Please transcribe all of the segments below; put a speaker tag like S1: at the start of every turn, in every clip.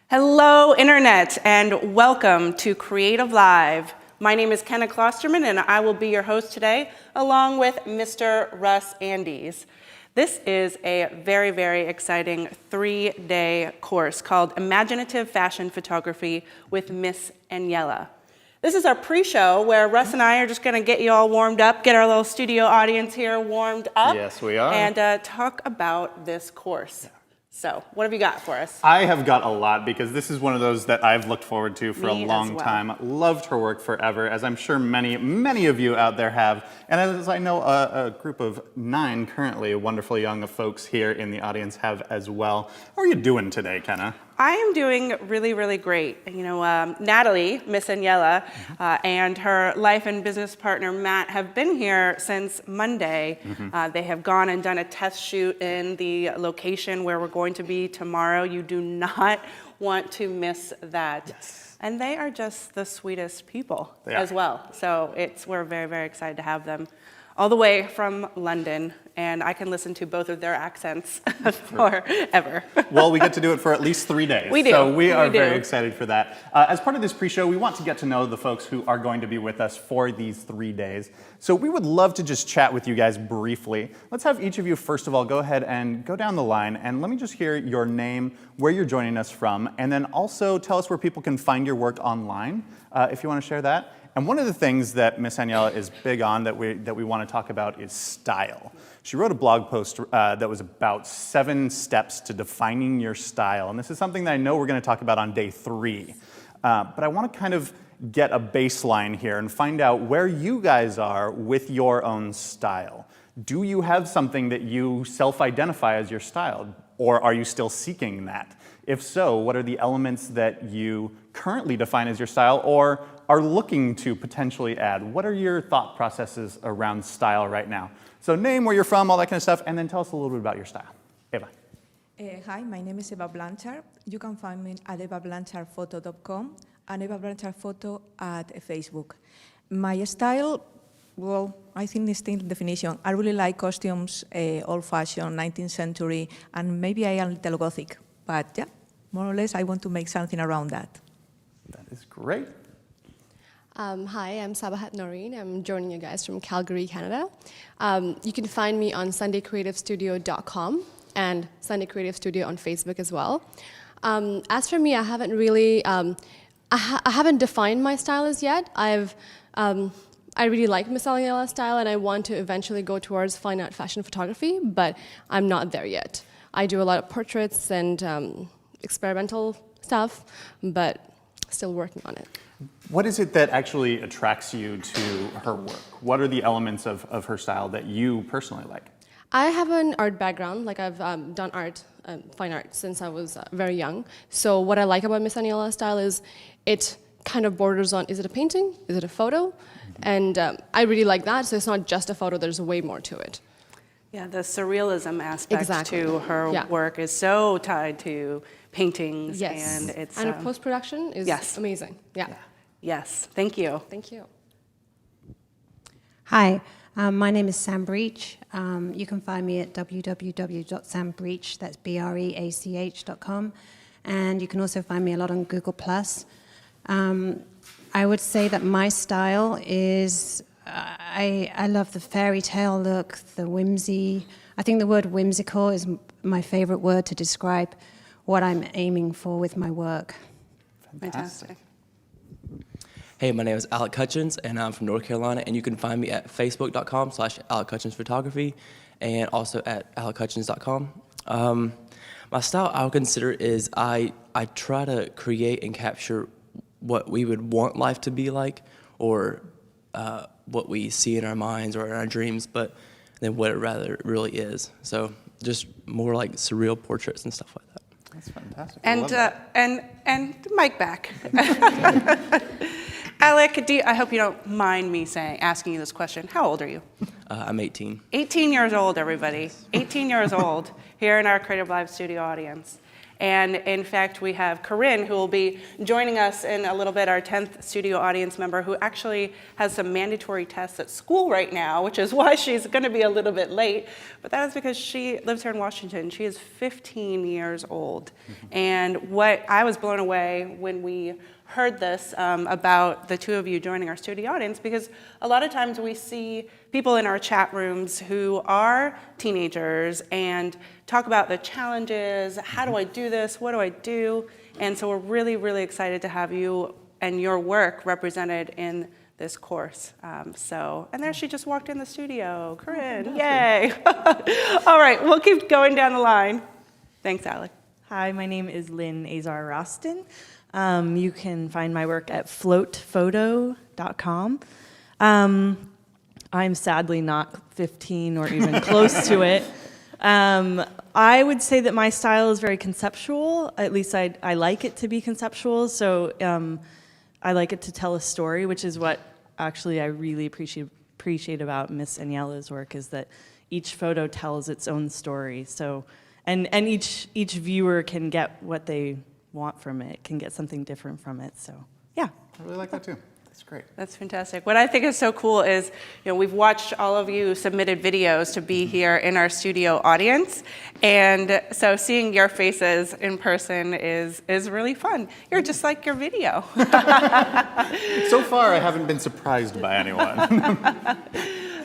S1: Hello, Internet, and welcome to Creative Live. My name is Kenna Klosterman, and I will be your host today, along with Mr. Russ Andes. This is a very, very exciting 3-day course called Imaginative Fashion Photography with Miss Aniela. This is our pre-show where Russ and I are just going to get you all warmed up, get our little studio audience here warmed up.
S2: Yes, we are.
S1: And talk about this course. So, what have you got for us?
S2: I have got a lot because this is one of those that I've looked forward to for a long time. Loved her work forever, as I'm sure many of you out there have. And as I know a group of 9 currently wonderful young folks here in the audience have as well. How are you doing today, Kenna?
S1: I am doing really, really great. You know, Natalie, Miss Aniela, and her life and business partner, Matt, have been here since Monday. They have gone and done a test shoot in the location where we're going to be tomorrow. You do not want to miss that.
S2: Yes.
S1: And they are just the sweetest people as well. So we're very, very excited to have them all the way from London, and I can listen to both of their accents forever.
S2: Well, we get to do it for at least 3 days.
S1: We do.
S2: So we are very excited for that. As part of this pre-show, we want to get to know the folks who are going to be with us for these 3 days. So we would love to just chat with you guys briefly. Let's have each of you, first of all, go ahead and go down the line, and let me just hear your name, where you're joining us from, and then also tell us where people can find your work online, if you want to share that. And one of the things that Miss Aniela is big on that we want to talk about is style. She wrote a blog post that was about 7 steps to defining your style. And this is something that I know we're going to talk about on day 3. But I want to kind of get a baseline here and find out where you guys are with your own style. Do you have something that you self-identify as your style? Or are you still seeking that? If so, what are the elements that you currently define as your style or are looking to potentially add? What are your thought processes around style right now? So name, where you're from, all that kind of stuff, and then tell us a little bit about your style. Eva.
S3: Hi, my name is Eva Blanchard. You can find me at evablanchardphoto.com and Eva Blanchard Photo at Facebook. My style, well, I think distinct definition. I really like costumes, old-fashioned, 19th century, and maybe I am a little gothic. But yeah, more or less, I want to make something around that.
S2: That is great.
S4: Hi, I'm Sabahat Noreen. I'm joining you guys from Calgary, Canada. You can find me on sundaycreativestudio.com and Sunday Creative Studio on Facebook as well. As for me, I haven't really, I haven't defined my style as yet. I really like Miss Aniela's style, and I want to eventually go towards fine art fashion photography, but I'm not there yet. I do a lot of portraits and experimental stuff, but still working on it.
S2: What is it that actually attracts you to her work? What are the elements of her style that you personally like?
S4: I have an art background. Like I've done art, fine art, since I was very young. So what I like about Miss Aniela's style is it kind of borders on, is it a painting? Is it a photo? And I really like that. So it's not just a photo, there's way more to it.
S1: Yeah, the surrealism aspect to her work is so tied to paintings.
S4: Yes.
S1: And
S4: and post-production is amazing. Yeah.
S1: Yes, thank you.
S4: Thank you.
S5: Hi, my name is Sam Breach. You can find me at www.sambreach, that's breach.com. And you can also find me a lot on Google+. I would say that my style is, I love the fairy tale look, the whimsy. I think the word whimsical is my favorite word to describe what I'm aiming for with my work.
S1: Fantastic.
S6: Hey, my name is Alec Hutchins, and I'm from North Carolina, and you can find me at facebook.com/AlecHutchinsPhotography and also at AlecHutchins.com. My style I would consider is I try to create and capture what we would want life to be like, or what we see in our minds or in our dreams, but then what it rather really is. So just more like surreal portraits and stuff like that.
S2: That's fantastic.
S1: And mic back. Alec, I hope you don't mind me asking you this question. How old are you?
S6: I'm 18.
S1: 18 years old, everybody. 18 years old here in our Creative Live studio audience. And in fact, we have Corinne, who will be joining us in a little bit, our 10th studio audience member, who actually has some mandatory tests at school right now, which is why she's going to be a little bit late. But that is because she lives here in Washington. She is 15 years old. And what I was blown away when we heard this about the two of you joining our studio audience, because a lot of times we see people in our chat rooms who are teenagers and talk about the challenges, how do I do this, what do I do? And so we're really, really excited to have you and your work represented in this course. And there she just walked in the studio, Corinne, yay. All right, we'll keep going down the line. Thanks, Alec.
S7: Hi, my name is Lynn Azar-Rostin. You can find my work at floatphoto.com. I'm sadly not 15 or even close to it. I would say that my style is very conceptual. At least I like it to be conceptual. So I like it to tell a story, which is what actually I really appreciate about Miss Aniela's work, is that each photo tells its own story. So, and each viewer can get what they want from it, can get something different from it. So, yeah.
S2: I really like that too. That's great.
S1: That's fantastic. What I think is so cool is, we've watched all of you submitted videos to be here in our studio audience, and so seeing your faces in person is really fun. You're just like your video.
S2: So far, I haven't been surprised by anyone.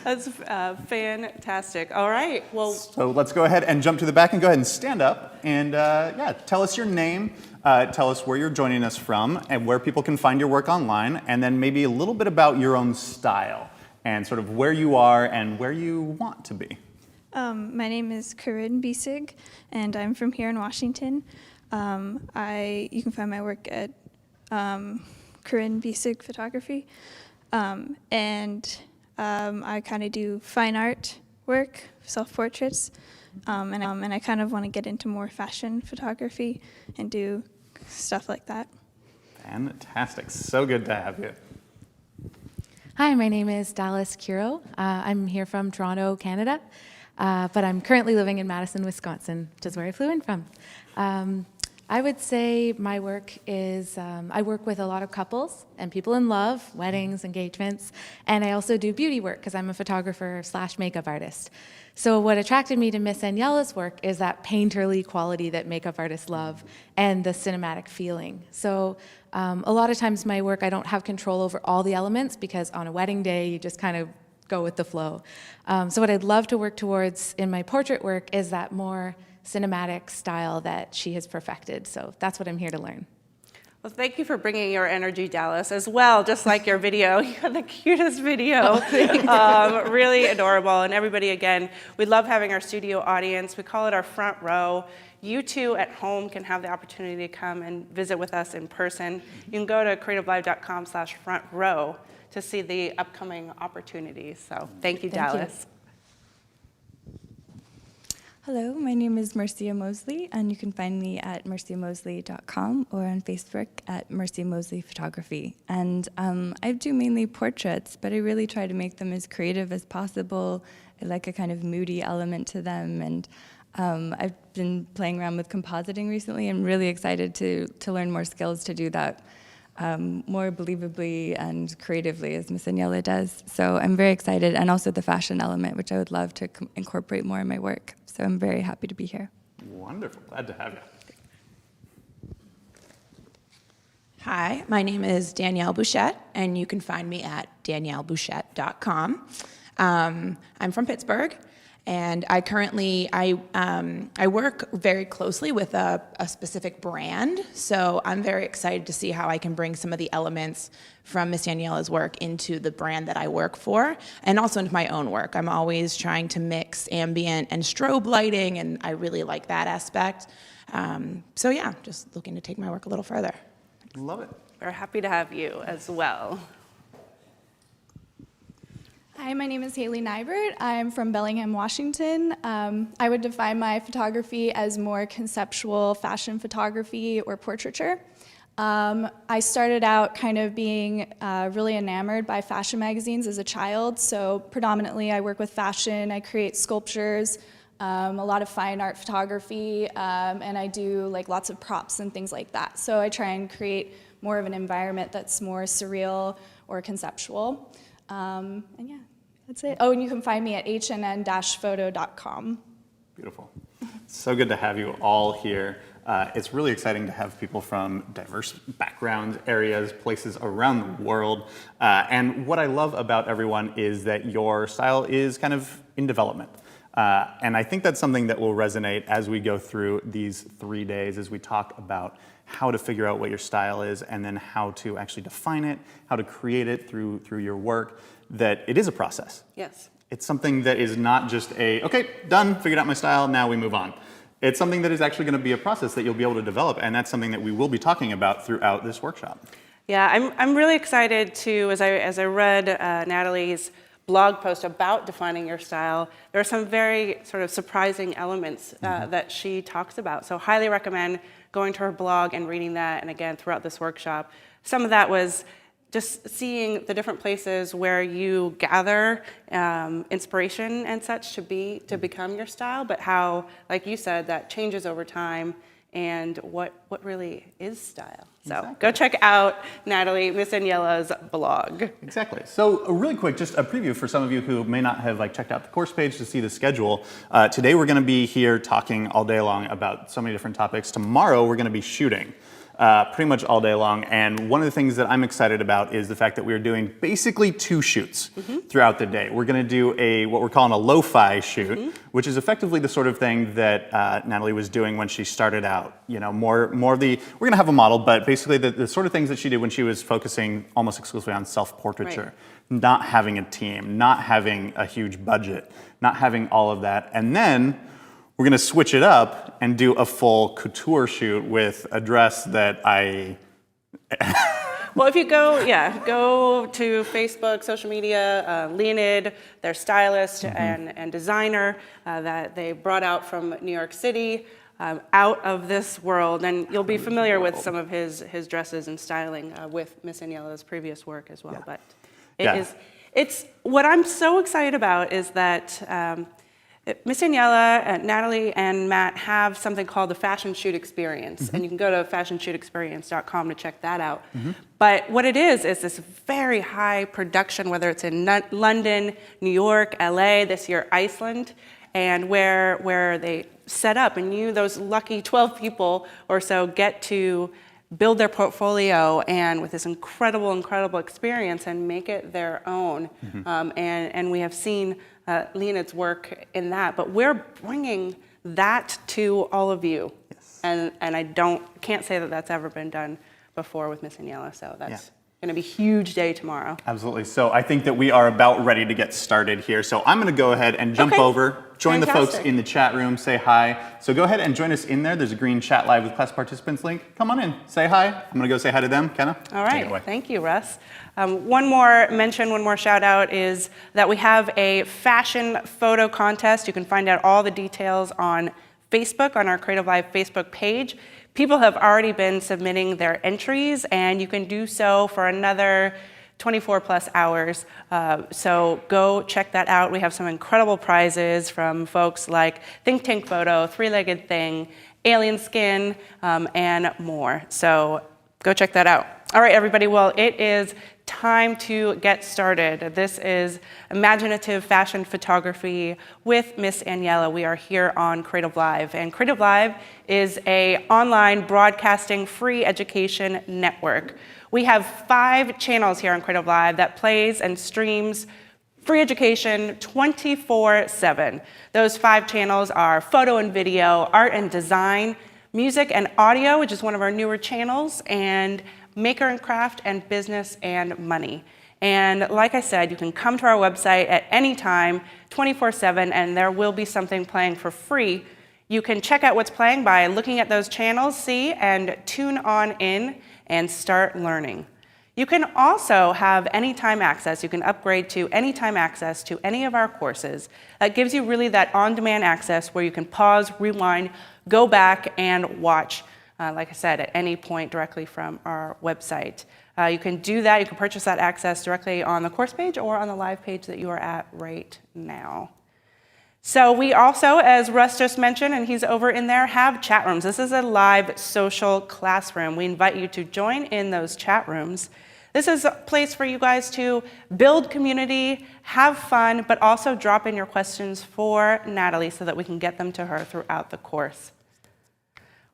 S1: That's fantastic. All right. Well,
S2: So let's go ahead and jump to the back and go ahead and stand up and tell us your name, tell us where you're joining us from and where people can find your work online, and then maybe a little bit about your own style and sort of where you are and where you want to be.
S8: My name is Corinne Biesig, and I'm from here in Washington. You can find my work at Corinne Biesig Photography, I kind of do fine art work, self-portraits, and I kind of want to get into more fashion photography and do stuff like that.
S2: Fantastic. So good to have you.
S9: Hi, my name is Dallas Curo. I'm here from Toronto, Canada, but I'm currently living in Madison, Wisconsin, which is where I flew in from. I would say my work is, I work with a lot of couples and people in love, weddings, engagements, and I also do beauty work because I'm a photographer / makeup artist. So what attracted me to Miss Aniela's work is that painterly quality that makeup artists love and the cinematic feeling. So a lot of times my work, I don't have control over all the elements because on a wedding day, you just kind of go with the flow. So what I'd love to work towards in my portrait work is that more cinematic style that she has perfected. So that's what I'm here to learn.
S1: Well, thank you for bringing your energy, Dallas, as well, just like your video. You have the cutest video. Really adorable. And everybody, again, we love having our studio audience. We call it our front row. You too at home can have the opportunity to come and visit with us in person. You can go to creativelive.com/front row to see the upcoming opportunities. So thank you, Dallas.
S10: Hello, my name is Marcia Mosley, and you can find me at marciamosley.com or on Facebook at Marcia Mosley Photography. And I do mainly portraits, but I really try to make them as creative as possible. I like a kind of moody element to them, and I've been playing around with compositing recently. I'm really excited to learn more skills to do that more believably and creatively as Miss Aniela does. So I'm very excited, and also the fashion element, which I would love to incorporate more in my work. So I'm very happy to be here.
S2: Wonderful. Glad to have you.
S11: Hi, my name is Danielle Bouchette, and you can find me at daniellebouchette.com. I'm from Pittsburgh, and I currently I work very closely with a specific brand. So I'm very excited to see how I can bring some of the elements from Miss Aniela's work into the brand that I work for, and also into my own work. I'm always trying to mix ambient and strobe lighting, and I really like that aspect. So yeah, just looking to take my work a little further.
S2: Love it.
S1: We're happy to have you as well.
S12: Hi, my name is Haley Nybert. I'm from Bellingham, Washington. I would define my photography as more conceptual fashion photography or portraiture. I started out kind of being really enamored by fashion magazines as a child, so predominantly I work with fashion, I create sculptures, a lot of fine art photography, and I do like lots of props and things like that. So I try and create more of an environment that's more surreal or conceptual. And yeah, that's it. Oh, and you can find me at hnn-photo.com.
S2: Beautiful. So good to have you all here. It's really exciting to have people from diverse backgrounds, areas, places around the world. And what I love about everyone is that your style is kind of in development. And I think that's something that will resonate as we go through these 3 days, as we talk about how to figure out what your style is and then how to actually define it, how to create it through your work, that it is a process.
S1: Yes.
S2: It's something that is not just okay, done, figured out my style, now we move on. It's something that is actually going to be a process that you'll be able to develop, and that's something that we will be talking about throughout this workshop.
S1: Yeah, I'm really excited to, as I read Natalie's blog post about defining your style, there are some very sort of surprising elements that she talks about. So highly recommend going to her blog and reading that, and again, throughout this workshop. Some of that was just seeing the different places where you gather inspiration and such to become your style, but how, like you said, that changes over time and what really is style. So
S2: Exactly.
S1: Go check out Natalie Miss Aniela's blog.
S2: Exactly. So really quick, just a preview for some of you who may not have checked out the course page to see the schedule. Today we're going to be here talking all day long about so many different topics. Tomorrow we're going to be shooting. Pretty much all day long, and one of the things that I'm excited about is the fact that we're doing basically 2 shoots throughohout the day. We're going to do what we're calling a lo-fi shoot, which is effectively the sort of thing that Natalie was doing when she started out. You know, more of the, we're going to have a model, but basically the sort of things that she did when she was focusing almost exclusively on self-portraiture, not having a team, not having a huge budget, not having all of that, and then we're going to switch it up and do a full couture shoot with a dress that I...
S1: Well, if you go to Facebook, social media, Leonid, their stylist and designer that they brought out from New York City, out of this world, and you'll be familiar with some of his dresses and styling with Miss Aniela's previous work as well. But it's what I'm so excited about is that Miss Aniela, Natalie, and Matt have something called the Fashion Shoot Experience, and you can go to fashionshootexperience.com to check that out. But what it is this very high production, whether it's in London, New York, LA, this year Iceland, and where they set up, and those lucky 12 people or so get to build their portfolio and with this incredible experience and make it their own. And we have seen Leonid's work in that, but we're bringing that to all of you. And I can't say that that's ever been done before with Miss Aniela, so that's going to be a huge day tomorrow.
S2: Absolutely. So I think that we are about ready to get started here. So I'm going to go ahead and jump over, join the folks in the chat room, say hi. So go ahead and join us in there. There's a green chat live with class participants link. Come on in, say hi. I'm going to go say hi to them. Kenna?
S1: All right. Thank you, Russ. One more shout out is that we have a fashion photo contest. You can find out all the details on Facebook, on our Creative Live Facebook page. People have already been submitting their entries, and you can do so for another 24 plus hours. So go check that out. We have some incredible prizes from folks like Think Tank Photo, Three-Legged Thing, Alien Skin, and more. So go check that out. All right, everybody. Well, it is time to get started. This is imaginative fashion photography with Miss Aniela. We are here on Creative Live, and Creative Live is an online broadcasting free education network. We have 5 channels here on Creative Live that plays and streams free education 24/7. Those 5 channels are photo and video, art and design, music and audio, which is one of our newer channels, and maker and craft, and business and money. And like I said, you can come to our website at any time, 24/7, and there will be something playing for free. You can check out what's playing by looking at those channels, see, and tune on in and start learning. You can also have anytime access. You can upgrade to anytime access to any of our courses. That gives you really that on-demand access where you can pause, rewind, go back, and watch. Like I said, at any point directly from our website. You can do that, you can purchase that access directly on the course page or on the live page that you are at right now. So we also, as Russ just mentioned, and he's over in there, have chat rooms. This is a live social classroom. We invite you to join in those chat rooms. This is a place for you guys to build community, have fun, but also drop in your questions for Natalie so that we can get them to her throughout the course.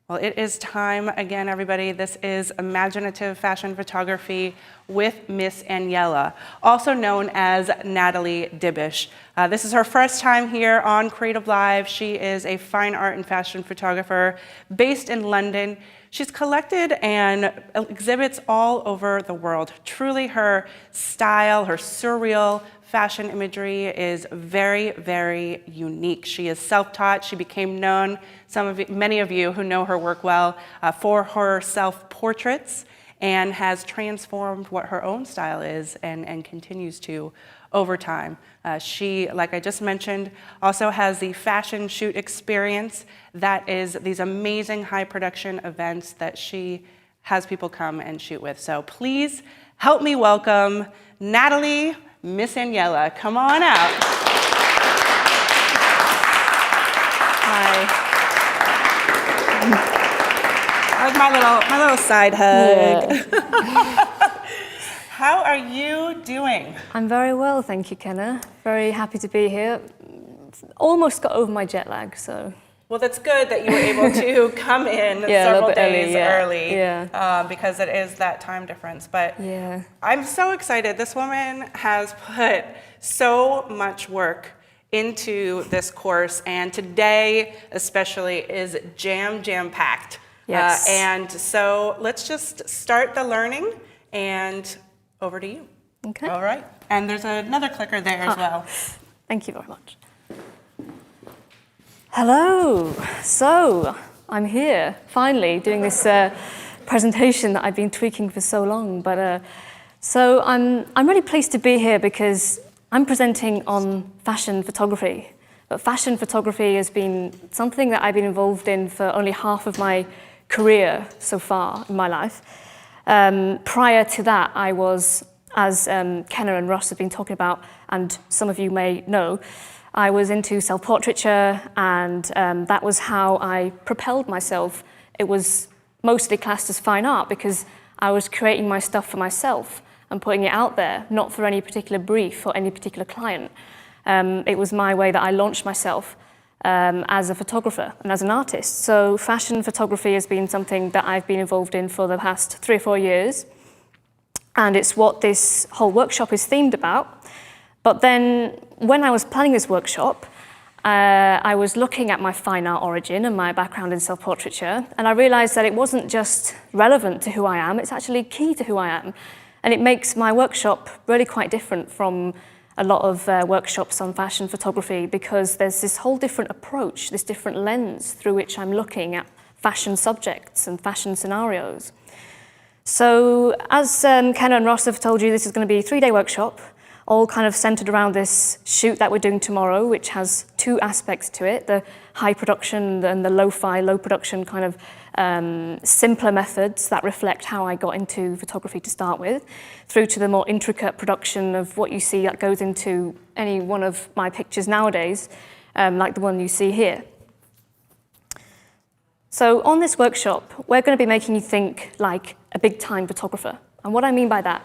S1: Well, it is time again, everybody. This is Imaginative Fashion Photography with Miss Aniela, also known as Natalie Dibish. This is her first time here on Creative Live. She is a fine art and fashion photographer based in London. She's collected and exhibits all over the world. Truly, her style, her surreal fashion imagery is very, very unique. She is self-taught. She became known, many of you who know her work well, for her self-portraits, and has transformed what her own style is and continues to over time. She, like I just mentioned, also has the fashion shoot experience that is these amazing high production events that she has people come and shoot with. So please help me welcome Natalie, Miss Aniela. Come on out. Hi. That was my little side hug. Yeah. How are you doing?
S13: I'm very well, thank you, Kenna. Very happy to be here. Almost got over my jet lag, so.
S1: Well, that's good that you were able to come in several days early because it is that time difference. But I'm so excited. This woman has put so much work into this course, and today especially is jam-packed.
S13: Yes.
S1: And so let's just start the learning, and over to you.
S13: Okay.
S1: All right. And there's another clicker there as well.
S13: Thank you very much. Hello. So I'm here, finally, doing this presentation that I've been tweaking for so long. But so I'm really pleased to be here because I'm presenting on fashion photography. But fashion photography has been something that I've been involved in for only half of my career so far in my life. Prior to that, I was, as Kenna and Russ have been talking about, and some of you may know, I was into self-portraiture, and that was how I propelled myself. It was mostly classed as fine art because I was creating my stuff for myself and putting it out there, not for any particular brief or any particular client. It was my way that I launched myself as a photographer and as an artist. So fashion photography has been something that I've been involved in for the past 3 or 4 years. And it's what this whole workshop is themed about. But then when I was planning this workshop, I was looking at my fine art origin and my background in self-portraiture, and I realized that it wasn't just relevant to who I am, it's actually key to who I am. And it makes my workshop really quite different from a lot of workshops on fashion photography because there's this whole different approach, this different lens through which I'm looking at fashion subjects and fashion scenarios. So as Kenna and Ross have told you, this is going to be a 3-day workshop, all kind of centered around this shoot that we're doing tomorrow, which has 2 aspects to it, the high production and the lo-fi, low production kind of simpler methods that reflect how I got into photography to start with, through to the more intricate production of what you see that goes into any one of my pictures nowadays, like the one you see here. So on this workshop, we're going to be making you think like a big-time photographer. And what I mean by that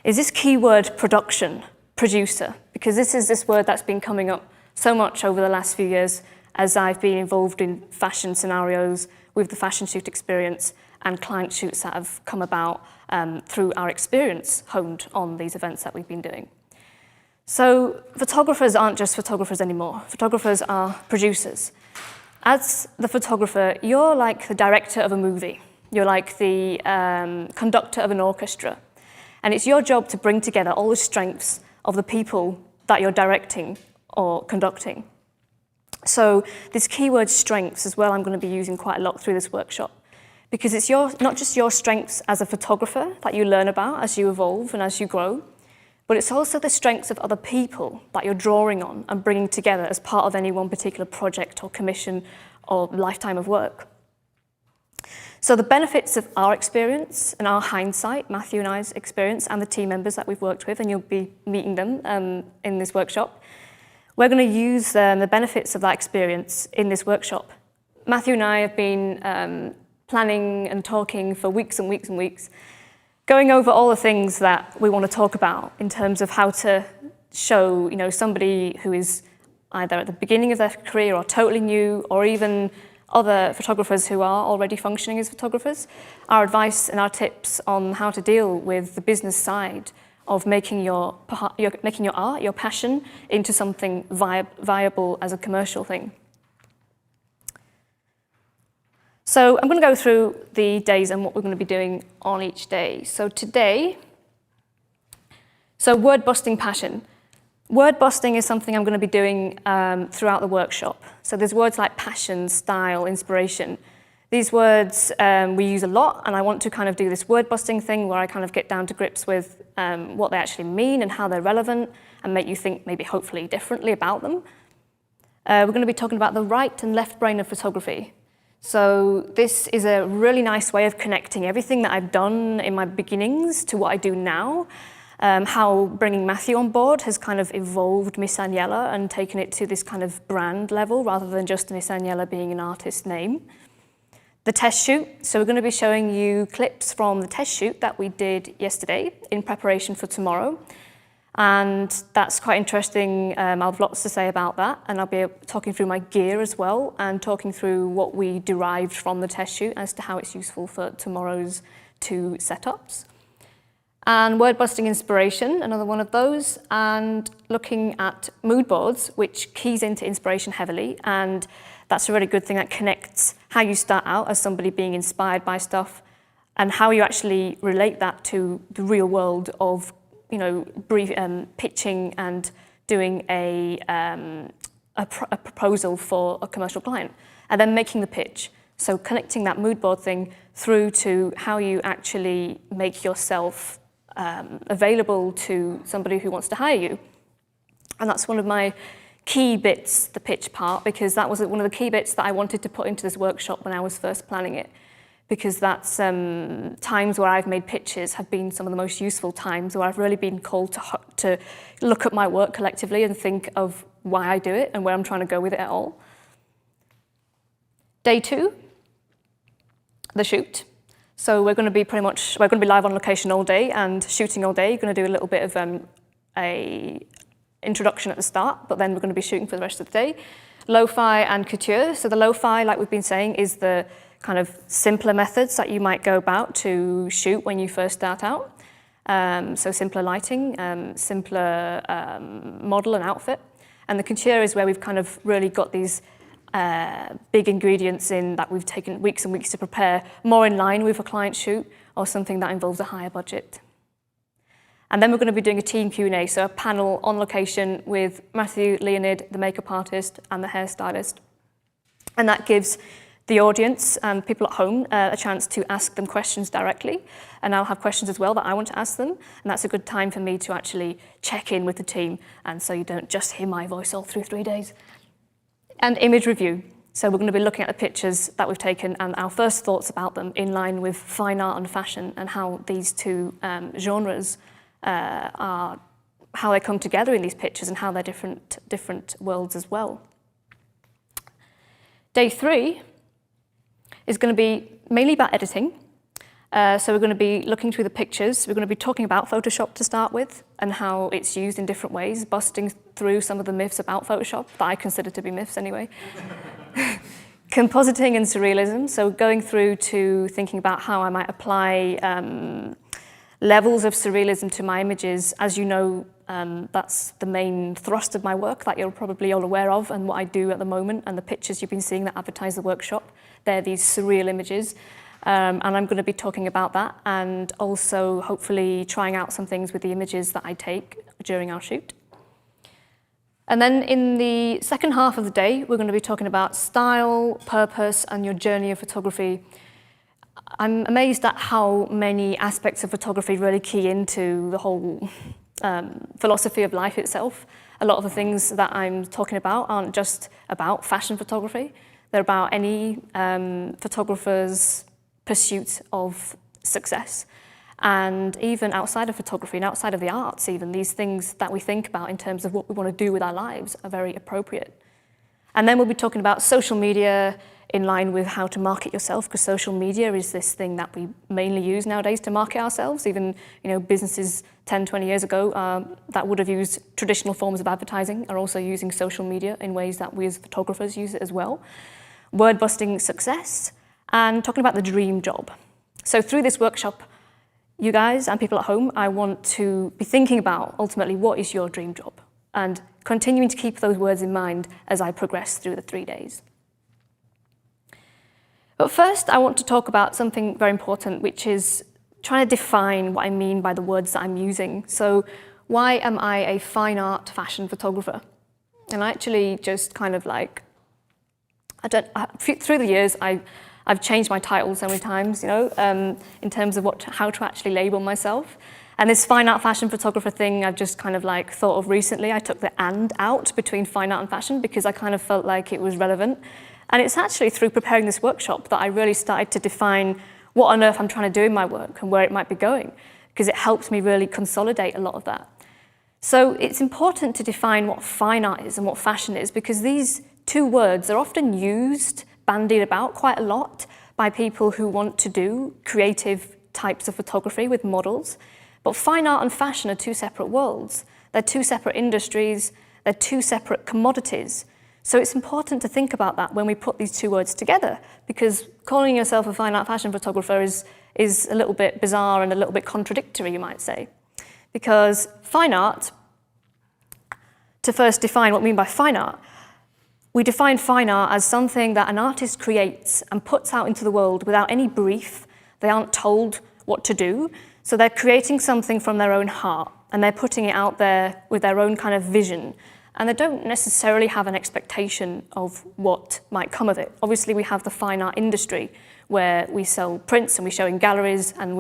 S13: is this keyword production, producer, because this is this word that's been coming up so much over the last few years as I've been involved in fashion scenarios with the fashion shoot experience and client shoots that have come about through our experience honed on these events that we've been doing. So photographers aren't just photographers anymore. Photographers are producers. As the photographer, you're like the director of a movie. You're like the conductor of an orchestra. And it's your job to bring together all the strengths of the people that you're directing or conducting. So this keyword strengths as well, I'm going to be using quite a lot through this workshop, because it's not just your strengths as a photographer that you learn about as you evolve and as you grow, but it's also the strengths of other people that you're drawing on and bringing together as part of any one particular project or commission or lifetime of work. So the benefits of our experience and our hindsight, Matthew and I's experience, and the team members that we've worked with, and you'll be meeting them in this workshop, we're going to use the benefits of that experience in this workshop. Matthew and I have been planning and talking for weeks and weeks and weeks, going over all the things that we want to talk about in terms of how to show, somebody who is either at the beginning of their career or totally new, or even other photographers who are already functioning as photographers, our advice and our tips on how to deal with the business side of making your art, your passion, into something viable as a commercial thing. So I'm going to go through the days and what we're going to be doing on each day. So today, word busting passion. Word busting is something I'm going to be doing throughout the workshop. So there's words like passion, style, inspiration. These words we use a lot, and I want to kind of do this word busting thing where I kind of get down to grips with what they actually mean and how they're relevant, and make you think maybe hopefully differently about them. We're going to be talking about the right and left brain of photography. So this is a really nice way of connecting everything that I've done in my beginnings to what I do now. How bringing Matthew on board has kind of evolved Miss Agnella and taken it to this kind of brand level rather than just Miss Agnella being an artist name. The test shoot, so we're going to be showing you clips from the test shoot that we did yesterday in preparation for tomorrow. And that's quite interesting. I'll have lots to say about that, and I'll be talking through my gear as well and talking through what we derived from the test shoot as to how it's useful for tomorrow's 2 setups. And word busting inspiration, another one of those, and looking at mood boards, which keys into inspiration heavily, and that's a really good thing that connects how you start out as somebody being inspired by stuff and how you actually relate that to the real world of pitching and doing a proposal for a commercial client, and then making the pitch. So connecting that mood board thing through to how you actually make yourself available to somebody who wants to hire you. And that's one of my key bits, the pitch part, because that was one of the key bits that I wanted to put into this workshop when I was first planning it. Because that's times where I've made pitches have been some of the most useful times where I've really been called to look at my work collectively and think of why I do it and where I'm trying to go with it at all. Day 2, the shoot. So we're going to be live on location all day and shooting all day. You're going to do a little bit of a introduction at the start, but then we're going to be shooting for the rest of the day. Lo-fi and couture. So the lo-fi, like we've been saying, is the kind of simpler methods that you might go about to shoot when you first start out. So simpler lighting, simpler model and outfit. And the couture is where we've kind of really got these big ingredients in that we've taken weeks and weeks to prepare, more in line with a client shoot or something that involves a higher budget. And then we're going to be doing a team Q&A, so a panel on location with Matthew, Leonid, the makeup artist, and the hairstylist. And that gives the audience and people at home a chance to ask them questions directly. And I'll have questions as well that I want to ask them. And that's a good time for me to actually check in with the team, and so you don't just hear my voice all through 3 days. And image review. So we're going to be looking at the pictures that we've taken and our first thoughts about them in line with fine art and fashion, and how these two genres are, how they come together in these pictures and how they're different worlds as well. Day 3 is going to be mainly about editing. So we're going to be looking through the pictures. We're going to be talking about Photoshop to start with and how it's used in different ways, busting through some of the myths about Photoshop that I consider to be myths anyway. Compositing and surrealism, so going through to thinking about how I might apply levels of surrealism to my images. As you know, that's the main thrust of my work that you're probably all aware of, and what I do at the moment, and the pictures you've been seeing that advertise the workshop. They're these surreal images. And I'm going to be talking about that, and also hopefully trying out some things with the images that I take during our shoot. And then in the second half of the day, we're going to be talking about style, purpose, and your journey of photography. I'm amazed at how many aspects of photography really key into the whole philosophy of life itself. A lot of the things that I'm talking about aren't just about fashion photography. They're about any photographer's pursuit of success. and even outside of photography and outside of the arts even, these things that we think about in terms of what we want to do with our lives are very appropriate. And then we'll be talking about social media in line with how to market yourself, because social media is this thing that we mainly use nowadays to market ourselves. Even businesses 10, 20 years ago that would have used traditional forms of advertising are also using social media in ways that we as photographers use it as well. Word-busting success, and talking about the dream job. So through this workshop, you guys and people at home, I want to be thinking about ultimately what is your dream job, and continuing to keep those words in mind as I progress through the 3 days. But first, I want to talk about something very important, which is trying to define what I mean by the words that I'm using. So why am I a fine art fashion photographer? And I actually just kind of like, through the years, I've changed my title so many times, in terms of how to actually label myself. And this fine art fashion photographer thing, I've just kind of like thought of recently. I took the "and" out between fine art and fashion because I kind of felt like it was relevant. And it's actually through preparing this workshop that I really started to define what on earth I'm trying to do in my work and where it might be going, because it helps me really consolidate a lot of that. So it's important to define what fine art is and what fashion is, because these two words are often used, bandied about quite a lot by people who want to do creative types of photography with models. But fine art and fashion are two separate worlds. They're two separate industries. They're two separate commodities. So it's important to think about that when we put these two words together, because calling yourself a fine art fashion photographer is a little bit bizarre and a little bit contradictory, you might say. Because fine art, to first define what we mean by fine art, we define fine art as something that an artist creates and puts out into the world without any brief. They aren't told what to do. So they're creating something from their own heart, and they're putting it out there with their own kind of vision. And they don't necessarily have an expectation of what might come of it. Obviously, we have the fine art industry where we sell prints and we show in galleries, and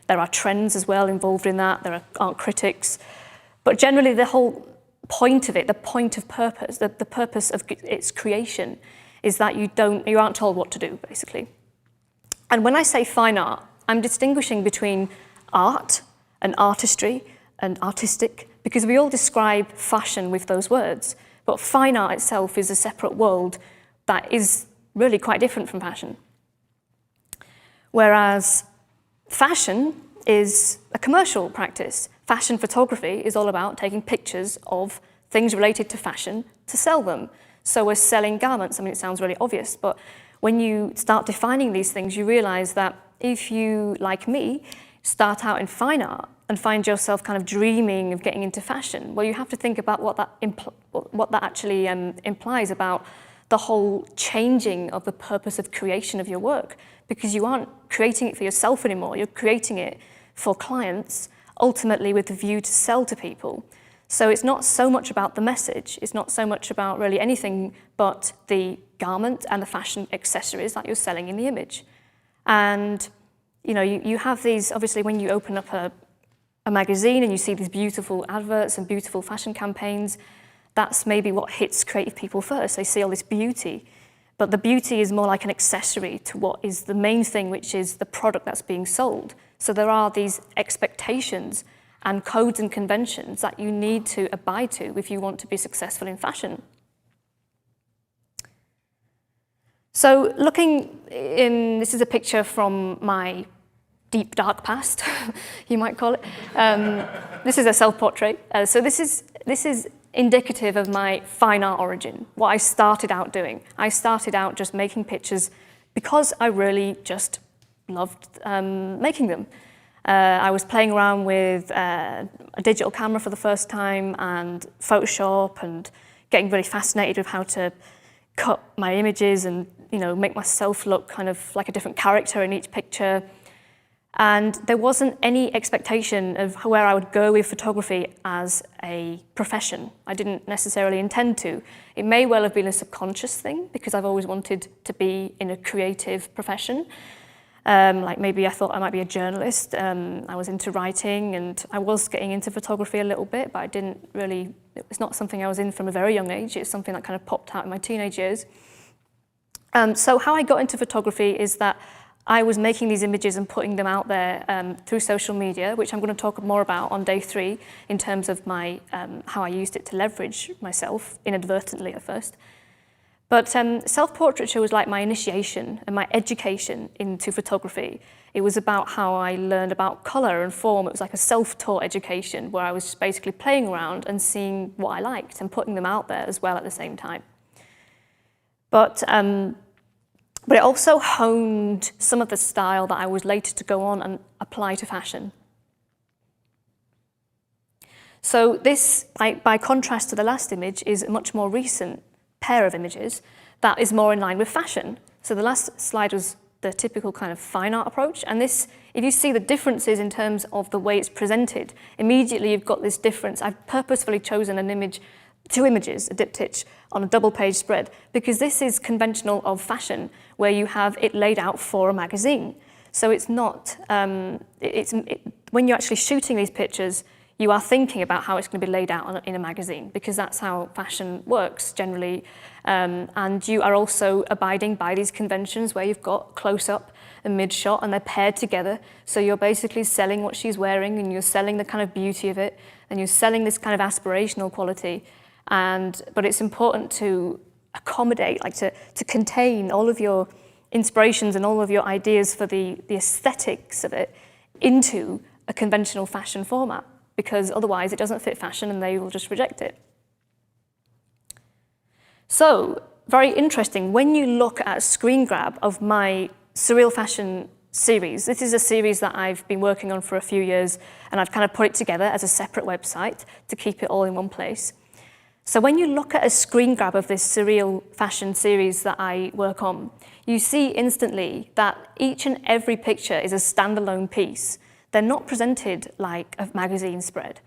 S13: there are trends as well involved in that. There are art critics. But generally, the whole point of it, the point of purpose, the purpose of its creation is that you aren't told what to do, basically. And when I say fine art, I'm distinguishing between art and artistry and artistic, because we all describe fashion with those words, but fine art itself is a separate world that is really quite different from fashion. Whereas fashion is a commercial practice. Fashion photography is all about taking pictures of things related to fashion to sell them. So we're selling garments. I mean, it sounds really obvious, but when you start defining these things, you realize that if you, like me, start out in fine art and find yourself kind of dreaming of getting into fashion, well, you have to think about what that actually implies about the whole changing of the purpose of creation of your work, because you aren't creating it for yourself anymore. You're creating it for clients, ultimately with the view to sell to people. So it's not so much about the message. It's not so much about really anything but the garment and the fashion accessories that you're selling in the image. And you have these, obviously, when you open up a magazine and you see these beautiful adverts and beautiful fashion campaigns, that's maybe what hits creative people first. They see all this beauty, but the beauty is more like an accessory to what is the main thing, which is the product that's being sold. So there are these expectations and codes and conventions that you need to abide to if you want to be successful in fashion. So this is a picture from my deep, dark past, you might call it. This is a self-portrait. So this is indicative of my fine art origin, what I started out doing. I started out just making pictures because I really just loved making them. I was playing around with a digital camera for the first time and Photoshop, and getting really fascinated with how to cut my images and make myself look kind of like a different character in each picture. And there wasn't any expectation of where I would go with photography as a profession. I didn't necessarily intend to. It may well have been a subconscious thing, because I've always wanted to be in a creative profession. Like maybe I thought I might be a journalist. I was into writing, and I was getting into photography a little bit, but it's not something I was in from a very young age. It's something that kind of popped out in my teenage years. So how I got into photography is that I was making these images and putting them out there through social media, which I'm going to talk more about on day 3 in terms of my how I used it to leverage myself inadvertently at first. But self-portraiture was like my initiation and my education into photography. It was about how I learned about color and form. It was like a self-taught education where I was basically playing around and seeing what I liked and putting them out there as well at the same time. But it also honed some of the style that I was later to go on and apply to fashion. So this, by contrast to the last image, is a much more recent pair of images that is more in line with fashion. So the last slide was the typical kind of fine art approach, and this, if you see the differences in terms of the way it's presented, immediately you've got this difference. I've purposefully chosen an image, 2 images, a diptych, on a double-page spread, because this is conventional of fashion, where you have it laid out for a magazine. So it's not, when you're actually shooting these pictures, you are thinking about how it's going to be laid out in a magazine, because that's how fashion works generally. And you are also abiding by these conventions where you've got close-up and mid-shot, and they're paired together. So you're basically selling what she's wearing, and you're selling the kind of beauty of it, and you're selling this kind of aspirational quality. But it's important to accommodate, like to contain all of your inspirations and all of your ideas for the aesthetics of it into a conventional fashion format, because otherwise it doesn't fit fashion and they will just reject it. So, very interesting, when you look at a screen grab of my Surreal Fashion series, this is a series that I've been working on for a few years, and I've kind of put it together as a separate website to keep it all in one place. So when you look at a screen grab of this Surreal Fashion series that I work on, you see instantly that each and every picture is a standalone piece. They're not presented like a magazine spread.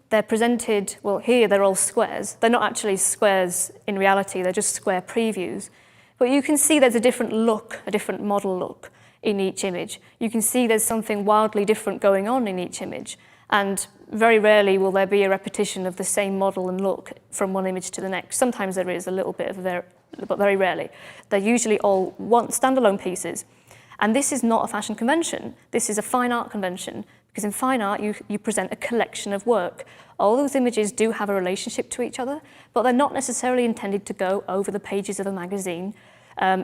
S13: They're presented, well, here they're all squares. They're not actually squares in reality, they're just square previews. But you can see there's a different look, a different model look in each image. You can see there's something wildly different going on in each image. And very rarely will there be a repetition of the same model and look from one image to the next. Sometimes there is a little bit of but very rarely. They're usually all standalone pieces. And this is not a fashion convention. This is a fine art convention, because in fine art, you present a collection of work. All those images do have a relationship to each other, but they're not necessarily intended to go over the pages of a magazine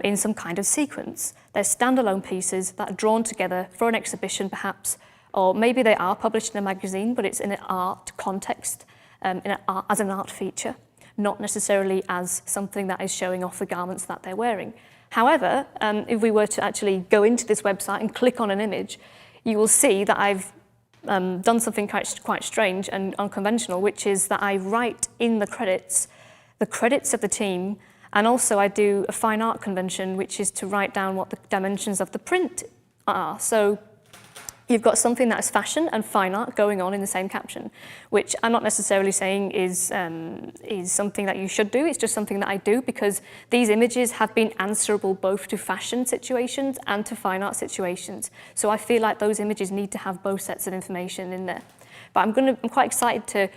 S13: in some kind of sequence. They're standalone pieces that are drawn together for an exhibition, perhaps, or maybe they are published in a magazine, but it's in an art context, as an art feature, not necessarily as something that is showing off the garments that they're wearing. However, if we were to actually go into this website and click on an image, you will see that I've done something quite strange and unconventional, which is that I write in the credits of the team, and also I do a fine art convention, which is to write down what the dimensions of the print are. So you've got something that is fashion and fine art going on in the same caption, which I'm not necessarily saying is something that you should do. It's just something that I do because these images have been answerable both to fashion situations and to fine art situations. So I feel like those images need to have both sets of information in there. But I'm quite excited to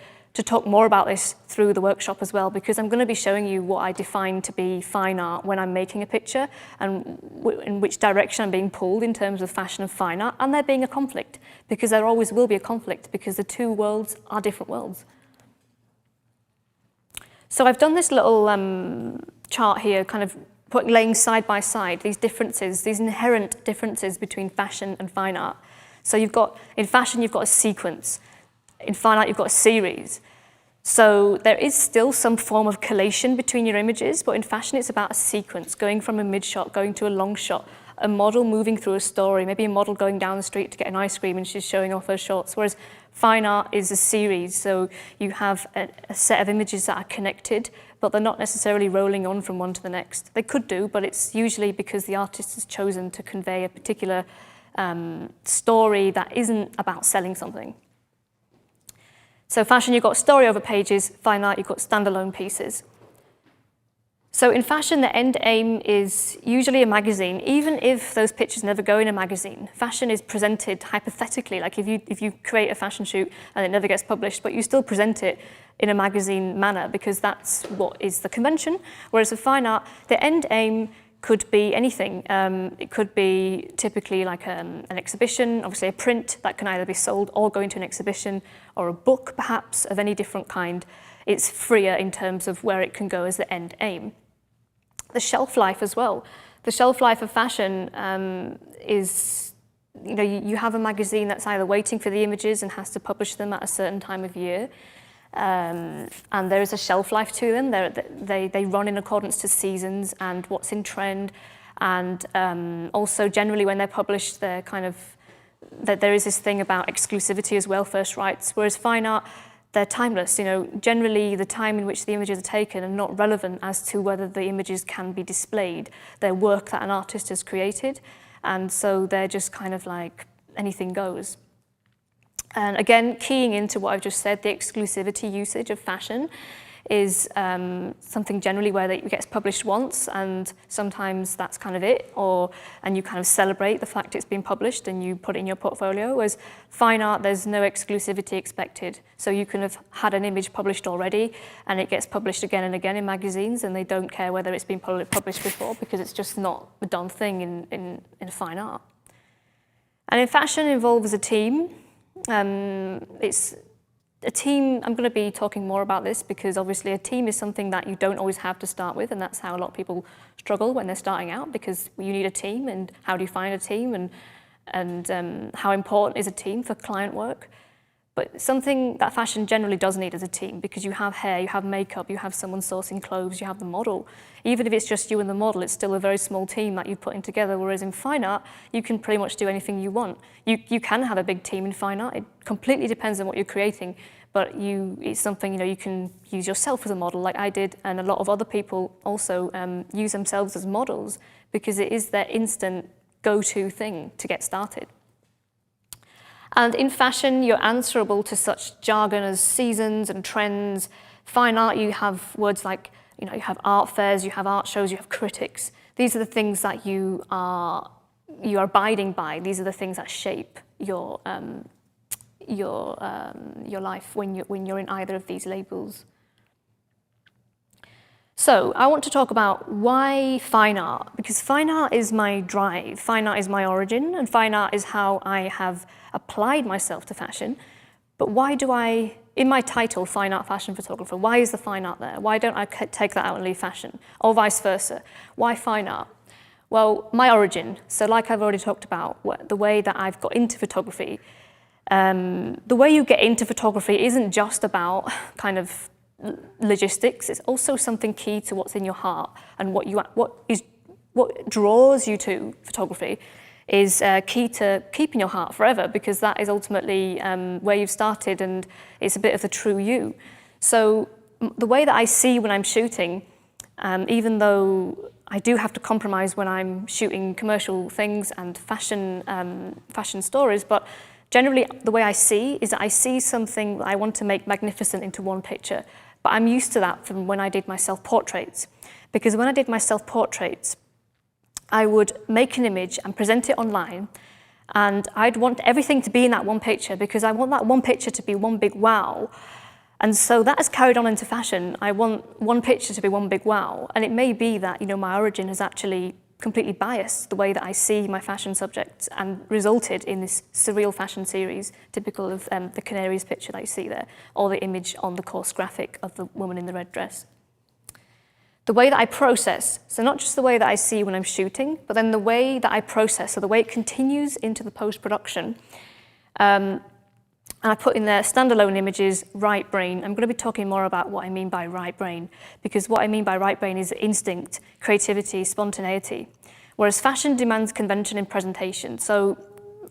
S13: talk more about this through the workshop as well, because I'm going to be showing you what I define to be fine art when I'm making a picture, and in which direction I'm being pulled in terms of fashion and fine art, and there being a conflict, because there always will be a conflict, because the two worlds are different worlds. So I've done this little chart here, kind of laying side by side these differences, these inherent differences between fashion and fine art. So in fashion, you've got a sequence. In fine art, you've got a series. So there is still some form of collation between your images, but in fashion, it's about a sequence, going from a mid-shot, going to a long shot, a model moving through a story, maybe a model going down the street to get an ice cream and she's showing off her shorts, whereas fine art is a series. So you have a set of images that are connected, but they're not necessarily rolling on from one to the next. They could do, but it's usually because the artist has chosen to convey a particular story that isn't about selling something. So fashion, you've got story over pages. Fine art, you've got standalone pieces. So in fashion, the end aim is usually a magazine, even if those pictures never go in a magazine. Fashion is presented hypothetically, like if you create a fashion shoot and it never gets published, but you still present it in a magazine manner because that's what is the convention. Whereas with fine art, the end aim could be anything. It could be typically like an exhibition, obviously a print that can either be sold or go into an exhibition, or a book perhaps of any different kind. It's freer in terms of where it can go as the end aim. The shelf life as well. The shelf life of fashion is, you have a magazine that's either waiting for the images and has to publish them at a certain time of year, and there is a shelf life to them. They run in accordance to seasons and what's in trend, and also generally when they're published, they're there is this thing about exclusivity as well, first rights, whereas fine art, they're timeless. Generally the time in which the images are taken are not relevant as to whether the images can be displayed. They're work that an artist has created, and so they're just kind of like anything goes. And again, keying into what I've just said, the exclusivity usage of fashion is something generally where it gets published once, and sometimes that's kind of it, and you kind of celebrate the fact it's been published and you put it in your portfolio. Whereas fine art, there's no exclusivity expected. So you can have had an image published already, and it gets published again and again in magazines, and they don't care whether it's been published before, because it's just not a done thing in fine art. And in fashion, it involves a team. It's a team. I'm going to be talking more about this because obviously a team is something that you don't always have to start with, and that's how a lot of people struggle when they're starting out, because you need a team, and how do you find a team, and how important is a team for client work. But something that fashion generally does need is a team, because you have hair, you have makeup, you have someone sourcing clothes, you have the model. Even if it's just you and the model, it's still a very small team that you're putting together, whereas in fine art, you can pretty much do anything you want. You can have a big team in fine art. It completely depends on what you're creating, but it's something, you can use yourself as a model like I did, and a lot of other people also use themselves as models, because it is their instant go-to thing to get started. And in fashion, you're answerable to such jargon as seasons and trends. Fine art, you have words like, you have art fairs, you have art shows, you have critics. These are the things that you are abiding by. These are the things that shape your life when you're in either of these labels. So I want to talk about why fine art, because fine art is my drive, fine art is my origin, and fine art is how I have applied myself to fashion. But why do in my title, fine art fashion photographer, why is the fine art there? Why don't I take that out and leave fashion? Or vice versa? Why fine art? Well, my origin, so like I've already talked about, the way that I've got into photography, the way you get into photography isn't just about kind of logistics. It's also something key to what's in your heart, and what draws you to photography is key to keeping your heart forever, because that is ultimately where you've started, and it's a bit of the true you. So the way that I see when I'm shooting, even though I do have to compromise when I'm shooting commercial things and fashion stories, but generally the way I see is that I see something that I want to make magnificent into one picture. But I'm used to that from when I did my self-portraits. Because when I did my self-portraits, I would make an image and present it online, and I'd want everything to be in that one picture, because I want that one picture to be one big wow. And so that has carried on into fashion. I want one picture to be one big wow. And it may be that, my origin has actually completely biased the way that I see my fashion subjects, and resulted in this surreal fashion series, typical of the Canaries picture that you see there, or the image on the course graphic of the woman in the red dress. The way that I process, so not just the way that I see when I'm shooting, but then the way that I process, so the way it continues into the post-production. And I put in there standalone images, right brain. I'm going to be talking more about what I mean by right brain, because what I mean by right brain is instinct, creativity, spontaneity, whereas fashion demands convention in presentation. So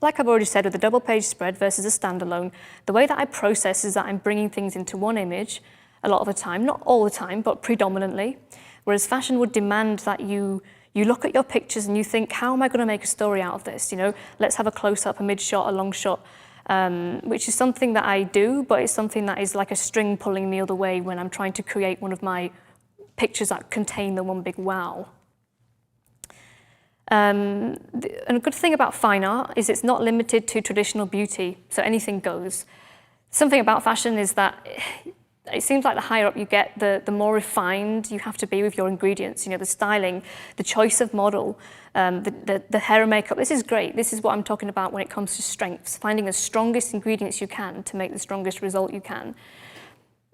S13: like I've already said, with a double page spread versus a standalone, the way that I process is that I'm bringing things into one image a lot of the time, not all the time, but predominantly, whereas fashion would demand that you look at your pictures and you think, how am I going to make a story out of this? Let's have a close-up, a mid-shot, a long shot, which is something that I do, but it's something that is like a string pulling me other way when I'm trying to create one of my pictures that contain the one big wow. And a good thing about fine art is it's not limited to traditional beauty, so anything goes. Something about fashion is that it seems like the higher up you get, the more refined you have to be with your ingredients. You know, the styling, the choice of model, the hair and makeup. This is great. This is what I'm talking about when it comes to strengths, finding the strongest ingredients you can to make the strongest result you can.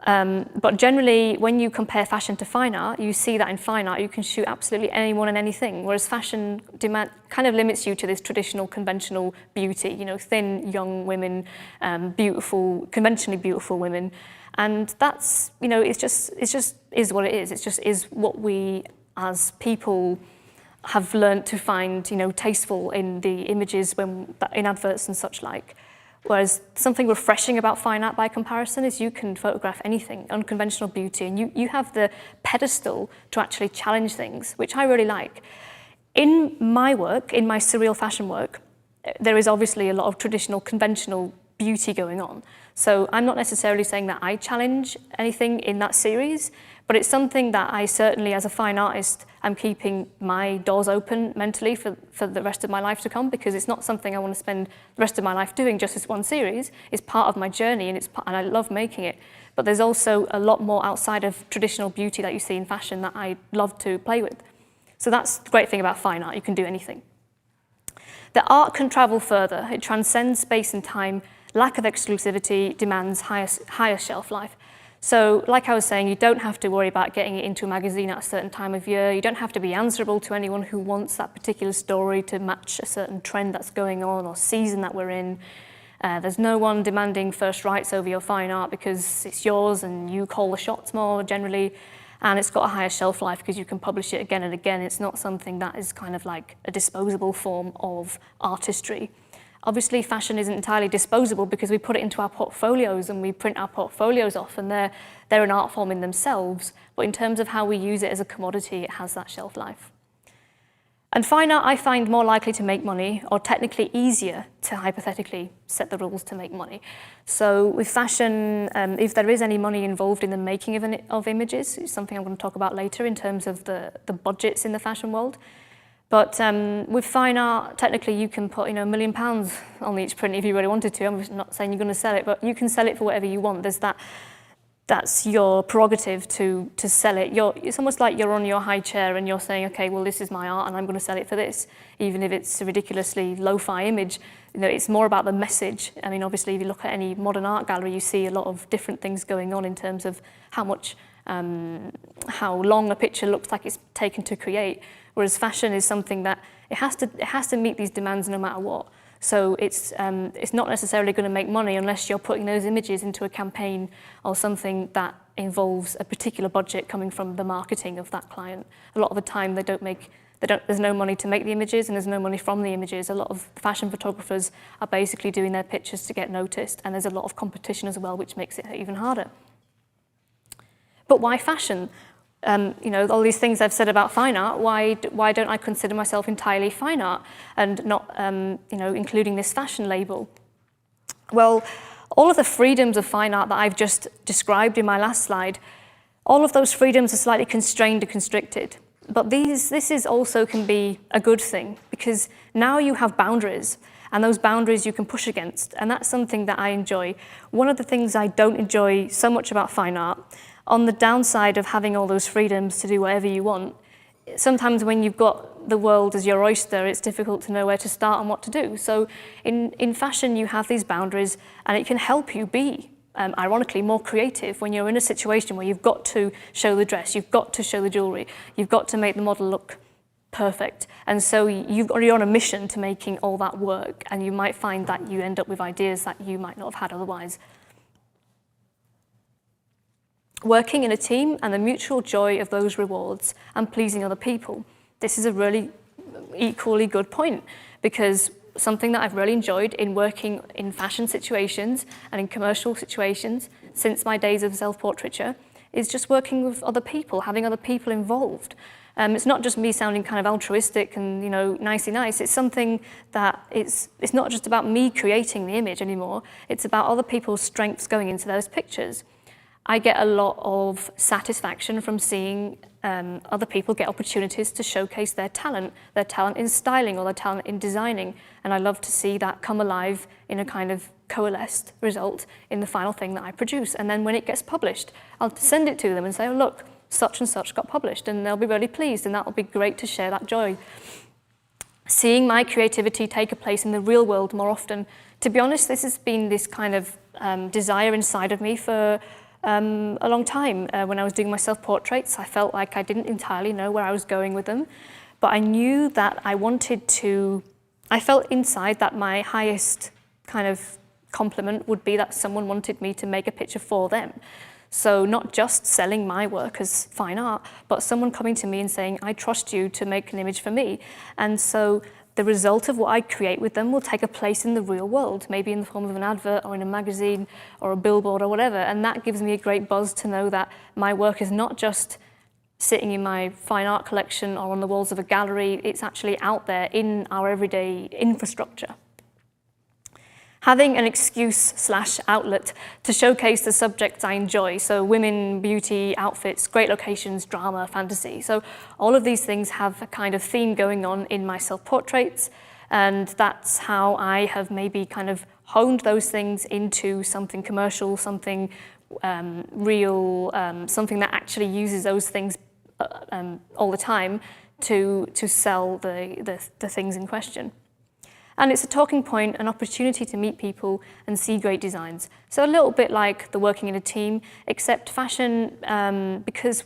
S13: But generally, when you compare fashion to fine art, you see that in fine art you can shoot absolutely anyone and anything, whereas fashion kind of limits you to this traditional, conventional beauty. You know, thin, young women, beautiful, conventionally beautiful women. And that's, you know, it's just is what it is. It just is what we as people have learned to find, you know, tasteful in the images in adverts and such like. Whereas something refreshing about fine art by comparison is you can photograph anything, unconventional beauty, and you have the pedestal to actually challenge things, which I really like. In my work, in my surreal fashion work, there is obviously a lot of traditional, conventional beauty going on. So I'm not necessarily saying that I challenge anything in that series, but it's something that I certainly, as a fine artist, I'm keeping my doors open mentally for the rest of my life to come, because it's not something I want to spend the rest of my life doing just as one series. It's part of my journey, and I love making it. But there's also a lot more outside of traditional beauty that you see in fashion that I love to play with. So that's the great thing about fine art. You can do anything. The art can travel further. It transcends space and time. Lack of exclusivity demands higher shelf life. So, like I was saying, you don't have to worry about getting it into a magazine at a certain time of year. You don't have to be answerable to anyone who wants that particular story to match a certain trend that's going on or season that we're in. There's no one demanding first rights over your fine art because it's yours and you call the shots more generally. And it's got a higher shelf life because you can publish it again and again. It's not something that is kind of like a disposable form of artistry. Obviously, fashion isn't entirely disposable because we put it into our portfolios and we print our portfolios off, and they're an art form in themselves. But in terms of how we use it as a commodity, it has that shelf life. And fine art I find more likely to make money, or technically easier to hypothetically set the rules to make money. So with fashion, if there is any money involved in the making of images, it's something I'm going to talk about later in terms of the budgets in the fashion world. But with fine art, technically you can put, $1 million on each print if you really wanted to. I'm not saying you're going to sell it, but you can sell it for whatever you want. That's your prerogative to sell it. It's almost like you're on your high chair and you're saying, okay, well, this is my art and I'm going to sell it for this, even if it's a ridiculously lo-fi image. It's more about the message. I mean, obviously, if you look at any modern art gallery, you see a lot of different things going on in terms of how long a picture looks like it's taken to create. Whereas fashion is something that it has to meet these demands no matter what. So it's not necessarily going to make money unless you're putting those images into a campaign or something that involves a particular budget coming from the marketing of that client. A lot of the time there's no money to make the images and there's no money from the images. A lot of fashion photographers are basically doing their pictures to get noticed, and there's a lot of competition as well, which makes it even harder. But why fashion? All these things I've said about fine art, why don't I consider myself entirely fine art and not, including this fashion label? Well, all of the freedoms of fine art that I've just described in my last slide, all of those freedoms are slightly constrained and constricted. But this also can be a good thing, because now you have boundaries, and those boundaries you can push against, and that's something that I enjoy. One of the things I don't enjoy so much about fine art, on the downside of having all those freedoms to do whatever you want, sometimes when you've got the world as your oyster, it's difficult to know where to start and what to do. So in fashion, you have these boundaries, and it can help you be, ironically, more creative when you're in a situation where you've got to show the dress, you've got to show the jewelry, you've got to make the model look perfect. And so you're on a mission to making all that work, and you might find that you end up with ideas that you might not have had otherwise. Working in a team and the mutual joy of those rewards and pleasing other people. This is a really equally good point, because something that I've really enjoyed in working in fashion situations and in commercial situations since my days of self-portraiture is just working with other people, having other people involved. It's not just me sounding kind of altruistic and nicey nice. It's something that it's not just about me creating the image anymore. It's about other people's strengths going into those pictures. I get a lot of satisfaction from seeing other people get opportunities to showcase their talent in styling or their talent in designing. And I love to see that come alive in a kind of coalesced result in the final thing that I produce. And then when it gets published, I'll send it to them and say, oh, look, such and such got published, and they'll be really pleased, and that'll be great to share that joy. Seeing my creativity take a place in the real world more often. To be honest, this has been this kind of desire inside of me for a long time. When I was doing my self-portraits, I felt like I didn't entirely know where I was going with them, but I knew that I felt inside that my highest kind of compliment would be that someone wanted me to make a picture for them. So not just selling my work as fine art, but someone coming to me and saying, I trust you to make an image for me. And so the result of what I create with them will take a place in the real world, maybe in the form of an advert or in a magazine or a billboard or whatever. And that gives me a great buzz to know that my work is not just sitting in my fine art collection or on the walls of a gallery, it's actually out there in our everyday infrastructure. Having an excuse/outlet to showcase the subjects I enjoy, so women, beauty, outfits, great locations, drama, fantasy. So all of these things have a kind of theme going on in my self-portraits, and that's how I have maybe kind of honed those things into something commercial, something real, something that actually uses those things all the time to sell the things in question. And it's a talking point, an opportunity to meet people and see great designs. So a little bit like the working in a team, except fashion, because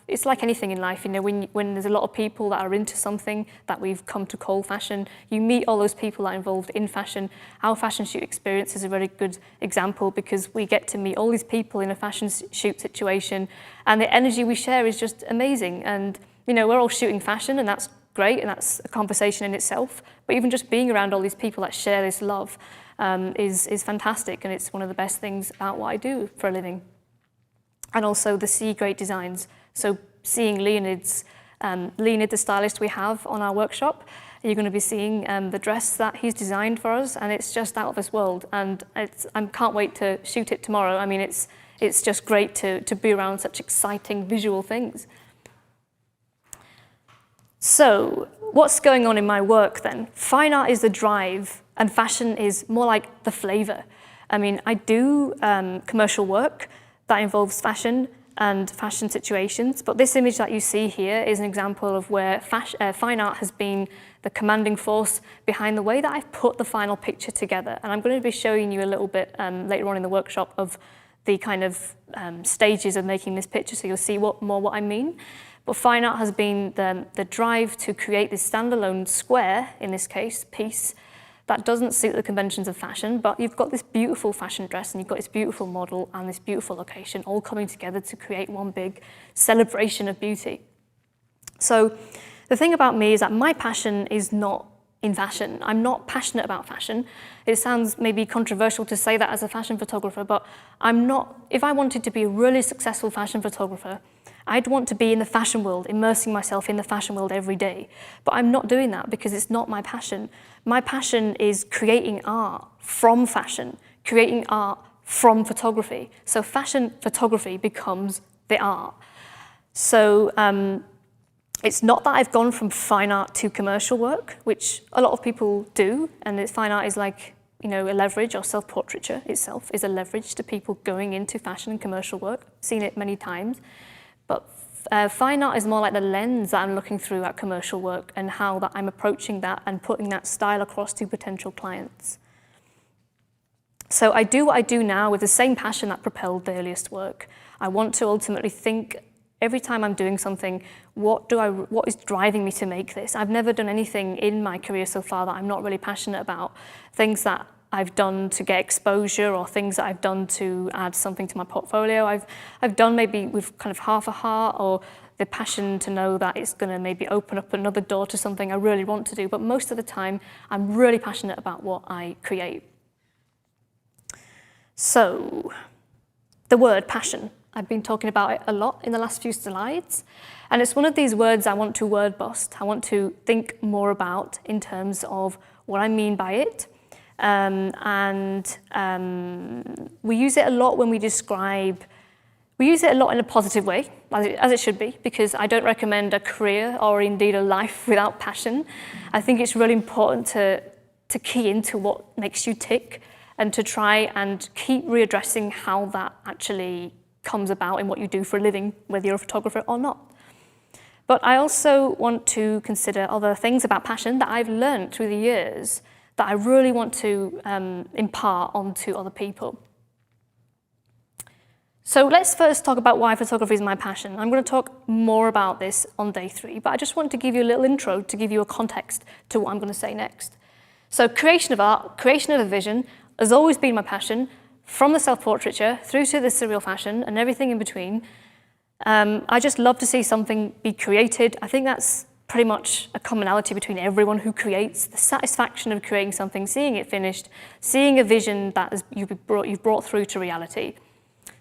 S13: it's like anything in life, you know, when there's a lot of people that are into something that we've come to call fashion, you meet all those people that are involved in fashion. Our fashion shoot experience is a very good example because we get to meet all these people in a fashion shoot situation, and the energy we share is just amazing. And, you know, we're all shooting fashion, and that's great, and that's a conversation in itself. But even just being around all these people that share this love is fantastic, and it's one of the best things about what I do for a living. And also the see great designs. So seeing Leonid, the stylist we have on our workshop, you're going to be seeing the dress that he's designed for us, and it's just out of this world. And I can't wait to shoot it tomorrow. I mean, it's just great to be around such exciting visual things. So, what's going on in my work then? Fine art is the drive, and fashion is more like the flavor. I mean, I do commercial work that involves fashion and fashion situations, but this image that you see here is an example of where fine art has been the commanding force behind the way that I've put the final picture together. And I'm going to be showing you a little bit later on in the workshop of the kind of stages of making this picture, so you'll see what I mean. But fine art has been the drive to create this standalone square, in this case, piece, that doesn't suit the conventions of fashion, but you've got this beautiful fashion dress and you've got this beautiful model and this beautiful location all coming together to create one big celebration of beauty. So the thing about me is that my passion is not in fashion. I'm not passionate about fashion. It sounds maybe controversial to say that as a fashion photographer, but I'm not. If I wanted to be a really successful fashion photographer, I'd want to be in the fashion world, immersing myself in the fashion world every day. But I'm not doing that because it's not my passion. My passion is creating art from fashion, creating art from photography. So fashion photography becomes the art. So it's not that I've gone from fine art to commercial work, which a lot of people do, and fine art is like, you know, a leverage, or self-portraiture itself is a leverage to people going into fashion and commercial work. I've seen it many times. But fine art is more like the lens that I'm looking through at commercial work and how that I'm approaching that and putting that style across to potential clients. So I do what I do now with the same passion that propelled the earliest work. I want to ultimately think every time I'm doing something, what is driving me to make this? I've never done anything in my career so far that I'm not really passionate about. Things that I've done to get exposure, or things that I've done to add something to my portfolio. I've done maybe with kind of half a heart, or the passion to know that it's going to maybe open up another door to something I really want to do. But most of the time, I'm really passionate about what I create. So, the word passion. I've been talking about it a lot in the last few slides. And it's one of these words I want to word bust. I want to think more about in terms of what I mean by it. We use it a lot when we use it a lot in a positive way, as it should be, because I don't recommend a career or indeed a life without passion. I think it's really important to key into what makes you tick. and to try and keep readdressing how that actually comes about in what you do for a living, whether you're a photographer or not. But I also want to consider other things about passion that I've learned through the years that I really want to impart onto other people. So let's first talk about why photography is my passion. I'm going to talk more about this on day 3, but I just want to give you a little intro to give you a context to what I'm going to say next. So creation of art, creation of a vision has always been my passion, from the self-portraiture through to the surreal fashion and everything in between. I just love to see something be created. I think that's pretty much a commonality between everyone who creates, the satisfaction of creating something, seeing it finished, seeing a vision that you've brought through to reality.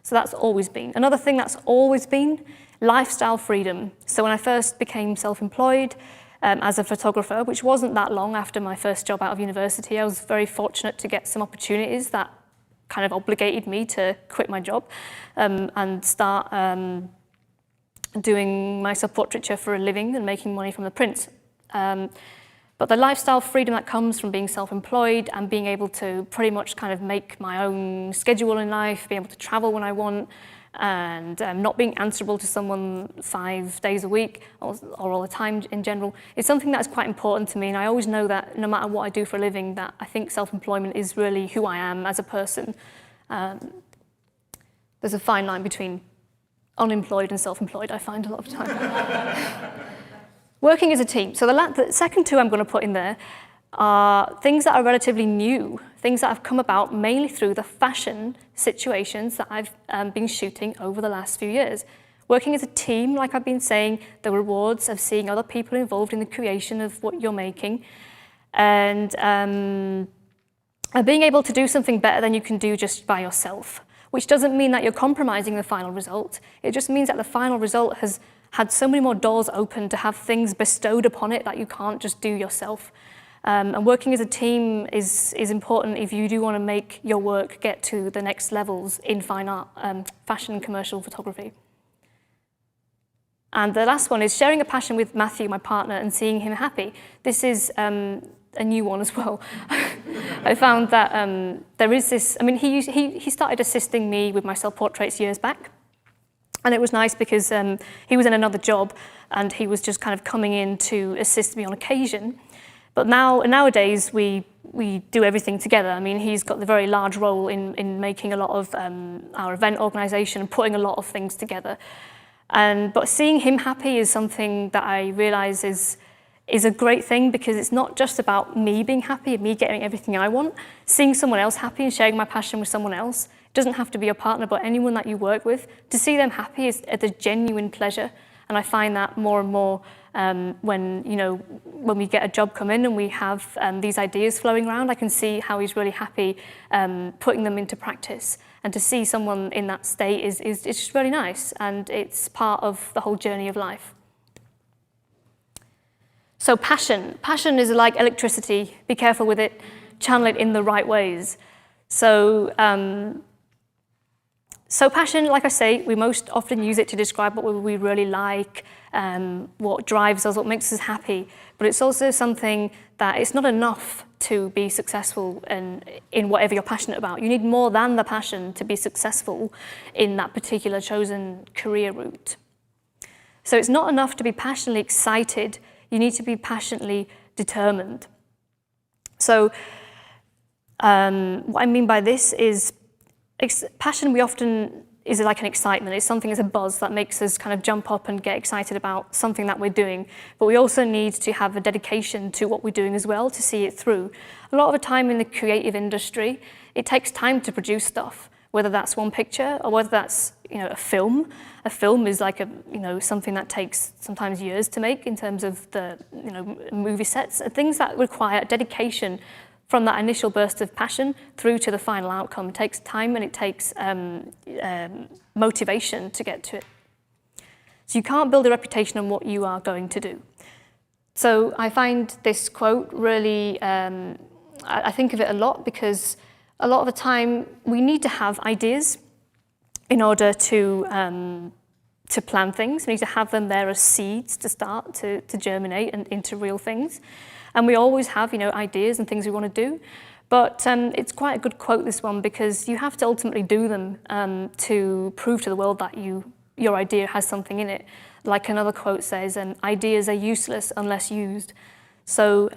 S13: So that's always been. Another thing that's always been, lifestyle freedom. So when I first became self-employed as a photographer, which wasn't that long after my first job out of university, I was very fortunate to get some opportunities that kind of obligated me to quit my job and start doing my self-portraiture for a living and making money from the prints. But the lifestyle freedom that comes from being self-employed and being able to pretty much kind of make my own schedule in life, be able to travel when I want, and not being answerable to someone 5 days a week or all the time in general, is something that's quite important to me. And I always know that no matter what I do for a living, that I think self-employment is really who I am as a person. There's a fine line between unemployed and self-employed, I find a lot of the time. Working as a team. So the second 2 I'm going to put in there are things that are relatively new, things that have come about mainly through the fashion situations that I've been shooting over the last few years. Working as a team, like I've been saying, the rewards of seeing other people involved in the creation of what you're making, and being able to do something better than you can do just by yourself, which doesn't mean that you're compromising the final result. It just means that the final result has had so many more doors open to have things bestowed upon it that you can't just do yourself. And working as a team is important if you do want to make your work get to the next levels in fine art, fashion and commercial photography. And the last one is sharing a passion with Matthew, my partner, and seeing him happy. This is a new one as well. I found that there is this, I mean, he started assisting me with my self-portraits years back. And it was nice because he was in another job and he was just kind of coming in to assist me on occasion. But nowadays we do everything together. I mean, he's got the very large role in making a lot of our event organisation and putting a lot of things together. But seeing him happy is something that I realise is a great thing, because it's not just about me being happy and me getting everything I want. Seeing someone else happy and sharing my passion with someone else, it doesn't have to be your partner, but anyone that you work with, to see them happy is a genuine pleasure. And I find that more and more when we get a job come in and we have these ideas flowing around, I can see how he's really happy putting them into practice. And to see someone in that state is just really nice, and it's part of the whole journey of life. So passion is like electricity. Be careful with it, channel it in the right ways. So passion, like I say, we most often use it to describe what we really like, what drives us, what makes us happy. But it's also something that it's not enough to be successful in whatever you're passionate about. You need more than the passion to be successful in that particular chosen career route. So it's not enough to be passionately excited. You need to be passionately determined. So what I mean by this is passion we often is like an excitement. It's something, it's a buzz that makes us kind of jump up and get excited about something that we're doing. But we also need to have a dedication to what we're doing as well to see it through. A lot of the time in the creative industry, it takes time to produce stuff, whether that's one picture or whether that's a film. A film is like something that takes sometimes years to make in terms of the movie sets, things that require dedication from that initial burst of passion through to the final outcome. It takes time and it takes motivation to get to it. So you can't build a reputation on what you are going to do. So I find this quote really, I think of it a lot, because a lot of the time we need to have ideas in order to plan things. We need to have them there as seeds to start to germinate and into real things. And we always have ideas and things we want to do, But it's quite a good quote, this one, because you have to ultimately do them to prove to the world that your idea has something in it. Like another quote says, ideas are useless unless used. So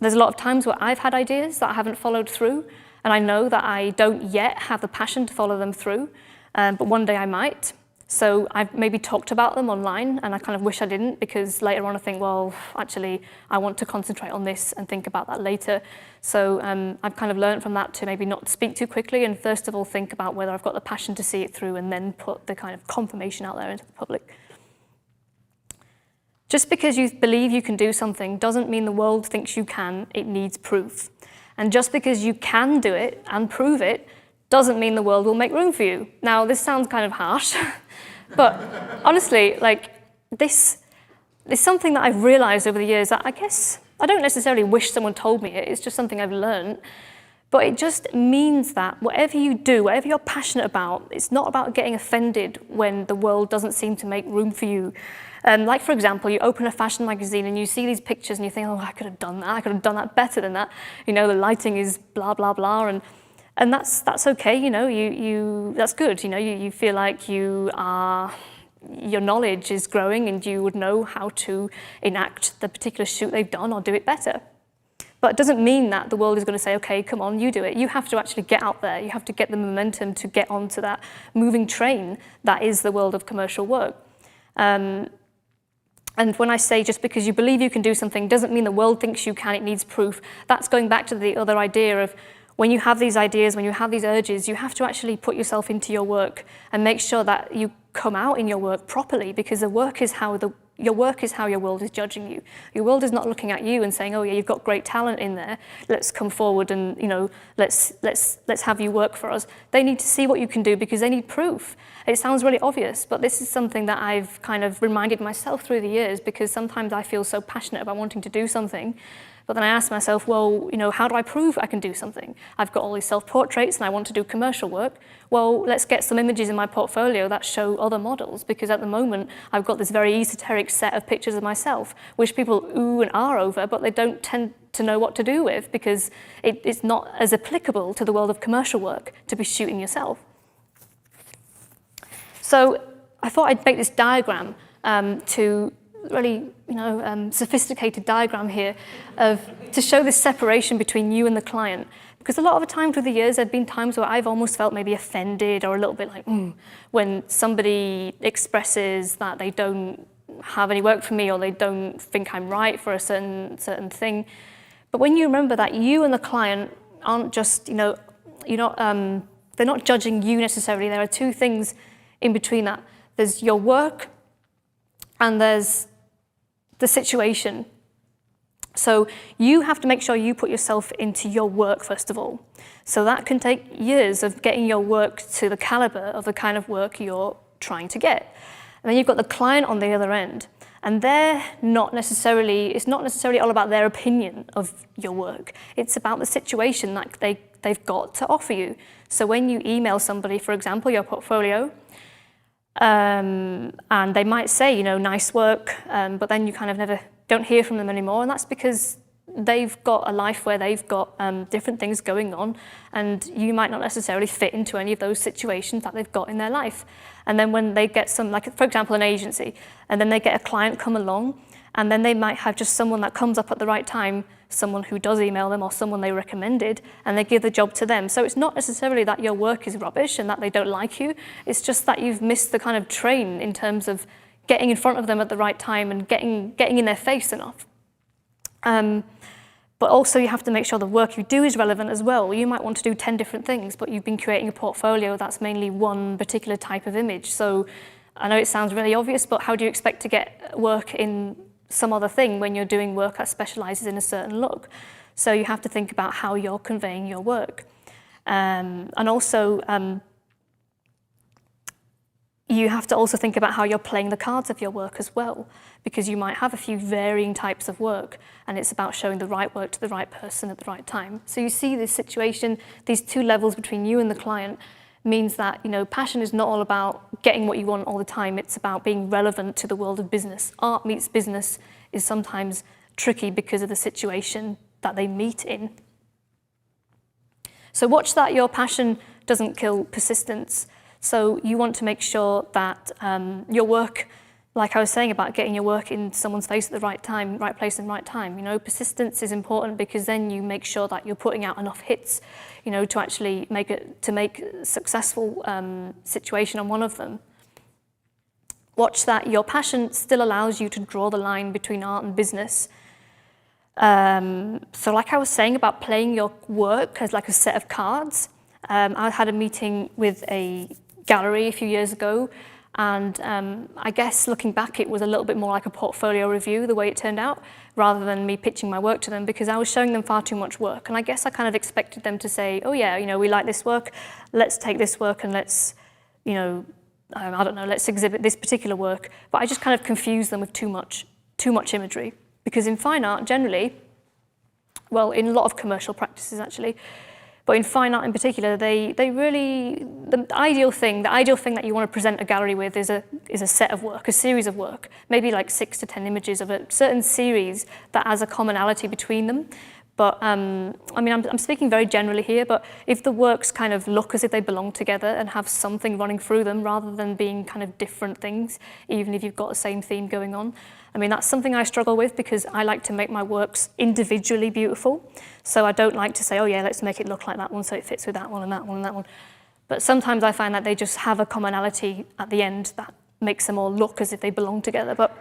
S13: there's a lot of times where I've had ideas that I haven't followed through, and I know that I don't yet have the passion to follow them through, but one day I might. So I've maybe talked about them online, and I kind of wish I didn't, because later on I think, well, actually, I want to concentrate on this and think about that later. So I've kind of learned from that to maybe not speak too quickly, and first of all think about whether I've got the passion to see it through, and then put the kind of confirmation out there into the public. Just because you believe you can do something doesn't mean the world thinks you can, it needs proof. And just because you can do it and prove it doesn't mean the world will make room for you. Now, this sounds kind of harsh, but honestly, like, this is something that I've realized over the years that I guess I don't necessarily wish someone told me it, it's just something I've learned. But it just means that whatever you do, whatever you're passionate about, it's not about getting offended when the world doesn't seem to make room for you. Like, for example, you open a fashion magazine and you see these pictures and you think, oh, I could have done that. I could have done that better than that. You know, the lighting is blah, blah, blah. And that's okay, you know, that's good. You know, you feel like your knowledge is growing and you would know how to enact the particular shoot they've done or do it better. But it doesn't mean that the world is going to say, okay, come on, you do it. You have to actually get out there. You have to get the momentum to get onto that moving train that is the world of commercial work. And when I say just because you believe you can do something doesn't mean the world thinks you can, it needs proof. That's going back to the other idea of when you have these ideas, when you have these urges, you have to actually put yourself into your work and make sure that you come out in your work properly, because your work is how your world is judging you. Your world is not looking at you and saying, oh yeah, you've got great talent in there, let's come forward and, you know, let's have you work for us. They need to see what you can do because they need proof. It sounds really obvious, but this is something that I've kind of reminded myself through the years, because sometimes I feel so passionate about wanting to do something, but then I ask myself, well, you know, how do I prove I can do something? I've got all these self-portraits and I want to do commercial work. Well, let's get some images in my portfolio that show other models, because at the moment I've got this very esoteric set of pictures of myself, which people ooh and ah over, but they don't tend to know what to do with, because it's not as applicable to the world of commercial work to be shooting yourself. So I thought I'd make this diagram to really, you know, sophisticated diagram here to show this separation between you and the client. Because a lot of the time through the years, there have been times where I've almost felt maybe offended or a little bit like, when somebody expresses that they don't have any work for me or they don't think I'm right for a certain thing. But when you remember that you and the client aren't just, you know, they're not judging you necessarily. There are two things in between that. There's your work and there's the situation. So you have to make sure you put yourself into your work first of all. So that can take years of getting your work to the caliber of the kind of work you're trying to get. And then you've got the client on the other end, and it's not necessarily all about their opinion of your work. It's about the situation that they've got to offer you. So when you email somebody, for example, your portfolio, and they might say, you know, nice work, but then you kind of don't hear from them anymore, and that's because they've got a life where they've got different things going on, and you might not necessarily fit into any of those situations that they've got in their life. And then when they get some, like for example, an agency, and then they get a client come along, and then they might have just someone that comes up at the right time, someone who does email them or someone they recommended, and they give the job to them. So it's not necessarily that your work is rubbish and that they don't like you, it's just that you've missed the kind of train in terms of getting in front of them at the right time and getting in their face enough. But also you have to make sure the work you do is relevant as well. You might want to do 10 different things, but you've been creating a portfolio that's mainly one particular type of image. So I know it sounds really obvious, but how do you expect to get work in some other thing when you're doing work that specializes in a certain look? So you have to think about how you're conveying your work. And also, you have to also think about how you're playing the cards of your work as well, because you might have a few varying types of work, and it's about showing the right work to the right person at the right time. So you see this situation, these two levels between you and the client, means that, you know, passion is not all about getting what you want all the time. It's about being relevant to the world of business. Art meets business is sometimes tricky because of the situation that they meet in. So watch that your passion doesn't kill persistence. So you want to make sure that your work, like I was saying about getting your work in someone's face at the right time, right place and right time, persistence is important because then you make sure that you're putting out enough hits, to actually make a successful situation on one of them. Watch that your passion still allows you to draw the line between art and business. So like I was saying about playing your work as like a set of cards, I had a meeting with a gallery a few years ago, and I guess looking back it was a little bit more like a portfolio review the way it turned out, rather than me pitching my work to them, because I was showing them far too much work, and I guess I kind of expected them to say, oh yeah, we like this work, let's take this work and let's, I don't know, let's exhibit this particular work, but I just kind of confused them with too much imagery, because in fine art generally, well, in a lot of commercial practices actually, but in fine art in particular, they really, the ideal thing that you want to present a gallery with is a set of work, a series of work, maybe like 6 to 10 images of a certain series that has a commonality between them. But I'm speaking very generally here, but if the works kind of look as if they belong together and have something running through them rather than being kind of different things, even if you've got the same theme going on, that's something I struggle with because I like to make my works individually beautiful. So I don't like to say, oh yeah, let's make it look like that one so it fits with that one and that one and that one. But sometimes I find that they just have a commonality at the end that makes them all look as if they belong together. But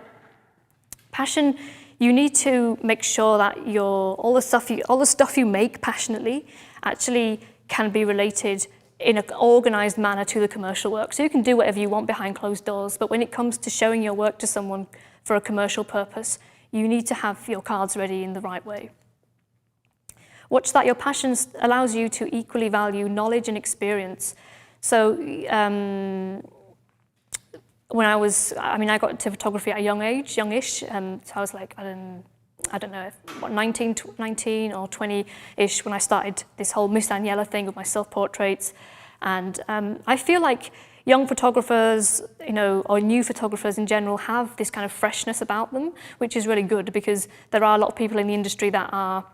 S13: passion, you need to make sure that all the stuff you make passionately actually can be related in an organized manner to the commercial work. So you can do whatever you want behind closed doors, but when it comes to showing your work to someone for a commercial purpose, you need to have your cards ready in the right way. Watch that your passion allows you to equally value knowledge and experience. So when I got into photography at a youngish, so I was like, I don't know, 19 or 20-ish when I started this whole Miss Daniela thing with my self-portraits. And I feel like young photographers, or new photographers in general have this kind of freshness about them, which is really good because there are a lot of people in the industry that are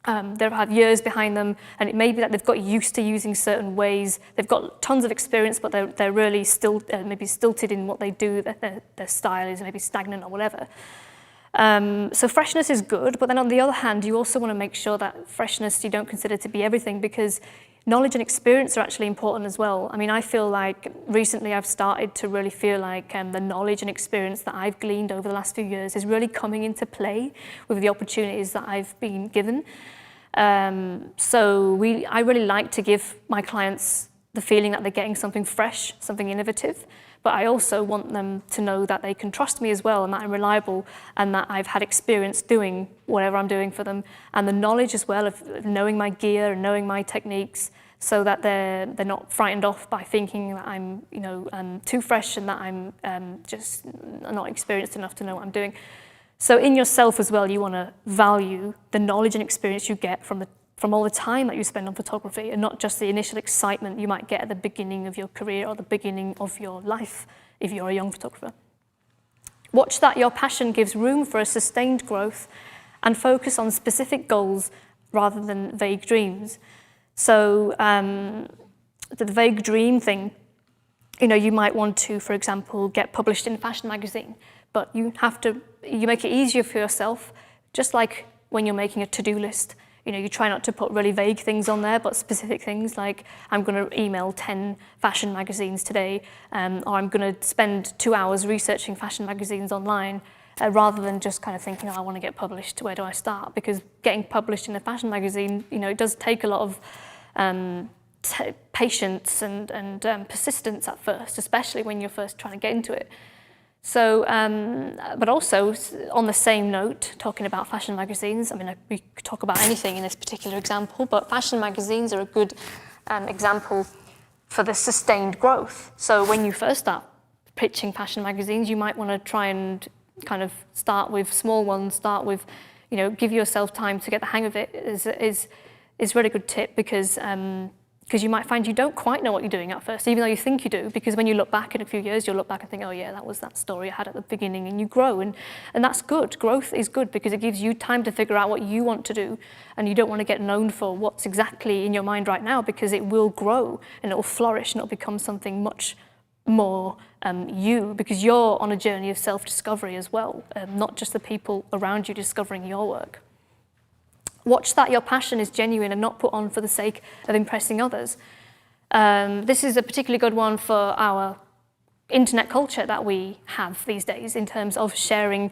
S13: they have years behind them, and it may be that they've got used to using certain ways. They've got tons of experience, but they're really still maybe stilted in what they do. Their style is maybe stagnant or whatever. So freshness is good, but then on the other hand, you also want to make sure that freshness you don't consider to be everything, because knowledge and experience are actually important as well. I feel like recently I've started to really feel like the knowledge and experience that I've gleaned over the last few years is really coming into play with the opportunities that I've been given. I really like to give my clients the feeling that they're getting something fresh, something innovative, but I also want them to know that they can trust me as well, and that I'm reliable, and that I've had experience doing whatever I'm doing for them, and the knowledge as well of knowing my gear and knowing my techniques, so that they're not frightened off by thinking that I'm too fresh and that I'm just not experienced enough to know what I'm doing. So in yourself as well, you want to value the knowledge and experience you get from all the time that you spend on photography, and not just the initial excitement you might get at the beginning of your career or the beginning of your life if you're a young photographer. Watch that your passion gives room for a sustained growth, and focus on specific goals rather than vague dreams. So the vague dream thing, you might want to, for example, get published in a fashion magazine, but you make it easier for yourself, just like when you're making a to-do list. You try not to put really vague things on there, but specific things like, I'm going to email 10 fashion magazines today, or I'm going to spend 2 hours researching fashion magazines online, rather than just kind of thinking, I want to get published, where do I start? Because getting published in a fashion magazine, it does take a lot of patience and persistence at first, especially when you're first trying to get into it. So, but also on the same note, talking about fashion magazines, we could talk about anything in this particular example, but fashion magazines are a good example for the sustained growth. So when you first start pitching fashion magazines, you might want to try and kind of start with small ones, give yourself time to get the hang of it is a really good tip, because because you might find you don't quite know what you're doing at first, even though you think you do, because when you look back in a few years, you'll look back and think, oh yeah, that was that story I had at the beginning, and you grow, and that's good. Growth is good because it gives you time to figure out what you want to do, and you don't want to get known for what's exactly in your mind right now, because it will grow, and it will flourish, and it'll become something much more you, because you're on a journey of self-discovery as well, not just the people around you discovering your work. Watch that your passion is genuine and not put on for the sake of impressing others. This is a particularly good one for our internet culture that we have these days in terms of sharing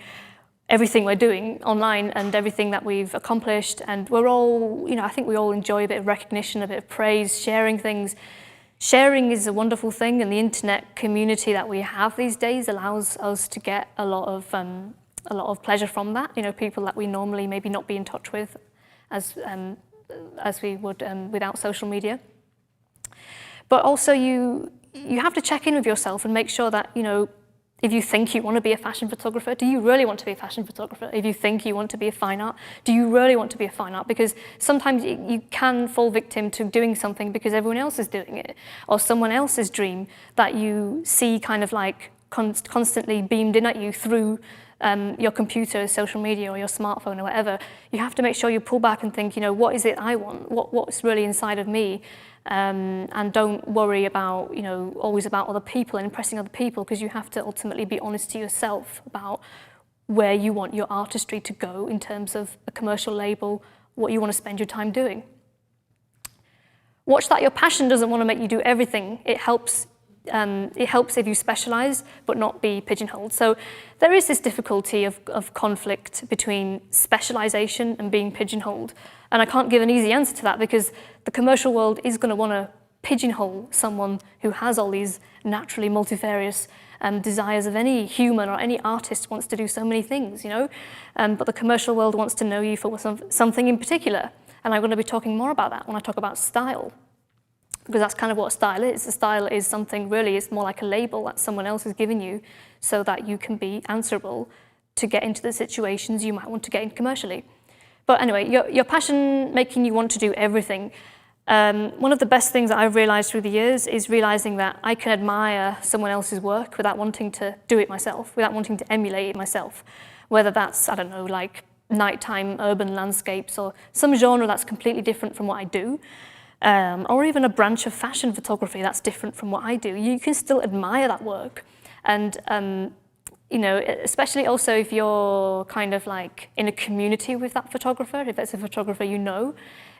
S13: everything we're doing online and everything that we've accomplished. And we're all, I think we all enjoy a bit of recognition, a bit of praise, sharing things. Sharing is a wonderful thing, and the internet community that we have these days allows us to get a lot of pleasure from that. People that we normally maybe not be in touch with as we would without social media. But also you have to check in with yourself and make sure that, if you think you want to be a fashion photographer, do you really want to be a fashion photographer? If you think you want to be a fine art, do you really want to be a fine art? Because sometimes you can fall victim to doing something because everyone else is doing it, or someone else's dream that you see kind of like constantly beamed in at you through your computer, social media, or your smartphone, or whatever. You have to make sure you pull back and think, what is it I want? What's really inside of me? And don't worry about, always about other people and impressing other people, because you have to ultimately be honest to yourself about where you want your artistry to go in terms of a commercial label, what you want to spend your time doing. Watch that your passion doesn't want to make you do everything. It helps if you specialize, but not be pigeonholed. So there is this difficulty of conflict between specialization and being pigeonholed. And I can't give an easy answer to that, because the commercial world is going to want to pigeonhole someone who has all these naturally multifarious desires of any human, or any artist wants to do so many things, But the commercial world wants to know you for something in particular. And I'm going to be talking more about that when I talk about style, because that's kind of what style is. A style is something really, it's more like a label that someone else has given you so that you can be answerable to get into the situations you might want to get in commercially. But anyway, your passion making you want to do everything. One of the best things that I've realized through the years is realizing that I can admire someone else's work without wanting to do it myself, without wanting to emulate it myself. Whether that's, I don't know, like nighttime urban landscapes, or some genre that's completely different from what I do. Or even a branch of fashion photography that's different from what I do. You can still admire that work. And, especially also if you're kind of like in a community with that photographer, if that's a photographer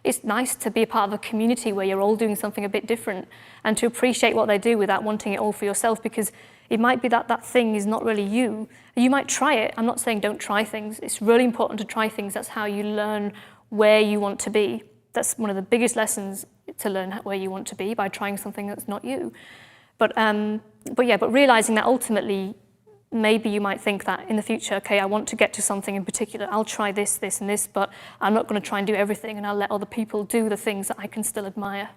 S13: it's nice to be a part of a community where you're all doing something a bit different, and to appreciate what they do without wanting it all for yourself, because it might be that that thing is not really you. You might try it. I'm not saying don't try things. It's really important to try things. That's how you learn where you want to be. That's one of the biggest lessons, to learn where you want to be, by trying something that's not you. But realizing that ultimately, maybe you might think that in the future, okay, I want to get to something in particular. I'll try this, this, and this, but I'm not going to try and do everything, and I'll let other people do the things that I can still admire.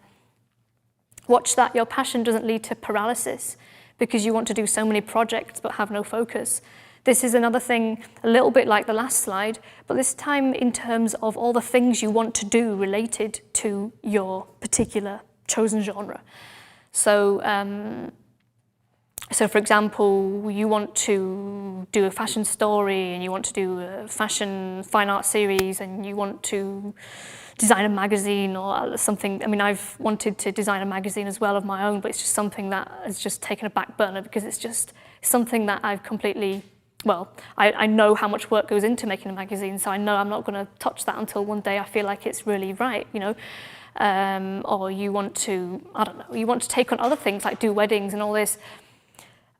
S13: Watch that your passion doesn't lead to paralysis, because you want to do so many projects but have no focus. This is another thing, a little bit like the last slide, but this time in terms of all the things you want to do related to your particular chosen genre. So for example, you want to do a fashion story, and you want to do a fashion fine art series, and you want to design a magazine or something. I mean, I've wanted to design a magazine as well of my own, but it's just something that has just taken a back burner, because it's just something that I've completely, I know how much work goes into making a magazine, so I know I'm not going to touch that until one day I feel like it's really right, Or you want to, you want to take on other things, like do weddings and all this.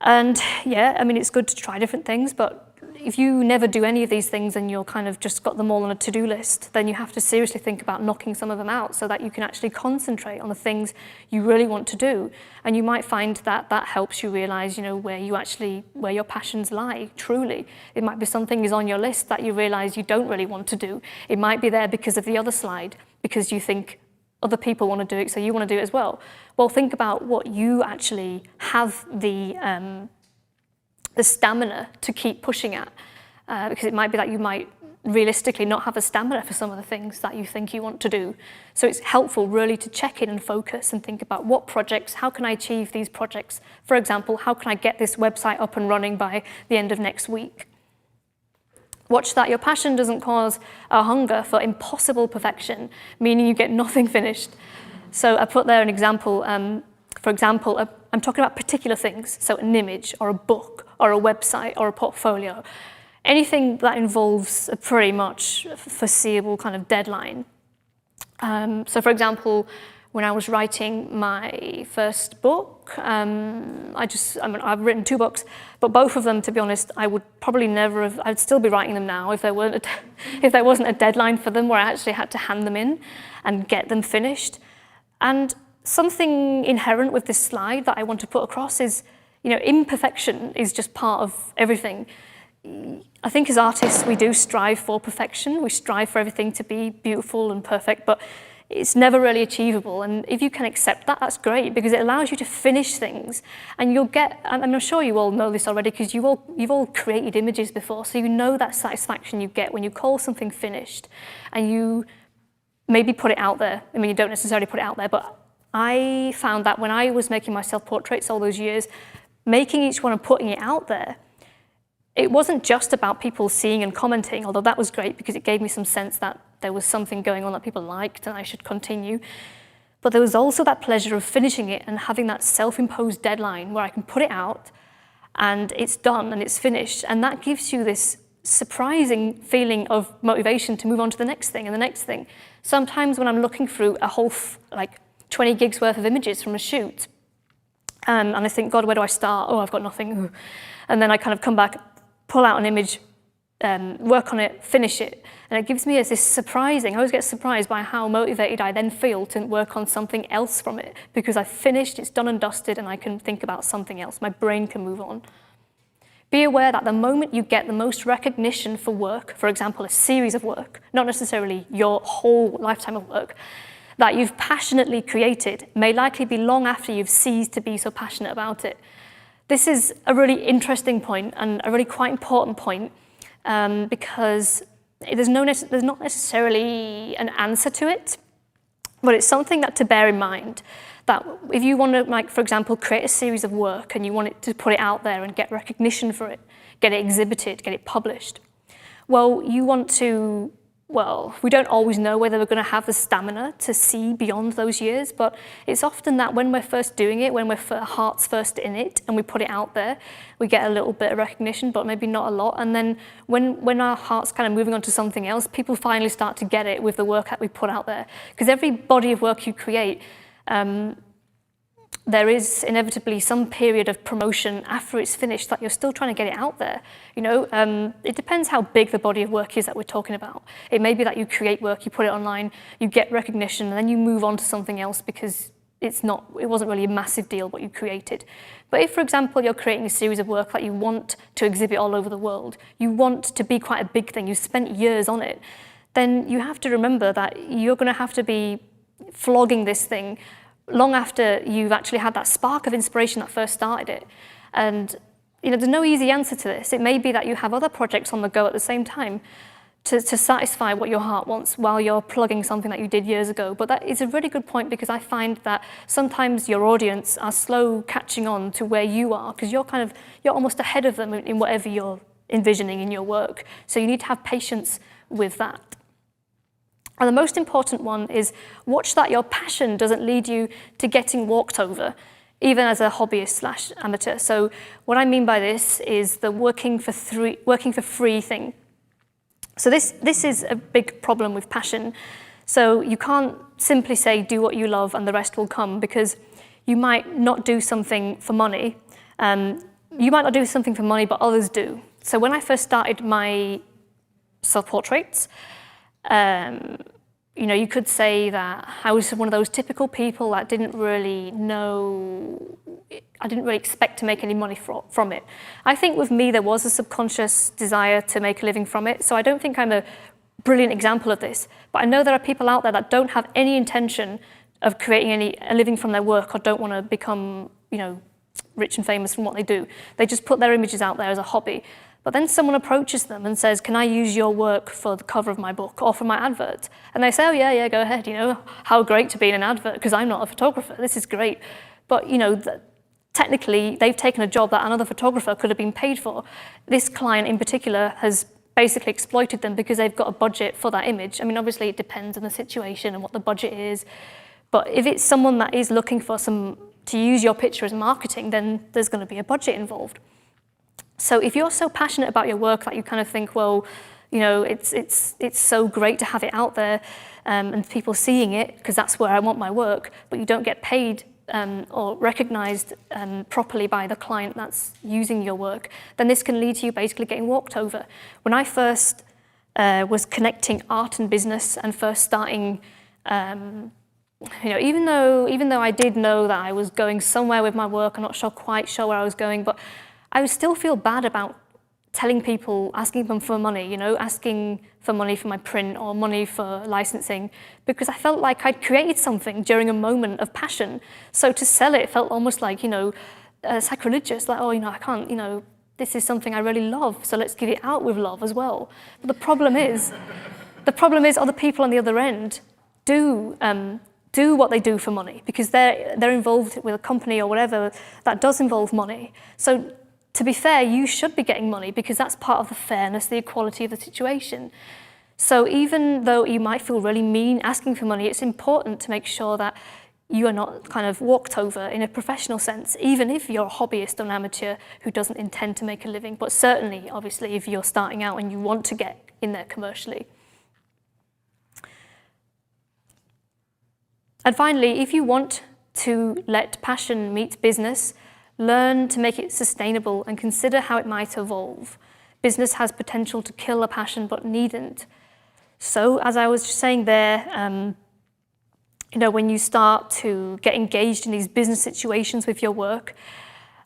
S13: And yeah, I mean, it's good to try different things, but if you never do any of these things and you're kind of just got them all on a to-do list, then you have to seriously think about knocking some of them out so that you can actually concentrate on the things you really want to do. And you might find that that helps you realize, where your passions lie, truly. It might be something is on your list that you realize you don't really want to do. It might be there because of the other slide, because you think other people want to do it, so you want to do it as well. Well, think about what you actually have the stamina to keep pushing at, because it might be that you might realistically not have the stamina for some of the things that you think you want to do. So it's helpful really to check in and focus and think about what projects, how can I achieve these projects? For example, how can I get this website up and running by the end of next week? Watch that your passion doesn't cause a hunger for impossible perfection, meaning you get nothing finished. So I put there an example. For example, I'm talking about particular things, so an image or a book or a website or a portfolio. Anything that involves a pretty much foreseeable kind of deadline. So for example, when I was writing my first book, I've written 2 books, but both of them, to be honest, I would probably never have, I'd still be writing them now if there wasn't a deadline for them where I actually had to hand them in and get them finished. And something inherent with this slide that I want to put across is, imperfection is just part of everything. I think as artists, we do strive for perfection. We strive for everything to be beautiful and perfect, but it's never really achievable. And if you can accept that, that's great, because it allows you to finish things. And you'll get, and I'm sure you all know this already, because you've all created images before, so you know that satisfaction you get when you call something finished and you maybe put it out there. I mean, you don't necessarily put it out there, but I found that when I was making my self-portraits all those years, making each one and putting it out there, it wasn't just about people seeing and commenting, although that was great because it gave me some sense that there was something going on that people liked and I should continue. But there was also that pleasure of finishing it and having that self-imposed deadline where I can put it out and it's done and it's finished. And that gives you this surprising feeling of motivation to move on to the next thing and the next thing. Sometimes when I'm looking through a whole 20 gigs worth of images from a shoot, and I think, God, where do I start? Oh, I've got nothing. And then I kind of come back, pull out an image, work on it, finish it. And it gives me this surprising, I always get surprised by how motivated I then feel to work on something else from it, because I've finished, it's done and dusted, and I can think about something else. My brain can move on. Be aware that the moment you get the most recognition for work, for example, a series of work, not necessarily your whole lifetime of work, that you've passionately created may likely be long after you've ceased to be so passionate about it. This is a really interesting point and a really quite important point, because there's not necessarily an answer to it, but it's something that to bear in mind, that if you want to, for example, create a series of work and you want it to put it out there and get recognition for it, get it exhibited, get it published, well, we don't always know whether we're going to have the stamina to see beyond those years, but it's often that when we're first doing it, when we're heart's first in it and we put it out there, we get a little bit of recognition, but maybe not a lot. And then when our heart's kind of moving on to something else, people finally start to get it with the work that we put out there. Because every body of work you create, there is inevitably some period of promotion after it's finished that you're still trying to get it out there. It depends how big the body of work is that we're talking about. It may be that you create work, you put it online, you get recognition, and then you move on to something else because it wasn't really a massive deal what you created. But if, for example, you're creating a series of work that you want to exhibit all over the world, you want to be quite a big thing, you spent years on it, then you have to remember that you're going to have to be flogging this thing long after you've actually had that spark of inspiration that first started it. And there's no easy answer to this. It may be that you have other projects on the go at the same time to satisfy what your heart wants while you're plugging something that you did years ago. But that is a really good point, because I find that sometimes your audience are slow catching on to where you are, because you're almost ahead of them in whatever you're envisioning in your work. So you need to have patience with that. And the most important one is watch that your passion doesn't lead you to getting walked over, even as a hobbyist/amateur. So what I mean by this is the working for free thing. So this is a big problem with passion. So you can't simply say do what you love and the rest will come, because you might not do something for money. You might not do something for money, but others do. So when I first started my self-portraits, you could say that I was one of those typical people that didn't really expect to make any money from it. I think with me, there was a subconscious desire to make a living from it. So I don't think I'm a brilliant example of this, but I know there are people out there that don't have any intention of creating a living from their work, or don't want to become, rich and famous from what they do. They just put their images out there as a hobby. But then someone approaches them and says, can I use your work for the cover of my book or for my advert? And they say, oh yeah, go ahead, how great to be in an advert, because I'm not a photographer, this is great. But technically, they've taken a job that another photographer could have been paid for. This client in particular has basically exploited them because they've got a budget for that image. I mean, obviously it depends on the situation and what the budget is. But if it's someone that is looking for to use your picture as marketing, then there's going to be a budget involved. So if you're so passionate about your work that you kind of think, well, it's so great to have it out there and people seeing it, because that's where I want my work, but you don't get paid or recognized properly by the client that's using your work, then this can lead to you basically getting walked over. When I first was connecting art and business and first starting, even though I did know that I was going somewhere with my work, I'm not quite sure where I was going, but I would still feel bad about telling people, asking them for money, asking for money for my print or money for licensing, because I felt like I'd created something during a moment of passion. So to sell it felt almost like, sacrilegious, like, I can't, this is something I really love, so let's give it out with love as well. But the problem is other people on the other end do what they do for money, because they're involved with a company or whatever that does involve money. So to be fair, you should be getting money because that's part of the fairness, the equality of the situation. So even though you might feel really mean asking for money, it's important to make sure that you are not kind of walked over in a professional sense, even if you're a hobbyist or an amateur who doesn't intend to make a living, but certainly, obviously, if you're starting out and you want to get in there commercially. And finally, if you want to let passion meet business, learn to make it sustainable and consider how it might evolve. Business has potential to kill a passion, but needn't. So, as I was just saying there, when you start to get engaged in these business situations with your work,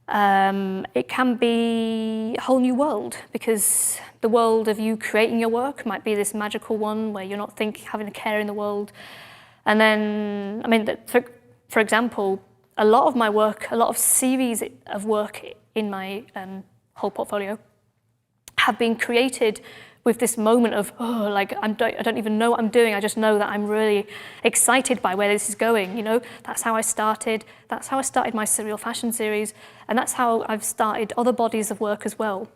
S13: it can be a whole new world, because the world of you creating your work might be this magical one where you're not having a care in the world. And then, for example, a lot of my work, a lot of series of work in my whole portfolio have been created with this moment of, I don't even know what I'm doing. I just know that I'm really excited by where this is going. That's how I started. That's how I started my Surreal Fashion series. And that's how I've started other bodies of work as well.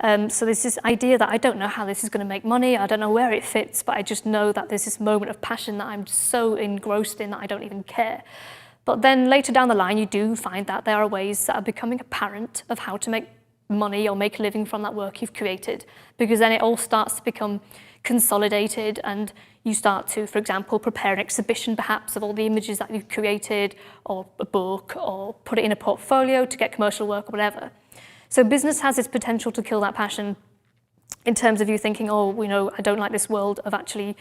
S13: So there's this idea that I don't know how this is going to make money. I don't know where it fits, but I just know that there's this moment of passion that I'm so engrossed in that I don't even care. But then later down the line, you do find that there are ways that are becoming apparent of how to make money or make a living from that work you've created, because then it all starts to become consolidated and you start to, for example, prepare an exhibition perhaps of all the images that you've created, or a book, or put it in a portfolio to get commercial work or whatever. So business has its potential to kill that passion in terms of you thinking, I don't like this world of actually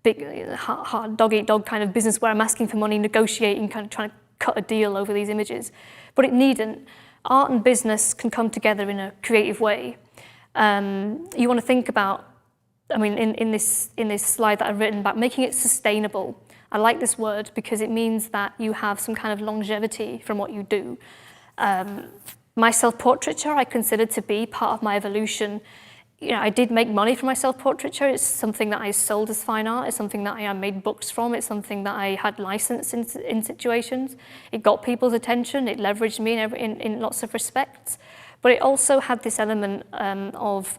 S13: big, hard dog-eat-dog kind of business where I'm asking for money, negotiating, kind of trying to cut a deal over these images. But it needn't. Art and business can come together in a creative way. You want to think about, in this slide that I've written about making it sustainable. I like this word because it means that you have some kind of longevity from what you do. My self-portraiture I consider to be part of my evolution. I did make money from my self-portraiture. It's something that I sold as fine art. It's something that I made books from. It's something that I had licensed in situations. It got people's attention. It leveraged me in lots of respects. But it also had this element of,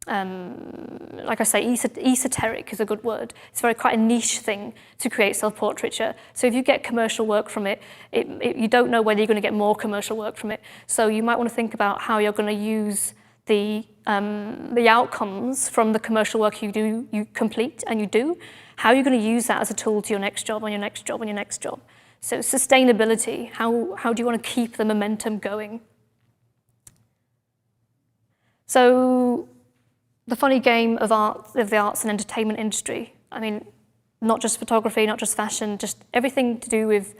S13: like I say, esoteric is a good word. It's quite a niche thing to create self-portraiture. So if you get commercial work from it, you don't know whether you're going to get more commercial work from it. So you might want to think about how you're going to use the outcomes from the commercial work you complete and you do, how are you going to use that as a tool to your next job and your next job and your next job? So sustainability, how do you want to keep the momentum going? So the funny game of the arts and entertainment industry, not just photography, not just fashion, just everything to do with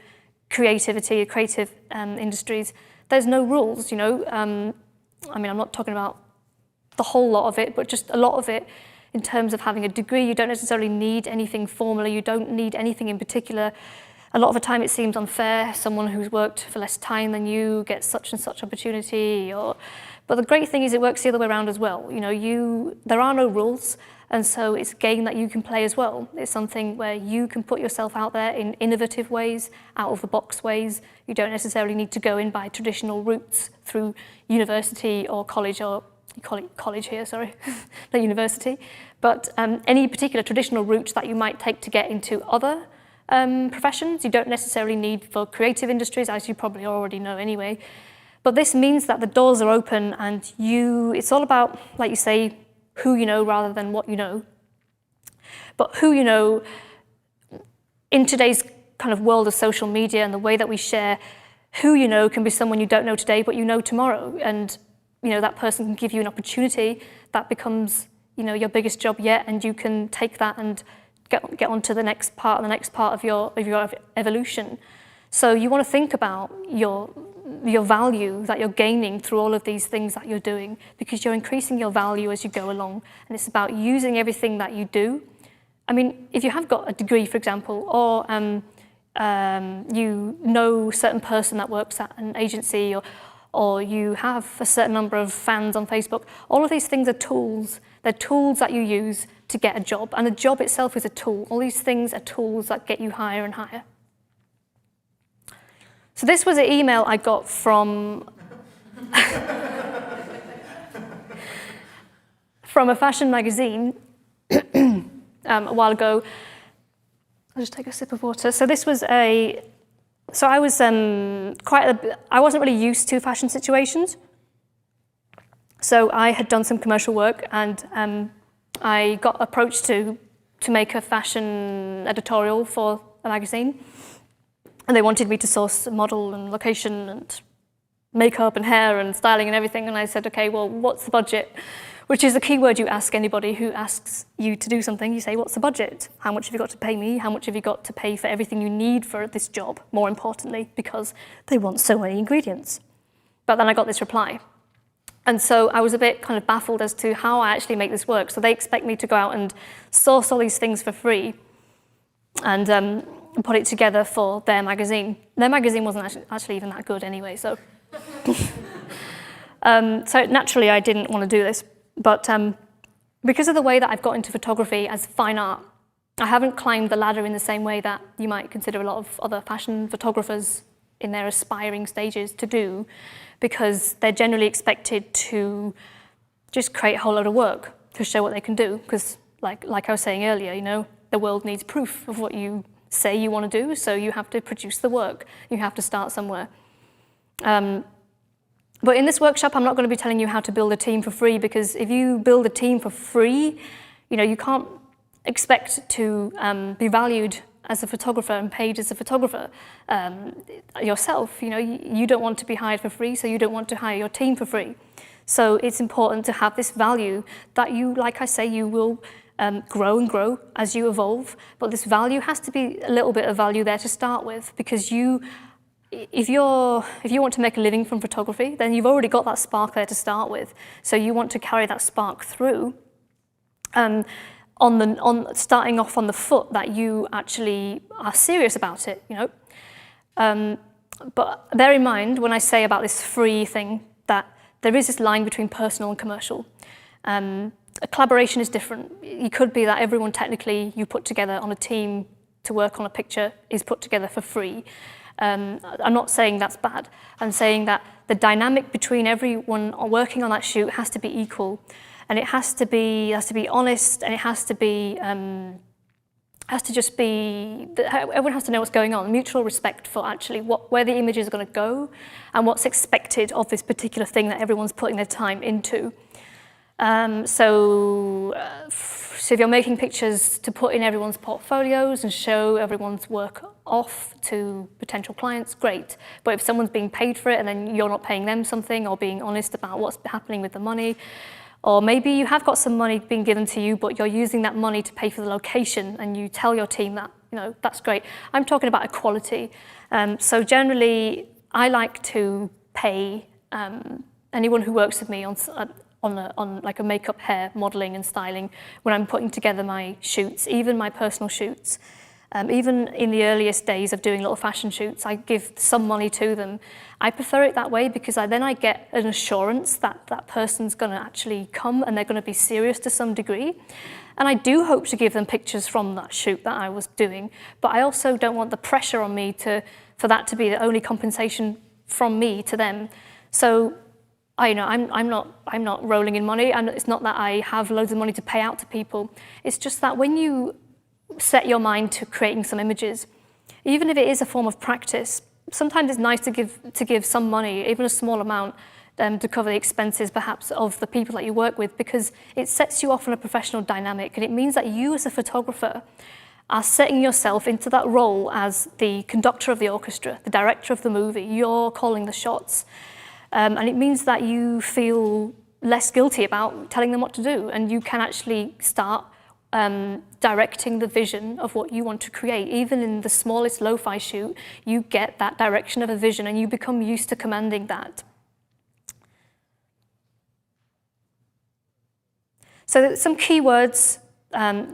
S13: creativity, creative industries, there's no rules, I'm not talking about the whole lot of it, but just a lot of it in terms of having a degree. You don't necessarily need anything formally. You don't need anything in particular. a lot of the time it seems unfair. Someone who's worked for less time than you gets such and such opportunity. But the great thing is it works the other way around as well. There are no rules, and so it's a game that you can play as well. It's something where you can put yourself out there in innovative ways, out-of-the-box ways. You don't necessarily need to go in by traditional routes through university or college, or college here, sorry, not university. But any particular traditional route that you might take to get into other professions, you don't necessarily need for creative industries, as you probably already know anyway. But this means that the doors are open, and it's all about, like you say, who you know rather than what you know. But who you know, in today's kind of world of social media and the way that we share, who you know can be someone you don't know today, but you know tomorrow. And that person can give you an opportunity that becomes your biggest job yet, and you can take that and get on to the next part of your evolution. So you want to think about your value that you're gaining through all of these things that you're doing, because you're increasing your value as you go along, and it's about using everything that you do. I mean, if you have got a degree, for example, or you know a certain person that works at an agency, or you have a certain number of fans on Facebook, all of these things are tools. They're tools that you use to get a job, and a job itself is a tool. All these things are tools that get you higher and higher. So this was an email I got from from a fashion magazine a while ago. I'll just take a sip of water. So this was I was I wasn't really used to fashion situations. So I had done some commercial work, and I got approached to make a fashion editorial for a magazine. And they wanted me to source a model and location and makeup and hair and styling and everything. And I said, okay, well, what's the budget? Which is the key word you ask anybody who asks you to do something. You say, what's the budget? How much have you got to pay me? How much have you got to pay for everything you need for this job, more importantly, because they want so many ingredients. But then I got this reply. And so I was a bit kind of baffled as to how I actually make this work. So they expect me to go out and source all these things for free and put it together for their magazine. Their magazine wasn't actually even that good anyway, so. So naturally I didn't want to do this, but because of the way that I've got into photography as fine art, I haven't climbed the ladder in the same way that you might consider a lot of other fashion photographers in their aspiring stages to do, because they're generally expected to just create a whole lot of work to show what they can do, because like I was saying earlier, the world needs proof of what you say you want to do, so you have to produce the work. You have to start somewhere. But in this workshop, I'm not going to be telling you how to build a team for free, because if you build a team for free, you can't expect to be valued as a photographer and paid as a photographer yourself. You don't want to be hired for free, so you don't want to hire your team for free. So it's important to have this value that you, like I say, you will grow and grow as you evolve, but this value has to be a little bit of value there to start with, because if you want to make a living from photography, then you've already got that spark there to start with. So you want to carry that spark through, starting off on the foot that you actually are serious about it, But bear in mind when I say about this free thing that there is this line between personal and commercial. A collaboration is different. It could be that everyone technically you put together on a team to work on a picture is put together for free. I'm not saying that's bad. I'm saying that the dynamic between everyone working on that shoot has to be equal, and it has to be honest, and it has to be everyone has to know what's going on. Mutual respect for actually where the images are going to go, and what's expected of this particular thing that everyone's putting their time into. So if you're making pictures to put in everyone's portfolios and show everyone's work off to potential clients, great. But if someone's being paid for it and then you're not paying them something, or being honest about what's happening with the money, or maybe you have got some money being given to you, but you're using that money to pay for the location, and you tell your team that, that's great. I'm talking about equality. So generally, I like to pay anyone who works with me on like a makeup, hair, modeling and styling when I'm putting together my shoots, even my personal shoots. Even in the earliest days of doing little fashion shoots, I give some money to them. I prefer it that way because then I get an assurance that that person's going to actually come and they're going to be serious to some degree. And I do hope to give them pictures from that shoot that I was doing, but I also don't want the pressure on me for that to be the only compensation from me to them. So I'm not rolling in money, and it's not that I have loads of money to pay out to people. It's just that when you set your mind to creating some images, even if it is a form of practice, sometimes it's nice to give some money, even a small amount, to cover the expenses perhaps of the people that you work with, because it sets you off on a professional dynamic, and it means that you as a photographer are setting yourself into that role as the conductor of the orchestra, the director of the movie. You're calling the shots. And it means that you feel less guilty about telling them what to do, and you can actually start directing the vision of what you want to create. Even in the smallest lo-fi shoot, you get that direction of a vision and you become used to commanding that. So some keywords,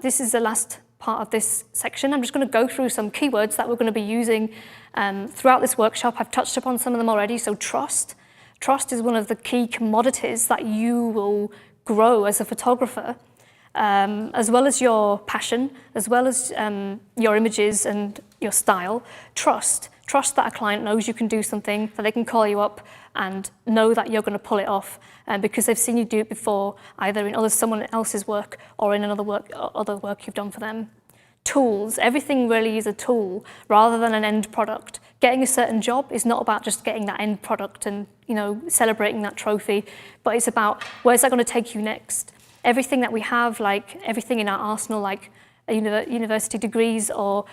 S13: this is the last part of this section. I'm just going to go through some keywords that we're going to be using throughout this workshop. I've touched upon some of them already. So trust. Trust is one of the key commodities that you will grow as a photographer, as well as your passion, as well as your images and your style. Trust that a client knows you can do something, that they can call you up and know that you're going to pull it off because they've seen you do it before, either in someone else's work or in other work you've done for them. Tools. Everything really is a tool rather than an end product. Getting a certain job is not about just getting that end product and celebrating that trophy, but it's about where's that going to take you next. Everything that we have, like everything in our arsenal, like university degrees or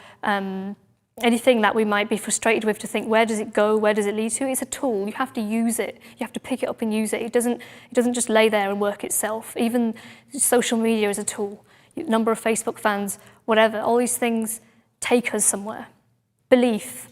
S13: anything that we might be frustrated with, to think where does it go, where does it lead to? It's a tool. You have to use it. You have to pick it up and use it. It doesn't just lay there and work itself. Even social media is a tool. Number of Facebook fans, whatever, all these things take us somewhere. Belief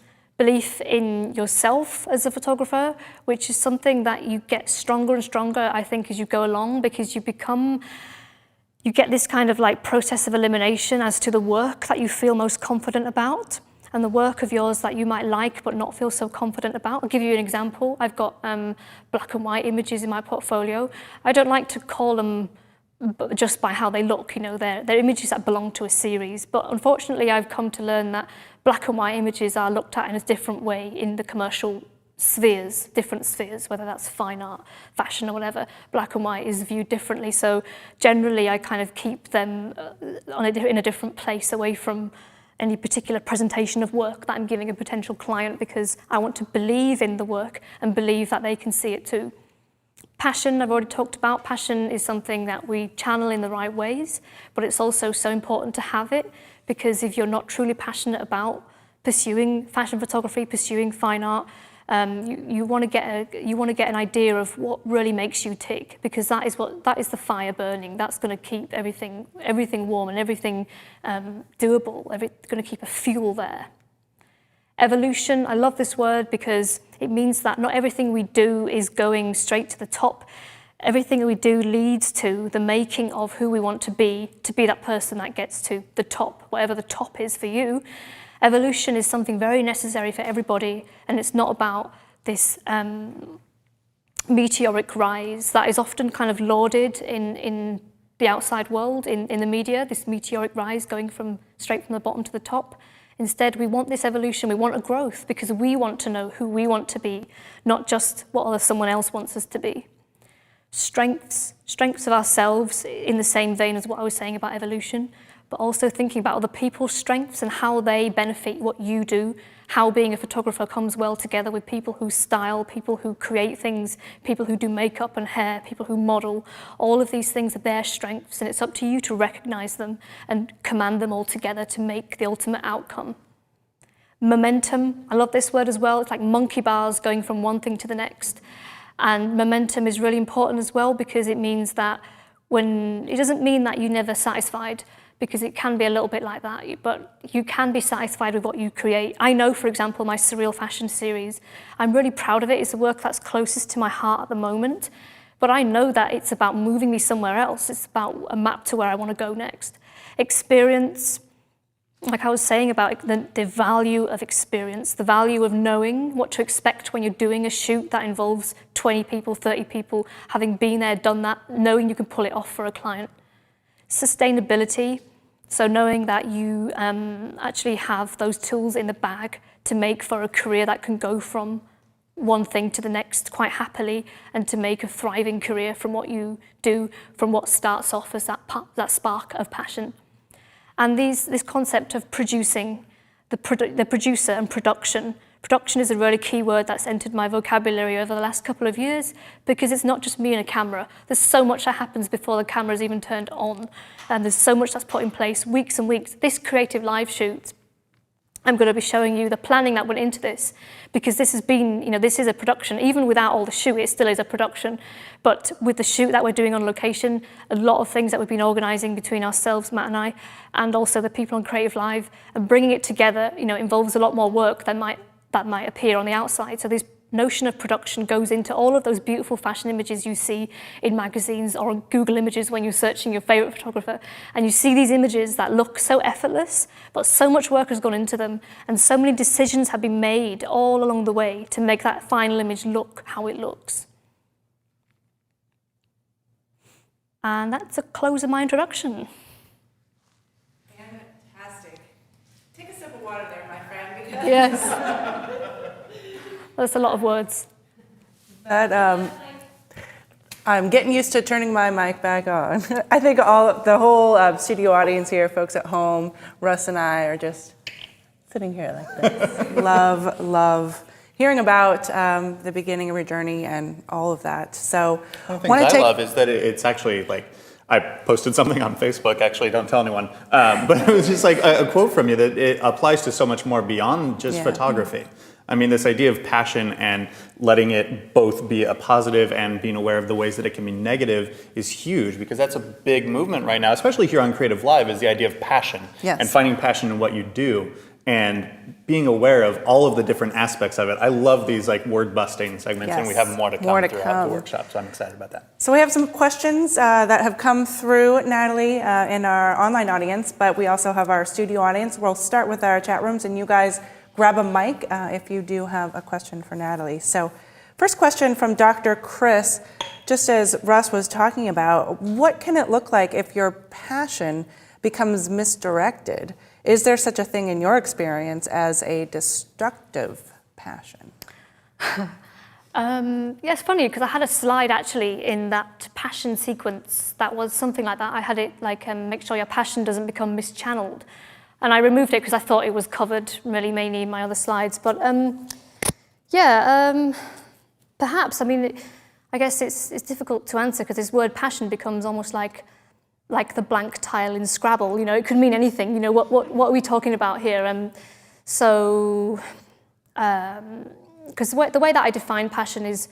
S13: in yourself as a photographer, which is something that you get stronger and stronger, I think, as you go along, because you get this kind of like process of elimination as to the work that you feel most confident about and the work of yours that you might like but not feel so confident about. I'll give you an example. I've got black and white images in my portfolio. I don't like to call them just by how they look, they're images that belong to a series. But unfortunately, I've come to learn that black and white images are looked at in a different way in the commercial spheres, different spheres, whether that's fine art, fashion or whatever. Black and white is viewed differently. So generally, I kind of keep them in a different place away from any particular presentation of work that I'm giving a potential client, because I want to believe in the work and believe that they can see it too. Passion, I've already talked about. Passion is something that we channel in the right ways, but it's also so important to have it, because if you're not truly passionate about pursuing fashion photography, pursuing fine art, you want to get an idea of what really makes you tick, because that is the fire burning. That's going to keep everything warm and everything doable. Going to keep a fuel there. Evolution, I love this word because it means that not everything we do is going straight to the top. Everything we do leads to the making of who we want to be that person that gets to the top, whatever the top is for you. Evolution is something very necessary for everybody, and it's not about this meteoric rise that is often kind of lauded in the outside world, in the media, this meteoric rise going straight from the bottom to the top. Instead, we want this evolution, we want a growth, because we want to know who we want to be, not just what someone else wants us to be. Strengths of ourselves, in the same vein as what I was saying about evolution, but also thinking about other people's strengths and how they benefit what you do, how being a photographer comes well together with people who style, people who create things, people who do makeup and hair, people who model. All of these things are their strengths, and it's up to you to recognize them and command them all together to make the ultimate outcome. Momentum, I love this word as well. It's like monkey bars going from one thing to the next. And momentum is really important as well, because it means that it doesn't mean that you're never satisfied, because it can be a little bit like that, but you can be satisfied with what you create. I know, for example, my surreal fashion series, I'm really proud of it. It's the work that's closest to my heart at the moment, but I know that it's about moving me somewhere else. It's about a map to where I want to go next. Experience, like I was saying about the value of experience, the value of knowing what to expect when you're doing a shoot that involves 20 people, 30 people, having been there, done that, knowing you can pull it off for a client. Sustainability, so knowing that you actually have those tools in the bag to make for a career that can go from one thing to the next quite happily, and to make a thriving career from what you do, from what starts off as that spark of passion. And this concept of producing, the producer and production. Production is a really key word that's entered my vocabulary over the last couple of years, because it's not just me and a camera. There's so much that happens before the camera is even turned on, and there's so much that's put in place, weeks and weeks. This creative live shoot, I'm going to be showing you the planning that went into this, because this has been, this is a production. Even without all the shoot, it still is a production. But with the shoot that we're doing on location, a lot of things that we've been organising between ourselves, Matt and I, and also the people on Creative Live, and bringing it together, involves a lot more work that might appear on the outside. So this notion of production goes into all of those beautiful fashion images you see in magazines or on Google Images when you're searching your favorite photographer, and you see these images that look so effortless, but so much work has gone into them, and so many decisions have been made all along the way to make that final image look how it looks. And that's a close of my introduction.
S1: Fantastic. Take a sip of water there, my friend, because
S13: Yes. That's a lot of words.
S1: I'm getting used to turning my mic back on. I think the whole studio audience here, folks at home, Russ and I are just sitting here like this. love hearing about the beginning of your journey and all of that. So
S2: one of the things I love is that it's actually like, I posted something on Facebook, actually, don't tell anyone, but it was just like a quote from you that it applies to so much more beyond just photography. I mean, this idea of passion and letting it both be a positive and being aware of the ways that it can be negative is huge, because that's a big movement right now, especially here on Creative Live, is the idea of passion and finding passion in what you do and being aware of all of the different aspects of it. I love these like word busting segments, and we have more to come throughout the workshop, so I'm excited about that.
S1: So we have some questions that have come through, Natalie, in our online audience, but we also have our studio audience. We'll start with our chat rooms, and you guys grab a mic if you do have a question for Natalie. So first question from Dr. Chris, just as Russ was talking about, what can it look like if your passion becomes misdirected? Is there such a thing in your experience as a destructive passion?
S13: Yeah, it's funny, because I had a slide actually in that passion sequence that was something like that. I had it like, make sure your passion doesn't become mischanneled. And I removed it because I thought it was covered really mainly in my other slides. But perhaps, I mean, I guess it's difficult to answer, because this word passion becomes almost like the blank tile in Scrabble. It could mean anything. What are we talking about here? Because the way that I define passion is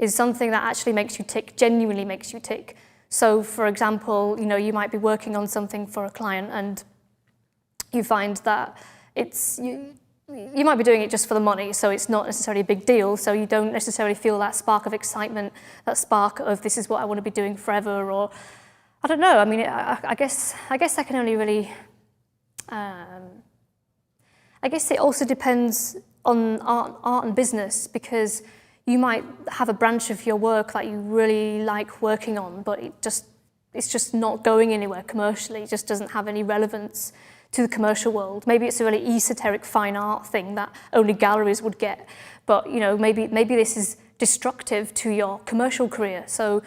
S13: something that actually makes you tick, genuinely makes you tick. So, for example, you might be working on something for a client, and you find that you might be doing it just for the money, so it's not necessarily a big deal, so you don't necessarily feel that spark of excitement, that spark of this is what I want to be doing forever, or I don't know. I mean, I guess I can only really, I guess it also depends on art and business, because you might have a branch of your work that you really like working on, but it's just not going anywhere commercially. It just doesn't have any relevance to the commercial world. Maybe it's a really esoteric fine art thing that only galleries would get, but maybe this is destructive to your commercial career. So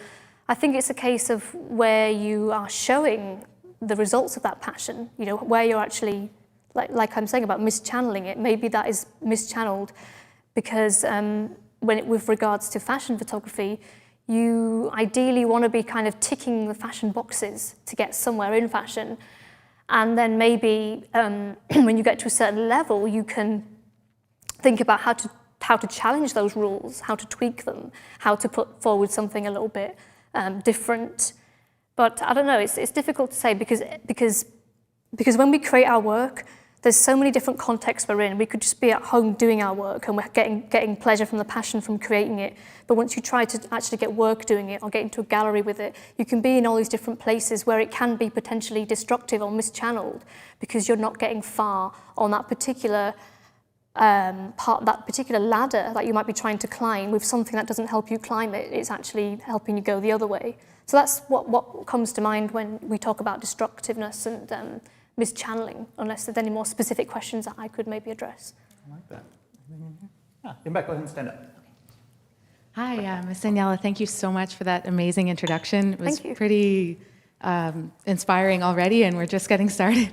S13: I think it's a case of where you are showing the results of that passion, where you're actually, like I'm saying about mischanneling it, maybe that is mischanneled, because with regards to fashion photography, you ideally want to be kind of ticking the fashion boxes to get somewhere in fashion. And then maybe when you get to a certain level, you can think about how to challenge those rules, how to tweak them, how to put forward something a little bit different. But I don't know, it's difficult to say, because when we create our work, there's so many different contexts we're in. We could just be at home doing our work and we're getting pleasure from the passion from creating it. But once you try to actually get work doing it or get into a gallery with it, you can be in all these different places where it can be potentially destructive or mischanneled because you're not getting far on that particular that particular ladder that you might be trying to climb with something that doesn't help you climb it. It's actually helping you go the other way. So that's what comes to mind when we talk about destructiveness and mischanneling, unless there's any more specific questions that I could maybe address.
S2: I like that. Rebecca, go ahead and stand up.
S9: Hi, Ms. Daniela. Thank you so much for that amazing introduction. It was pretty inspiring already, and we're just getting started.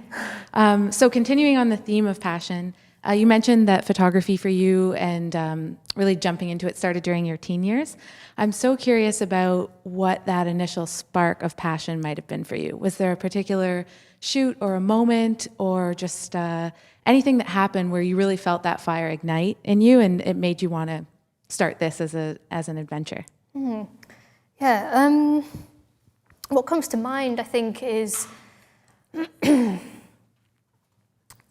S9: So continuing on the theme of passion, you mentioned that photography for you and really jumping into it started during your teen years. I'm so curious about what that initial spark of passion might have been for you. Was there a particular shoot or a moment or just anything that happened where you really felt that fire ignite in you and it made you want to start this as an adventure?
S13: Yeah, what comes to mind, I think, is when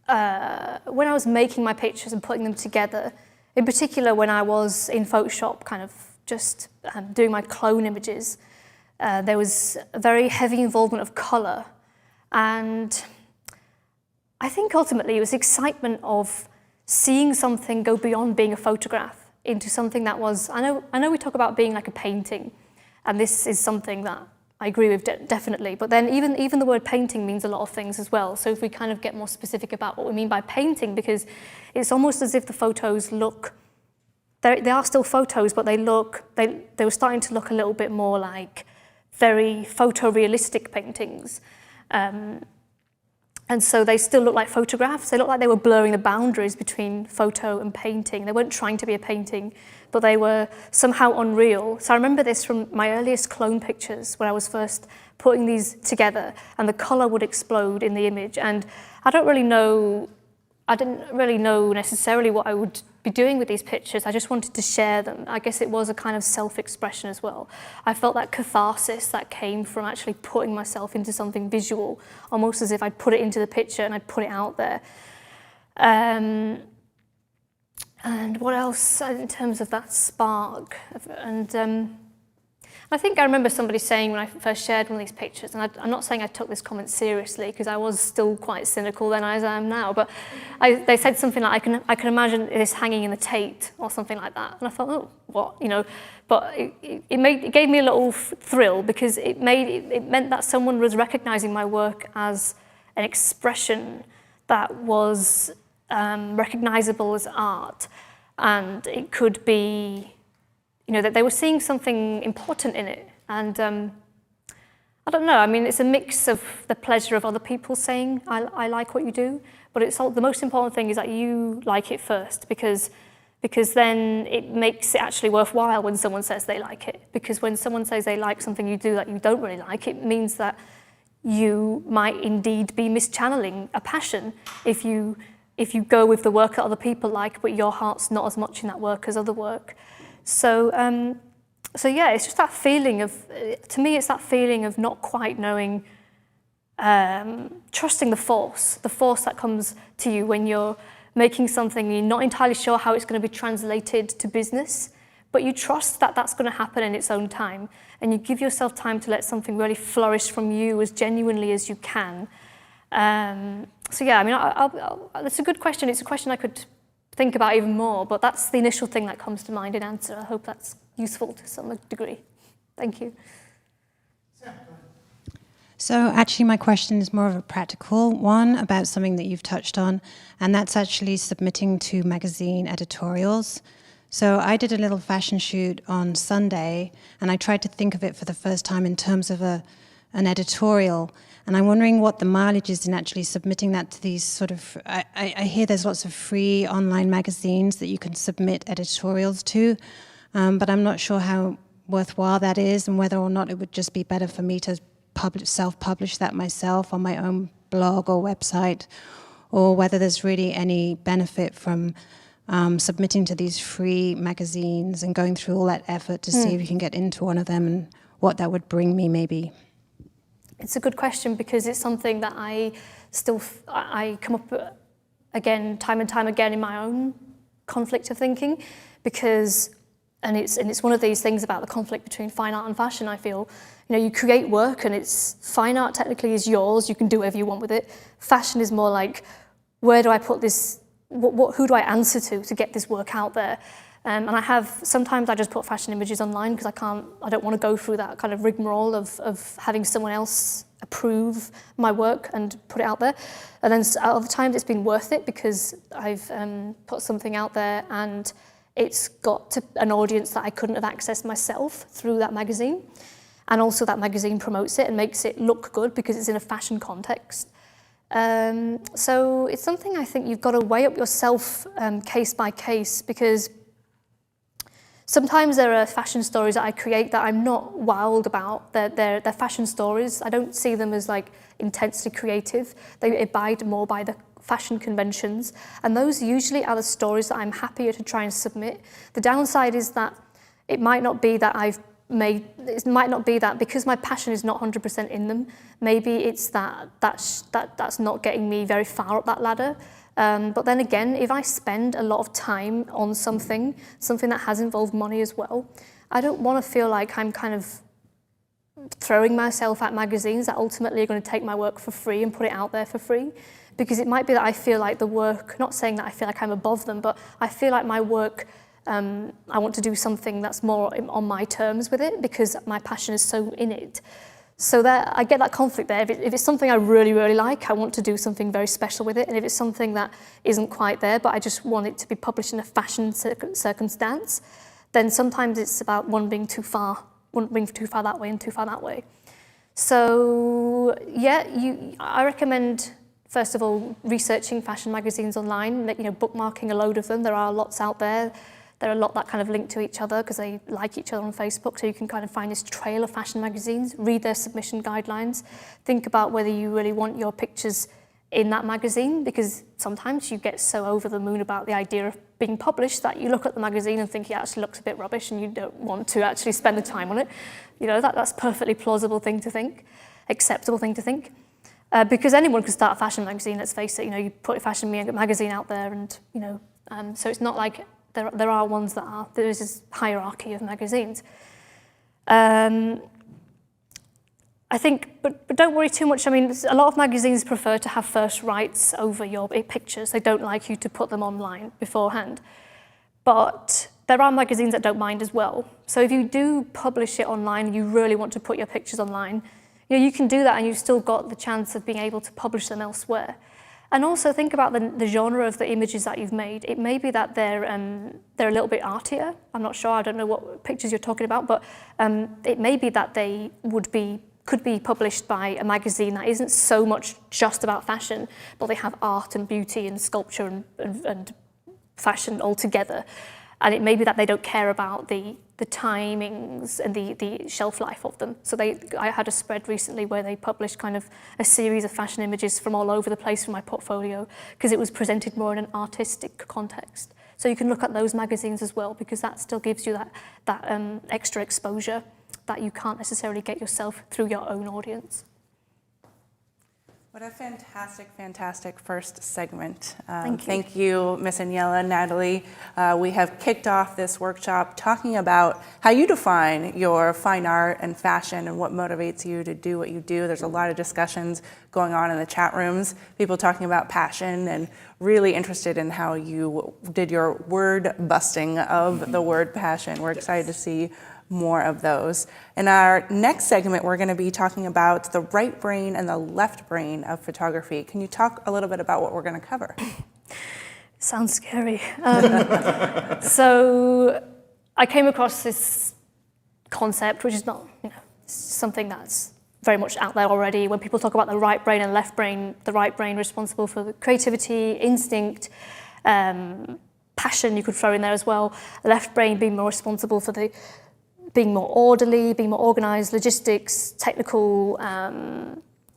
S13: I was making my pictures and putting them together, in particular when I was in Photoshop kind of just doing my clone images, there was a very heavy involvement of colour. And I think ultimately it was excitement of seeing something go beyond being a photograph into something that was, I know we talk about being like a painting, and this is something that I agree with definitely, but then even the word painting means a lot of things as well. So if we kind of get more specific about what we mean by painting, because it's almost as if the photos look, they are still photos, but they were starting to look a little bit more like very photorealistic paintings. And so they still look like photographs. They look like they were blurring the boundaries between photo and painting. They weren't trying to be a painting, but they were somehow unreal. So I remember this from my earliest clone pictures when I was first putting these together, and the color would explode in the image. And I didn't really know necessarily what I would be doing with these pictures. I just wanted to share them. I guess it was a kind of self-expression as well. I felt that catharsis that came from actually putting myself into something visual, almost as if I'd put it into the picture and I'd put it out there. And what else in terms of that spark? And I think I remember somebody saying when I first shared one of these pictures, and I'm not saying I took this comment seriously because I was still quite cynical then as I am now, but they said something like, I can imagine this hanging in the Tate or something like that. And I thought, oh, what, you know? But it gave me a little thrill because it meant that someone was recognizing my work as an expression that was recognizable as art, and it could be, you know, that they were seeing something important in it. And I don't know, I mean, it's a mix of the pleasure of other people saying, I like what you do, but it's all, the most important thing is that you like it first, because then it makes it actually worthwhile when someone says they like it. Because when someone says they like something you do that you don't really like, it means that you might indeed be mischanneling a passion if you go with the work that other people like, but your heart's not as much in that work as other work. So yeah, it's just that feeling of, to me, it's that feeling of not quite knowing, trusting the force that comes to you when you're making something, you're not entirely sure how it's going to be translated to business, but you trust that that's going to happen in its own time, and you give yourself time to let something really flourish from you as genuinely as you can. So yeah, I mean, it's a good question. It's a question I could think about even more, but that's the initial thing that comes to mind in answer. I hope that's useful to some degree. Thank you.
S5: So actually my question is more of a practical one about something that you've touched on, and that's actually submitting to magazine editorials. So I did a little fashion shoot on Sunday, and I tried to think of it for the first time in terms of an editorial. And I'm wondering what the mileage is in actually submitting that to these sort of, I hear there's lots of free online magazines that you can submit editorials to, but I'm not sure how worthwhile that is and whether or not it would just be better for me to self-publish that myself on my own blog or website, or whether there's really any benefit from submitting to these free magazines and going through all that effort to see if you can get into one of them and what that would bring me maybe.
S13: It's a good question because it's something that I come up again, time and time again in my own conflict of thinking, because, and it's one of these things about the conflict between fine art and fashion, I feel. You know, you create work and it's, fine art technically is yours, you can do whatever you want with it. Fashion is more like, where do I put this, who do I answer to get this work out there? And sometimes I just put fashion images online because I don't want to go through that kind of rigmarole of having someone else approve my work and put it out there. And then other times it's been worth it because I've put something out there and it's got to an audience that I couldn't have accessed myself through that magazine. And also that magazine promotes it and makes it look good because it's in a fashion context. So it's something I think you've got to weigh up yourself case by case, because sometimes there are fashion stories that I create that I'm not wild about. They're fashion stories. I don't see them as like intensely creative. They abide more by the fashion conventions. And those usually are the stories that I'm happier to try and submit. The downside is that it might not be that it might not be that because my passion is not 100% in them, maybe it's that's not getting me very far up that ladder. But then again, if I spend a lot of time on something that has involved money as well, I don't want to feel like I'm kind of throwing myself at magazines that ultimately are going to take my work for free and put it out there for free. Because it might be that I feel like the work, not saying that I feel like I'm above them, but I feel like my work, I want to do something that's more on my terms with it because my passion is so in it. So that I get that conflict there. If it's something I really, really like, I want to do something very special with it. And if it's something that isn't quite there, but I just want it to be published in a fashion circumstance, then sometimes it's about one being too far that way and too far that way. So yeah, I recommend, first of all, researching fashion magazines online, bookmarking a load of them. There are lots out there. There are a lot that kind of link to each other because they like each other on Facebook, so you can kind of find this trail of fashion magazines, read their submission guidelines, think about whether you really want your pictures in that magazine, because sometimes you get so over the moon about the idea of being published that you look at the magazine and think it actually looks a bit rubbish and you don't want to actually spend the time on it. That's a perfectly plausible thing to think, acceptable thing to think. Because anyone can start a fashion magazine, let's face it, you put a fashion magazine out there and, so it's not like there are ones there is this hierarchy of magazines. I think, but don't worry too much. I mean, a lot of magazines prefer to have first rights over your pictures. They don't like you to put them online beforehand. But there are magazines that don't mind as well. So if you do publish it online and you really want to put your pictures online, you can do that and you've still got the chance of being able to publish them elsewhere. And also think about the genre of the images that you've made. It may be that they're a little bit artier. I'm not sure, I don't know what pictures you're talking about, but it may be that they could be published by a magazine that isn't so much just about fashion, but they have art and beauty and sculpture and fashion all together. And it may be that they don't care about the timings and the shelf life of them. So I had a spread recently where they published kind of a series of fashion images from all over the place from my portfolio because it was presented more in an artistic context. So you can look at those magazines as well because that still gives you that extra exposure that you can't necessarily get yourself through your own audience.
S1: What a fantastic, fantastic first segment.
S13: Thank
S1: you, Ms. Aniela, Natalie. We have kicked off this workshop talking about how you define your fine art and fashion and what motivates you to do what you do. There's a lot of discussions going on in the chat rooms, people talking about passion and really interested in how you did your word busting of the word passion. We're excited to see more of those. In our next segment, we're going to be talking about the right brain and the left brain of photography. Can you talk a little bit about what we're going to cover?
S13: Sounds scary. So I came across this concept, which is not something that's very much out there already. When people talk about the right brain and left brain, the right brain responsible for creativity, instinct, passion you could throw in there as well. The left brain being more responsible for being more orderly, being more organized, logistics, technical.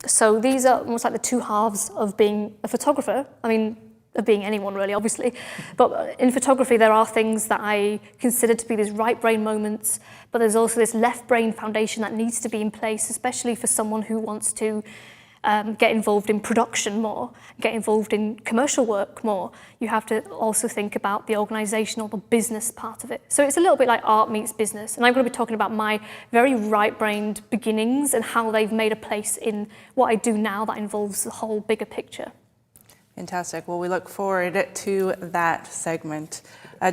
S13: So these are almost like the two halves of being a photographer. I mean, of being anyone really, obviously. But in photography, there are things that I consider to be these right brain moments, but there's also this left brain foundation that needs to be in place, especially for someone who wants to get involved in production more, get involved in commercial work more. You have to also think about the organizational, the business part of it. So it's a little bit like art meets business. And I'm going to be talking about my very right-brained beginnings and how they've made a place in what I do now that involves the whole bigger picture.
S1: Fantastic. Well, we look forward to that segment.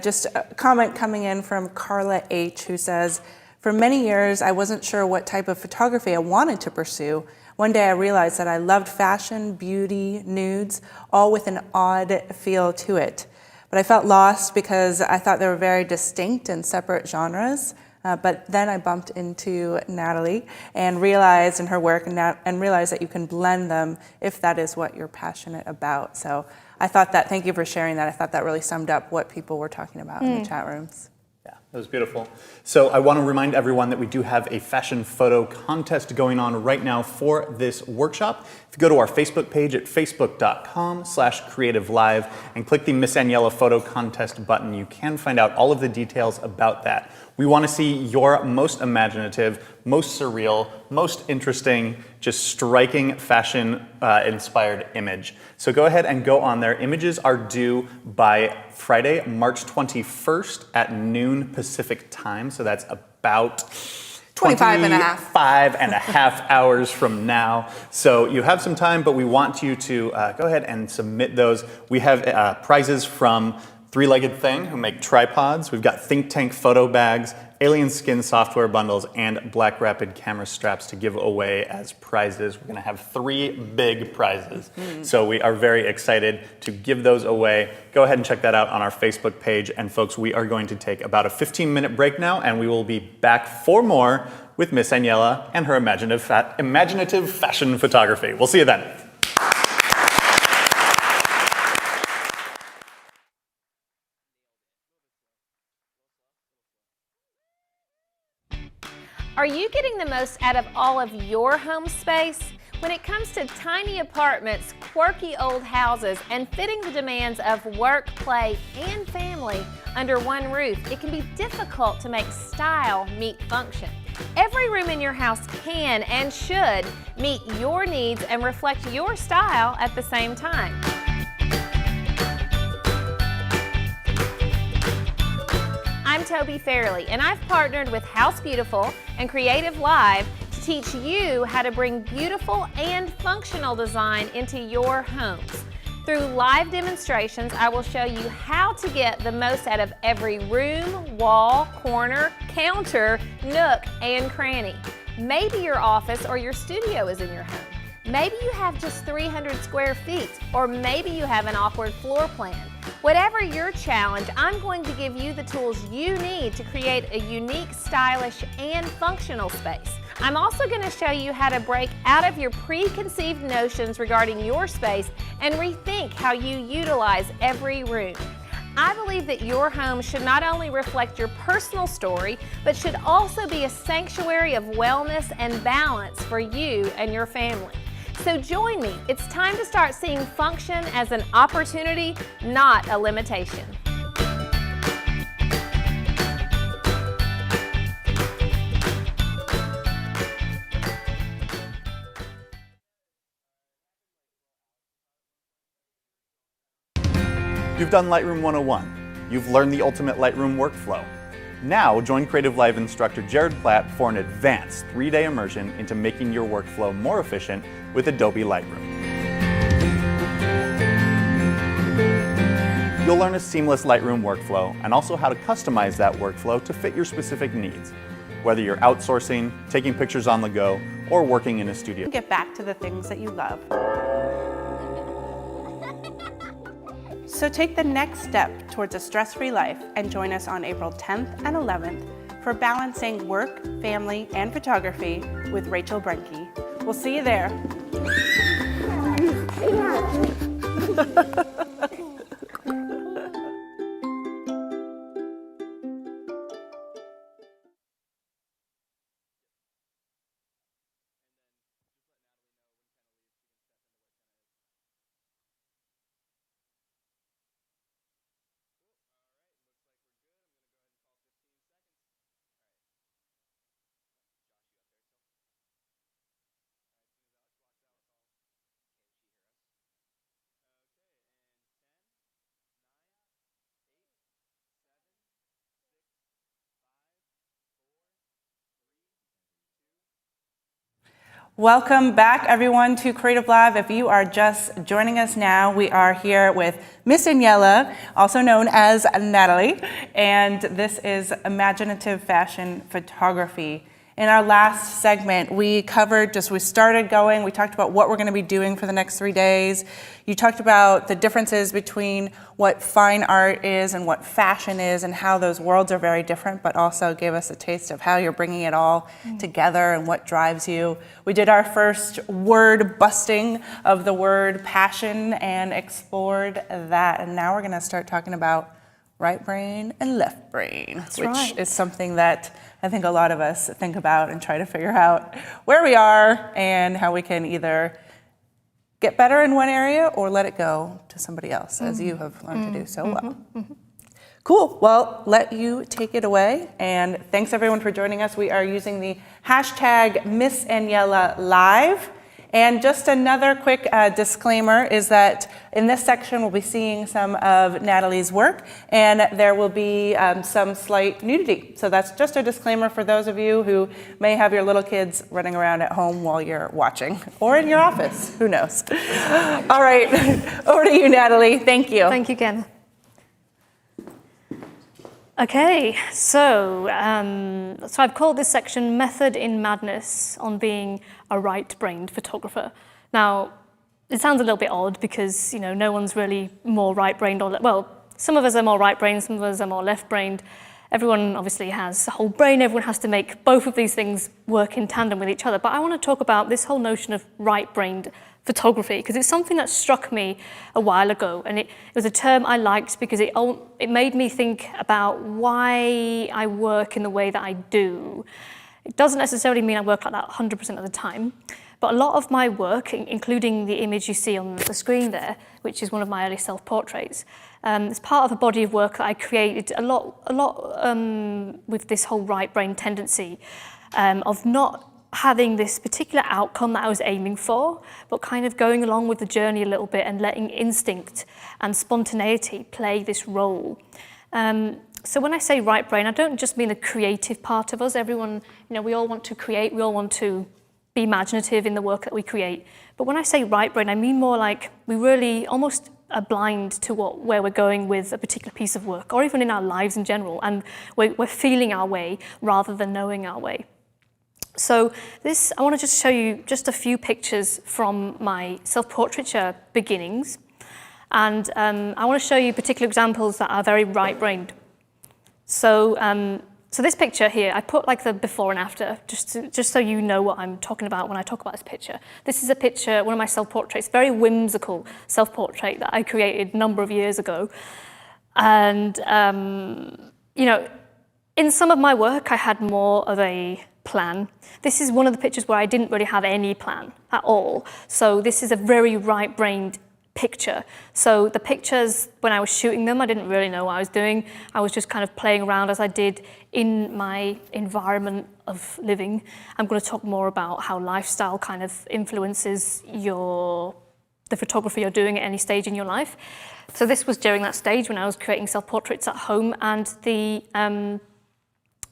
S1: Just a comment coming in from Carla H., who says, for many years, I wasn't sure what type of photography I wanted to pursue. One day I realized that I loved fashion, beauty, nudes, all with an odd feel to it. But I felt lost because I thought they were very distinct and separate genres. But then I bumped into Natalie and realized in her work and realized that you can blend them if that is what you're passionate about. So I thought that, thank you for sharing that. I thought that really summed up what people were talking about in the chat rooms.
S2: Yeah, that was beautiful. So I want to remind everyone that we do have a fashion photo contest going on right now for this workshop. If you go to our Facebook page at facebook.com/creativelive and click the Miss Aniela photo contest button, you can find out all of the details about that. We want to see your most imaginative, most surreal, most interesting, just striking fashion inspired image. So go ahead and go on there. Images are due by Friday, March 21st at noon Pacific time. So that's about
S1: 25 and a
S2: half hours from now. So you have some time, but we want you to go ahead and submit those. We have prizes from Three-Legged Thing, who make tripods. We've got Think Tank photo bags, Alien Skin software bundles, and Black Rapid camera straps to give away as prizes. We're going to have 3 big prizes. So we are very excited to give those away. Go ahead and check that out on our Facebook page. And folks, we are going to take about a 15-minute break now, and we will be back for more with Miss Aniela and her imaginative fashion photography. We'll see you then.
S14: Are you getting the most out of all of your home space? When it comes to tiny apartments, quirky old houses, and fitting the demands of work, play, and family under one roof, it can be difficult to make style meet function. Every room in your house can and should meet your needs and reflect your style at the same time. I'm Toby Fairley, and I've partnered with House Beautiful and Creative Live to teach you how to bring beautiful and functional design into your homes. Through live demonstrations, I will show you how to get the most out of every room, wall, corner, counter, nook, and cranny. Maybe your office or your studio is in your home. Maybe you have just 300 square feet, or maybe you have an awkward floor plan. Whatever your challenge, I'm going to give you the tools you need to create a unique, stylish, and functional space. I'm also going to show you how to break out of your preconceived notions regarding your space and rethink how you utilize every room. I believe that your home should not only reflect your personal story, but should also be a sanctuary of wellness and balance for you and your family. So join me. It's time to start seeing function as an opportunity, not a limitation.
S2: You've done Lightroom 101. You've learned the ultimate Lightroom workflow. Now join Creative Live instructor Jared Platt for an advanced 3-day immersion into making your workflow more efficient with Adobe Lightroom. You'll learn a seamless Lightroom workflow and also how to customize that workflow to fit your specific needs, whether you're outsourcing, taking pictures on the go, or working in a studio.
S1: Get back to the things that you love. So take the next step towards a stress-free life and join us on April 10th and 11th for Balancing Work, Family, and Photography with Rachel Brenke. We'll see you there. Welcome back, everyone, to Creative Live. If you are just joining us now, we are here with Miss Daniela, also known as Natalie, and this is Imaginative Fashion Photography. In our last segment, we started going, we talked about what we're going to be doing for the next 3 days. You talked about the differences between what fine art is and what fashion is and how those worlds are very different, but also gave us a taste of how you're bringing it all together and what drives you. We did our first word busting of the word passion and explored that. And now we're going to start talking about right brain and left brain, which is something that I think a lot of us think about and try to figure out where we are and how we can either get better in one area or let it go to somebody else, as you have learned to do so well. Cool, well, let you take it away. And thanks everyone for joining us. We are using the hashtag Miss Daniela Live. And just another quick disclaimer is that in this section we'll be seeing some of Natalie's work, and there will be some slight nudity. So that's just a disclaimer for those of you who may have your little kids running around at home while you're watching, or in your office, who knows. All right, over to you, Natalie. Thank you.
S13: Thank you, Ken. Okay, so I've called this section Method in Madness on Being a Right-Brained Photographer. Now, it sounds a little bit odd because, no one's really more right-brained well, some of us are more right-brained, some of us are more left-brained. Everyone obviously has a whole brain, everyone has to make both of these things work in tandem with each other. But I want to talk about this whole notion of right-brained photography, because it's something that struck me a while ago, and it was a term I liked because it made me think about why I work in the way that I do. It doesn't necessarily mean I work like that 100% of the time, but a lot of my work, including the image you see on the screen there, which is one of my early self-portraits, is part of a body of work that I created a lot with this whole right-brain tendency of not having this particular outcome that I was aiming for, but kind of going along with the journey a little bit and letting instinct and spontaneity play this role. So when I say right brain, I don't just mean the creative part of us. Everyone, we all want to create, we all want to be imaginative in the work that we create. But when I say right brain, I mean more like we really almost are blind to where we're going with a particular piece of work, or even in our lives in general, and we're feeling our way rather than knowing our way. So I want to just show you just a few pictures from my self-portraiture beginnings. And I want to show you particular examples that are very right-brained. So this picture here, I put like the before and after, just so you know what I'm talking about when I talk about this picture. This is a picture, one of my self-portraits, very whimsical self-portrait that I created a number of years ago. And, in some of my work, I had more of a plan. This is one of the pictures where I didn't really have any plan at all. So this is a very right-brained picture. So the pictures, when I was shooting them, I didn't really know what I was doing. I was just kind of playing around as I did in my environment of living. I'm going to talk more about how lifestyle kind of influences the photography you're doing at any stage in your life. So this was during that stage when I was creating self-portraits at home, and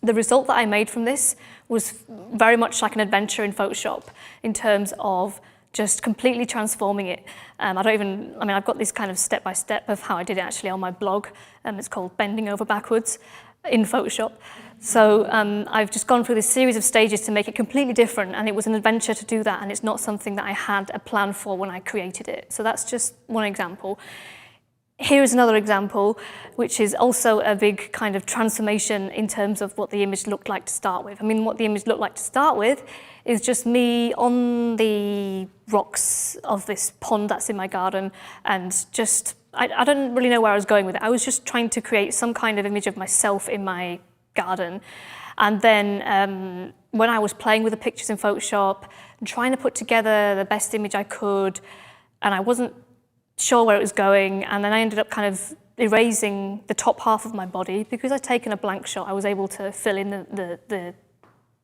S13: the result that I made from this was very much like an adventure in Photoshop in terms of just completely transforming it. I've got this kind of step-by-step of how I did it actually on my blog. It's called Bending Over Backwards in Photoshop. So I've just gone through this series of stages to make it completely different, and it was an adventure to do that, and it's not something that I had a plan for when I created it. So that's just one example. Here is another example, which is also a big kind of transformation in terms of what the image looked like to start with. What the image looked like to start with is just me on the rocks of this pond that's in my garden, and just, I don't really know where I was going with it. I was just trying to create some kind of image of myself in my garden. And then when I was playing with the pictures in Photoshop and trying to put together the best image I could, and I wasn't sure where it was going, and then I ended up kind of erasing the top half of my body. Because I'd taken a blank shot, I was able to fill in the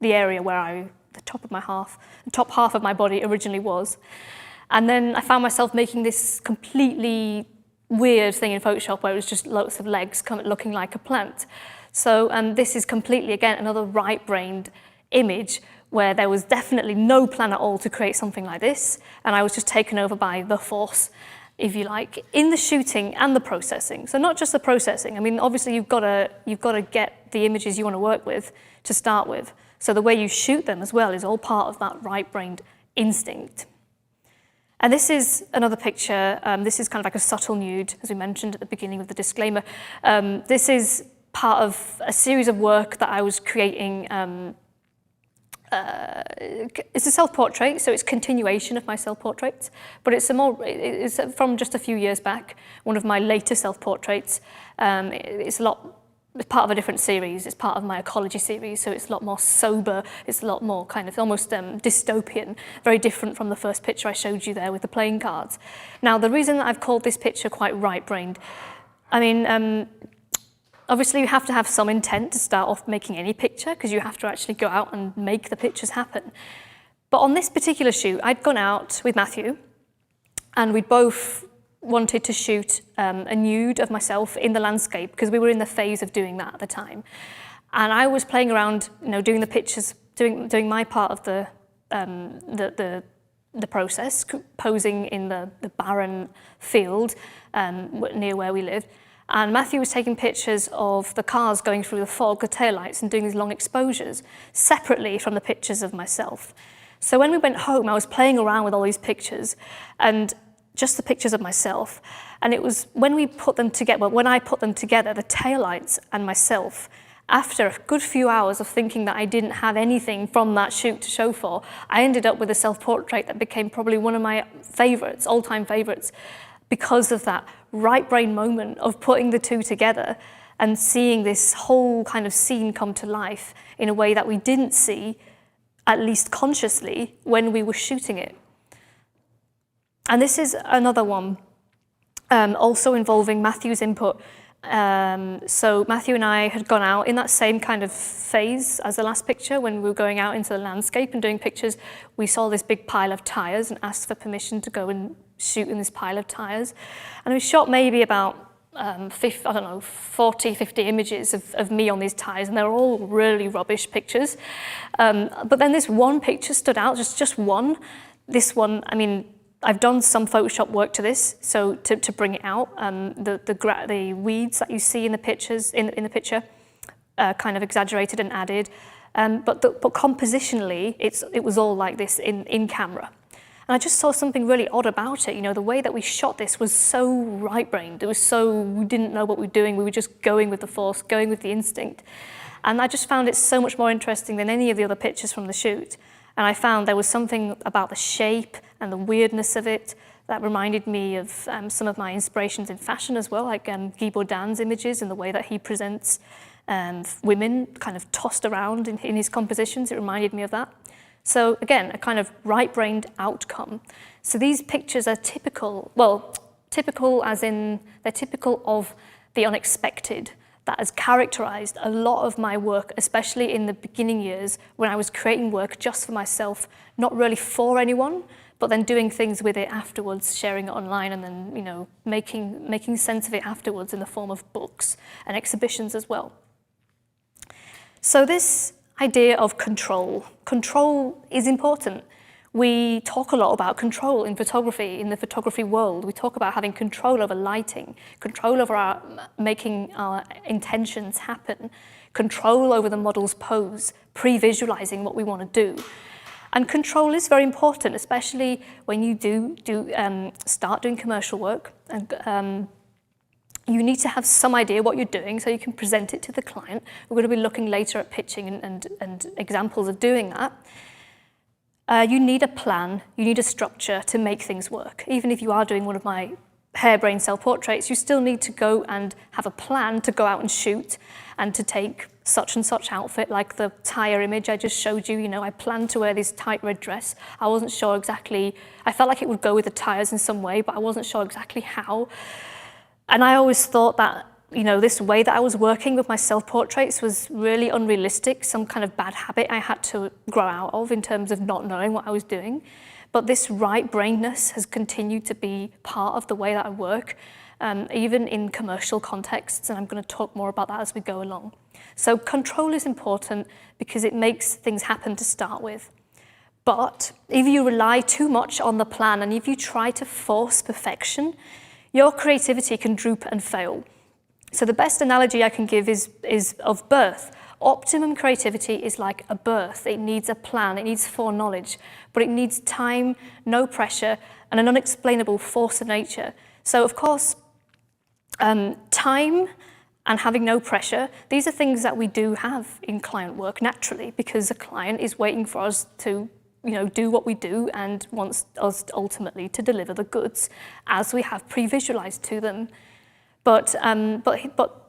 S13: area where the top half of my body originally was. And then I found myself making this completely weird thing in Photoshop where it was just lots of legs looking like a plant. So this is completely, again, another right-brained image where there was definitely no plan at all to create something like this, and I was just taken over by the force, if you like, in the shooting and the processing. So not just the processing. I mean, obviously you've got to get the images you want to work with to start with. So the way you shoot them as well is all part of that right-brained instinct. And this is another picture. This is kind of like a subtle nude, as we mentioned at the beginning of the disclaimer. This is part of a series of work that I was creating. It's a self-portrait, so it's continuation of my self-portraits, but it's from just a few years back, one of my later self-portraits. It's part of a different series. It's part of my ecology series, so it's a lot more sober. It's a lot more kind of almost dystopian, very different from the first picture I showed you there with the playing cards. Now, the reason that I've called this picture quite right-brained, I mean, obviously you have to have some intent to start off making any picture, because you have to actually go out and make the pictures happen. But on this particular shoot, I'd gone out with Matthew, and we'd both wanted to shoot a nude of myself in the landscape, because we were in the phase of doing that at the time. And I was playing around, doing the pictures, doing my part of the process, posing in the barren field near where we lived. And Matthew was taking pictures of the cars going through the fog, the taillights, and doing these long exposures, separately from the pictures of myself. So when we went home, I was playing around with all these pictures, and just the pictures of myself. And it was when I put them together, the taillights and myself, after a good few hours of thinking that I didn't have anything from that shoot to show for, I ended up with a self-portrait that became probably one of my favorites, all-time favorites, because of that right brain moment of putting the two together and seeing this whole kind of scene come to life in a way that we didn't see, at least consciously, when we were shooting it. And this is another one, also involving Matthew's input. So Matthew and I had gone out in that same kind of phase as the last picture. When we were going out into the landscape and doing pictures, we saw this big pile of tires and asked for permission to go and shoot in this pile of tires. And we shot maybe about 40, 50 images of me on these tires, and they're all really rubbish pictures. But then this one picture stood out, just one. This one, I mean, I've done some Photoshop work to this, so to bring it out. The weeds that you see in the pictures in the picture, kind of exaggerated and added, but compositionally, it was all like this in camera. And I just saw something really odd about it. The way that we shot this was so right-brained. It was we didn't know what we were doing. We were just going with the force, going with the instinct. And I just found it so much more interesting than any of the other pictures from the shoot. And I found there was something about the shape and the weirdness of it that reminded me of some of my inspirations in fashion as well, like Guy Bourdin's images and the way that he presents women kind of tossed around in his compositions. It reminded me of that. So again, a kind of right-brained outcome. So these pictures are typical as in they're typical of the unexpected that has characterized a lot of my work, especially in the beginning years when I was creating work just for myself, not really for anyone, but then doing things with it afterwards, sharing it online, and then making sense of it afterwards in the form of books and exhibitions as well. So this idea of control. Control is important. We talk a lot about control in photography, in the photography world. We talk about having control over lighting, control over making our intentions happen, control over the model's pose, pre-visualizing what we want to do. And control is very important, especially when you start doing commercial work. And you need to have some idea what you're doing so you can present it to the client. We're going to be looking later at pitching and examples of doing that. You need a plan, you need a structure to make things work. Even if you are doing one of my harebrained self-portraits, you still need to go and have a plan to go out and shoot and to take such and such outfit, like the tire image I just showed you. I planned to wear this tight red dress. I wasn't sure exactly, I felt like it would go with the tires in some way, but I wasn't sure exactly how. And I always thought that, this way that I was working with my self-portraits was really unrealistic, some kind of bad habit I had to grow out of in terms of not knowing what I was doing. But this right-brainedness has continued to be part of the way that I work. even in commercial contexts, and I'm going to talk more about that as we go along. So control is important because it makes things happen to start with. But if you rely too much on the plan and if you try to force perfection, your creativity can droop and fail. So the best analogy I can give is of birth. Optimum creativity is like a birth. It needs a plan, it needs foreknowledge, but it needs time, no pressure, and an unexplainable force of nature. So of course, time and having no pressure, these are things that we do have in client work naturally, because a client is waiting for us to do what we do and wants us ultimately to deliver the goods as we have pre-visualized to them. But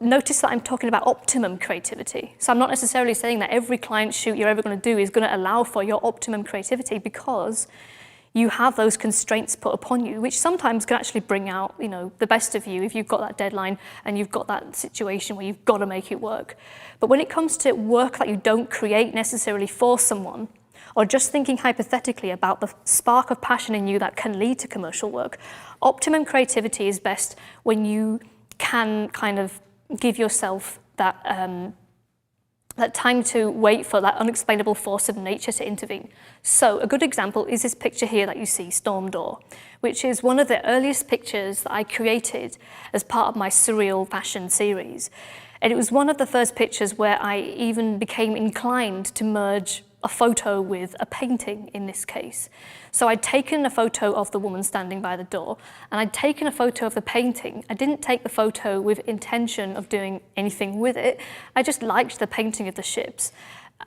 S13: notice that I'm talking about optimum creativity. So I'm not necessarily saying that every client shoot you're ever going to do is going to allow for your optimum creativity, because you have those constraints put upon you, which sometimes can actually bring out the best of you if you've got that deadline and you've got that situation where you've got to make it work. But when it comes to work that you don't create necessarily for someone, or just thinking hypothetically about the spark of passion in you that can lead to commercial work, optimum creativity is best when you can kind of give yourself that time to wait for that unexplainable force of nature to intervene. So a good example is this picture here that you see, Storm Door, which is one of the earliest pictures that I created as part of my surreal fashion series. And it was one of the first pictures where I even became inclined to merge a photo with a painting in this case. So I'd taken a photo of the woman standing by the door, and I'd taken a photo of the painting. I didn't take the photo with intention of doing anything with it. I just liked the painting of the ships,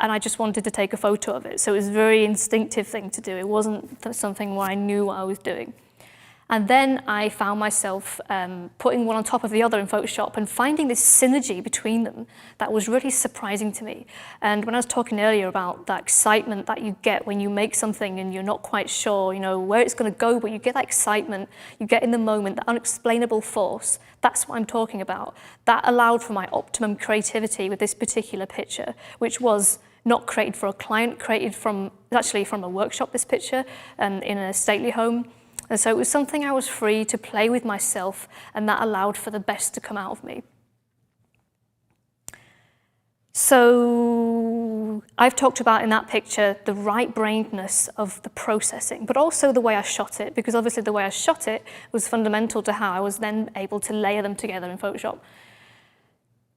S13: and I just wanted to take a photo of it. So it was a very instinctive thing to do. It wasn't something where I knew what I was doing. And then I found myself putting one on top of the other in Photoshop and finding this synergy between them that was really surprising to me. And when I was talking earlier about that excitement that you get when you make something and you're not quite sure, where it's going to go, but you get that excitement, you get in the moment, that unexplainable force, that's what I'm talking about. That allowed for my optimum creativity with this particular picture, which was not created for a client, actually from a workshop, this picture, in a stately home. And so it was something I was free to play with myself, and that allowed for the best to come out of me. So I've talked about in that picture the right-brainedness of the processing, but also the way I shot it, because obviously the way I shot it was fundamental to how I was then able to layer them together in Photoshop.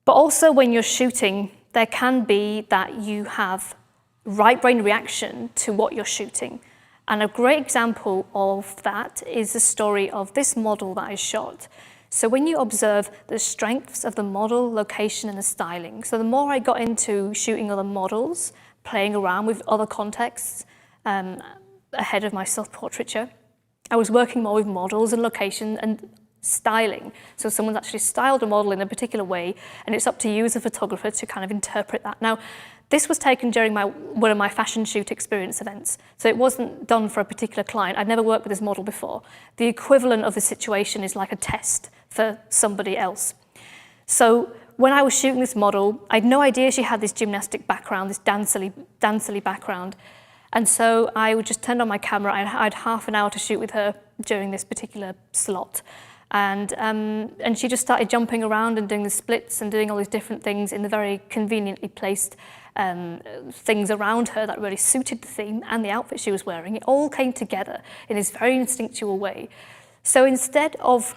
S13: But also when you're shooting, there can be that you have right-brain reaction to what you're shooting. And a great example of that is the story of this model that I shot. So when you observe the strengths of the model, location, and the styling, so the more I got into shooting other models, playing around with other contexts ahead of my self-portraiture, I was working more with models and location and styling. So someone's actually styled a model in a particular way, and it's up to you as a photographer to kind of interpret that. Now, this was taken during one of my fashion shoot experience events. So it wasn't done for a particular client. I'd never worked with this model before. The equivalent of the situation is like a test for somebody else. So when I was shooting this model, I had no idea she had this gymnastic background, this dancily background. And so I would just turn on my camera. I had half an hour to shoot with her during this particular slot. And she just started jumping around and doing the splits and doing all these different things in the very conveniently placed things around her that really suited the theme and the outfit she was wearing. It all came together in this very instinctual way. So instead of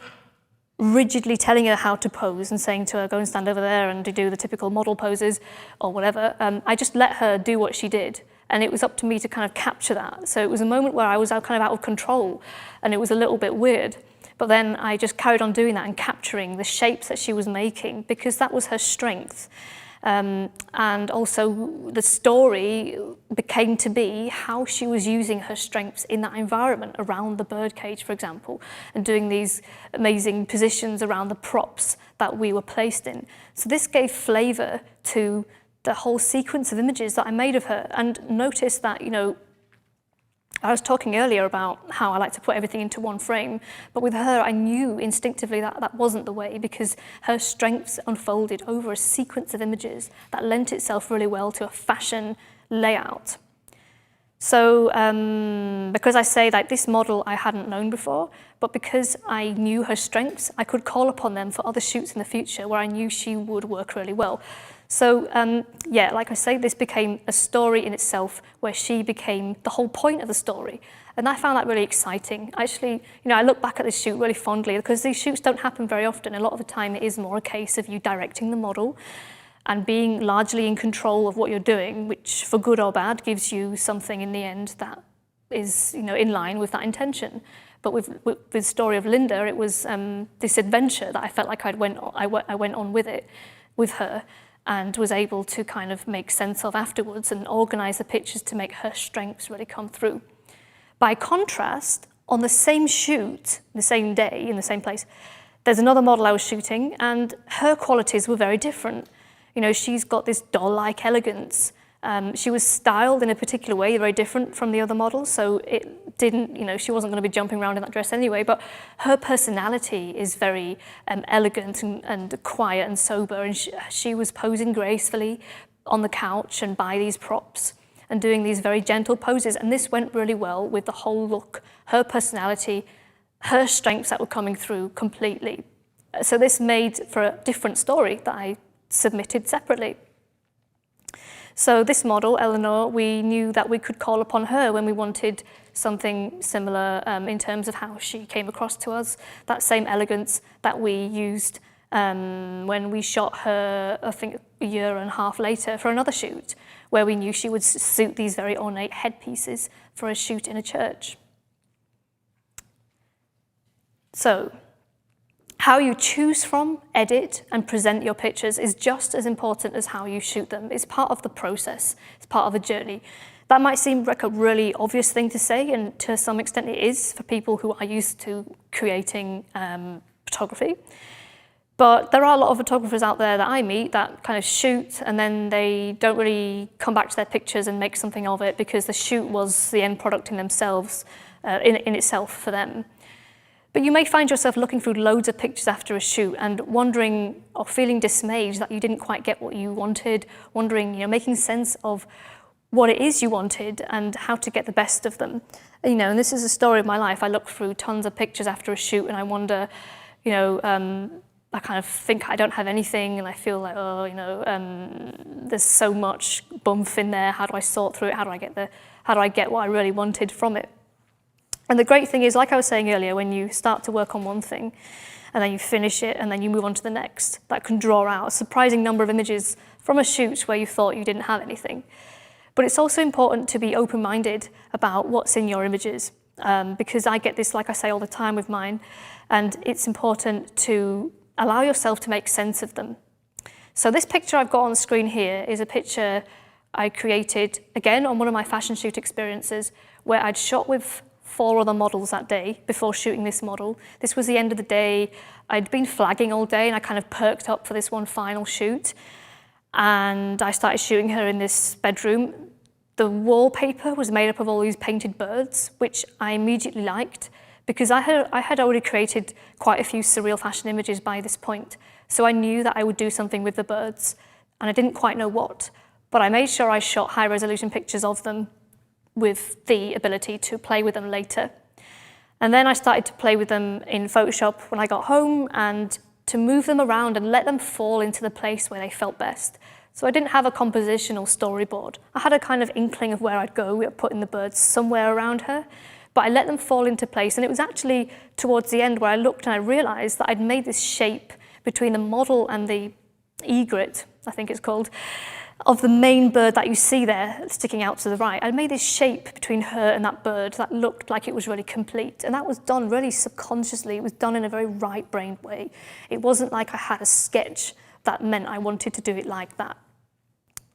S13: rigidly telling her how to pose and saying to her, go and stand over there and do the typical model poses or whatever, I just let her do what she did. And it was up to me to kind of capture that. So it was a moment where I was kind of out of control, and it was a little bit weird. But then I just carried on doing that and capturing the shapes that she was making, because that was her strength. And also the story became to be how she was using her strengths in that environment around the birdcage, for example, and doing these amazing positions around the props that we were placed in. So this gave flavor to the whole sequence of images that I made of her. And notice that, I was talking earlier about how I like to put everything into one frame, but with her, I knew instinctively that that wasn't the way, because her strengths unfolded over a sequence of images that lent itself really well to a fashion layout. So because I say that this model I hadn't known before, but because I knew her strengths, I could call upon them for other shoots in the future where I knew she would work really well. So yeah, like I say, this became a story in itself where she became the whole point of the story. And I found that really exciting. Actually, I look back at this shoot really fondly because these shoots don't happen very often. A lot of the time it is more a case of you directing the model and being largely in control of what you're doing, which for good or bad gives you something in the end that is in line with that intention. But with the story of Linda, it was this adventure that I felt like I went on with it, with her, and was able to kind of make sense of afterwards and organize the pictures to make her strengths really come through. By contrast, on the same shoot, the same day, in the same place, there's another model I was shooting, and her qualities were very different. She's got this doll-like elegance. She was styled in a particular way, very different from the other models, so it didn't, she wasn't going to be jumping around in that dress anyway, but her personality is very elegant and quiet and sober, and she was posing gracefully on the couch and by these props and doing these very gentle poses, and this went really well with the whole look, her personality, her strengths that were coming through completely. So this made for a different story that I submitted separately. So this model, Eleanor, we knew that we could call upon her when we wanted something similar in terms of how she came across to us, that same elegance that we used when we shot her, I think, a year and a half later for another shoot, where we knew she would suit these very ornate headpieces for a shoot in a church. So, how you choose from, edit, and present your pictures is just as important as how you shoot them. It's part of the process. It's part of the journey. That might seem like a really obvious thing to say, and to some extent it is for people who are used to creating photography. But there are a lot of photographers out there that I meet that kind of shoot and then they don't really come back to their pictures and make something of it because the shoot was the end product in themselves, in itself for them. But you may find yourself looking through loads of pictures after a shoot and wondering or feeling dismayed that you didn't quite get what you wanted, wondering, making sense of what it is you wanted and how to get the best of them. And this is a story of my life. I look through tons of pictures after a shoot and I wonder, I kind of think I don't have anything and I feel like, there's so much bumf in there. How do I sort through it? How do I get what I really wanted from it? And the great thing is, like I was saying earlier, when you start to work on one thing and then you finish it and then you move on to the next, that can draw out a surprising number of images from a shoot where you thought you didn't have anything. But it's also important to be open-minded about what's in your images, because I get this, like I say all the time with mine, and it's important to allow yourself to make sense of them. So this picture I've got on the screen here is a picture I created, again, on one of my fashion shoot experiences, where I'd shot with 4 other models that day before shooting this model. This was the end of the day. I'd been flagging all day and I kind of perked up for this one final shoot. And I started shooting her in this bedroom. The wallpaper was made up of all these painted birds, which I immediately liked because I had already created quite a few surreal fashion images by this point. So I knew that I would do something with the birds and I didn't quite know what, but I made sure I shot high resolution pictures of them with the ability to play with them later. And then I started to play with them in Photoshop when I got home and to move them around and let them fall into the place where they felt best. So I didn't have a compositional storyboard. I had a kind of inkling of where I'd go, putting the birds somewhere around her, but I let them fall into place. And it was actually towards the end where I looked and I realized that I'd made this shape between the model and the egret, I think it's called, of the main bird that you see there sticking out to the right. I made this shape between her and that bird that looked like it was really complete. And that was done really subconsciously. It was done in a very right-brained way. It wasn't like I had a sketch that meant I wanted to do it like that.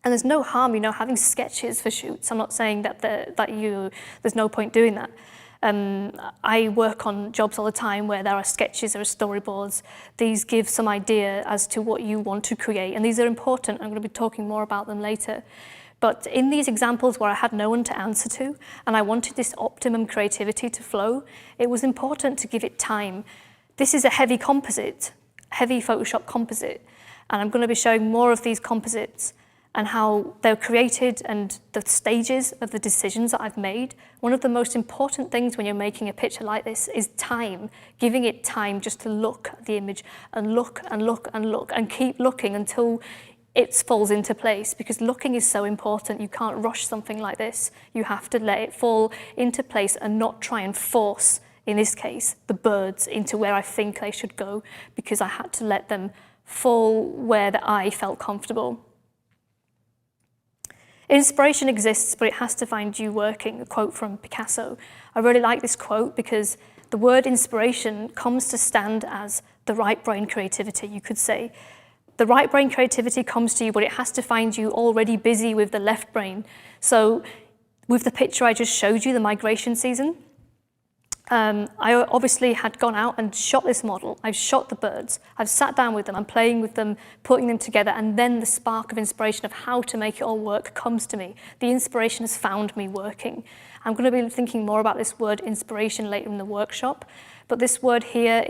S13: And there's no harm, having sketches for shoots. I'm not saying that there's no point doing that. I work on jobs all the time where there are sketches or storyboards. These give some idea as to what you want to create, and these are important. I'm going to be talking more about them later. But in these examples where I had no one to answer to, and I wanted this optimum creativity to flow, it was important to give it time. This is a heavy composite, heavy Photoshop composite, and I'm going to be showing more of these composites and how they're created and the stages of the decisions that I've made. One of the most important things when you're making a picture like this is time, giving it time just to look at the image and look and look and look and keep looking until it falls into place, because looking is so important. You can't rush something like this. You have to let it fall into place and not try and force, in this case, the birds into where I think they should go, because I had to let them fall where I felt comfortable. Inspiration exists, but it has to find you working, a quote from Picasso. I really like this quote because the word inspiration comes to stand as the right brain creativity, you could say. The right brain creativity comes to you, but it has to find you already busy with the left brain. So with the picture I just showed you, the migration season, I obviously had gone out and shot this model. I've shot the birds. I've sat down with them. I'm playing with them, putting them together, and then the spark of inspiration of how to make it all work comes to me. The inspiration has found me working. I'm going to be thinking more about this word inspiration later in the workshop, but this word here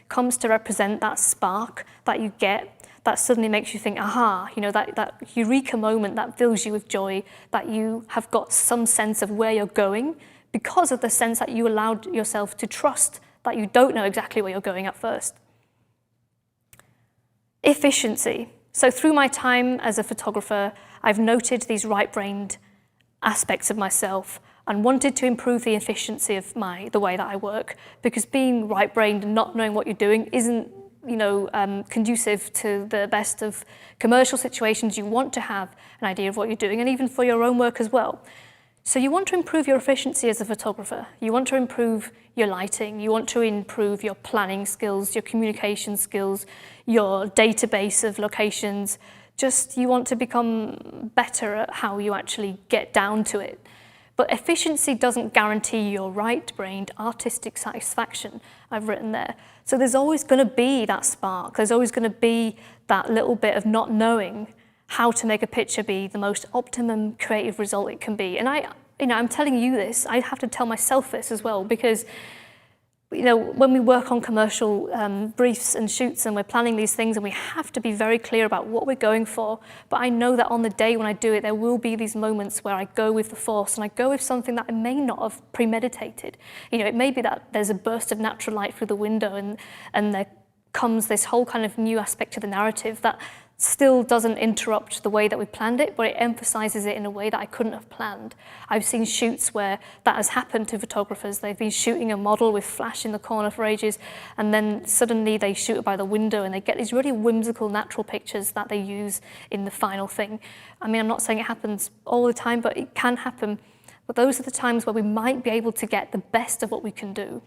S13: comes to represent that spark that you get that suddenly makes you think, aha, that eureka moment that fills you with joy, that you have got some sense of where you're going, because of the sense that you allowed yourself to trust that you don't know exactly where you're going at first. Efficiency. So through my time as a photographer, I've noted these right-brained aspects of myself and wanted to improve the efficiency of the way that I work, because being right-brained and not knowing what you're doing isn't conducive to the best of commercial situations. You want to have an idea of what you're doing, and even for your own work as well. So you want to improve your efficiency as a photographer. You want to improve your lighting. You want to improve your planning skills, your communication skills, your database of locations. You want to become better at how you actually get down to it. But efficiency doesn't guarantee your right-brained artistic satisfaction, I've written there. So there's always going to be that spark. There's always going to be that little bit of not knowing how to make a picture be the most optimum creative result it can be. And I'm telling you this, I have to tell myself this as well, because when we work on commercial briefs and shoots and we're planning these things, and we have to be very clear about what we're going for. But I know that on the day when I do it, there will be these moments where I go with the force, and I go with something that I may not have premeditated. It may be that there's a burst of natural light through the window, and there comes this whole kind of new aspect to the narrative that still doesn't interrupt the way that we planned it, but it emphasizes it in a way that I couldn't have planned. I've seen shoots where that has happened to photographers. They've been shooting a model with flash in the corner for ages, and then suddenly they shoot it by the window and they get these really whimsical natural pictures that they use in the final thing. I mean, I'm not saying it happens all the time, but it can happen. But those are the times where we might be able to get the best of what we can do.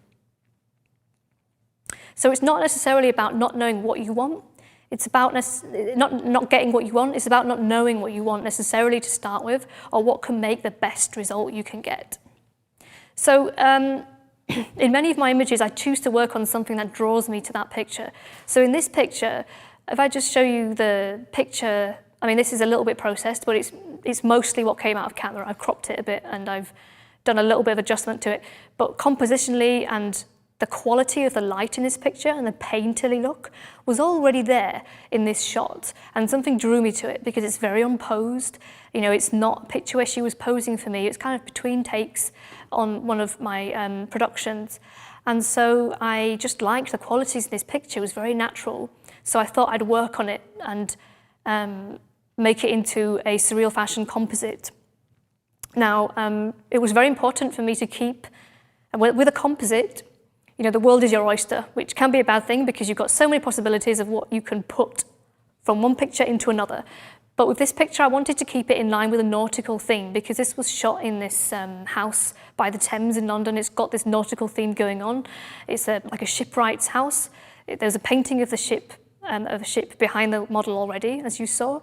S13: So it's not necessarily about not knowing what you want. It's about not getting what you want. It's about not knowing what you want necessarily to start with, or what can make the best result you can get. So in many of my images, I choose to work on something that draws me to that picture. So in this picture, if I just show you the picture, I mean, this is a little bit processed, but it's mostly what came out of camera. I've cropped it a bit and I've done a little bit of adjustment to it. But compositionally and the quality of the light in this picture and the painterly look was already there in this shot, and something drew me to it because it's very unposed. It's not a picture where she was posing for me. It's kind of between takes on one of my productions. And so I just liked the qualities in this picture. It was very natural. So I thought I'd work on it and make it into a surreal fashion composite. Now, it was very important for me to keep, with a composite, the world is your oyster, which can be a bad thing because you've got so many possibilities of what you can put from one picture into another. But with this picture, I wanted to keep it in line with a nautical theme, because this was shot in this house by the Thames in London. It's got this nautical theme going on. It's like a shipwright's house. There's a painting of the ship behind the model already, as you saw.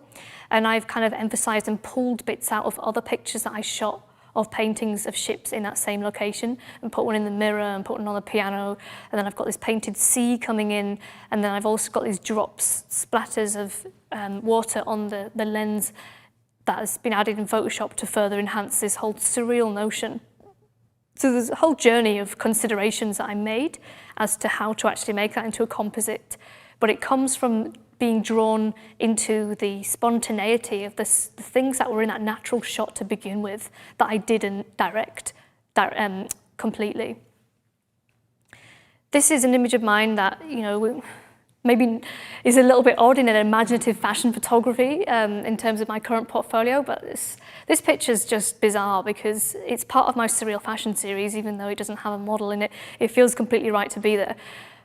S13: And I've kind of emphasized and pulled bits out of other pictures that I shot of paintings of ships in that same location, and put one in the mirror and put one on the piano. And then I've got this painted sea coming in, and then I've also got these drops, splatters of water on the lens that has been added in Photoshop to further enhance this whole surreal notion. So there's a whole journey of considerations that I made as to how to actually make that into a composite. But it comes from being drawn into the spontaneity of the things that were in that natural shot to begin with that I didn't direct completely. This is an image of mine that, maybe is a little bit odd in an imaginative fashion photography in terms of my current portfolio, but this picture is just bizarre because it's part of my surreal fashion series, even though it doesn't have a model in it. It feels completely right to be there.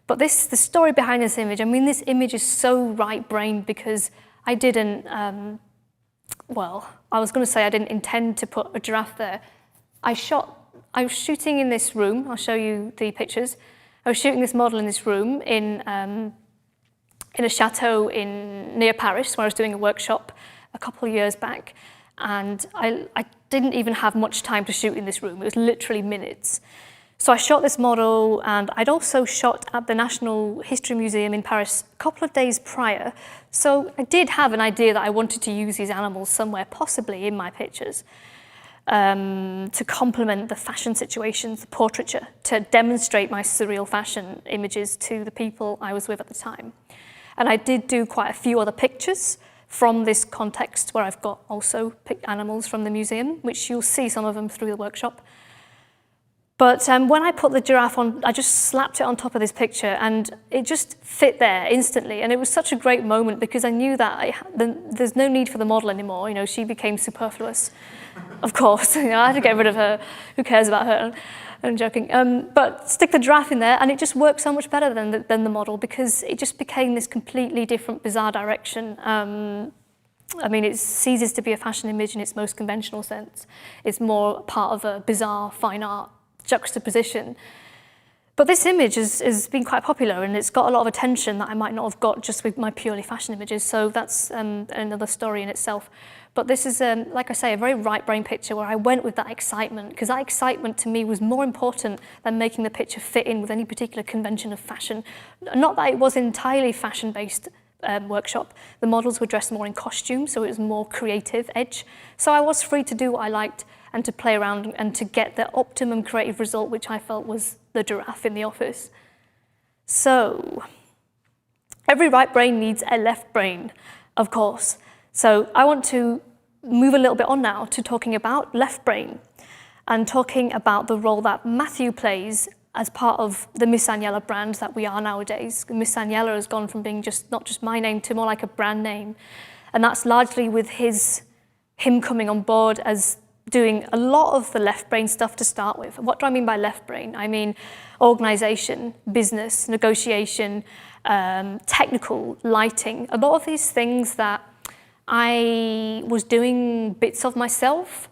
S13: But the story behind this image, this image is so right-brained because I didn't, I was going to say I didn't intend to put a giraffe there. I was shooting in this room. I'll show you the pictures. I was shooting this model in this room in a chateau near Paris, where I was doing a workshop a couple of years back. And I didn't even have much time to shoot in this room. It was literally minutes. So I shot this model, and I'd also shot at the National History Museum in Paris a couple of days prior. So I did have an idea that I wanted to use these animals somewhere, possibly in my pictures, to complement the fashion situations, the portraiture, to demonstrate my surreal fashion images to the people I was with at the time. And I did do quite a few other pictures from this context where I've got also animals from the museum, which you'll see some of them through the workshop. But when I put the giraffe on, I just slapped it on top of this picture and it just fit there instantly. And it was such a great moment because I knew that there's no need for the model anymore. She became superfluous, of course. I had to get rid of her. Who cares about her? I'm joking. But stick the giraffe in there and it just worked so much better than the model because it just became this completely different, bizarre direction. It ceases to be a fashion image in its most conventional sense. It's more part of a bizarre fine art juxtaposition. But this image has been quite popular and it's got a lot of attention that I might not have got just with my purely fashion images. So that's another story in itself. But this is, like I say, a very right-brain picture where I went with that excitement because that excitement to me was more important than making the picture fit in with any particular convention of fashion. Not that it was entirely fashion-based workshop. The models were dressed more in costume, so it was more creative edge. So I was free to do what I liked and to play around and to get the optimum creative result, which I felt was the giraffe in the office. So every right brain needs a left brain, of course. So I want to move a little bit on now to talking about left brain and talking about the role that Matthew plays as part of the Miss Agnella brand that we are nowadays. Miss Agnella has gone from being not just my name to more like a brand name. And that's largely with him coming on board as doing a lot of the left brain stuff to start with. What do I mean by left brain? I mean organization, business, negotiation, technical, lighting, a lot of these things that I was doing bits of myself.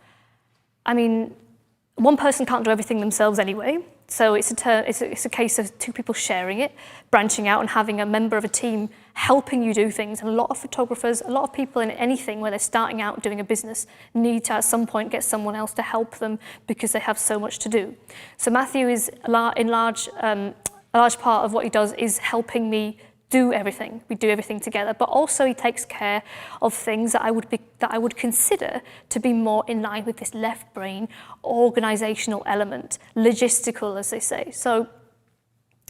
S13: One person can't do everything themselves anyway, so it's a case of two people sharing it, branching out and having a member of a team helping you do things. And a lot of photographers, a lot of people in anything where they're starting out doing a business need to at some point get someone else to help them because they have so much to do. So Matthew is a large part of what he does is helping me do everything. We do everything together, but also he takes care of things that I would consider to be more in line with this left brain organizational element, logistical, as they say. So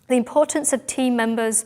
S13: the importance of team members,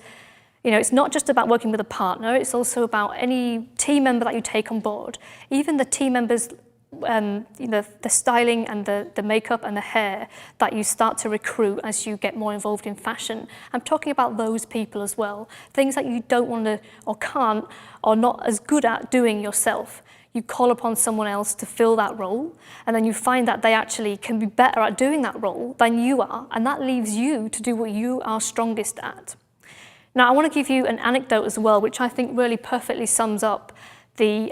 S13: it's not just about working with a partner, it's also about any team member that you take on board. Even the team members, the styling and the makeup and the hair that you start to recruit as you get more involved in fashion. I'm talking about those people as well. Things that you don't want to or can't or not as good at doing yourself. You call upon someone else to fill that role, and then you find that they actually can be better at doing that role than you are, and that leaves you to do what you are strongest at. Now, I want to give you an anecdote as well, which I think really perfectly sums up the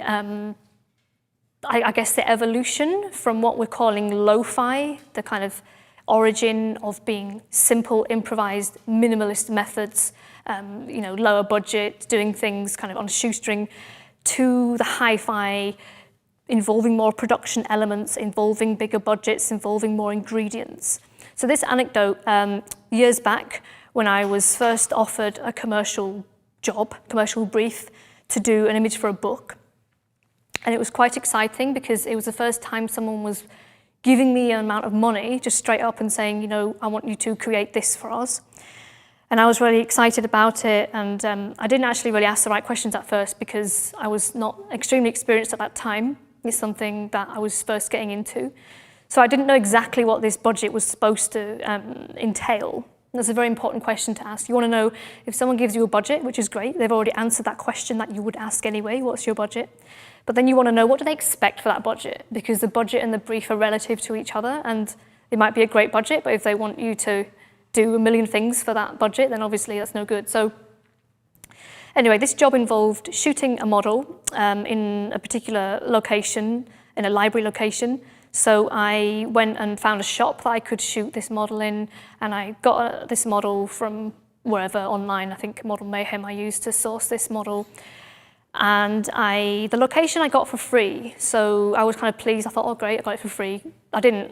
S13: I guess the evolution from what we're calling lo-fi, the kind of origin of being simple, improvised, minimalist methods, lower budget, doing things kind of on a shoestring, to the hi-fi, involving more production elements, involving bigger budgets, involving more ingredients. So this anecdote, years back, when I was first offered a commercial brief to do an image for a book. And it was quite exciting because it was the first time someone was giving me an amount of money just straight up and saying, I want you to create this for us. And I was really excited about it, and I didn't actually really ask the right questions at first because I was not extremely experienced at that time. It's something that I was first getting into. So I didn't know exactly what this budget was supposed to entail. That's a very important question to ask. You want to know if someone gives you a budget, which is great, they've already answered that question that you would ask anyway, what's your budget? But then you want to know what do they expect for that budget, because the budget and the brief are relative to each other, and it might be a great budget, but if they want you to do a million things for that budget, then obviously that's no good. So anyway, this job involved shooting a model in a particular location, in a library location. So I went and found a shop that I could shoot this model in, and I got this model from wherever online. I think Model Mayhem I used to source this model. And the location I got for free, so I was kind of pleased. I thought, oh great, I got it for free. I didn't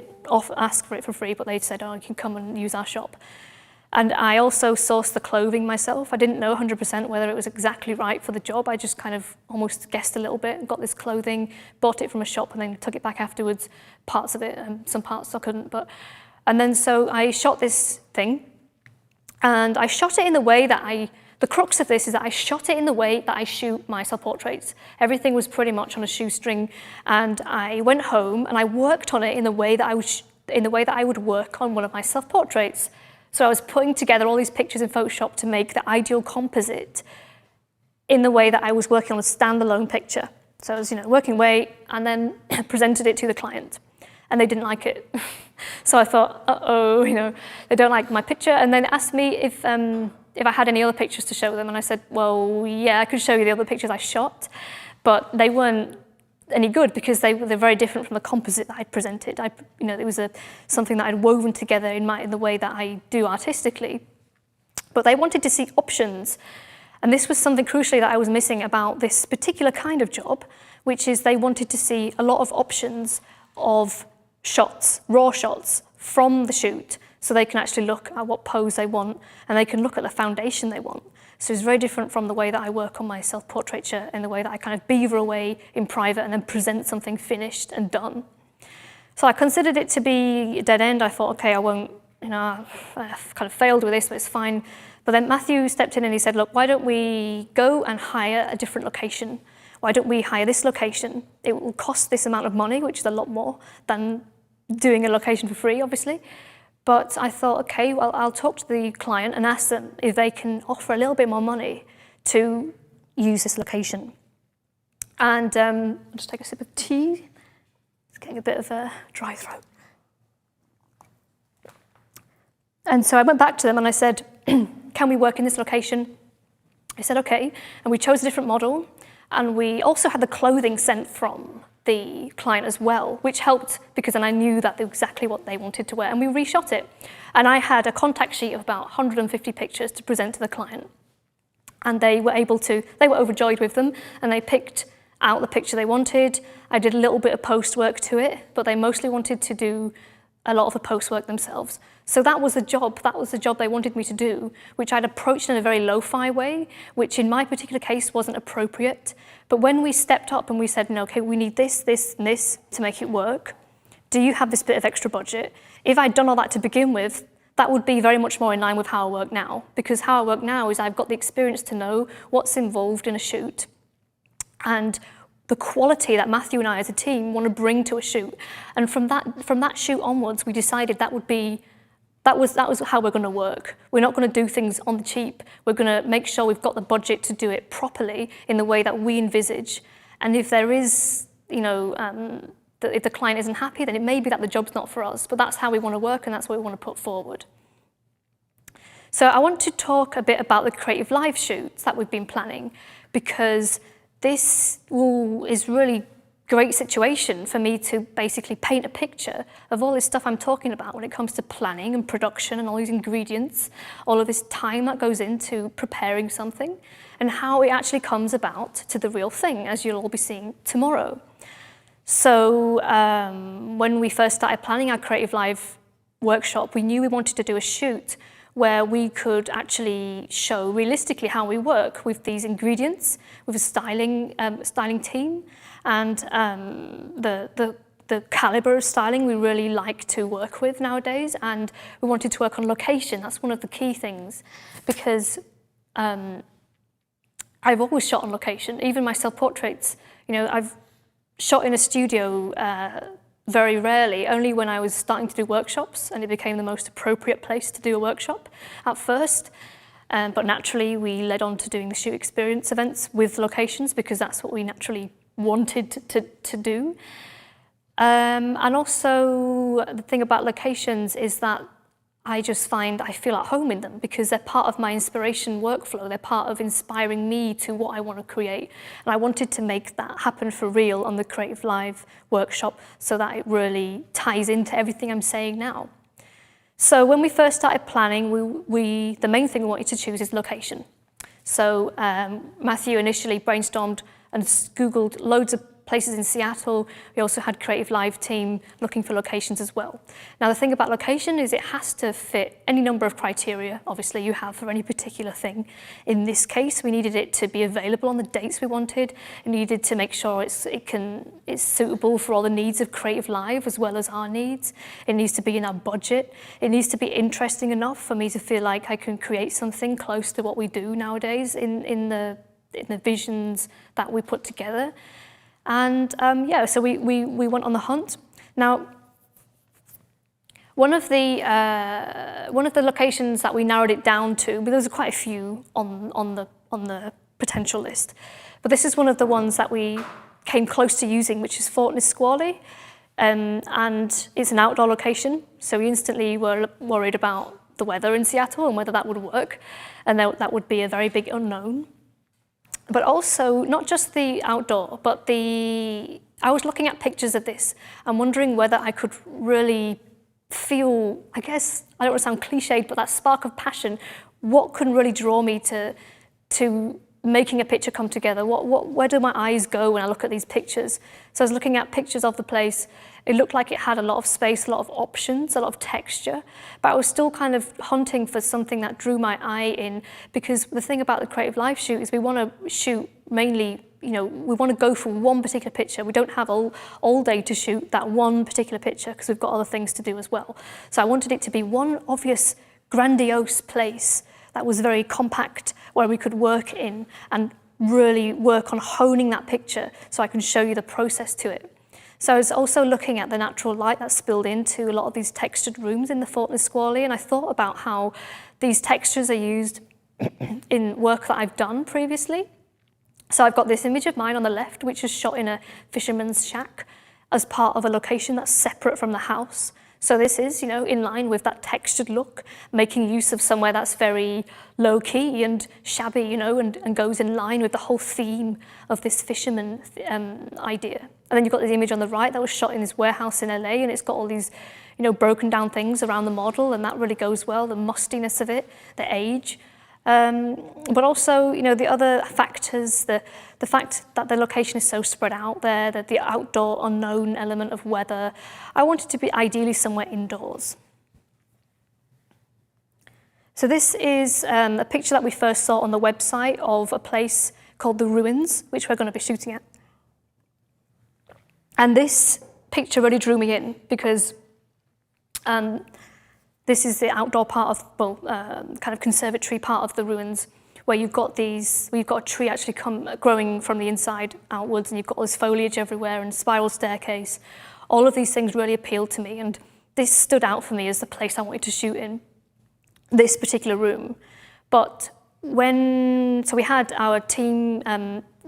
S13: ask for it for free, but they said, oh, you can come and use our shop. And I also sourced the clothing myself. I didn't know 100% whether it was exactly right for the job. I just kind of almost guessed a little bit, got this clothing, bought it from a shop, and then took it back afterwards, parts of it, and some parts I couldn't. And then so I shot this thing, and I shot it in the way that the crux of this is that I shot it in the way that I shoot my self-portraits. Everything was pretty much on a shoestring, and I went home and I worked on it in the way that I would work on one of my self-portraits. So I was putting together all these pictures in Photoshop to make the ideal composite in the way that I was working on a standalone picture. So I was, working away and then presented it to the client, and they didn't like it. So I thought, uh-oh, they don't like my picture, and then asked me if I had any other pictures to show them, and I said, well, yeah, I could show you the other pictures I shot, but they weren't any good because they're very different from the composite that I presented. It was something that I'd woven together in the way that I do artistically. But they wanted to see options, and this was something crucially that I was missing about this particular kind of job, which is they wanted to see a lot of options of shots, raw shots from the shoot, so they can actually look at what pose they want, and they can look at the foundation they want. So it's very different from the way that I work on my self-portraiture and the way that I kind of beaver away in private and then present something finished and done. So I considered it to be a dead end. I thought, okay, I won't, I've kind of failed with this, but it's fine. But then Matthew stepped in and he said, look, why don't we go and hire a different location? Why don't we hire this location? It will cost this amount of money, which is a lot more than doing a location for free, obviously. But I thought, okay, well, I'll talk to the client and ask them if they can offer a little bit more money to use this location. And I'll just take a sip of tea. It's getting a bit of a dry throat. And so I went back to them and I said, can we work in this location? They said, okay. And we chose a different model. And we also had the clothing sent from the client as well, which helped because then I knew that exactly what they wanted to wear, and we reshot it. And I had a contact sheet of about 150 pictures to present to the client. And they were overjoyed with them, and they picked out the picture they wanted. I did a little bit of post work to it, but they mostly wanted to do a lot of the post work themselves. So that was the job they wanted me to do, which I'd approached in a very lo-fi way, which in my particular case wasn't appropriate. But when we stepped up and we said, no, okay, we need this, this, and this to make it work, do you have this bit of extra budget? If I'd done all that to begin with, that would be very much more in line with how I work now. Because how I work now is I've got the experience to know what's involved in a shoot and the quality that Matthew and I as a team want to bring to a shoot. And from that shoot onwards, we decided that was how we're going to work. We're not going to do things on the cheap. We're going to make sure we've got the budget to do it properly in the way that we envisage. And if there is, if the client isn't happy, then it may be that the job's not for us. But that's how we want to work, and that's what we want to put forward. So I want to talk a bit about the creative live shoots that we've been planning, because this is really great situation for me to basically paint a picture of all this stuff I'm talking about when it comes to planning and production and all these ingredients, all of this time that goes into preparing something, and how it actually comes about to the real thing, as you'll all be seeing tomorrow. So when we first started planning our Creative Live workshop, we knew we wanted to do a shoot where we could actually show realistically how we work with these ingredients, with a styling team, and the the caliber of styling we really like to work with nowadays, and we wanted to work on location. That's one of the key things, because I've always shot on location. Even my self-portraits, I've shot in a studio very rarely, only when I was starting to do workshops, and it became the most appropriate place to do a workshop at first. But naturally, we led on to doing the shoot experience events with locations, because that's what we naturally wanted to do. And also, the thing about locations is that I just find I feel at home in them, because they're part of my inspiration workflow. They're part of inspiring me to what I want to create. And I wanted to make that happen for real on the Creative Live workshop, so that it really ties into everything I'm saying now. So when we first started planning, the main thing we wanted to choose is location. So Matthew initially brainstormed and Googled loads of places in Seattle. We also had Creative Live team looking for locations as well. Now the thing about location is it has to fit any number of criteria, obviously, you have for any particular thing. In this case, we needed it to be available on the dates we wanted. It needed to make sure it's suitable for all the needs of Creative Live as well as our needs. It needs to be in our budget. It needs to be interesting enough for me to feel like I can create something close to what we do nowadays in the visions that we put together. And so we went on the hunt. Now, one of the locations that we narrowed it down to, but there was quite a few on the potential list, but this is one of the ones that we came close to using, which is Fort Nisqually, and it's an outdoor location. So we instantly were worried about the weather in Seattle and whether that would work, and that would be a very big unknown. But also, not just the outdoor, but I was looking at pictures of this and wondering whether I could really feel, I guess, I don't want to sound cliched, but that spark of passion. What can really draw me to making a picture come together? Where do my eyes go when I look at these pictures? So I was looking at pictures of the place. It looked like it had a lot of space, a lot of options, a lot of texture, but I was still kind of hunting for something that drew my eye in, because the thing about the Creative Live shoot is we want to shoot mainly, we want to go for one particular picture. We don't have all day to shoot that one particular picture, because we've got other things to do as well. So I wanted it to be one obvious, grandiose place that was very compact, where we could work in and really work on honing that picture so I can show you the process to it. So I was also looking at the natural light that spilled into a lot of these textured rooms in the Fort Nisqually, and I thought about how these textures are used in work that I've done previously. So I've got this image of mine on the left, which is shot in a fisherman's shack as part of a location that's separate from the house. So this is, in line with that textured look, making use of somewhere that's very low-key and shabby, and goes in line with the whole theme of this fisherman idea. And then you've got this image on the right that was shot in this warehouse in LA, and it's got all these, broken down things around the model, and that really goes well, the mustiness of it, the age. But also, the other factors, the fact that the location is so spread out there, that the outdoor unknown element of weather. I wanted to be ideally somewhere indoors. So this is a picture that we first saw on the website of a place called The Ruins, which we're going to be shooting at. And this picture really drew me in, because this is the outdoor part of, kind of conservatory part of the ruins, where you've got a tree actually growing from the inside outwards, and you've got all this foliage everywhere and spiral staircase. All of these things really appealed to me, and this stood out for me as the place I wanted to shoot in, this particular room. But so we had our team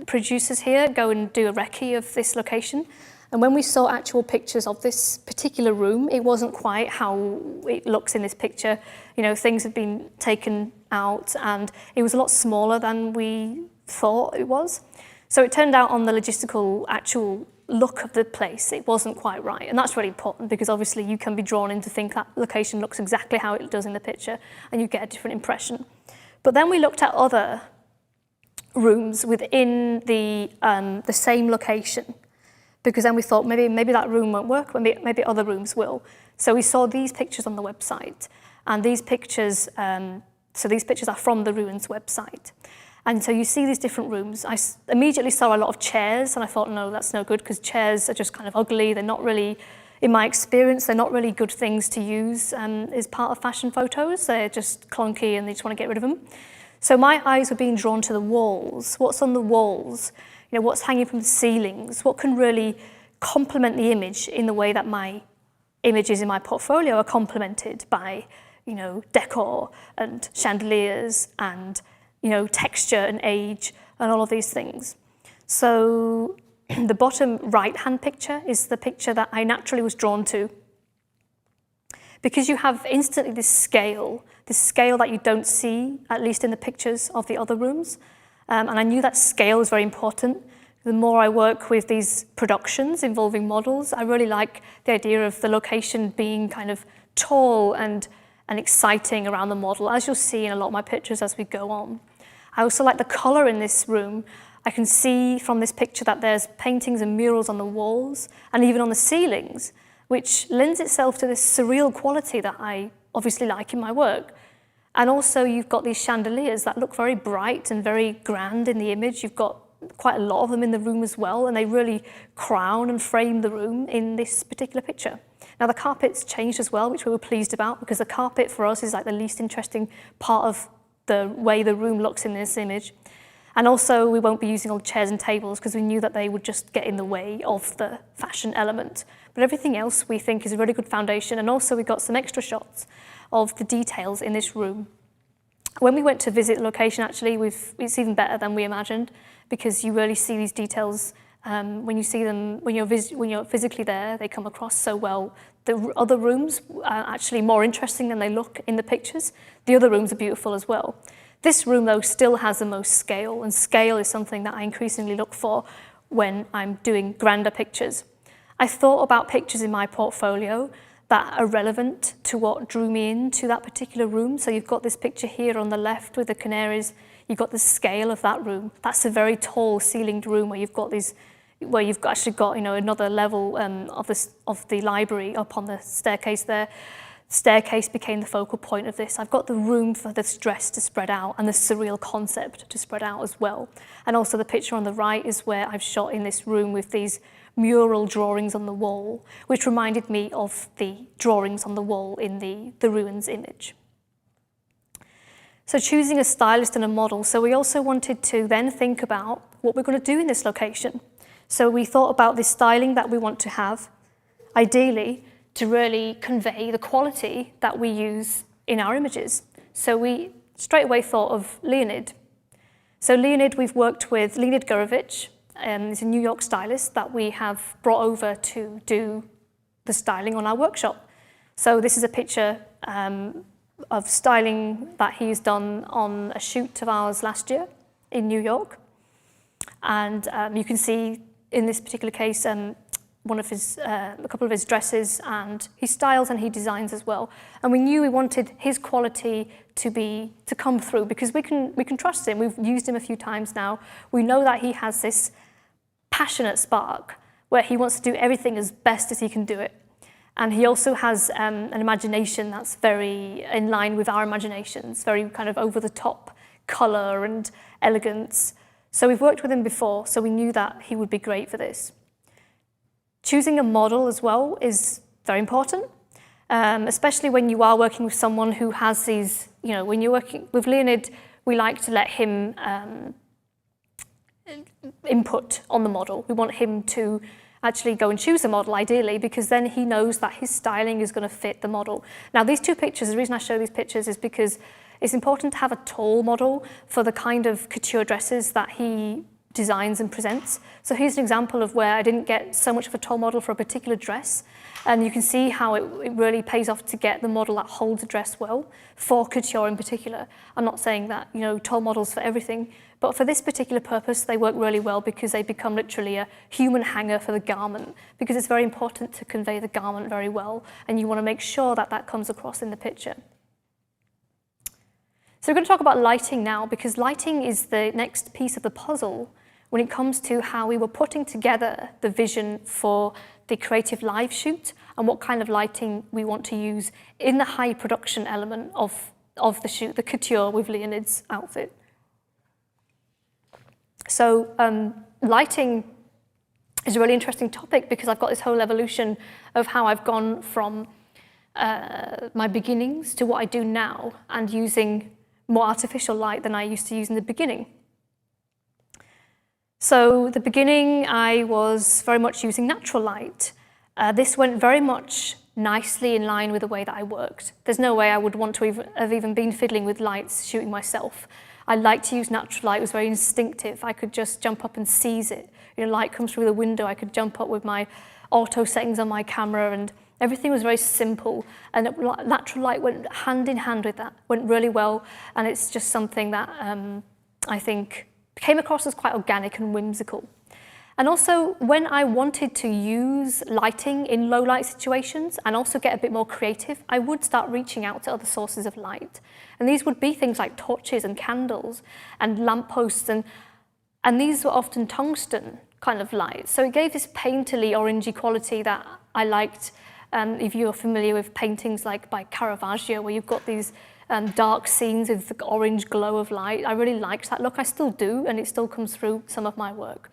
S13: producers here go and do a recce of this location. And when we saw actual pictures of this particular room, it wasn't quite how it looks in this picture. Things had been taken out, and it was a lot smaller than we thought it was. So it turned out on the logistical actual look of the place, it wasn't quite right. And that's really important, because obviously you can be drawn in to think that location looks exactly how it does in the picture, and you get a different impression. But then we looked at other rooms within the same location, because then we thought maybe that room won't work, but maybe other rooms will. So we saw these pictures on the website, and these pictures are from the Ruins website. And so you see these different rooms. I immediately saw a lot of chairs, and I thought, no, that's no good, because chairs are just kind of ugly. They're not really, in my experience, they're not really good things to use as part of fashion photos. They're just clunky, and they just want to get rid of them. So my eyes were being drawn to the walls. What's on the walls? You know, what's hanging from the ceilings? What can really complement the image in the way that my images in my portfolio are complemented by, you know, decor and chandeliers and, you know, texture and age and all of these things. So the bottom right-hand picture is the picture that I naturally was drawn to, because you have instantly this scale that you don't see, at least in the pictures of the other rooms. And I knew that scale was very important. The more I work with these productions involving models, I really like the idea of the location being kind of tall and exciting around the model, as you'll see in a lot of my pictures as we go on. I also like the color in this room. I can see from this picture that there's paintings and murals on the walls and even on the ceilings, which lends itself to this surreal quality that I obviously like in my work. And also you've got these chandeliers that look very bright and very grand in the image. You've got quite a lot of them in the room as well, and they really crown and frame the room in this particular picture. Now the carpet's changed as well, which we were pleased about, because the carpet for us is like the least interesting part of the way the room looks in this image. And also we won't be using all the chairs and tables because we knew that they would just get in the way of the fashion element. But everything else we think is a really good foundation, and also we got some extra shots of the details in this room. When we went to visit the location, actually, it's even better than we imagined, because you really see these details when you see them, when you're physically there, they come across so well. The other rooms are actually more interesting than they look in the pictures. The other rooms are beautiful as well. This room, though, still has the most scale, and scale is something that I increasingly look for when I'm doing grander pictures. I thought about pictures in my portfolio that are relevant to what drew me into that particular room. So you've got this picture here on the left with the canaries. You've got the scale of that room. That's a very tall ceilinged room where you've got these, where you've actually got, you know, another level of the library up on the staircase there. Staircase became the focal point of this. I've got the room for this dress to spread out and the surreal concept to spread out as well. And also the picture on the right is where I've shot in this room with these mural drawings on the wall, which reminded me of the drawings on the wall in the ruins image. So choosing a stylist and a model. So we also wanted to then think about what we're going to do in this location. So we thought about the styling that we want to have, ideally, to really convey the quality that we use in our images. So we straight away thought of Leonid. So Leonid, we've worked with Leonid Gurovich, he's a New York stylist that we have brought over to do the styling on our workshop. So this is a picture of styling that he's done on a shoot of ours last year in New York. And you can see in this particular case, a couple of his dresses, and he styles and he designs as well. And we knew we wanted his quality to come through, because we can trust him. We've used him a few times now. We know that he has this passionate spark where he wants to do everything as best as he can do it. And he also has an imagination that's very in line with our imaginations, very kind of over the top color and elegance. So we've worked with him before, so we knew that he would be great for this. Choosing a model as well is very important, especially when you are working with someone who has these, you know, when you're working with Leonid, we like to let him input on the model. We want him to actually go and choose a model, ideally, because then he knows that his styling is going to fit the model. Now, these two pictures, the reason I show these pictures is because it's important to have a tall model for the kind of couture dresses that he designs and presents. So here's an example of where I didn't get so much of a tall model for a particular dress, and you can see how it really pays off to get the model that holds a dress well, for couture in particular. I'm not saying that, you know, tall models for everything, but for this particular purpose, they work really well because they become literally a human hanger for the garment, because it's very important to convey the garment very well, and you want to make sure that that comes across in the picture. So we're going to talk about lighting now, because lighting is the next piece of the puzzle when it comes to how we were putting together the vision for the creative live shoot and what kind of lighting we want to use in the high production element of the shoot, the couture with Leonid's outfit. So lighting is a really interesting topic because I've got this whole evolution of how I've gone from my beginnings to what I do now and using more artificial light than I used to use in the beginning. So the beginning, I was very much using natural light. This went very much nicely in line with the way that I worked. There's no way I would want to have even been fiddling with lights, shooting myself. I liked to use natural light. It was very instinctive. I could just jump up and seize it. Light comes through the window. I could jump up with my auto settings on my camera, and everything was very simple. And natural light went hand in hand with that, went really well. And it's just something that I think came across as quite organic and whimsical. And also, when I wanted to use lighting in low light situations and also get a bit more creative, I would start reaching out to other sources of light. And these would be things like torches and candles and lampposts, and these were often tungsten kind of light. So it gave this painterly, orangey quality that I liked. If you're familiar with paintings like by Caravaggio, where you've got these dark scenes with the orange glow of light, I really liked that look. I still do, and it still comes through some of my work.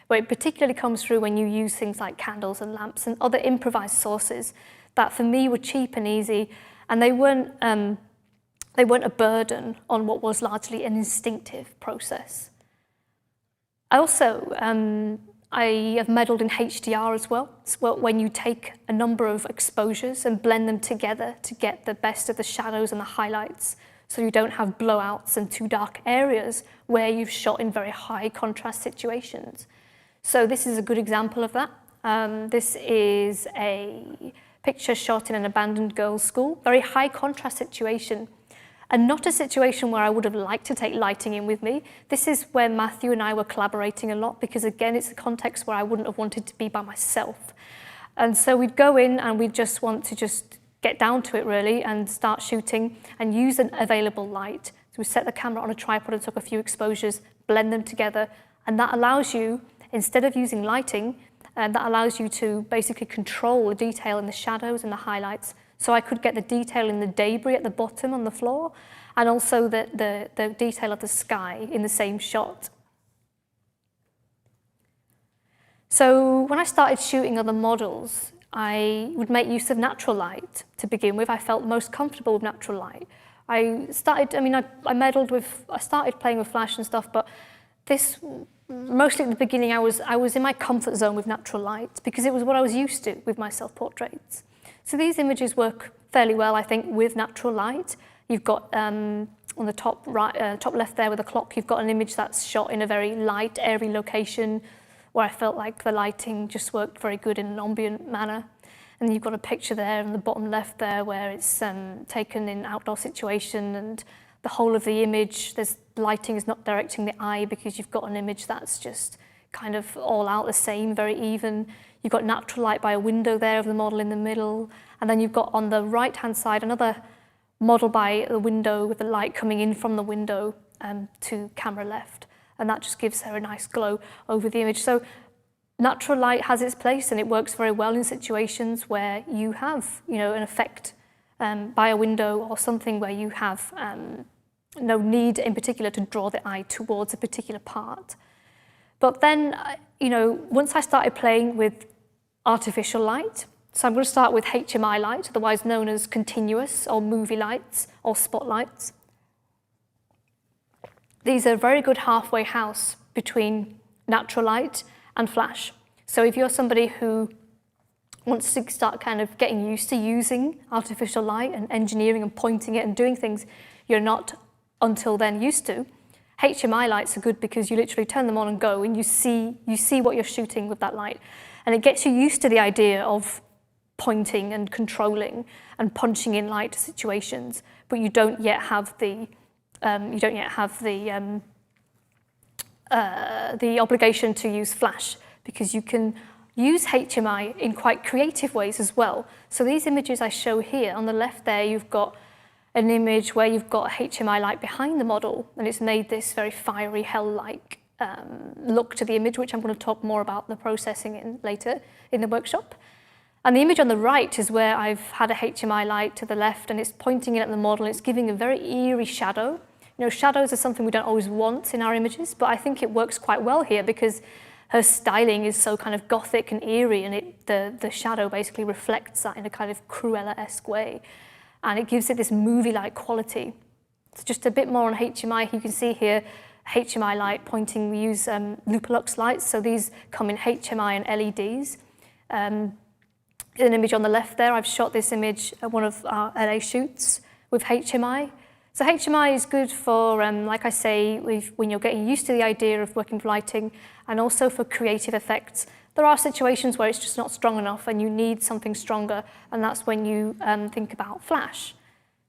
S13: But it particularly comes through when you use things like candles and lamps and other improvised sources that for me were cheap and easy, and they weren't a burden on what was largely an instinctive process. I also, I have meddled in HDR as well. It's when you take a number of exposures and blend them together to get the best of the shadows and the highlights, so you don't have blowouts and too dark areas where you've shot in very high contrast situations. So this is a good example of that. This is a picture shot in an abandoned girls' school, very high contrast situation, and not a situation where I would have liked to take lighting in with me. This is where Matthew and I were collaborating a lot because, again, it's a context where I wouldn't have wanted to be by myself. And so we'd go in and we'd just want to just get down to it, really, and start shooting and use an available light. So we set the camera on a tripod and took a few exposures, blend them together, and that allows you, instead of using lighting, that allows you to basically control the detail in the shadows and the highlights. So I could get the detail in the debris at the bottom on the floor, and also the detail of the sky in the same shot. So when I started shooting other models, I would make use of natural light to begin with. I felt most comfortable with natural light. I started playing with flash and stuff, but mostly at the beginning, I was in my comfort zone with natural light because it was what I was used to with my self-portraits. So these images work fairly well, I think, with natural light. You've got on the top left there with the clock, you've got an image that's shot in a very light, airy location where I felt like the lighting just worked very good in an ambient manner. And then you've got a picture there in the bottom left there where it's taken in an outdoor situation, and the whole of the image, lighting is not directing the eye because you've got an image that's just kind of all out the same, very even. You've got natural light by a window there of the model in the middle, and then you've got on the right-hand side another model by the window with the light coming in from the window to camera left, and that just gives her a nice glow over the image. So natural light has its place, and it works very well in situations where you have, an effect by a window or something where you have no need in particular to draw the eye towards a particular part. But then, once I started playing with artificial light, so I'm going to start with HMI light, otherwise known as continuous or movie lights or spotlights. These are a very good halfway house between natural light and flash. So if you're somebody who wants to start kind of getting used to using artificial light and engineering and pointing it and doing things you're not until then used to, HMI lights are good because you literally turn them on and go, and you see what you're shooting with that light. And it gets you used to the idea of pointing and controlling and punching in light to situations, but you don't yet have the obligation to use flash, because you can use HMI in quite creative ways as well. So these images I show here, on the left there, you've got an image where you've got HMI light behind the model, and it's made this very fiery, hell-like look to the image, which I'm going to talk more about the processing in later in the workshop. And the image on the right is where I've had a HMI light to the left, and it's pointing in at the model. It's giving a very eerie shadow. shadows are something we don't always want in our images, but I think it works quite well here because her styling is so kind of gothic and eerie, and the shadow basically reflects that in a kind of Cruella-esque way. And it gives it this movie-like quality. It's just a bit more on HMI. You can see here, HMI light pointing, we use Lupolux lights, so these come in HMI and LEDs. An image on the left there, I've shot this image at one of our LA shoots with HMI. So HMI is good for, like I say, when you're getting used to the idea of working with lighting, and also for creative effects. There are situations where it's just not strong enough and you need something stronger, and that's when you think about flash.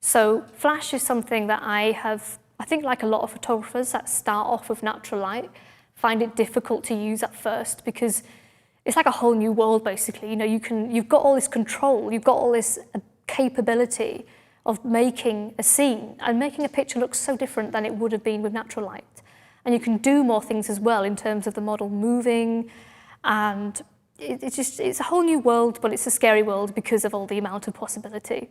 S13: So flash is something that I think like a lot of photographers that start off with natural light, find it difficult to use at first because it's like a whole new world basically. You've got all this control, you've got all this capability of making a scene, and making a picture look so different than it would have been with natural light. And you can do more things as well in terms of the model moving, and it's a whole new world, but it's a scary world because of all the amount of possibility.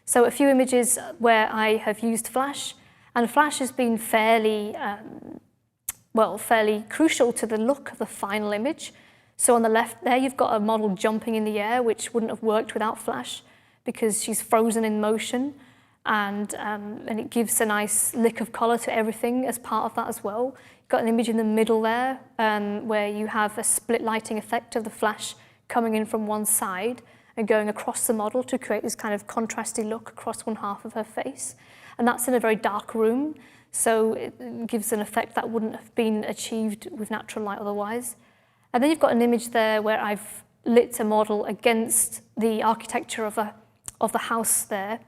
S13: So a few images where I have used flash, and flash has been fairly crucial to the look of the final image. So on the left there, you've got a model jumping in the air, which wouldn't have worked without flash, because she's frozen in motion, and it gives a nice lick of colour to everything as part of that as well. You've got an image in the middle there where you have a split lighting effect of the flash coming in from one side and going across the model to create this kind of contrasty look across one half of her face. And that's in a very dark room, so it gives an effect that wouldn't have been achieved with natural light otherwise. And then you've got an image there where I've lit a model against the architecture of the house there,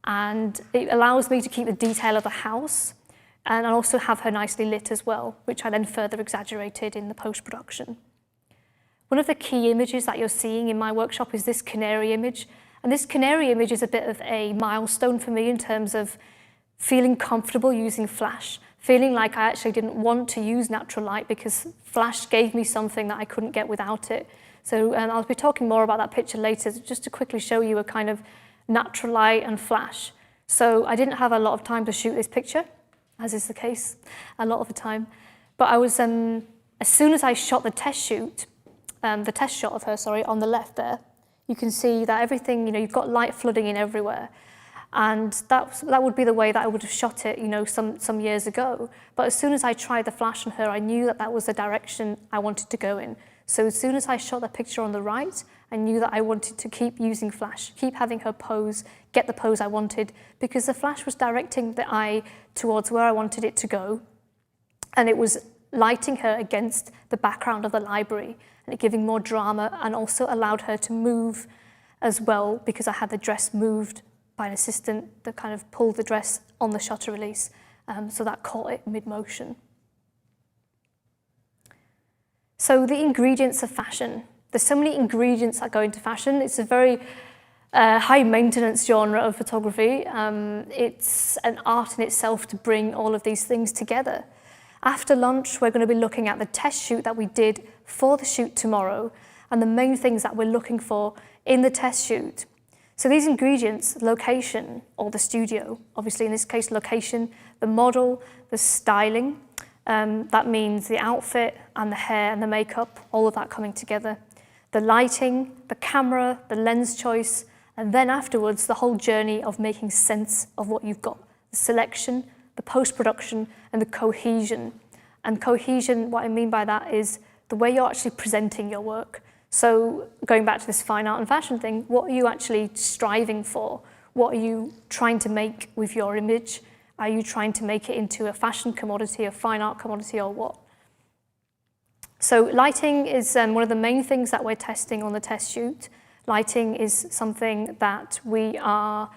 S13: and it allows me to keep the detail of the house and also have her nicely lit as well, which I then further exaggerated in the post-production. One of the key images that you're seeing in my workshop is this canary image, and this canary image is a bit of a milestone for me in terms of feeling comfortable using flash, feeling like I actually didn't want to use natural light because flash gave me something that I couldn't get without it. So I'll be talking more about that picture later, just to quickly show you a kind of natural light and flash. So I didn't have a lot of time to shoot this picture, as is the case a lot of the time. But I was, as soon as I shot the test shot of her, on the left there, you can see that everything, you've got light flooding in everywhere. And that would be the way that I would have shot it, some years ago. But as soon as I tried the flash on her, I knew that that was the direction I wanted to go in. So as soon as I shot the picture on the right, I knew that I wanted to keep using flash, keep having her pose, get the pose I wanted, because the flash was directing the eye towards where I wanted it to go. And it was lighting her against the background of the library, and it giving more drama, and also allowed her to move as well, because I had the dress moved by an assistant that kind of pulled the dress on the shutter release, so that caught it mid-motion. So the ingredients of fashion. There's so many ingredients that go into fashion. It's a very high maintenance genre of photography. It's an art in itself to bring all of these things together. After lunch, we're going to be looking at the test shoot that we did for the shoot tomorrow, and the main things that we're looking for in the test shoot. So these ingredients, location, or the studio, obviously in this case location, the model, the styling, that means the outfit and the hair and the makeup, all of that coming together. The lighting, the camera, the lens choice, and then afterwards the whole journey of making sense of what you've got. The selection, the post-production, and the cohesion. And cohesion, what I mean by that is the way you're actually presenting your work. So going back to this fine art and fashion thing, what are you actually striving for? What are you trying to make with your image? Are you trying to make it into a fashion commodity, a fine art commodity, or what? So lighting is one of the main things that we're testing on the test shoot. Lighting is something that we are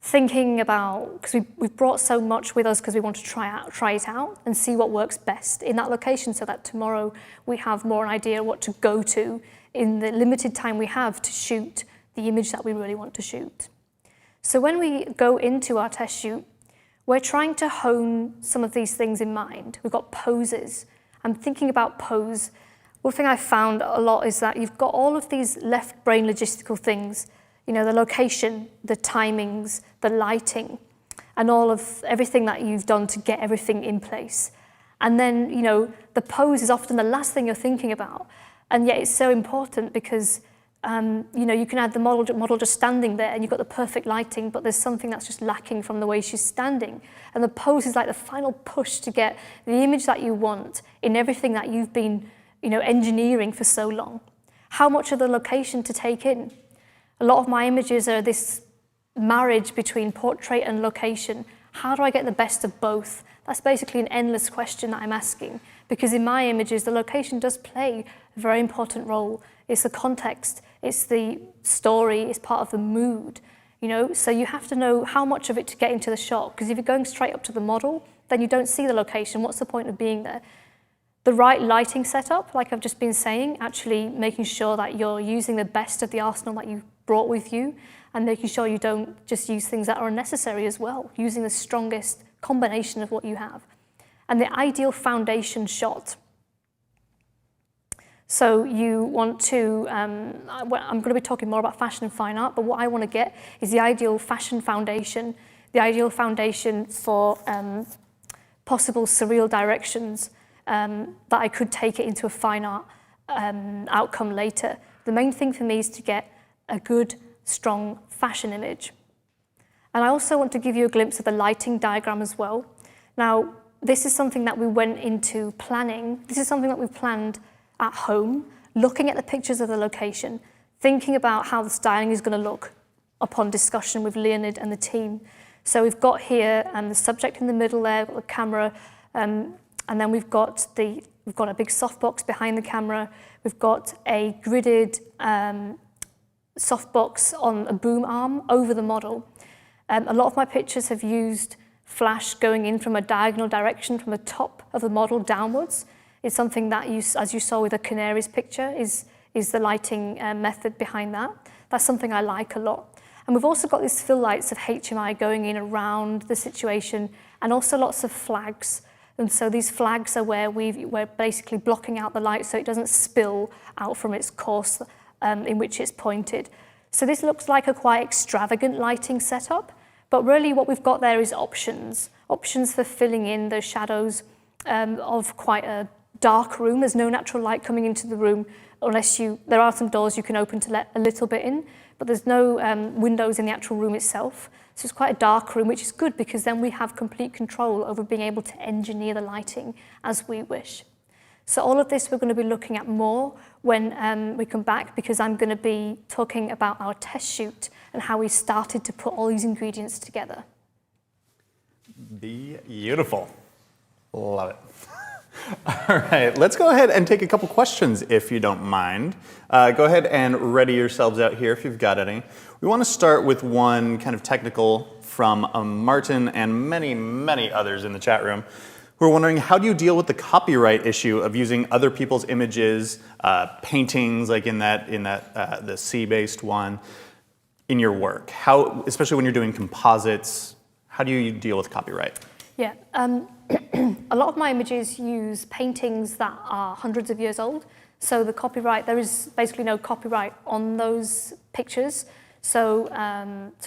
S13: thinking about, because we've brought so much with us because we want to try it out and see what works best in that location, so that tomorrow we have more an idea what to go to in the limited time we have to shoot the image that we really want to shoot. So when we go into our test shoot, we're trying to hone some of these things in mind. We've got poses. I'm thinking about pose. One thing I've found a lot is that you've got all of these left brain logistical things, the location, the timings, the lighting, and all of everything that you've done to get everything in place. And then, you know, the pose is often the last thing you're thinking about. And yet it's so important because, you know, you can have the model just standing there and you've got the perfect lighting, but there's something that's just lacking from the way she's standing. And the pose is like the final push to get the image that you want in everything that you've been, you know, engineering for so long. How much of the location to take in? A lot of my images are this marriage between portrait and location. How do I get the best of both? That's basically an endless question that I'm asking, because in my images, the location does play a very important role. It's the context, it's the story, it's part of the mood, you know? So you have to know how much of it to get into the shot, because if you're going straight up to the model, then you don't see the location. What's the point of being there? The right lighting setup, like I've just been saying, actually making sure that you're using the best of the arsenal that you brought with you, and making sure you don't just use things that are unnecessary as well, using the strongest combination of what you have. And the ideal foundation shot. So you want to, I'm going to be talking more about fashion and fine art, but what I want to get is the ideal fashion foundation, the ideal foundation for possible surreal directions that I could take it into a fine art outcome later. The main thing for me is to get a good, strong fashion image. And I also want to give you a glimpse of the lighting diagram as well. Now, this is something that we went into planning. This is something that we planned at home, looking at the pictures of the location, thinking about how the styling is going to look upon discussion with Leonid and the team. So we've got here the subject in the middle there, the camera, and then we've got a big softbox behind the camera. We've got a gridded softbox on a boom arm over the model. A lot of my pictures have used flash going in from a diagonal direction from the top of the model downwards. It's something that, as you saw with the canaries picture, is the lighting method behind that. That's something I like a lot. And we've also got these fill lights of HMI going in around the situation, and also lots of flags. And so these flags are where we're basically blocking out the light so it doesn't spill out from its course in which it's pointed. So this looks like a quite extravagant lighting setup, but really what we've got there is options for filling in those shadows of quite a dark room. There's no natural light coming into the room unless there are some doors you can open to let a little bit in, but there's no windows in the actual room itself. So it's quite a dark room, which is good because then we have complete control over being able to engineer the lighting as we wish. So all of this we're going to be looking at more when we come back, because I'm going to be talking about our test shoot and how we started to put all these ingredients together.
S2: Beautiful. Love it. All right, let's go ahead and take a couple questions if you don't mind. Go ahead and ready yourselves out here if you've got any. We want to start with one kind of technical from Martin and many, many others in the chat room who are wondering, how do you deal with the copyright issue of using other people's images, paintings like in the sea-based one, in your work? How, especially when you're doing composites, how do you deal with copyright?
S13: Yeah, a lot of my images use paintings that are hundreds of years old. So the copyright, there is basically no copyright on those pictures. So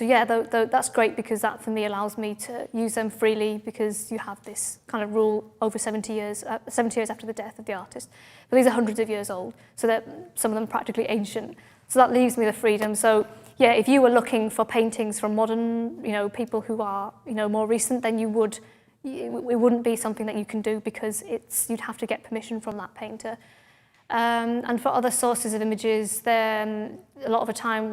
S13: yeah, that's great because that for me allows me to use them freely, because you have this kind of rule over 70 years after the death of the artist. But these are hundreds of years old, so some of them practically ancient. So that leaves me the freedom. So yeah, if you were looking for paintings from modern, people who are, more recent, then it wouldn't be something that you can do, because you'd have to get permission from that painter. And for other sources of images, a lot of the time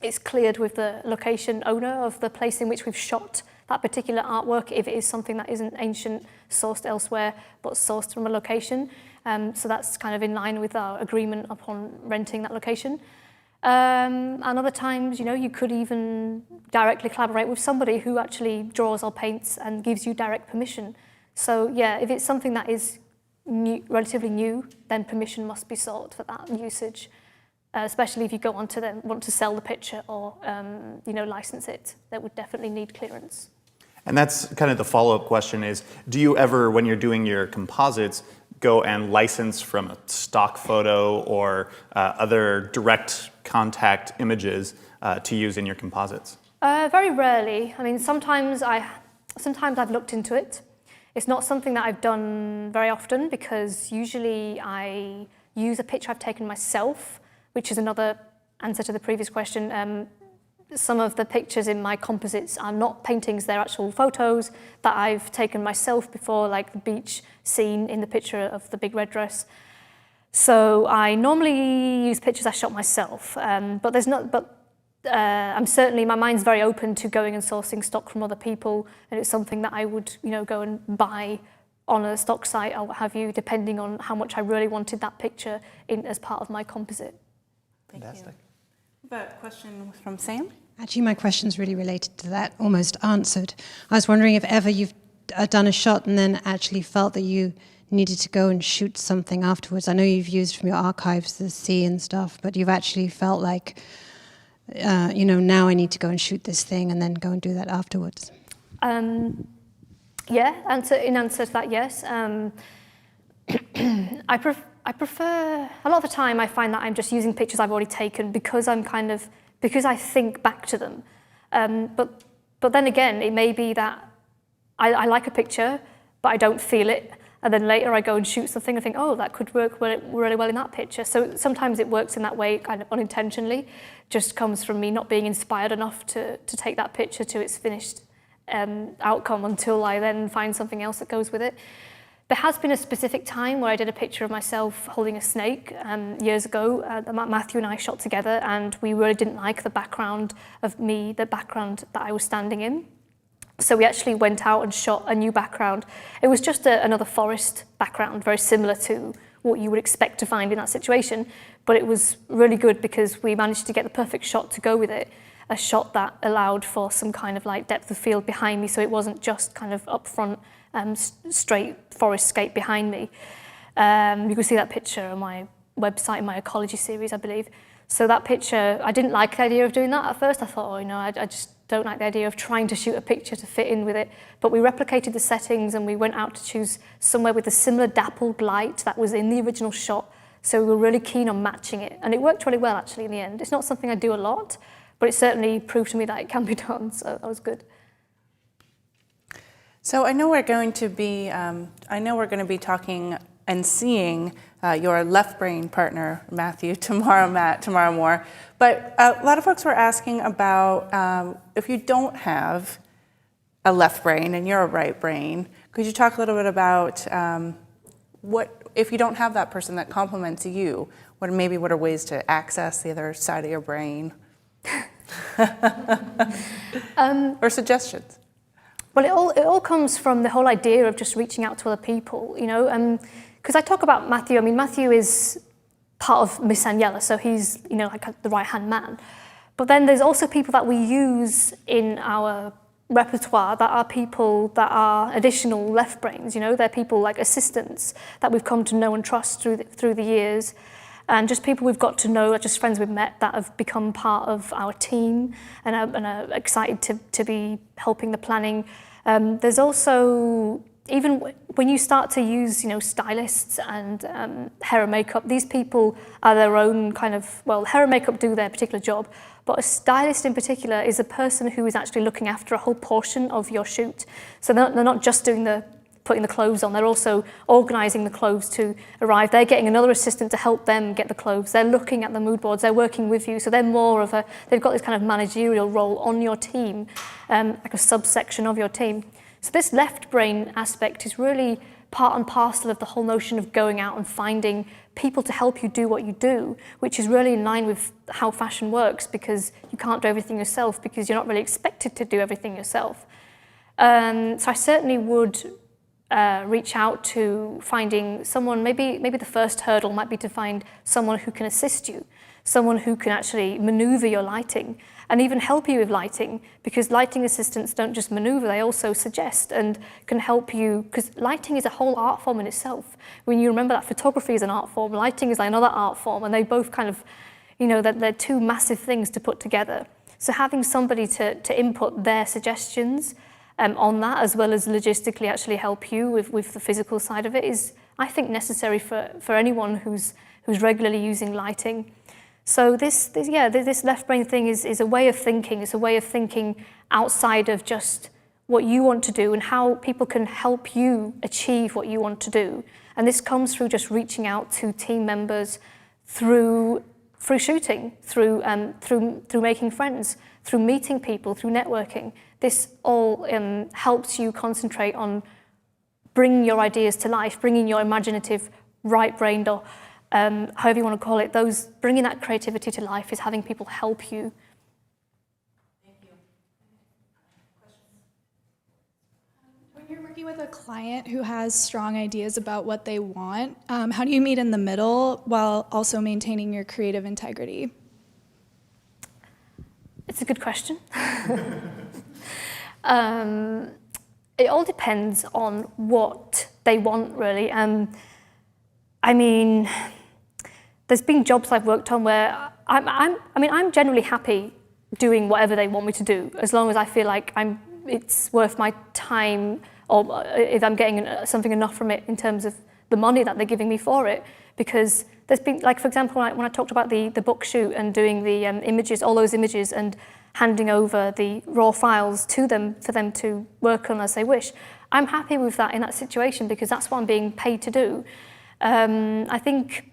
S13: it's cleared with the location owner of the place in which we've shot that particular artwork, if it is something that isn't ancient, sourced elsewhere, but sourced from a location. So that's kind of in line with our agreement upon renting that location. And other times, you could even directly collaborate with somebody who actually draws or paints and gives you direct permission. So yeah, if it's something that is relatively new, then permission must be sought for that usage. Especially if you go on to then want to sell the picture or license it, that would definitely need clearance.
S2: And that's kind of the follow-up question is, do you ever, when you're doing your composites, go and license from a stock photo or other direct contact images to use in your composites?
S13: Very rarely. I mean, sometimes I've looked into it. It's not something that I've done very often because usually I use a picture I've taken myself, which is another answer to the previous question. Some of the pictures in my composites are not paintings, they're actual photos that I've taken myself before, like the beach scene in the picture of the big red dress. So I normally use pictures I shot myself, I'm certainly, my mind's very open to going and sourcing stock from other people, and it's something that I would, go and buy on a stock site or what have you, depending on how much I really wanted that picture in as part of my composite.
S2: Fantastic.
S1: A question from Sam?
S5: Actually, my question's really related to that, almost answered. I was wondering if ever you've done a shot and then actually felt that you needed to go and shoot something afterwards. I know you've used from your archives the sea and stuff, but you've actually felt like, now I need to go and shoot this thing and then go and do that afterwards.
S13: Yeah, in answer to that, yes. I prefer, a lot of the time I find that I'm just using pictures I've already taken because I think back to them. But then again, it may be that I like a picture, but I don't feel it. And then later I go and shoot something and think, oh, that could work really well in that picture. So sometimes it works in that way, kind of unintentionally. Just comes from me not being inspired enough to take that picture to its finished outcome until I then find something else that goes with it. There has been a specific time where I did a picture of myself holding a snake years ago. Matthew and I shot together, and we really didn't like the background that I was standing in. So we actually went out and shot a new background. It was just another forest background, very similar to what you would expect to find in that situation. But it was really good because we managed to get the perfect shot to go with it, a shot that allowed for some kind of like depth of field behind me, so it wasn't just kind of up front, straight forest scape behind me. You can see that picture on my website in my ecology series, I believe. So that picture, I didn't like the idea of doing that at first. I thought, I just don't like the idea of trying to shoot a picture to fit in with it. But we replicated the settings and we went out to choose somewhere with a similar dappled light that was in the original shot. So we were really keen on matching it. And it worked really well, actually, in the end. It's not something I do a lot, but it certainly proved to me that it can be done, so that was good.
S1: So I know we're going to be talking and seeing your left brain partner, Matthew, tomorrow more. But a lot of folks were asking about if you don't have a left brain and you're a right brain, could you talk a little bit about what, if you don't have that person that complements you, what are ways to access the other side of your brain? Or suggestions?
S13: Well, it all comes from the whole idea of just reaching out to other people, because I talk about Matthew. I mean, Matthew is part of Miss Aniela, so he's, like the right-hand man. But then there's also people that we use in our repertoire that are people that are additional left brains, they're people like assistants that we've come to know and trust through the years. And just people we've got to know, just friends we've met that have become part of our team and are excited to be helping the planning. There's also, even when you start to use, stylists and hair and makeup, these people are their own kind of, hair and makeup do their particular job, but a stylist in particular is a person who is actually looking after a whole portion of your shoot. So they're not just doing putting the clothes on, they're also organising the clothes to arrive. They're getting another assistant to help them get the clothes. They're looking at the mood boards, they're working with you, so they're they've got this kind of managerial role on your team, like a subsection of your team. So this left brain aspect is really part and parcel of the whole notion of going out and finding people to help you do what you do, which is really in line with how fashion works, because you can't do everything yourself because you're not really expected to do everything yourself. So I certainly would reach out to finding someone. Maybe the first hurdle might be to find someone who can assist you, someone who can actually maneuver your lighting and even help you with lighting, because lighting assistants don't just maneuver, they also suggest and can help you, because lighting is a whole art form in itself. When you remember that photography is an art form, lighting is like another art form, and they both kind of, they're two massive things to put together. So having somebody to input their suggestions on that, as well as logistically actually help you with the physical side of it, is, I think, necessary for anyone who's regularly using lighting. So this left brain thing is a way of thinking. It's a way of thinking outside of just what you want to do and how people can help you achieve what you want to do. And this comes through just reaching out to team members through shooting, through making friends, through meeting people, through networking. This all helps you concentrate on bringing your ideas to life, bringing your imaginative right-brained or however you want to call it, bringing that creativity to life is having people help you.
S12: Thank you. When you're working with a client who has strong ideas about what they want, how do you meet in the middle while also maintaining your creative integrity?
S13: It's a good question. It all depends on what they want, really. I mean, there's been jobs I've worked on where I'm generally happy doing whatever they want me to do, as long as I feel like it's worth my time, or if I'm getting something enough from it in terms of the money that they're giving me for it. Because there's been, like, for example, when I talked about the book shoot and doing the images, all those images, and handing over the raw files to them for them to work on as they wish, I'm happy with that in that situation because that's what I'm being paid to do. I think,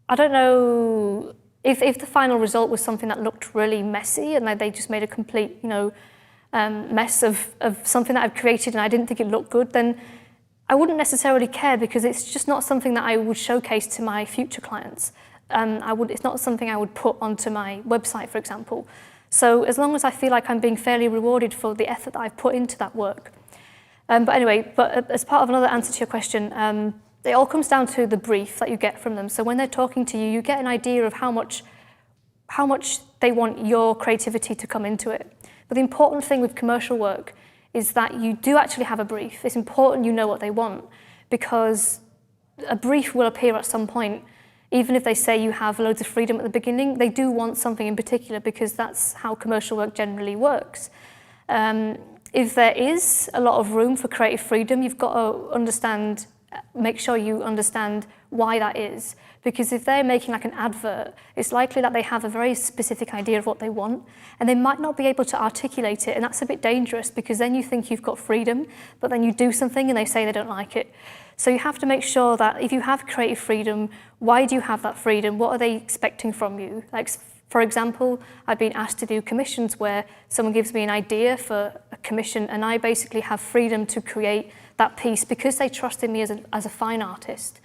S13: I don't know, if the final result was something that looked really messy and they just made a complete, mess of something that I've created and I didn't think it looked good, then I wouldn't necessarily care because it's just not something that I would showcase to my future clients. It's not something I would put onto my website, for example. So as long as I feel like I'm being fairly rewarded for the effort that I've put into that work. But anyway, as part of another answer to your question, it all comes down to the brief that you get from them. So when they're talking to you, you get an idea of how much they want your creativity to come into it. But the important thing with commercial work is that you do actually have a brief. It's important you know what they want because a brief will appear at some point. Even if they say you have loads of freedom at the beginning, they do want something in particular because that's how commercial work generally works. If there is a lot of room for creative freedom, you've got to make sure you understand why that is. Because if they're making like an advert, it's likely that they have a very specific idea of what they want, and they might not be able to articulate it, and that's a bit dangerous because then you think you've got freedom, but then you do something and they say they don't like it. So you have to make sure that if you have creative freedom, why do you have that freedom? What are they expecting from you? Like, for example, I've been asked to do commissions where someone gives me an idea for a commission and I basically have freedom to create that piece because they trusted me as a fine artist.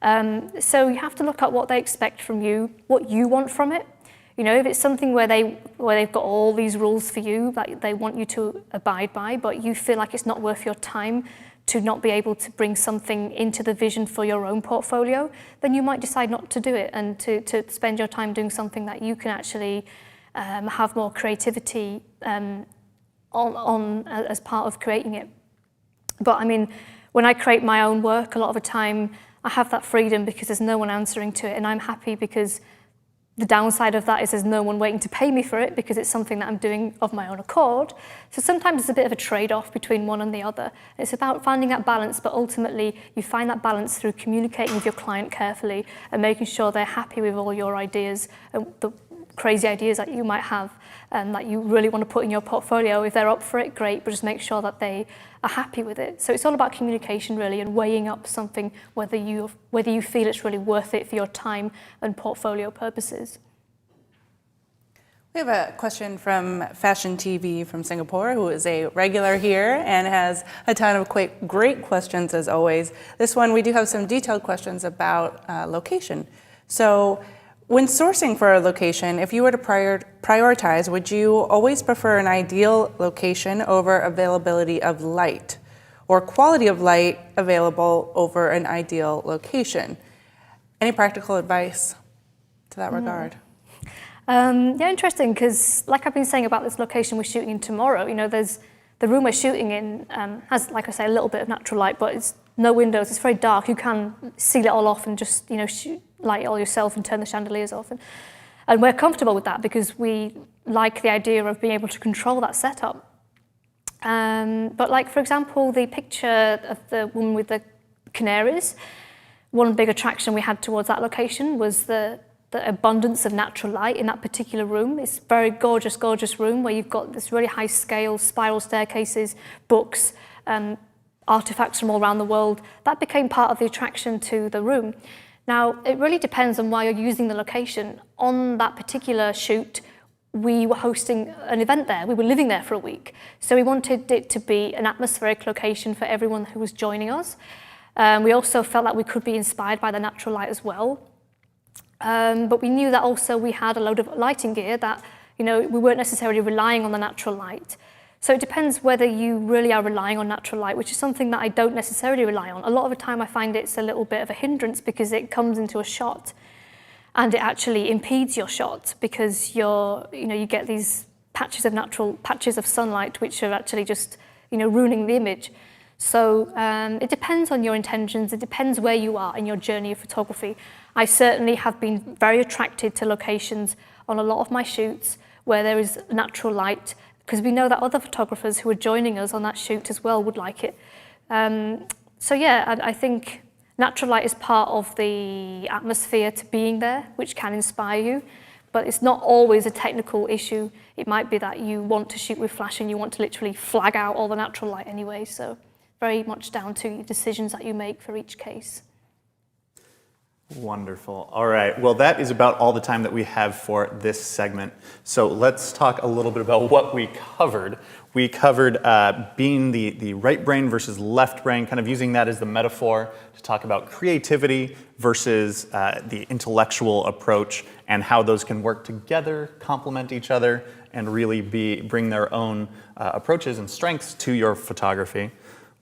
S13: So you have to look at what they expect from you, what you want from it. If it's something where they've got all these rules for you that they want you to abide by, but you feel like it's not worth your time to not be able to bring something into the vision for your own portfolio, then you might decide not to do it and to spend your time doing something that you can actually have more creativity on as part of creating it. But I mean, when I create my own work, a lot of the time I have that freedom because there's no one answering to it, and I'm happy because the downside of that is there's no one waiting to pay me for it because it's something that I'm doing of my own accord. So sometimes it's a bit of a trade-off between one and the other. It's about finding that balance, but ultimately you find that balance through communicating with your client carefully and making sure they're happy with all your ideas and the crazy ideas that you might have and that you really want to put in your portfolio. If they're up for it, great, but just make sure that they are happy with it. So it's all about communication really and weighing up something, whether you feel it's really worth it for your time and portfolio purposes.
S1: We have a question from Fashion TV from Singapore, who is a regular here and has a ton of great questions as always. This one, we do have some detailed questions about location. So when sourcing for a location, if you were to prioritize, would you always prefer an ideal location over availability of light, or quality of light available over an ideal location? Any practical advice to that regard?
S13: Yeah, interesting, because like I've been saying about this location we're shooting in tomorrow, there's the room we're shooting in has, like I say, a little bit of natural light, but it's no windows, it's very dark. You can seal it all off and just, light it all yourself and turn the chandeliers off. And we're comfortable with that because we like the idea of being able to control that setup. But like, for example, the picture of the woman with the canaries, one big attraction we had towards that location was the the abundance of natural light in that particular room. It's a very gorgeous, gorgeous room where you've got this really high scale, spiral staircases, books, artifacts from all around the world. That became part of the attraction to the room. Now, it really depends on why you're using the location. On that particular shoot, we were hosting an event there. We were living there for a week. So we wanted it to be an atmospheric location for everyone who was joining us. We also felt that we could be inspired by the natural light as well. But we knew that also we had a load of lighting gear that, we weren't necessarily relying on the natural light. So it depends whether you really are relying on natural light, which is something that I don't necessarily rely on. A lot of the time I find it's a little bit of a hindrance because it comes into a shot and it actually impedes your shot because you get these patches of sunlight which are actually just, ruining the image. So it depends on your intentions. It depends where you are in your journey of photography. I certainly have been very attracted to locations on a lot of my shoots where there is natural light, because we know that other photographers who are joining us on that shoot as well would like it. So yeah, I think natural light is part of the atmosphere to being there, which can inspire you, but it's not always a technical issue. It might be that you want to shoot with flash and you want to literally flag out all the natural light anyway, so very much down to decisions that you make for each case.
S2: Wonderful. All right. Well, that is about all the time that we have for this segment. So let's talk a little bit about what we covered. We covered being the right brain versus left brain, kind of using that as the metaphor to talk about creativity versus the intellectual approach and how those can work together, complement each other, and really bring their own approaches and strengths to your photography.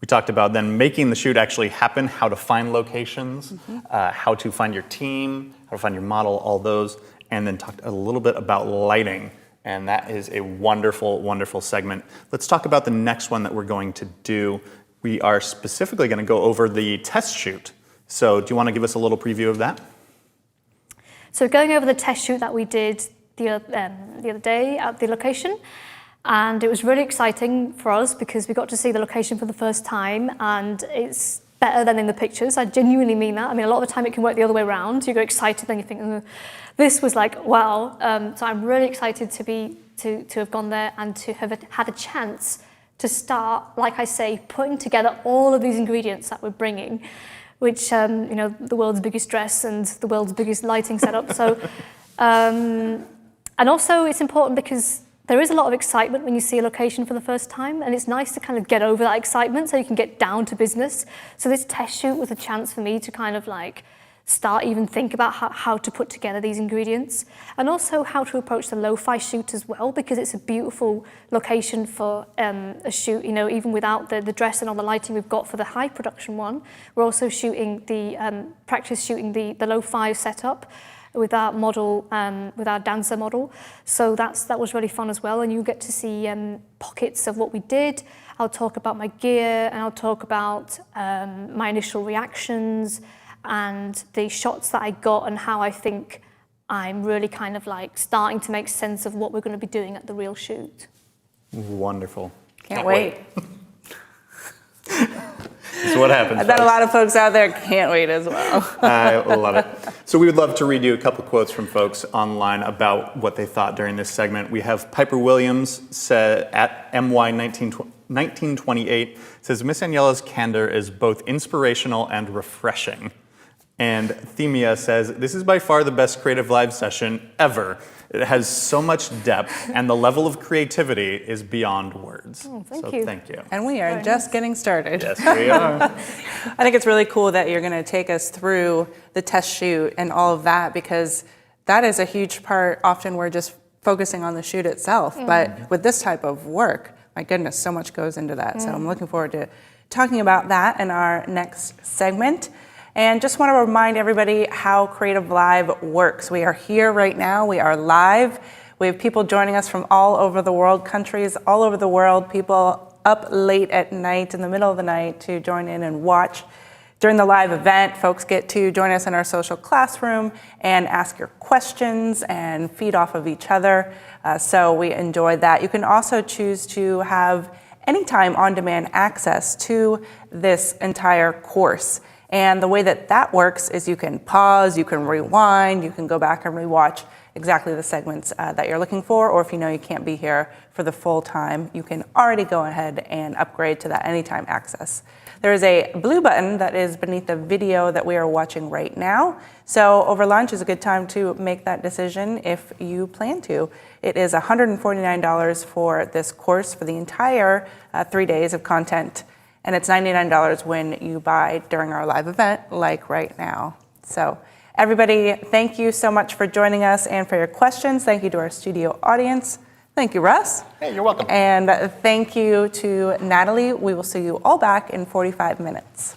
S2: We talked about then making the shoot actually happen, how to find locations, how to find your team, how to find your model, all those, and then talked a little bit about lighting. And that is a wonderful, wonderful segment. Let's talk about the next one that we're going to do. We are specifically going to go over the test shoot. So do you want to give us a little preview of that?
S13: So going over the test shoot that we did the other day at the location, and it was really exciting for us because we got to see the location for the first time, and it's better than in the pictures. I genuinely mean that. I mean, a lot of the time it can work the other way around. You go excited, then you think, this was like, wow. So I'm really excited to have gone there and to have had a chance to start, like I say, putting together all of these ingredients that we're bringing, which, the world's biggest dress and the world's biggest lighting setup. So, and also it's important because there is a lot of excitement when you see a location for the first time, and it's nice to kind of get over that excitement so you can get down to business. So this test shoot was a chance for me to kind of like start even think about how to put together these ingredients, and also how to approach the lo-fi shoot as well, because it's a beautiful location for a shoot, even without the dress and all the lighting we've got for the high production one. We're also shooting practice shooting the lo-fi setup with our model, with our dancer model. So that was really fun as well, and you get to see pockets of what we did. I'll talk about my gear, and I'll talk about my initial reactions and the shots that I got and how I think I'm really kind of like starting to make sense of what we're going to be doing at the real shoot.
S2: Wonderful.
S1: Can't wait.
S2: So what happens?
S1: I bet a lot of folks out there can't wait as well.
S2: I love it. So we would love to read you a couple quotes from folks online about what they thought during this segment. We have Piper Williams said at MY 1928 says, Miss Aniela's candor is both inspirational and refreshing. And Themia says, this is by far the best creative live session ever. It has so much depth, and the level of creativity is beyond words.
S13: Oh, thank you.
S2: Thank you.
S1: And we are just getting started.
S2: Yes, we are.
S1: I think it's really cool that you're going to take us through the test shoot and all of that, because that is a huge part. Often we're just focusing on the shoot itself, but with this type of work, my goodness, so much goes into that. So I'm looking forward to talking about that in our next segment. And just want to remind everybody how Creative Live works. We are here right now. We are live. We have people joining us from all over the world, countries all over the world, people up late at night, in the middle of the night, to join in and watch. During the live event, folks get to join us in our social classroom and ask your questions and feed off of each other. So we enjoyed that. You can also choose to have anytime on-demand access to this entire course. And the way that that works is you can pause, you can rewind, you can go back and rewatch exactly the segments that you're looking for, or if you know you can't be here for the full time, you can already go ahead and upgrade to that anytime access. There is a blue button that is beneath the video that we are watching right now. So over lunch is a good time to make that decision if you plan to. It is $149 for this course for the entire 3 days of content, and it's $99 when you buy during our live event, like right now. So everybody, thank you so much for joining us and for your questions. Thank you to our studio audience. Thank you, Russ.
S2: Hey, you're welcome.
S1: And thank you to Natalie. We will see you all back in 45 minutes.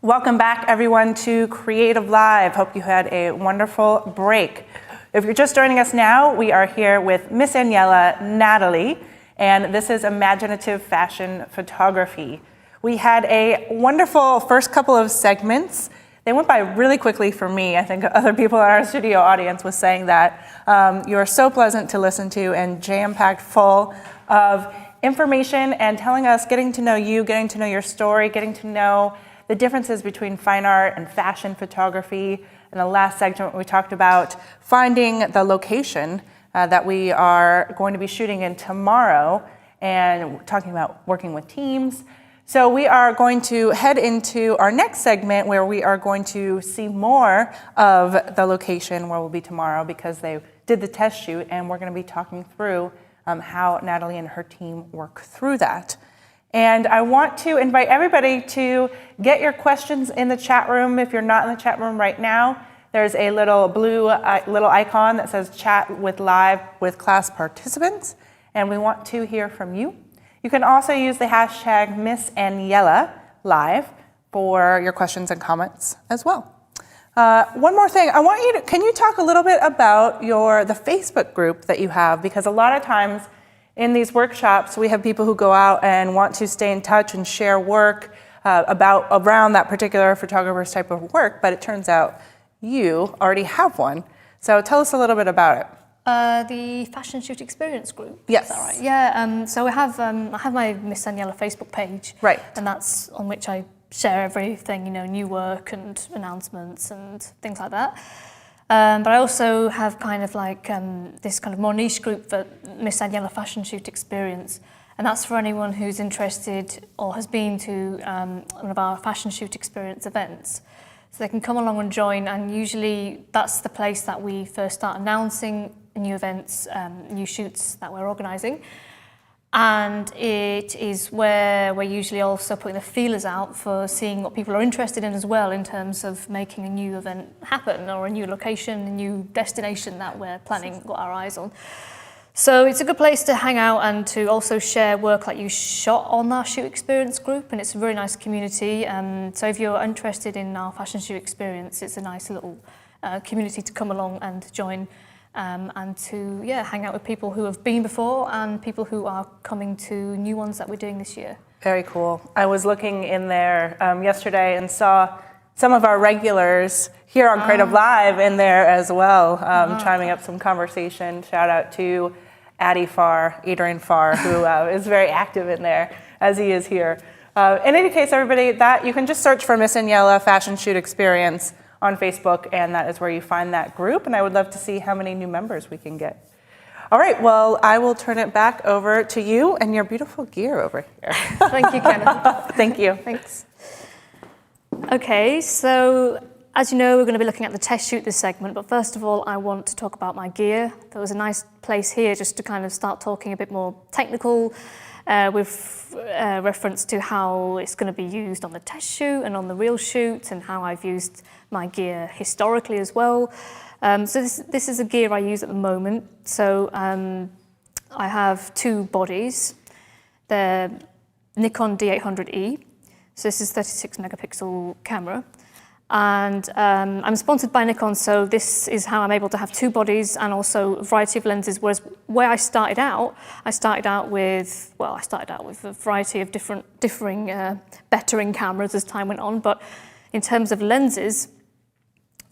S1: Welcome back, everyone, to Creative Live. Hope you had a wonderful break. If you're just joining us now, we are here with Miss Aniela Natalie, and this is Imaginative Fashion Photography. We had a wonderful first couple of segments. They went by really quickly for me. I think other people in our studio audience was saying that. You are so pleasant to listen to and jam-packed full of information and telling us, getting to know you, getting to know your story, getting to know the differences between fine art and fashion photography. In the last segment, we talked about finding the location that we are going to be shooting in tomorrow and talking about working with teams. So we are going to head into our next segment where we are going to see more of the location where we'll be tomorrow because they did the test shoot, and we're going to be talking through how Natalie and her team work through that. And I want to invite everybody to get your questions in the chat room. If you're not in the chat room right now, there's a little blue little icon that says chat with live with class participants, and we want to hear from you. You can also use the hashtag Miss Aniela Live for your questions and comments as well. One more thing, I want you to, can you talk a little bit about the Facebook group that you have? Because a lot of times in these workshops, we have people who go out and want to stay in touch and share work around that particular photographer's type of work, but it turns out you already have one. So tell us a little bit about it.
S13: The Fashion Shoot Experience group.
S1: Yes.
S13: Is that right? Yeah. So I have my Miss Aniela Facebook page.
S1: Right.
S13: And that's on which I share everything, new work and announcements and things like that. But I also have kind of like this kind of more niche group for Miss Aniela Fashion Shoot Experience, and that's for anyone who's interested or has been to one of our Fashion Shoot Experience events. So they can come along and join, and usually that's the place that we first start announcing new events, new shoots that we're organising. And it is where we're usually also putting the feelers out for seeing what people are interested in as well in terms of making a new event happen, or a new location, a new destination that we're planning, got our eyes on. So it's a good place to hang out and to also share work that you shot on our Shoot Experience group, and it's a very nice community. So if you're interested in our Fashion Shoot Experience, it's a nice little community to come along and join. And to hang out with people who have been before and people who are coming to new ones that we're doing this year.
S1: Very cool. I was looking in there yesterday and saw some of our regulars here on Creative Live in there as well, chiming up some conversation. Shout out to Adrian Farr, who is very active in there, as he is here. In any case, everybody, that you can just search for Miss Aniela Fashion Shoot Experience on Facebook, and that is where you find that group, and I would love to see how many new members we can get. All right, well, I will turn it back over to you and your beautiful gear over here.
S13: Thank you, Kenneth.
S1: Thank you.
S13: Thanks. Okay, so As you know, we're going to be looking at the test shoot this segment, but first of all, I want to talk about my gear. There was a nice place here just to kind of start talking a bit more technical with reference to how it's going to be used on the test shoot and on the real shoot, and how I've used my gear historically as well. So this is the gear I use at the moment. So I have two bodies. They're Nikon D800E. So this is 36 megapixel camera. And I'm sponsored by Nikon, so this is how I'm able to have two bodies and also a variety of lenses. Whereas where I started out with a variety of differing bettering cameras as time went on. But in terms of lenses,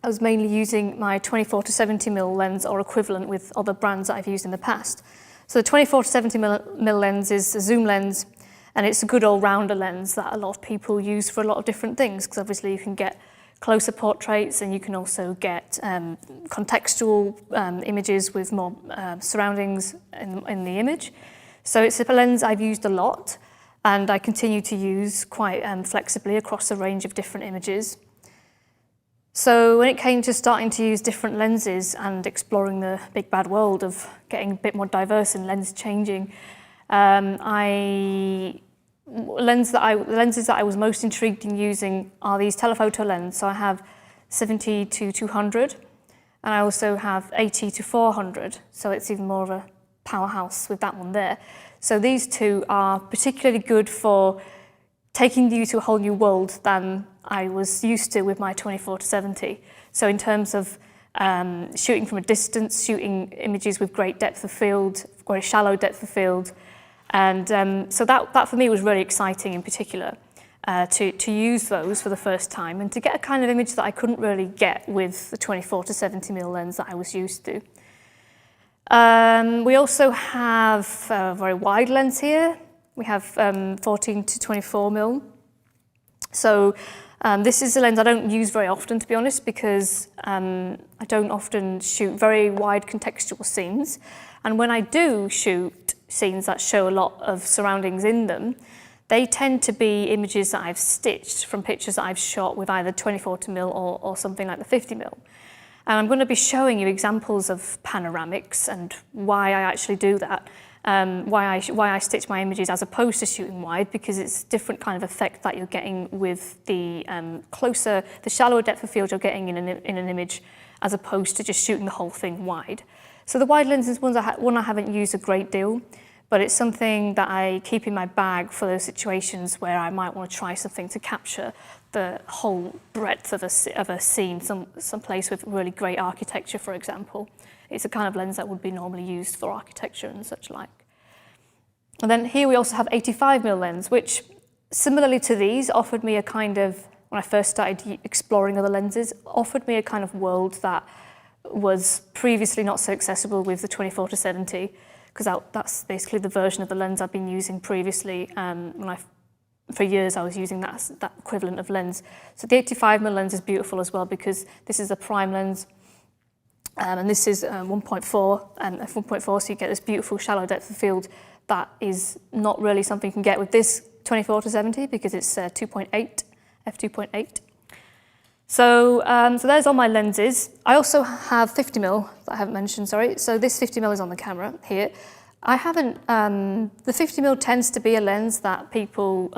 S13: I was mainly using my 24 to 70mm lens or equivalent with other brands that I've used in the past. So the 24 to 70mm lens is a zoom lens, and it's a good all-rounder lens that a lot of people use for a lot of different things, because obviously you can get closer portraits, and you can also get contextual images with more surroundings in the image. So it's a lens I've used a lot, and I continue to use quite flexibly across a range of different images. So when it came to starting to use different lenses and exploring the big bad world of getting a bit more diverse and lens changing, the lenses that I was most intrigued in using are these telephoto lenses. So I have 70 to 200, and I also have 80 to 400. So it's even more of a powerhouse with that one there. So these two are particularly good for taking you to a whole new world than I was used to with my 24 to 70. So in terms of shooting from a distance, shooting images with great depth of field, very shallow depth of field, and so that for me was really exciting in particular, to use those for the first time and to get a kind of image that I couldn't really get with the 24 to 70mm lens that I was used to. We also have a very wide lens here. We have 14 to 24mm. So this is a lens I don't use very often, to be honest, because I don't often shoot very wide contextual scenes. And when I do shoot scenes that show a lot of surroundings in them, they tend to be images that I've stitched from pictures that I've shot with either 24mm or something like the 50mm. And I'm going to be showing you examples of panoramics and why I actually do that. Why I stitch my images as opposed to shooting wide, because it's a different kind of effect that you're getting with the shallower depth of field you're getting in an image, as opposed to just shooting the whole thing wide. So the wide lens is one I haven't used a great deal, but it's something that I keep in my bag for those situations where I might want to try something to capture the whole breadth of a scene, some place with really great architecture, for example. It's a kind of lens that would be normally used for architecture and such like. And then here we also have 85mm lens, which similarly to these offered me a kind of, when I first started exploring other lenses, offered me a kind of world that was previously not so accessible with the 24 to 70, because that's basically the version of the lens I've been using previously. For years I was using that equivalent of lens. So the 85mm lens is beautiful as well, because this is a prime lens. And this is 1.4 and f1.4, so you get this beautiful shallow depth of field that is not really something you can get with this 24 to 70, because it's 2.8, f2.8. So there's all my lenses. I also have 50mm that I haven't mentioned, sorry. So this 50mm is on the camera here. I haven't, the 50mm tends to be a lens that a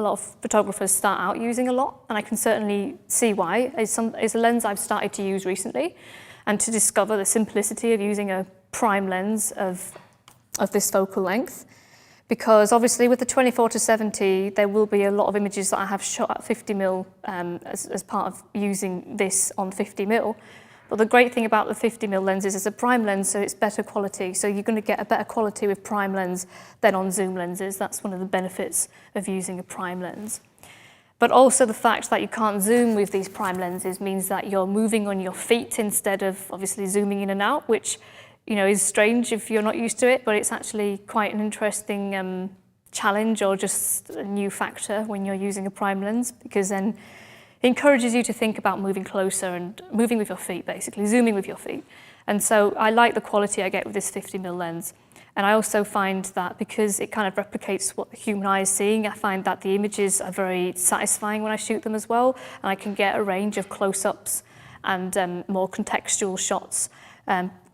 S13: lot of photographers start out using a lot, and I can certainly see why. It's a lens I've started to use recently, and to discover the simplicity of using a prime lens of this focal length. Because obviously with the 24 to 70, there will be a lot of images that I have shot at 50mm as part of using this on 50mm. But the great thing about the 50mm lenses is it's a prime lens, so it's better quality. So you're going to get a better quality with prime lens than on zoom lenses. That's one of the benefits of using a prime lens. But also the fact that you can't zoom with these prime lenses means that you're moving on your feet instead of obviously zooming in and out, which is strange if you're not used to it, but it's actually quite an interesting challenge, or just a new factor when you're using a prime lens, because then it encourages you to think about moving closer and moving with your feet, basically, zooming with your feet. And so I like the quality I get with this 50mm lens. And I also find that because it kind of replicates what the human eye is seeing, I find that the images are very satisfying when I shoot them as well, and I can get a range of close-ups and more contextual shots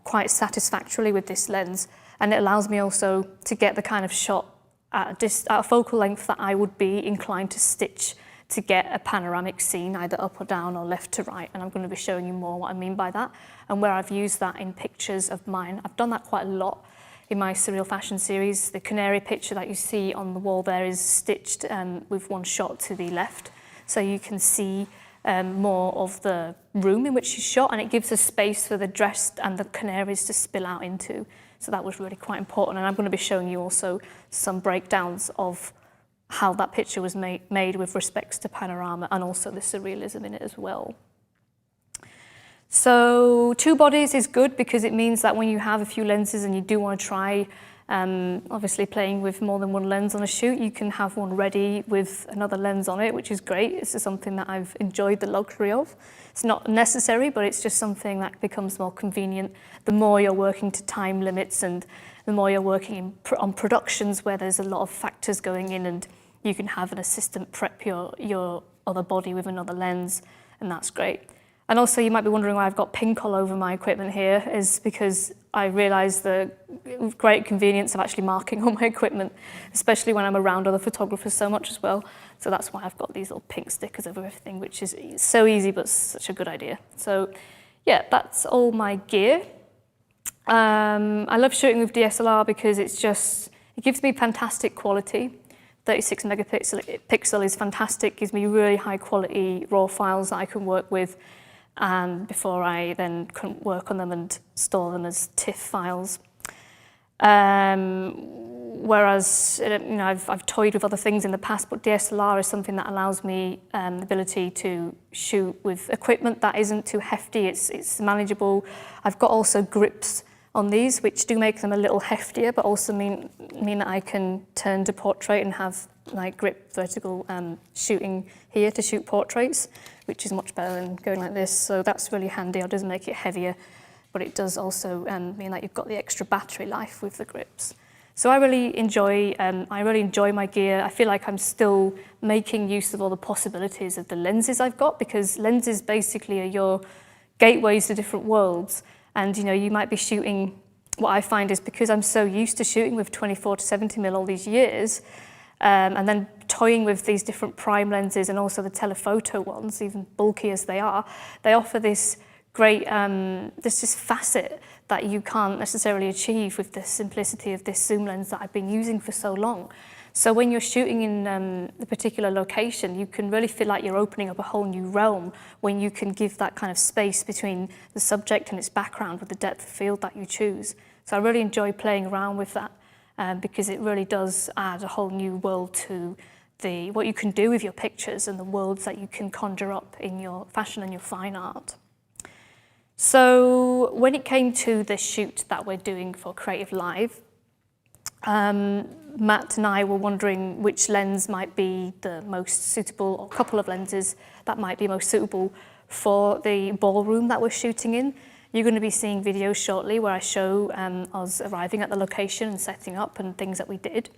S13: quite satisfactorily with this lens. And it allows me also to get the kind of shot at a focal length that I would be inclined to stitch to get a panoramic scene, either up or down or left to right. And I'm going to be showing you more what I mean by that and where I've used that in pictures of mine. I've done that quite a lot in my surreal fashion series. The canary picture that you see on the wall there is stitched with one shot to the left. So you can see more of the room in which she's shot, and it gives a space for the dress and the canaries to spill out into. So that was really quite important. And I'm going to be showing you also some breakdowns of how that picture was made with respects to panorama and also the surrealism in it as well. So 2 bodies is good because it means that when you have a few lenses and you do want to try obviously playing with more than one lens on a shoot, you can have one ready with another lens on it, which is great. This is something that I've enjoyed the luxury of. It's not necessary, but it's just something that becomes more convenient the more you're working to time limits and the more you're working on productions where there's a lot of factors going in, and you can have an assistant prep your other body with another lens, and that's great. And also you might be wondering why I've got pink all over my equipment here, is because I realised the great convenience of actually marking all my equipment, especially when I'm around other photographers so much as well. So that's why I've got these little pink stickers over everything, which is so easy but such a good idea. So yeah, that's all my gear. I love shooting with DSLR because it gives me fantastic quality. 36 megapixel is fantastic, gives me really high quality raw files that I can work with before I then can work on them and store them as TIFF files. Whereas I've toyed with other things in the past, but DSLR is something that allows me the ability to shoot with equipment that isn't too hefty, it's manageable. I've got also grips on these, which do make them a little heftier, but also mean that I can turn to portrait and have like grip vertical shooting here to shoot portraits, which is much better than going like this. So that's really handy. It does make it heavier, but it does also mean that you've got the extra battery life with the grips. So I really enjoy my gear. I feel like I'm still making use of all the possibilities of the lenses I've got, because lenses basically are your gateways to different worlds. And you might be shooting, what I find is because I'm so used to shooting with 24 to 70mm all these years, and then toying with these different prime lenses and also the telephoto ones, even bulky as they are, they offer this great, this facet that you can't necessarily achieve with the simplicity of this zoom lens that I've been using for so long. So when you're shooting in a particular location, you can really feel like you're opening up a whole new realm when you can give that kind of space between the subject and its background with the depth of field that you choose. So I really enjoy playing around with that because it really does add a whole new world to what you can do with your pictures and the worlds that you can conjure up in your fashion and your fine art. So when it came to the shoot that we're doing for Creative Live, Matt and I were wondering which lens might be the most suitable, or a couple of lenses that might be most suitable for the ballroom that we're shooting in. You're going to be seeing videos shortly where I show us arriving at the location and setting up and things that we did.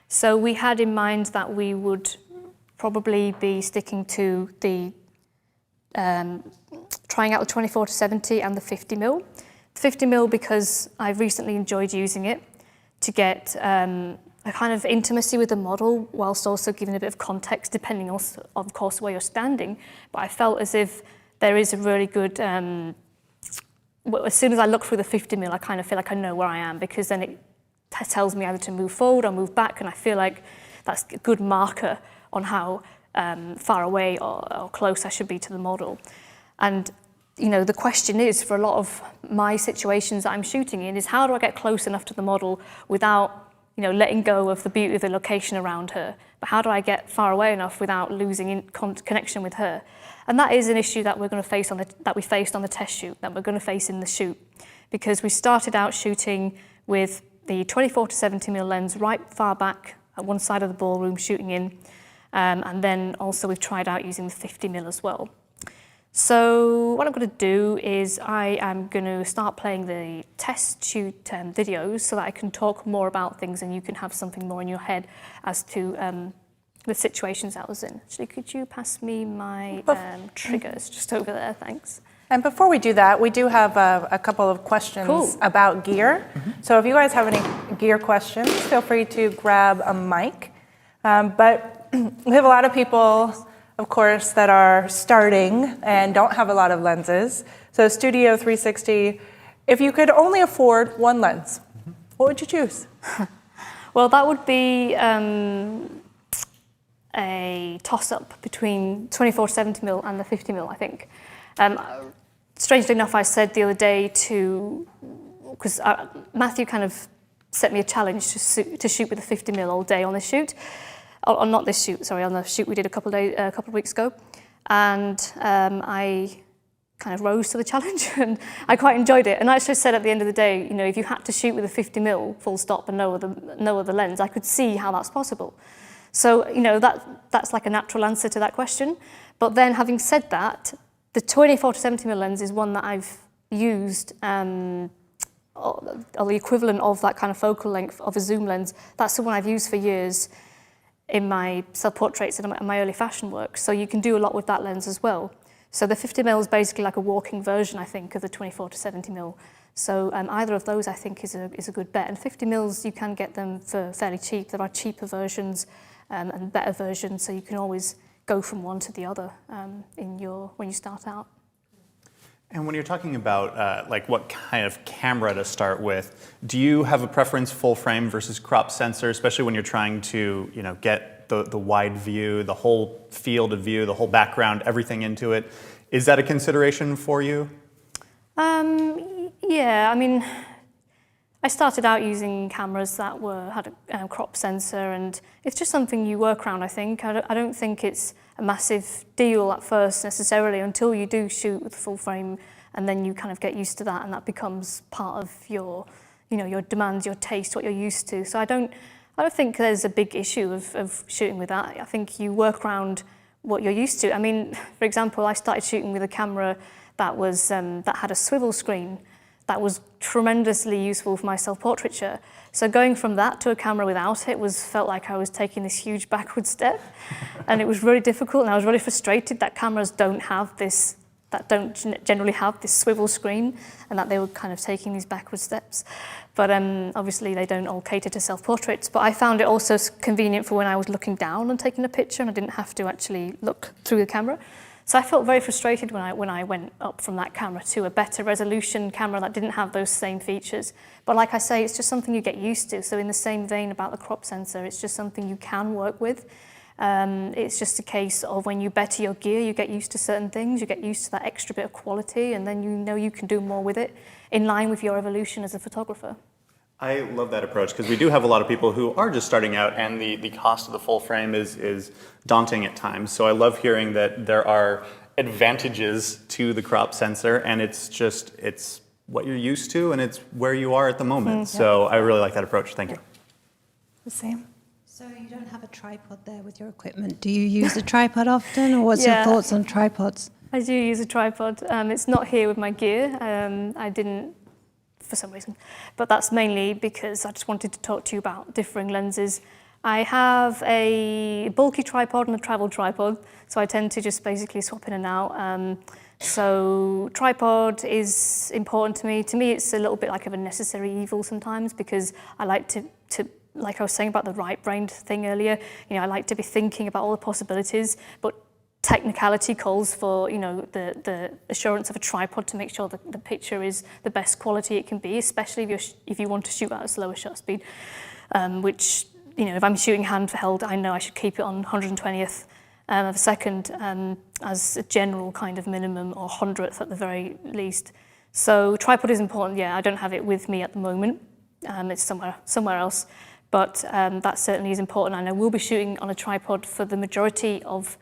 S13: So we had in mind that we would probably be sticking to the trying out the 24 to 70 and the 50mm. The 50mm because I've recently enjoyed using it to get a kind of intimacy with the model whilst also giving a bit of context depending also, of course, where you're standing. But I felt as if there is a really good, as soon as I look through the 50mm, I kind of feel like I know where I am, because then it tells me either to move forward or move back, and I feel like that's a good marker on how far away or close I should be to the model. And the question is, for a lot of my situations that I'm shooting in, is how do I get close enough to the model without, letting go of the beauty of the location around her? But how do I get far away enough without losing connection with her? And that is an issue that we're going to face that we faced on the test shoot, that we're going to face in the shoot, because we started out shooting with the 24 to 70mm lens right far back at one side of the ballroom shooting in, and then also we've tried out using the 50mm as well. So what I'm going to do is I am going to start playing the test shoot videos so that I can talk more about things and you can have something more in your head as to the situations I was in. Actually, could you pass me my triggers just over there? Thanks.
S1: And before we do that, we do have a couple of questions about gear. So if you guys have any gear questions, feel free to grab a mic. But we have a lot of people, of course, that are starting and don't have a lot of lenses. So Studio 360, if you could only afford one lens, what would you choose?
S13: Well, that would be a toss-up between 24-70mm and the 50mm, I think. Strangely enough, I said the other day because Matthew kind of set me a challenge to shoot with a 50mm all day on this shoot. On not this shoot, sorry, on the shoot we did a couple of weeks ago. And I kind of rose to the challenge and I quite enjoyed it. And I actually said at the end of the day, if you had to shoot with a 50mm full stop and no other lens, I could see how that's possible. So, that's like a natural answer to that question. But then having said that, the 24-70mm lens is one that I've used, or the equivalent of that kind of focal length of a zoom lens. That's the one I've used for years in my self-portraits and my early fashion work. So you can do a lot with that lens as well. So the 50mm is basically like a walking version, I think, of the 24-70mm. So either of those, I think, is a good bet. And 50mm, you can get them for fairly cheap. There are cheaper versions and better versions, so you can always go from one to the other when you start out.
S2: And when you're talking about like what kind of camera to start with, do you have a preference full frame versus crop sensor, especially when you're trying to get the wide view, the whole field of view, the whole background, everything into it? Is that a consideration for you?
S13: Yeah, I mean, I started out using cameras that had a crop sensor, and it's just something you work around, I think. I don't think it's a massive deal at first necessarily until you do shoot with full frame, and then you kind of get used to that, and that becomes part of your demands, your taste, what you're used to. So I don't think there's a big issue of shooting with that. I think you work around what you're used to. I mean, for example, I started shooting with a camera that was that had a swivel screen. That was tremendously useful for my self-portraiture. So going from that to a camera without it felt like I was taking this huge backward step, and it was really difficult, and I was really frustrated that cameras don't generally have this swivel screen, and that they were kind of taking these backward steps. But obviously they don't all cater to self-portraits. But I found it also convenient for when I was looking down and taking a picture, and I didn't have to actually look through the camera. So I felt very frustrated when I went up from that camera to a better resolution camera that didn't have those same features. But like I say, it's just something you get used to. So in the same vein about the crop sensor, it's just something you can work with. It's just a case of when you better your gear, you get used to certain things, you get used to that extra bit of quality, and then you can do more with it in line with your evolution as a photographer.
S2: I love that approach because we do have a lot of people who are just starting out, and the cost of the full frame is daunting at times. So I love hearing that there are advantages to the crop sensor, and it's what you're used to and it's where you are at the moment. So I really like that approach. Thank you.
S1: The same.
S5: So you don't have a tripod there with your equipment. Do you use a tripod often, or what's your thoughts on tripods?
S13: I do use a tripod. It's not here with my gear. I didn't for some reason, but that's mainly because I just wanted to talk to you about differing lenses. I have a bulky tripod and a travel tripod, so I tend to just basically swap in and out. So tripod is important to me. To me, it's a little bit like of a necessary evil sometimes, because I like to like I was saying about the right-brained thing earlier, I like to be thinking about all the possibilities, but technicality calls for, the assurance of a tripod to make sure that the picture is the best quality it can be, especially if you want to shoot at a slower shutter speed, which, if I'm shooting handheld, I know I should keep it on 120th of a second as a general kind of minimum, or 100th at the very least. So tripod is important. Yeah, I don't have it with me at the moment. It's somewhere else, but that certainly is important. And I will be shooting on a tripod for the majority of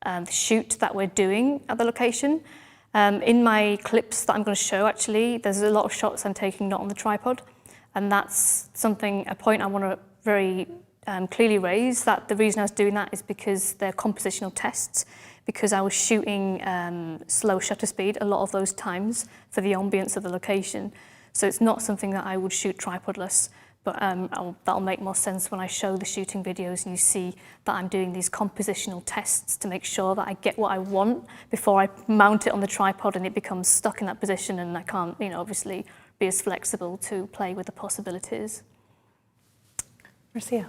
S13: the shoot that we're doing at the location. In my clips that I'm going to show, actually, there's a lot of shots I'm taking not on the tripod, and that's a point I want to very clearly raise, that the reason I was doing that is because they're compositional tests, because I was shooting slow shutter speed a lot of those times for the ambience of the location. So it's not something that I would shoot tripodless, But that'll make more sense when I show the shooting videos and you see that I'm doing these compositional tests to make sure that I get what I want before I mount it on the tripod and it becomes stuck in that position and I can't, obviously be as flexible to play with the possibilities.
S1: Marcia.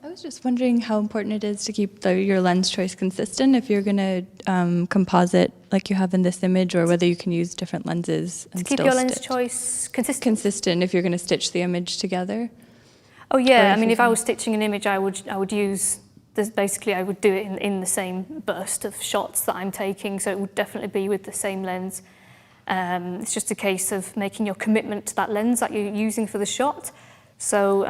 S10: I was just wondering how important it is to keep your lens choice consistent if you're going to composite like you have in this image, or whether you can use different lenses and
S13: to keep
S10: still
S13: your lens
S10: stitch.
S13: choice consistent.
S10: Consistent if you're going to stitch the image together.
S13: Oh yeah, I mean, if I was stitching an image, I would use this. Basically, I would do it in the same burst of shots that I'm taking, so it would definitely be with the same lens. It's just a case of making your commitment to that lens that you're using for the shot. So.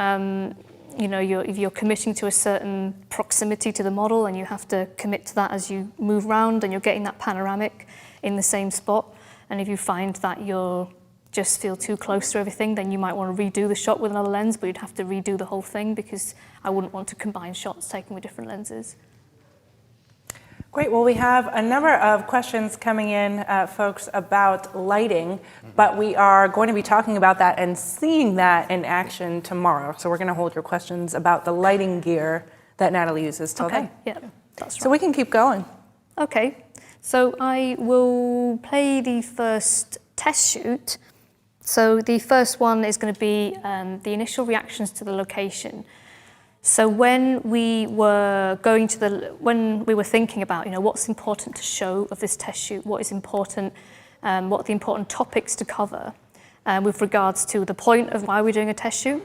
S13: If you're committing to a certain proximity to the model and you have to commit to that as you move around and you're getting that panoramic in the same spot. And if you find that you just feel too close to everything, then you might want to redo the shot with another lens, but you'd have to redo the whole thing because I wouldn't want to combine shots taken with different lenses.
S1: Great. Well, we have a number of questions coming in, folks, about lighting, but we are going to be talking about that and seeing that in action tomorrow. So we're going to hold your questions about the lighting gear that Natalie uses till then.
S13: Yeah, that's right.
S1: So we can keep going.
S13: Okay. So I will play the first test shoot. So the first one is going to be the initial reactions to the location. So when we were thinking about, what's important to show of this test shoot, what is important, what are the important topics to cover, with regards to the point of why we're doing a test shoot,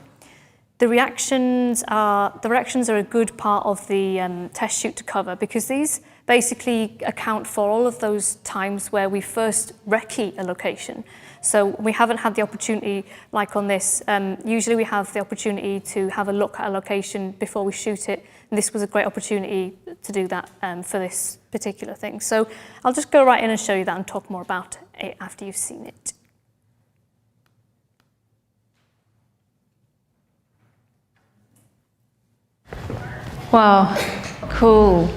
S13: the reactions are a good part of the test shoot to cover because these basically account for all of those times where we first recce a location. So we haven't had the opportunity, like on this, usually we have the opportunity to have a look at a location before we shoot it. And this was a great opportunity to do that for this particular thing. So I'll just go right in and show you that and talk more about it after you've seen it. Wow, cool.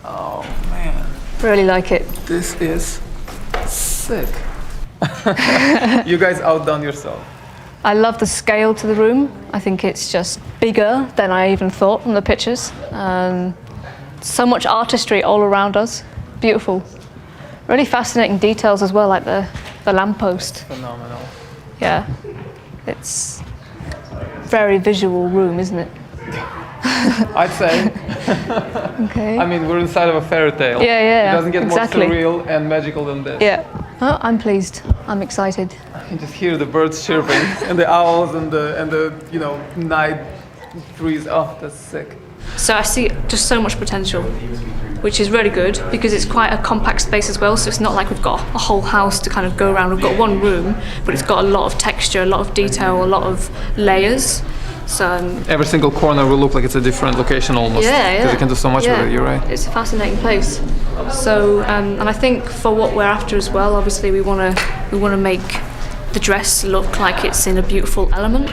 S15: Oh man.
S13: Really like it.
S15: This is sick. You guys outdone yourself.
S13: I love the scale to the room. I think it's just bigger than I even thought from the pictures. So much artistry all around us. Beautiful. Really fascinating details as well, like the lamppost.
S15: Phenomenal.
S13: Yeah. It's very visual room, isn't it?
S15: I'd say.
S13: Okay.
S15: I mean, we're inside of a fairy tale.
S13: Yeah,
S15: It doesn't get
S13: exactly.
S15: more surreal and magical than this.
S13: Yeah. Oh, I'm pleased. I'm excited.
S15: You can just hear the birds chirping and the owls and the night breeze. Oh, that's sick.
S13: So I see just so much potential, which is really good because it's quite a compact space as well. So it's not like we've got a whole house to kind of go around. We've got one room, but it's got a lot of texture, a lot of detail, a lot of layers. So
S15: every single corner will look like it's a different location almost.
S13: Yeah.
S15: Because you can do so much with it. You're right.
S13: It's a fascinating place. So and I think for what we're after as well, obviously we want to make the dress look like it's in a beautiful element.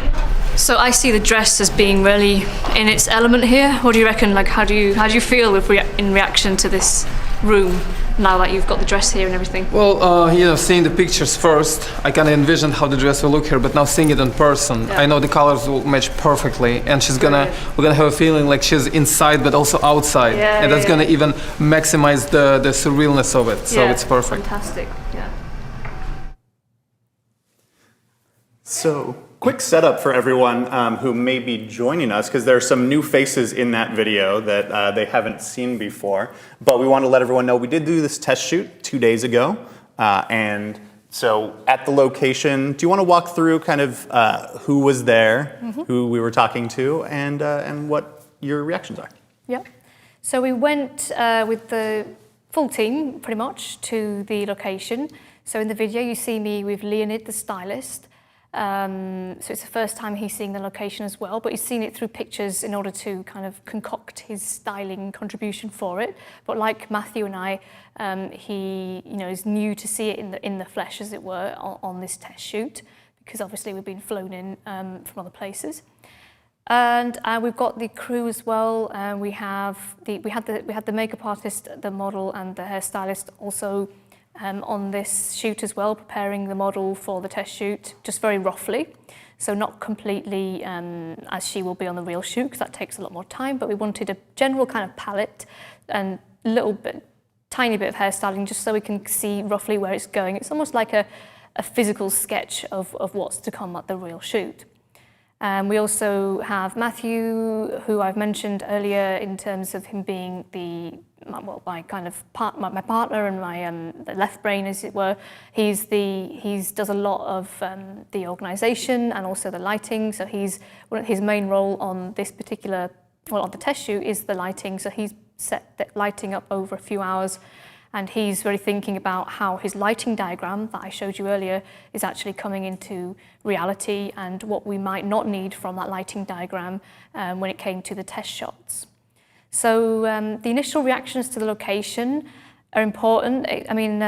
S13: So I see the dress as being really in its element here. What do you reckon? Like, how do you feel in reaction to this room now that you've got the dress here and everything?
S15: Well, seeing the pictures first, I kind of envisioned how the dress will look here, but now seeing it in person, I know the colors will match perfectly, and we're gonna have a feeling like she's inside but also outside, and that's gonna even maximize the surrealness of it. So it's perfect.
S13: Fantastic. Yeah.
S2: So, quick setup for everyone who may be joining us, because there are some new faces in that video that they haven't seen before. But we want to let everyone know we did do this test shoot 2 days ago. And so at the location, do you want to walk through kind of who was there, who we were talking to, and what your reactions are?
S13: Yep. So we went with the full team, pretty much, to the location. So in the video, you see me with Leonid, the stylist. So it's the first time he's seeing the location as well, but he's seen it through pictures in order to kind of concoct his styling contribution for it. But like Matthew and I, he is new to see it in the flesh, as it were, on this test shoot, because obviously we've been flown in from other places. And we've got the crew as well. We had the makeup artist, the model, and the hairstylist also on this shoot as well, preparing the model for the test shoot, just very roughly. So not completely as she will be on the real shoot, because that takes a lot more time, but we wanted a general kind of palette and tiny bit of hairstyling, just so we can see roughly where it's going. It's almost like a physical sketch of what's to come at the real shoot. We also have Matthew, who I've mentioned earlier in terms of him being my kind of my partner and my the left brain, as it were. He does a lot of the organisation and also the lighting. So his main role on this particular, on the test shoot is the lighting. So he's set the lighting up over a few hours. And he's really thinking about how his lighting diagram that I showed you earlier is actually coming into reality and what we might not need from that lighting diagram when it came to the test shots. So the initial reactions to the location are important. I mean,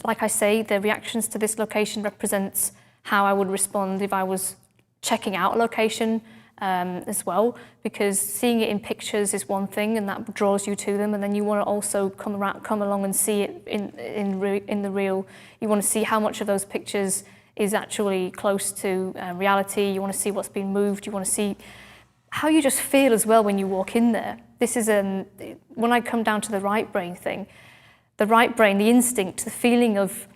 S13: like I say, the reactions to this location represents how I would respond if I was checking out a location as well, because seeing it in pictures is one thing and that draws you to them, and then you want to also come along and see it in the real. You want to see how much of those pictures is actually close to reality. You want to see what's been moved. You want to see how you just feel as well when you walk in there. This is when I come down to the right brain thing, the right brain, the instinct, the feeling of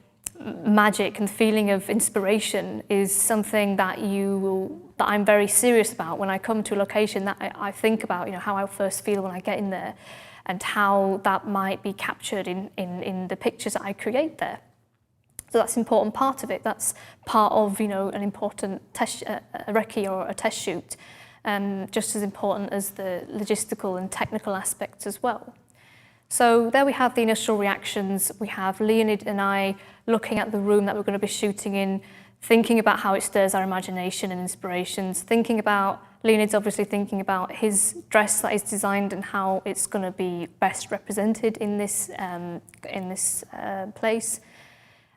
S13: magic and feeling of inspiration is something that I'm very serious about. When I come to a location, that I think about, you know, how I first feel when I get in there and how that might be captured in the pictures that I create there. So that's an important part of it. That's part of, you know, an important test, a recce or a test shoot, just as important as the logistical and technical aspects as well. So there we have the initial reactions. We have Leonid and I looking at the room that we're going to be shooting in, thinking about how it stirs our imagination and inspirations, Leonid's obviously thinking about his dress that is designed and how it's going to be best represented in this place.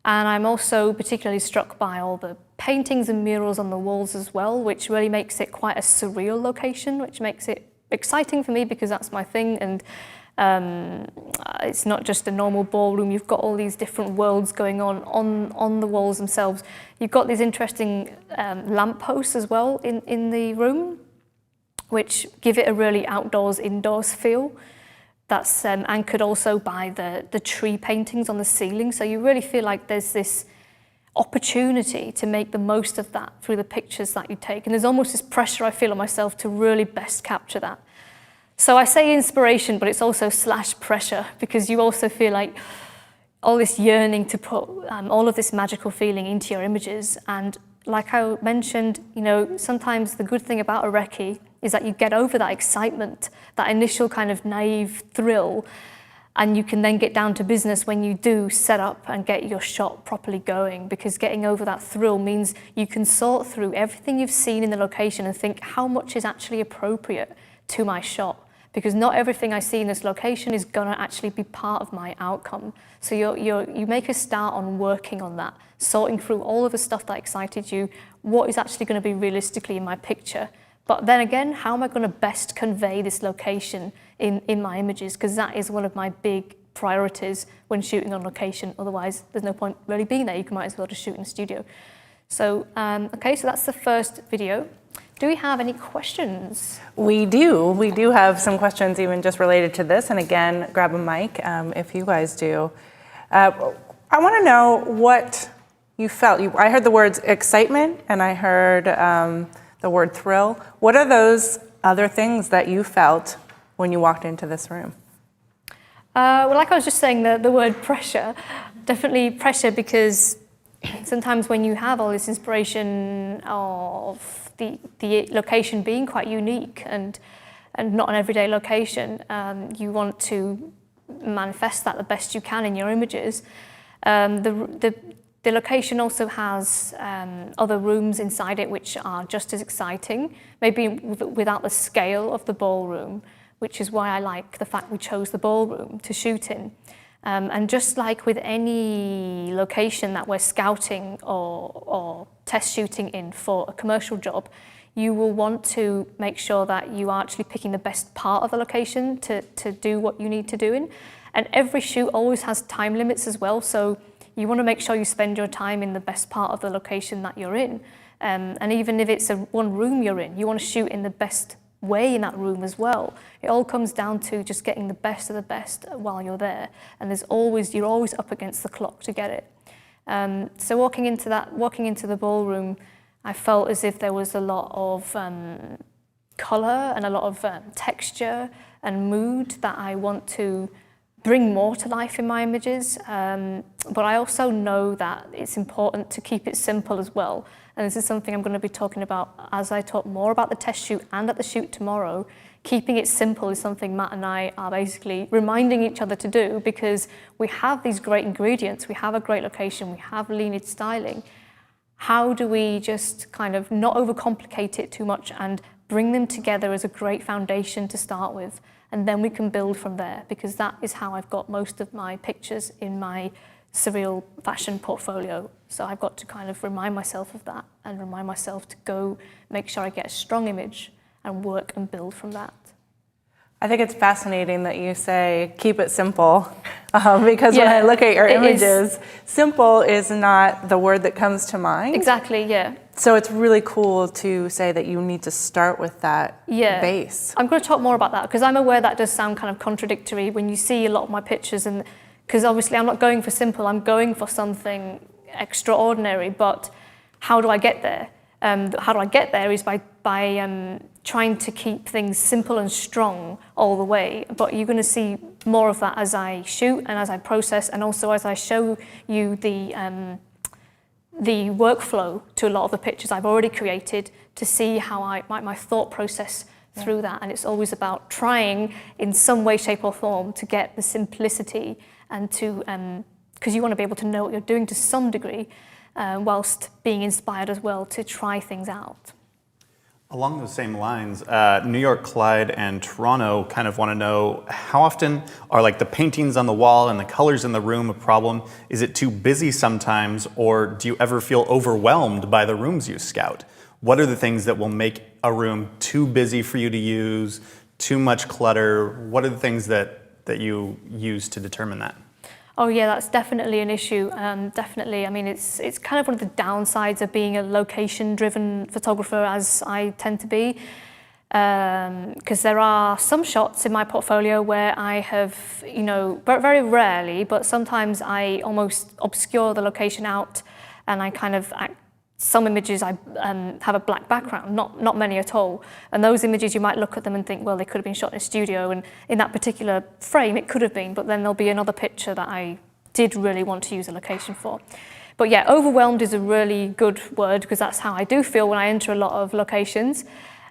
S13: And I'm also particularly struck by all the paintings and murals on the walls as well, which really makes it quite a surreal location, which makes it exciting for me because that's my thing. And it's not just a normal ballroom. You've got all these different worlds going on the walls themselves. You've got these interesting lampposts as well in the room, which give it a really outdoors-indoors feel. That's anchored also by the tree paintings on the ceiling. So you really feel like there's this opportunity to make the most of that through the pictures that you take. And there's almost this pressure I feel on myself to really best capture that. So I say inspiration, but it's also / pressure, because you also feel like all this yearning to put all of this magical feeling into your images. And like I mentioned, you know, sometimes the good thing about a recce is that you get over that excitement, that initial kind of naive thrill, and you can then get down to business when you do set up and get your shot properly going, because getting over that thrill means you can sort through everything you've seen in the location and think how much is actually appropriate to my shot. Because not everything I see in this location is gonna actually be part of my outcome. So you make a start on working on that, sorting through all of the stuff that excited you, what is actually gonna be realistically in my picture. But then again, how am I gonna best convey this location in my images? Because that is one of my big priorities when shooting on location. Otherwise, there's no point really being there. You might as well just shoot in the studio. So, okay, so that's the first video. Do we have any questions?
S1: We do. We do have some questions even just related to this. And again, grab a mic if you guys do. I want to know what you felt. I heard the words excitement and I heard the word thrill. What are those other things that you felt when you walked into this room?
S13: Well, like I was just saying, the word pressure, definitely pressure, because sometimes when you have all this inspiration of the location being quite unique and not an everyday location, you want to manifest that the best you can in your images. The location also has other rooms inside it which are just as exciting, maybe without the scale of the ballroom, which is why I like the fact we chose the ballroom to shoot in. And just like with any location that we're scouting or test shooting in for a commercial job, you will want to make sure that you are actually picking the best part of the location to do what you need to do in. And every shoot always has time limits as well, so you want to make sure you spend your time in the best part of the location that you're in. And even if it's one room you're in, you want to shoot in the best way in that room as well. It all comes down to just getting the best of the best while you're there. And you're always up against the clock to get it. So walking into the ballroom, I felt as if there was a lot of color and a lot of texture and mood that I want to bring more to life in my images. But I also know that it's important to keep it simple as well. And this is something I'm going to be talking about as I talk more about the test shoot and at the shoot tomorrow. Keeping it simple is something Matt and I are basically reminding each other to do, because we have these great ingredients, we have a great location, we have lean-in styling. How do we just kind of not overcomplicate it too much and bring them together as a great foundation to start with? And then we can build from there, because that is how I've got most of my pictures in my surreal fashion portfolio. So I've got to kind of remind myself of that and remind myself to go make sure I get a strong image and work and build from that.
S1: I think it's fascinating that you say, keep it simple, because when I look at your images, simple is not the word that comes to mind.
S13: Exactly, yeah.
S1: So it's really cool to say that you need to start with that base.
S13: I'm going to talk more about that, because I'm aware that does sound kind of contradictory when you see a lot of my pictures, and because obviously I'm not going for simple, I'm going for something extraordinary, but how do I get there? How do I get there is by trying to keep things simple and strong all the way. But you're going to see more of that as I shoot and as I process, and also as I show you the workflow to a lot of the pictures I've already created, to see how my thought process through that. And it's always about trying in some way, shape or form to get the simplicity and to, because you want to be able to know what you're doing to some degree, whilst being inspired as well to try things out.
S2: Along those same lines, New York, Clyde, and Toronto kind of want to know, how often are like the paintings on the wall and the colors in the room a problem? Is it too busy sometimes, or do you ever feel overwhelmed by the rooms you scout? What are the things that will make a room too busy for you to use, too much clutter? What are the things that you use to determine that?
S13: Oh yeah, that's definitely an issue. Definitely. I mean, it's kind of one of the downsides of being a location-driven photographer, as I tend to be, because there are some shots in my portfolio where I have, very rarely, but sometimes I almost obscure the location out, and I kind of some images I have a black background, not many at all. And those images, you might look at them and think, well, they could have been shot in a studio, and in that particular frame it could have been, but then there'll be another picture that I did really want to use a location for. But yeah, overwhelmed is a really good word, because that's how I do feel when I enter a lot of locations.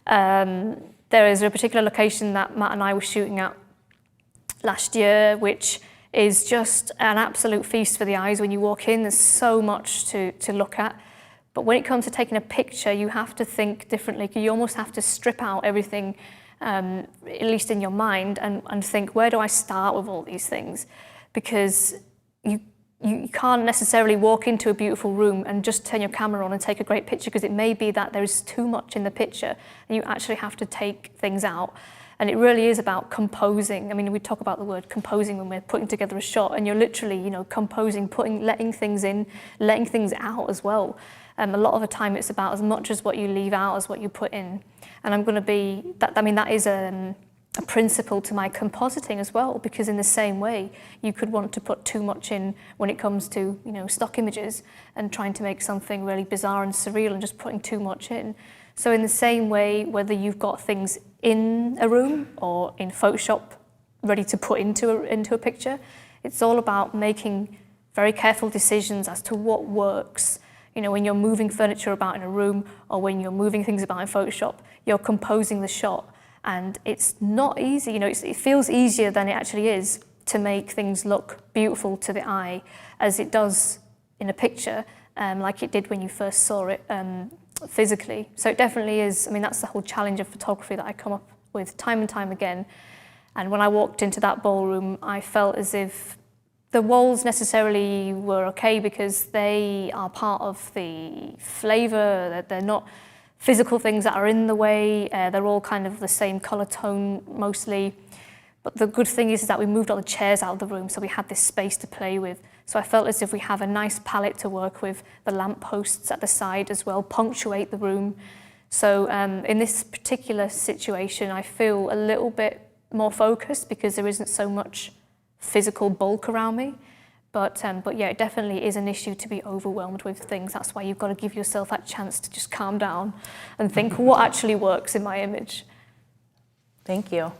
S13: There is a particular location that Matt and I were shooting at last year, which is just an absolute feast for the eyes when you walk in. There's so much to look at. But when it comes to taking a picture, you have to think differently. You almost have to strip out everything, at least in your mind, and think, where do I start with all these things? Because you can't necessarily walk into a beautiful room and just turn your camera on and take a great picture, because it may be that there is too much in the picture and you actually have to take things out. And it really is about composing. I mean, we talk about the word composing when we're putting together a shot, and you're literally, composing, letting things in, letting things out as well. A lot of the time it's about as much as what you leave out as what you put in. And I'm going to be, that is a principle to my compositing as well, because in the same way, you could want to put too much in when it comes to, stock images and trying to make something really bizarre and surreal and just putting too much in. So in the same way, whether you've got things in a room or in Photoshop ready to put into a picture, it's all about making very careful decisions as to what works. When you're moving furniture about in a room, or when you're moving things about in Photoshop, you're composing the shot. And it's not easy, it feels easier than it actually is to make things look beautiful to the eye, as it does in a picture, like it did when you first saw it physically. So it definitely is, that's the whole challenge of photography that I come up with time and time again. And when I walked into that ballroom, I felt as if the walls necessarily were okay, because they are part of the flavor, that they're not physical things that are in the way. They're all kind of the same color tone mostly. But the good thing is that we moved all the chairs out of the room, so we had this space to play with. So I felt as if we have a nice palette to work with. The lampposts at the side as well punctuate the room. So in this particular situation, I feel a little bit more focused because there isn't so much physical bulk around me. But yeah, it definitely is an issue to be overwhelmed with things. That's why you've got to give yourself that chance to just calm down and think what actually works in my image.
S1: Thank you.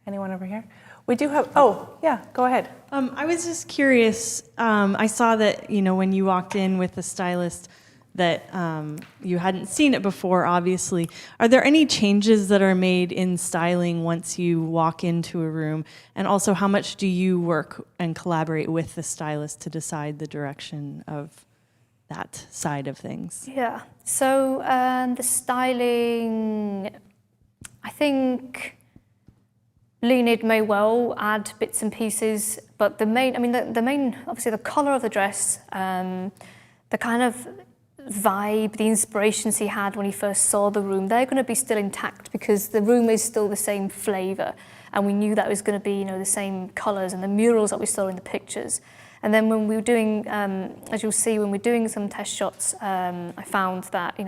S1: Anyone over here? We do have, oh, yeah, go ahead.
S7: I was just curious. I saw that, when you walked in with the stylist, that you hadn't seen it before, obviously. Are there any changes that are made in styling once you walk into a room? And also, how much do you work and collaborate with the stylist to decide the direction of that side of things?
S13: Yeah, so the styling, I think Leonid may well add bits and pieces, but the main, the main, obviously the color of the dress, the kind of vibe, the inspirations he had when he first saw the room, they're going to be still intact because the room is still the same flavor, and we knew that it was going to be, the same colors and the murals that we saw in the pictures. And then when we were doing, as you'll see, when we're doing some test shots, I found that,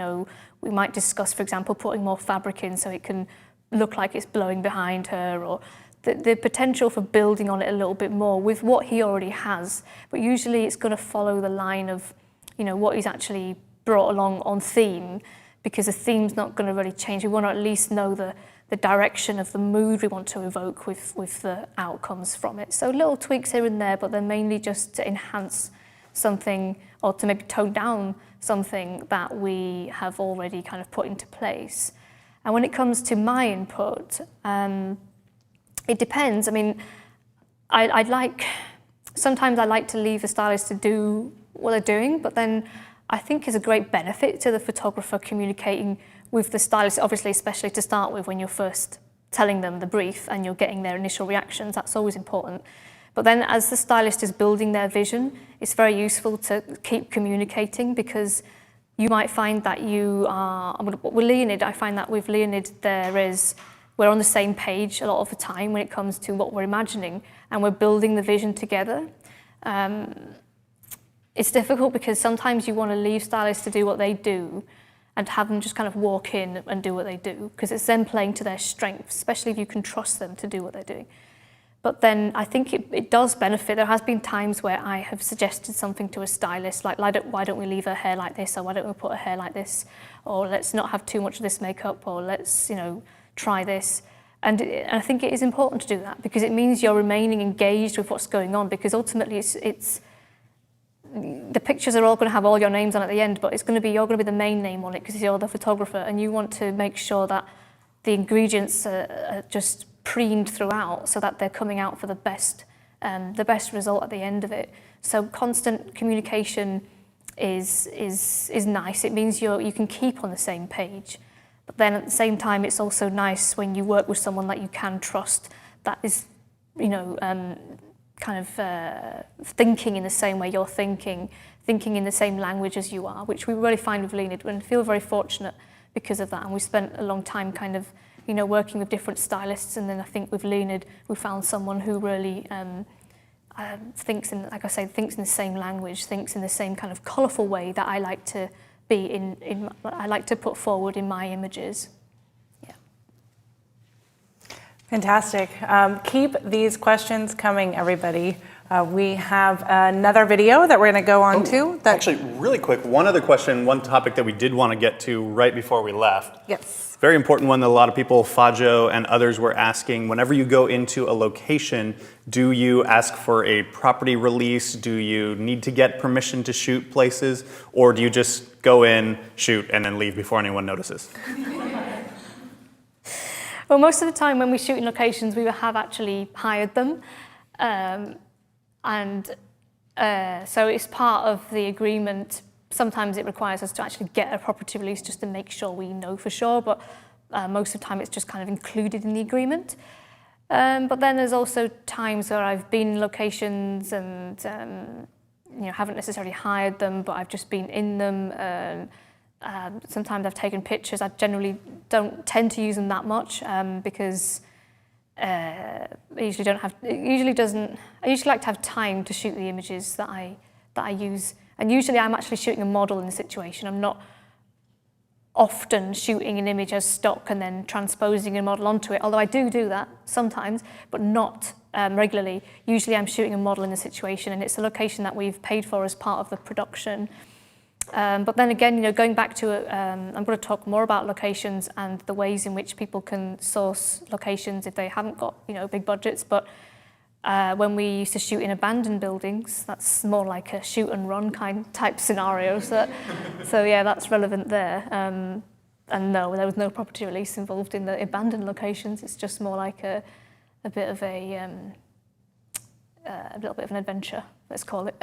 S13: we might discuss, for example, putting more fabric in so it can look like it's blowing behind her, or the potential for building on it a little bit more with what he already has. But usually it's going to follow the line of, what he's actually brought along on theme, because the theme's not going to really change. We want to at least know the direction of the mood we want to evoke with the outcomes from it. So little tweaks here and there, but they're mainly just to enhance something or to maybe tone down something that we have already kind of put into place. And when it comes to my input, it depends. Sometimes I like to leave the stylist to do what they're doing, but then I think is a great benefit to the photographer communicating with the stylist, obviously, especially to start with when you're first telling them the brief and you're getting their initial reactions. That's always important. But then as the stylist is building their vision, it's very useful to keep communicating, because you might find that you are, with Leonid, I find that with Leonid we're on the same page a lot of the time when it comes to what we're imagining, and we're building the vision together. It's difficult because sometimes you want to leave stylists to do what they do and have them just kind of walk in and do what they do, because it's them playing to their strengths, especially if you can trust them to do what they're doing. But then I think it does benefit. There has been times where I have suggested something to a stylist, like why don't we leave her hair like this, or why don't we put her hair like this, or let's not have too much of this makeup, or let's try this. And I think it is important to do that, because it means you're remaining engaged with what's going on, because ultimately it's the pictures are all going to have all your names on at the end, but you're going to be the main name on it because you're the photographer, and you want to make sure that the ingredients are just preened throughout so that they're coming out for the best result at the end of it. So constant communication is nice. It means you can keep on the same page, but then at the same time, it's also nice when you work with someone that you can trust, that is, kind of thinking in the same way you're thinking in the same language as you are, which we really find with Leonid, and feel very fortunate because of that. And we spent a long time kind of, working with different stylists, and then I think with Leonid, we found someone who really thinks in the same language, thinks in the same kind of colourful way that I like to be I like to put forward in my images.
S1: Fantastic. Keep these questions coming, everybody. We have another video that we're going to go on to.
S2: Actually, really quick, one other question, one topic that we did want to get to right before we left.
S1: Yes.
S2: Very important one that a lot of people, Fajo and others, were asking. Whenever you go into a location, do you ask for a property release? Do you need to get permission to shoot places? Or do you just go in, shoot, and then leave before anyone notices?
S13: Well, most of the time when we shoot in locations, we have actually hired them. So it's part of the agreement. Sometimes it requires us to actually get a property release just to make sure we know for sure, but most of the time it's just kind of included in the agreement. But then there's also times where I've been in locations and haven't necessarily hired them, but I've just been in them. Sometimes I've taken pictures. I generally don't tend to use them that much because I usually don't have. It usually doesn't. I usually like to have time to shoot the images that I use, and usually I'm actually shooting a model in the situation. I'm not often shooting an image as stock and then transposing a model onto it, although I do that sometimes, but not regularly. Usually I'm shooting a model in the situation, and it's a location that we've paid for as part of the production. But then again, going back to I'm going to talk more about locations and the ways in which people can source locations if they haven't got big budgets. But when we used to shoot in abandoned buildings, that's more like a shoot and run type scenario. So yeah, that's relevant there. And no, there was no property release involved in the abandoned locations. It's just more like a bit of a little bit of an adventure, let's call it.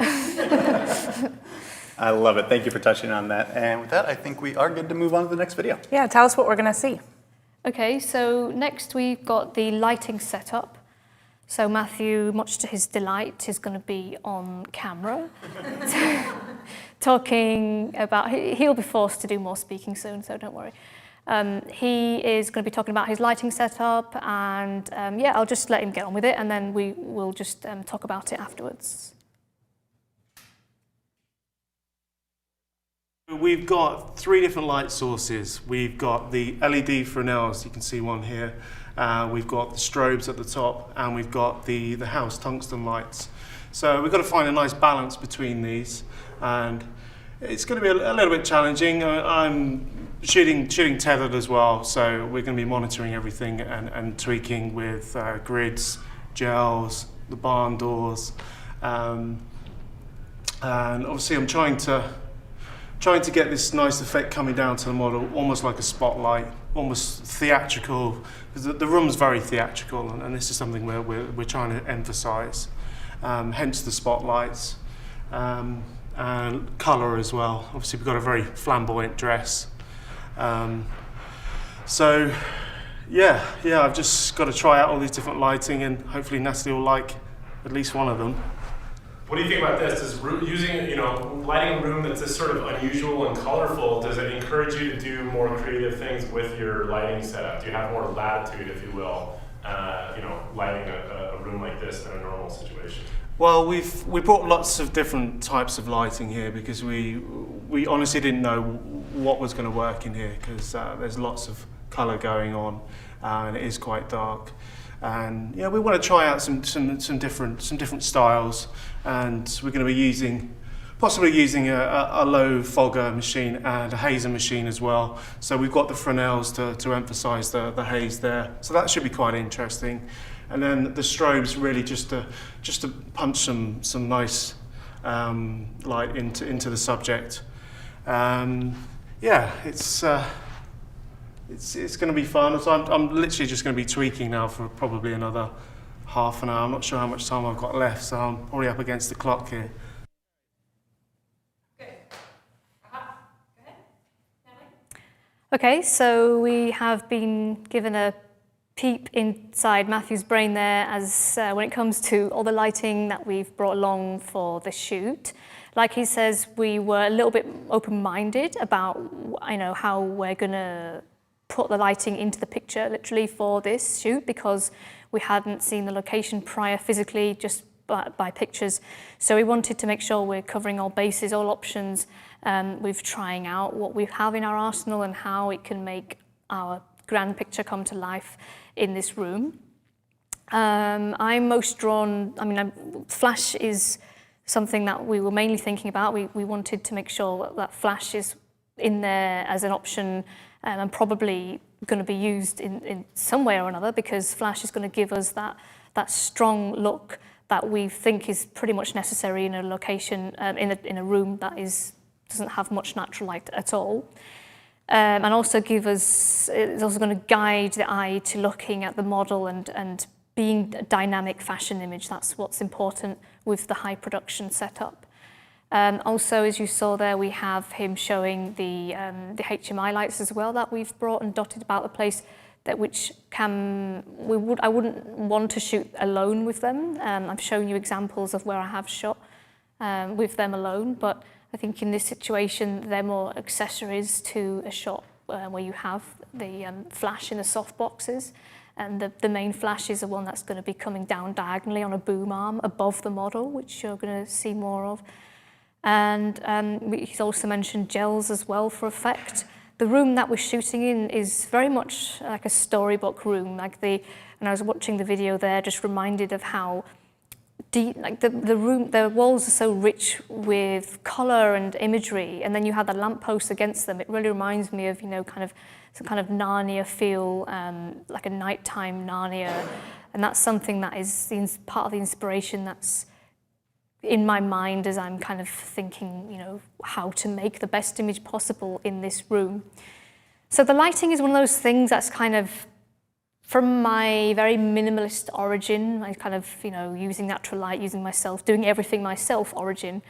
S2: I love it. Thank you for touching on that. And with that, I think we are good to move on to the next video.
S14: Yeah, tell us what we're going to see.
S13: Okay, so next we've got the lighting setup. So Matthew, much to his delight, is going to be on camera talking about, he'll be forced to do more speaking soon, so don't worry. He is going to be talking about his lighting setup, and yeah, I'll just let him get on with it, and then we will just talk about it afterwards.
S16: We've got 3 different light sources. We've got the LED Fresnels, you can see one here. We've got the strobes at the top, and we've got the house tungsten lights. So we've got to find a nice balance between these, and it's going to be a little bit challenging. I'm shooting tethered as well, so we're going to be monitoring everything and tweaking with grids, gels, the barn doors, and obviously I'm trying to get this nice effect coming down to the model, almost like a spotlight, almost theatrical, because the room's very theatrical, and this is something we're trying to emphasize. Hence the spotlights, and colour as well. Obviously we've got a very flamboyant dress. So yeah, I've just got to try out all these different lighting, and hopefully Natalie will like at least one of them.
S17: What do you think about this? Does using, lighting a room that's this sort of unusual and colorful, does it encourage you to do more creative things with your lighting setup? Do you have more latitude, if you will, lighting a room like this in a normal situation?
S16: Well, we brought lots of different types of lighting here because we honestly didn't know what was going to work in here, because there's lots of color going on, and it is quite dark. And we want to try out some different styles, and we're going to be possibly using a low fogger machine and a hazer machine as well. So we've got the Fresnels to emphasise the haze there. So that should be quite interesting. And then the strobes really just to punch some nice light into the subject. Yeah, it's going to be fun. So I'm literally just going to be tweaking now for probably another half an hour. I'm not sure how much time I've got left, so I'm probably up against the clock here.
S13: Okay, so we have been given a peep inside Matthew's brain there as when it comes to all the lighting that we've brought along for the shoot. Like he says, we were a little bit open-minded about how we're going to put the lighting into the picture literally for this shoot, because we hadn't seen the location prior physically, just by pictures. So we wanted to make sure we're covering all bases, all options, with trying out what we have in our arsenal and how it can make our grand picture come to life in this room. I'm most drawn, flash is something that we were mainly thinking about. We wanted to make sure that flash is in there as an option, and probably going to be used in some way or another, because flash is going to give us that strong look that we think is pretty much necessary in a location, in a room that doesn't have much natural light at all. And also it's also going to guide the eye to looking at the model and being a dynamic fashion image. That's what's important with the high production setup. Also, as you saw there, we have him showing the HMI lights as well that we've brought and dotted about the place, I wouldn't want to shoot alone with them. I've shown you examples of where I have shot with them alone, but I think in this situation, they're more accessories to a shot where you have the flash in the soft boxes. And the main flash is the one that's going to be coming down diagonally on a boom arm above the model, which you're going to see more of. And he's also mentioned gels as well for effect. The room that we're shooting in is very much like a storybook room. And I was watching the video there, just reminded of how deep, like the walls are so rich with color and imagery, and then you have the lampposts against them. It really reminds me of, kind of some kind of Narnia feel, like a nighttime Narnia, and that's something that is part of the inspiration that's in my mind as I'm kind of thinking, how to make the best image possible in this room. So the lighting is one of those things that's kind of from my very minimalist origin, I kind of, using natural light, using myself, doing everything myself origin.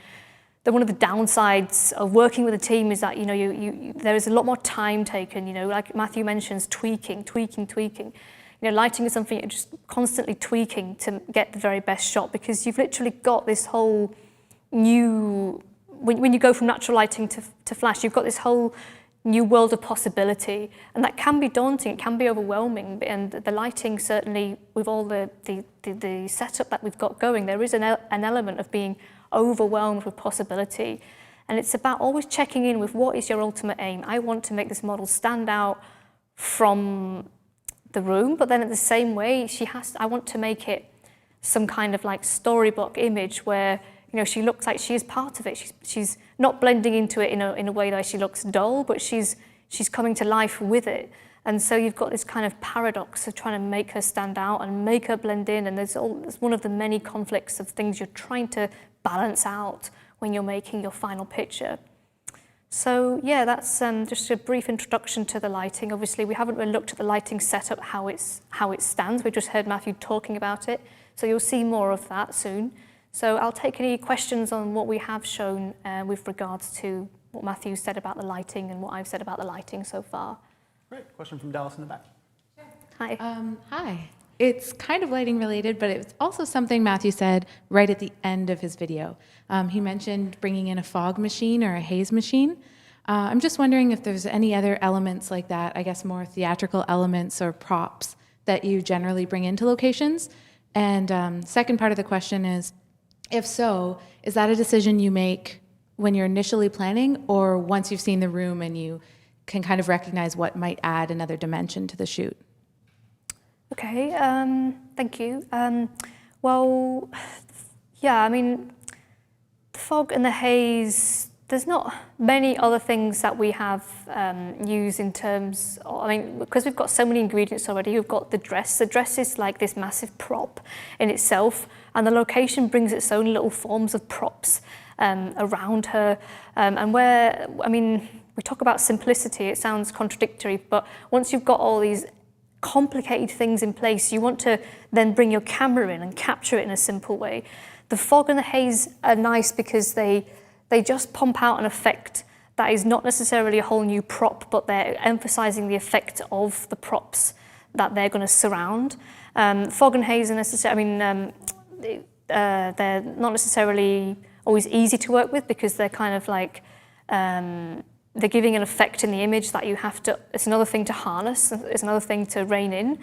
S13: One of the downsides of working with a team is that, there is a lot more time taken, like Matthew mentions, tweaking. Lighting is something you're just constantly tweaking to get the very best shot, because you've literally got this whole new, when you go from natural lighting to flash, you've got this whole new world of possibility, and that can be daunting, it can be overwhelming, and the lighting certainly, with all the setup that we've got going, there is an element of being overwhelmed with possibility, and it's about always checking in with what is your ultimate aim. I want to make this model stand out from the room, but then in the same way, I want to make it some kind of like storybook image where she looks like she is part of it. She's not blending into it in a way that she looks dull, but she's coming to life with it. And so you've got this kind of paradox of trying to make her stand out and make her blend in. And it's one of the many conflicts of things you're trying to balance out when you're making your final picture. So yeah, that's just a brief introduction to the lighting. Obviously, we haven't really looked at the lighting setup, how it stands. We just heard Matthew talking about it. So you'll see more of that soon. So I'll take any questions on what we have shown with regards to what Matthew said about the lighting and what I've said about the lighting so far.
S2: Great. Question from Dallas in the back.
S13: Hi.
S9: Hi. It's kind of lighting related, but it's also something Matthew said right at the end of his video. He mentioned bringing in a fog machine or a haze machine. I'm just wondering if there's any other elements like that, I guess more theatrical elements or props that you generally bring into locations. And second part of the question is, if so, is that a decision you make when you're initially planning, or once you've seen the room and you can kind of recognize what might add another dimension to the shoot?
S13: Okay, thank you. Well, yeah, I mean, the fog and the haze, there's not many other things that we have used in terms of, because we've got so many ingredients already. We've got the dress. The dress is like this massive prop in itself, and the location brings its own little forms of props around her. And we talk about simplicity, it sounds contradictory, but once you've got all these complicated things in place, you want to then bring your camera in and capture it in a simple way. The fog and the haze are nice because they just pump out an effect that is not necessarily a whole new prop, but they're emphasizing the effect of the props that they're going to surround. Fog and haze are they're not necessarily always easy to work with, because they're kind of like, they're giving an effect in the image that you have to, it's another thing to harness, it's another thing to rein in.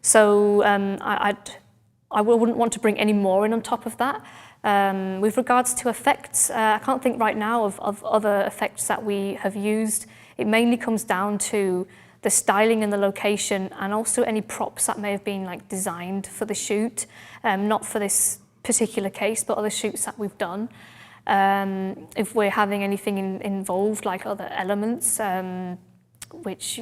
S13: So I wouldn't want to bring any more in on top of that. With regards to effects, I can't think right now of other effects that we have used. It mainly comes down to the styling and the location, and also any props that may have been like designed for the shoot, not for this particular case, but other shoots that we've done. If we're having anything involved, like other elements, which,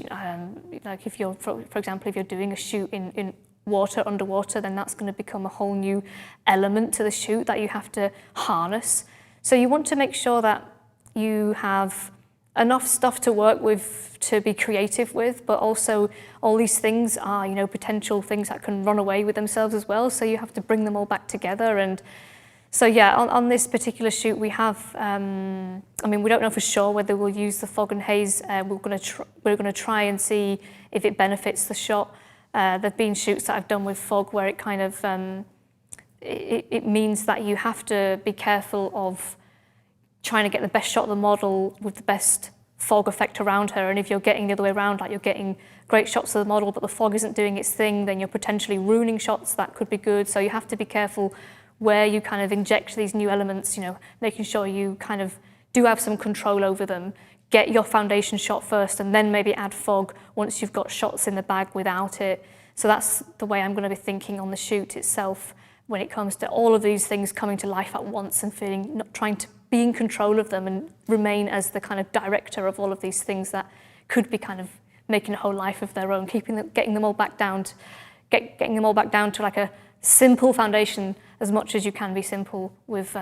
S13: like if you're, for example, if you're doing a shoot in water, underwater, then that's going to become a whole new element to the shoot that you have to harness. So you want to make sure that you have enough stuff to work with, to be creative with, but also all these things are, potential things that can run away with themselves as well. So you have to bring them all back together. And so yeah, on this particular shoot, we have, we don't know for sure whether we'll use the fog and haze. We're going to try and see if it benefits the shot. There've been shoots that I've done with fog where it kind of, it means that you have to be careful of trying to get the best shot of the model with the best fog effect around her. And if you're getting the other way around, like you're getting great shots of the model, but the fog isn't doing its thing, then you're potentially ruining shots that could be good. So you have to be careful where you kind of inject these new elements, making sure you kind of do have some control over them. Get your foundation shot first and then maybe add fog once you've got shots in the bag without it. So that's the way I'm going to be thinking on the shoot itself when it comes to all of these things coming to life at once and trying to be in control of them and remain as the kind of director of all of these things that could be kind of making a whole life of their own, getting them all back down to like a simple foundation as much as you can be simple with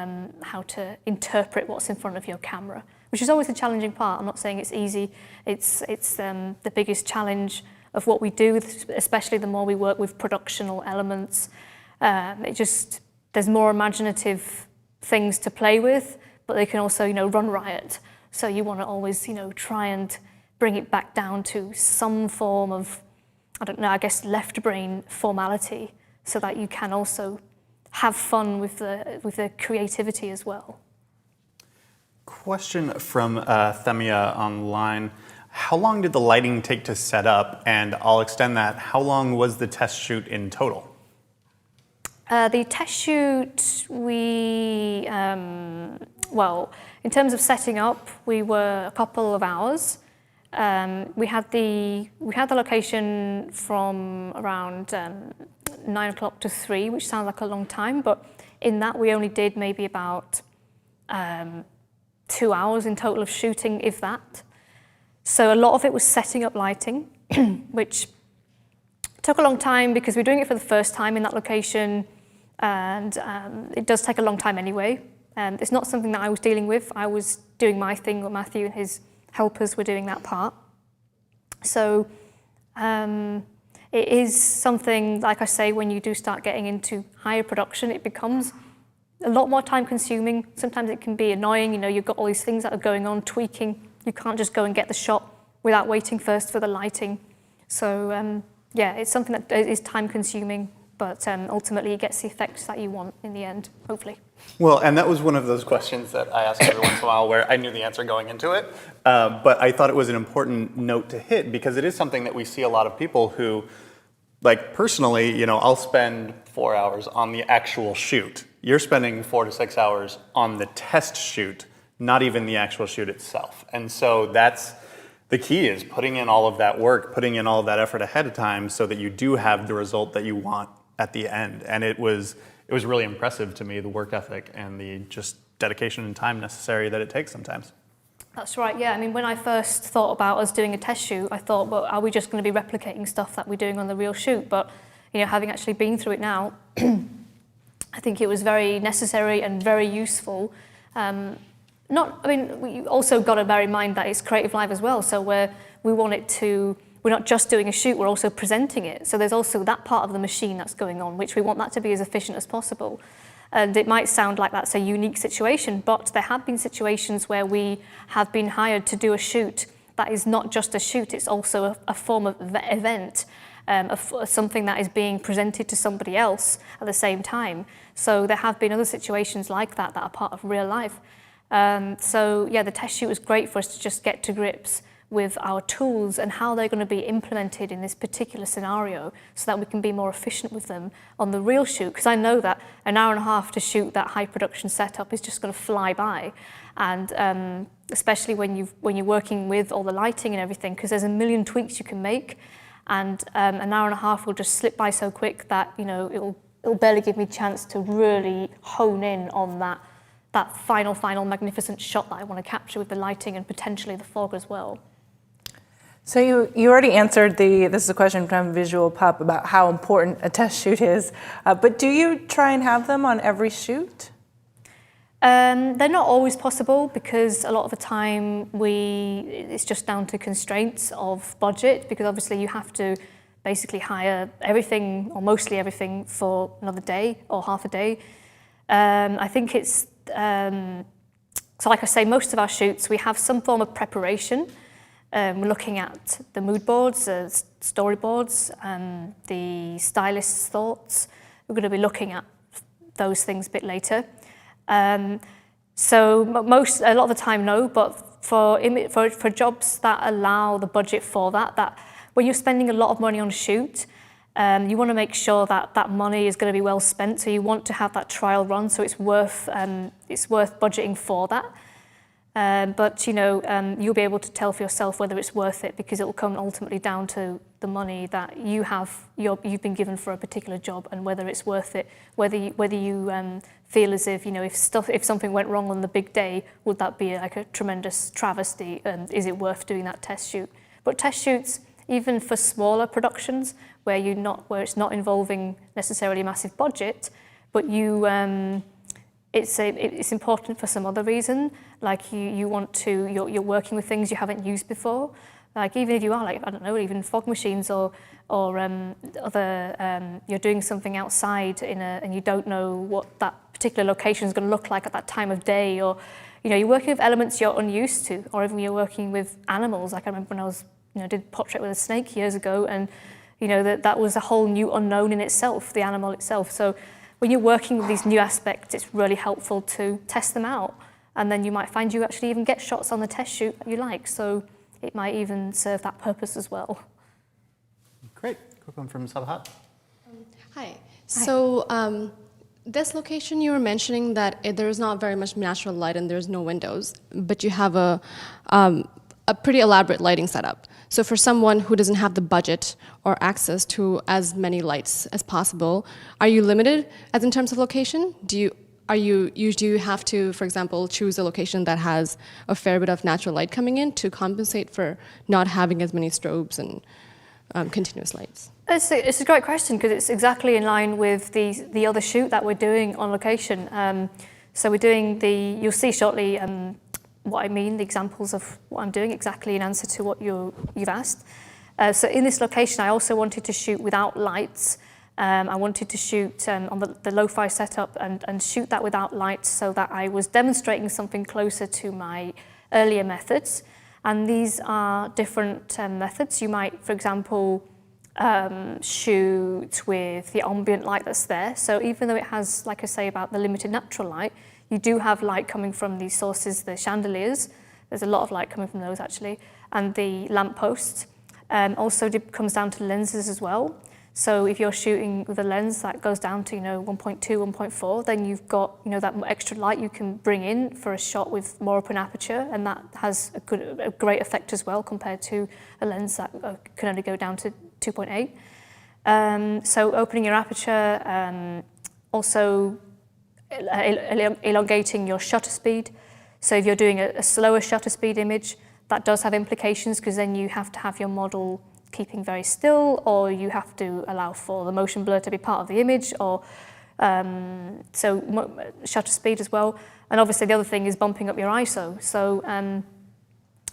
S13: how to interpret what's in front of your camera, which is always the challenging part. I'm not saying it's easy. It's the biggest challenge of what we do, especially the more we work with productional elements. There's more imaginative things to play with, but they can also, run riot. So you want to always, try and bring it back down to some form of, left brain formality, so that you can also have fun with the creativity as well.
S2: Question from Themia online. How long did the lighting take to set up? And I'll extend that. How long was the test shoot in total?
S13: The test shoot, in terms of setting up, we were a couple of hours. We had the location from around 9 o'clock to 3, which sounds like a long time, but in that we only did maybe about 2 hours in total of shooting, if that. So a lot of it was setting up lighting, which took a long time because we're doing it for the first time in that location, and it does take a long time anyway. It's not something that I was dealing with. I was doing my thing, but Matthew and his helpers were doing that part. So it is something, like I say, when you do start getting into higher production, it becomes a lot more time consuming. Sometimes it can be annoying, you've got all these things that are going on, tweaking. You can't just go and get the shot without waiting first for the lighting. So it's something that is time consuming, but ultimately it gets the effects that you want in the end, hopefully.
S2: Well, and that was one of those questions that I ask every once in a while where I knew the answer going into it, but I thought it was an important note to hit because it is something that we see a lot of people who, like personally, I'll spend 4 hours on the actual shoot. You're spending 4 to 6 hours on the test shoot, not even the actual shoot itself. And so that's the key, is putting in all of that work, putting in all of that effort ahead of time so that you do have the result that you want at the end. And it was really impressive to me, the work ethic and the just dedication and time necessary that it takes sometimes.
S13: That's right, yeah. I mean, when I first thought about us doing a test shoot, I thought, well, are we just going to be replicating stuff that we're doing on the real shoot? But, having actually been through it now, I think it was very necessary and very useful. We also got to bear in mind that it's Creative Live as well, so we're not just doing a shoot, we're also presenting it. So there's also that part of the machine that's going on, which we want that to be as efficient as possible. And it might sound like that's a unique situation, but there have been situations where we have been hired to do a shoot that is not just a shoot, it's also a form of event, of something that is being presented to somebody else at the same time. So there have been other situations like that that are part of real life. The test shoot was great for us to just get to grips with our tools and how they're going to be implemented in this particular scenario so that we can be more efficient with them on the real shoot. Because I know that an hour and a half to shoot that high production setup is just going to fly by. And especially when you're working with all the lighting and everything, because there's a million tweaks you can make. And an hour and a half will just slip by so quick that, it'll barely give me a chance to really hone in on that final magnificent shot that I want to capture with the lighting and potentially the fog as well.
S18: So you already answered this is a question from Visual Pup about how important a test shoot is, but do you try and have them on every shoot?
S13: They're not always possible because a lot of the time it's just down to constraints of budget, because obviously you have to basically hire everything or mostly everything for another day or half a day. I think it's, so like I say, most of our shoots, we have some form of preparation. We're looking at the mood boards, storyboards, the stylist's thoughts. We're going to be looking at those things a bit later. A lot of the time, no, but for jobs that allow the budget for that when you're spending a lot of money on a shoot, you want to make sure that that money is going to be well spent. So you want to have that trial run, so it's worth budgeting for that. But you'll be able to tell for yourself whether it's worth it, because it will come ultimately down to the money that you've been given for a particular job, and whether it's worth it. Whether you feel as if if something went wrong on the big day, would that be like a tremendous travesty? And is it worth doing that test shoot? But test shoots, even for smaller productions where it's not involving necessarily a massive budget, but it's important for some other reason. Like you're working with things you haven't used before. Like even if you are like, I don't know, even fog machines or you're doing something outside and you don't know what that particular location is going to look like at that time of day, or you're working with elements you're unused to, or even you're working with animals. Like I remember when I was did portrait with a snake years ago, and that was a whole new unknown in itself, the animal itself. So when you're working with these new aspects, it's really helpful to test them out, and then you might find you actually even get shots on the test shoot that you like. So it might even serve that purpose as well.
S2: Great. Quick one from Sabahat.
S4: Hi. So this location, you were mentioning that there's not very much natural light and there's no windows, but you have a pretty elaborate lighting setup. So for someone who doesn't have the budget or access to as many lights as possible, are you limited as in terms of location? Do you have to, for example, choose a location that has a fair bit of natural light coming in to compensate for not having as many strobes and continuous lights?
S13: It's a great question, because it's exactly in line with the other shoot that we're doing on location. So we're doing you'll see shortly what I mean, the examples of what I'm doing exactly in answer to what you've asked. So in this location, I also wanted to shoot without lights. I wanted to shoot on the lo-fi setup and shoot that without lights, so that I was demonstrating something closer to my earlier methods. And these are different methods. You might, for example, shoot with the ambient light that's there. So even though it has, like I say about the limited natural light, you do have light coming from these sources, the chandeliers. There's a lot of light coming from those actually, and the lampposts. Also comes down to lenses as well. So if you're shooting with a lens that goes down to 1.2, 1.4, then you've got that extra light you can bring in for a shot with more open aperture, and that has a great effect as well compared to a lens that can only go down to 2.8. So opening your aperture, also elongating your shutter speed. So if you're doing a slower shutter speed image, that does have implications, because then you have to have your model keeping very still, or you have to allow for the motion blur to be part of the image, or shutter speed as well. And obviously the other thing is bumping up your ISO. So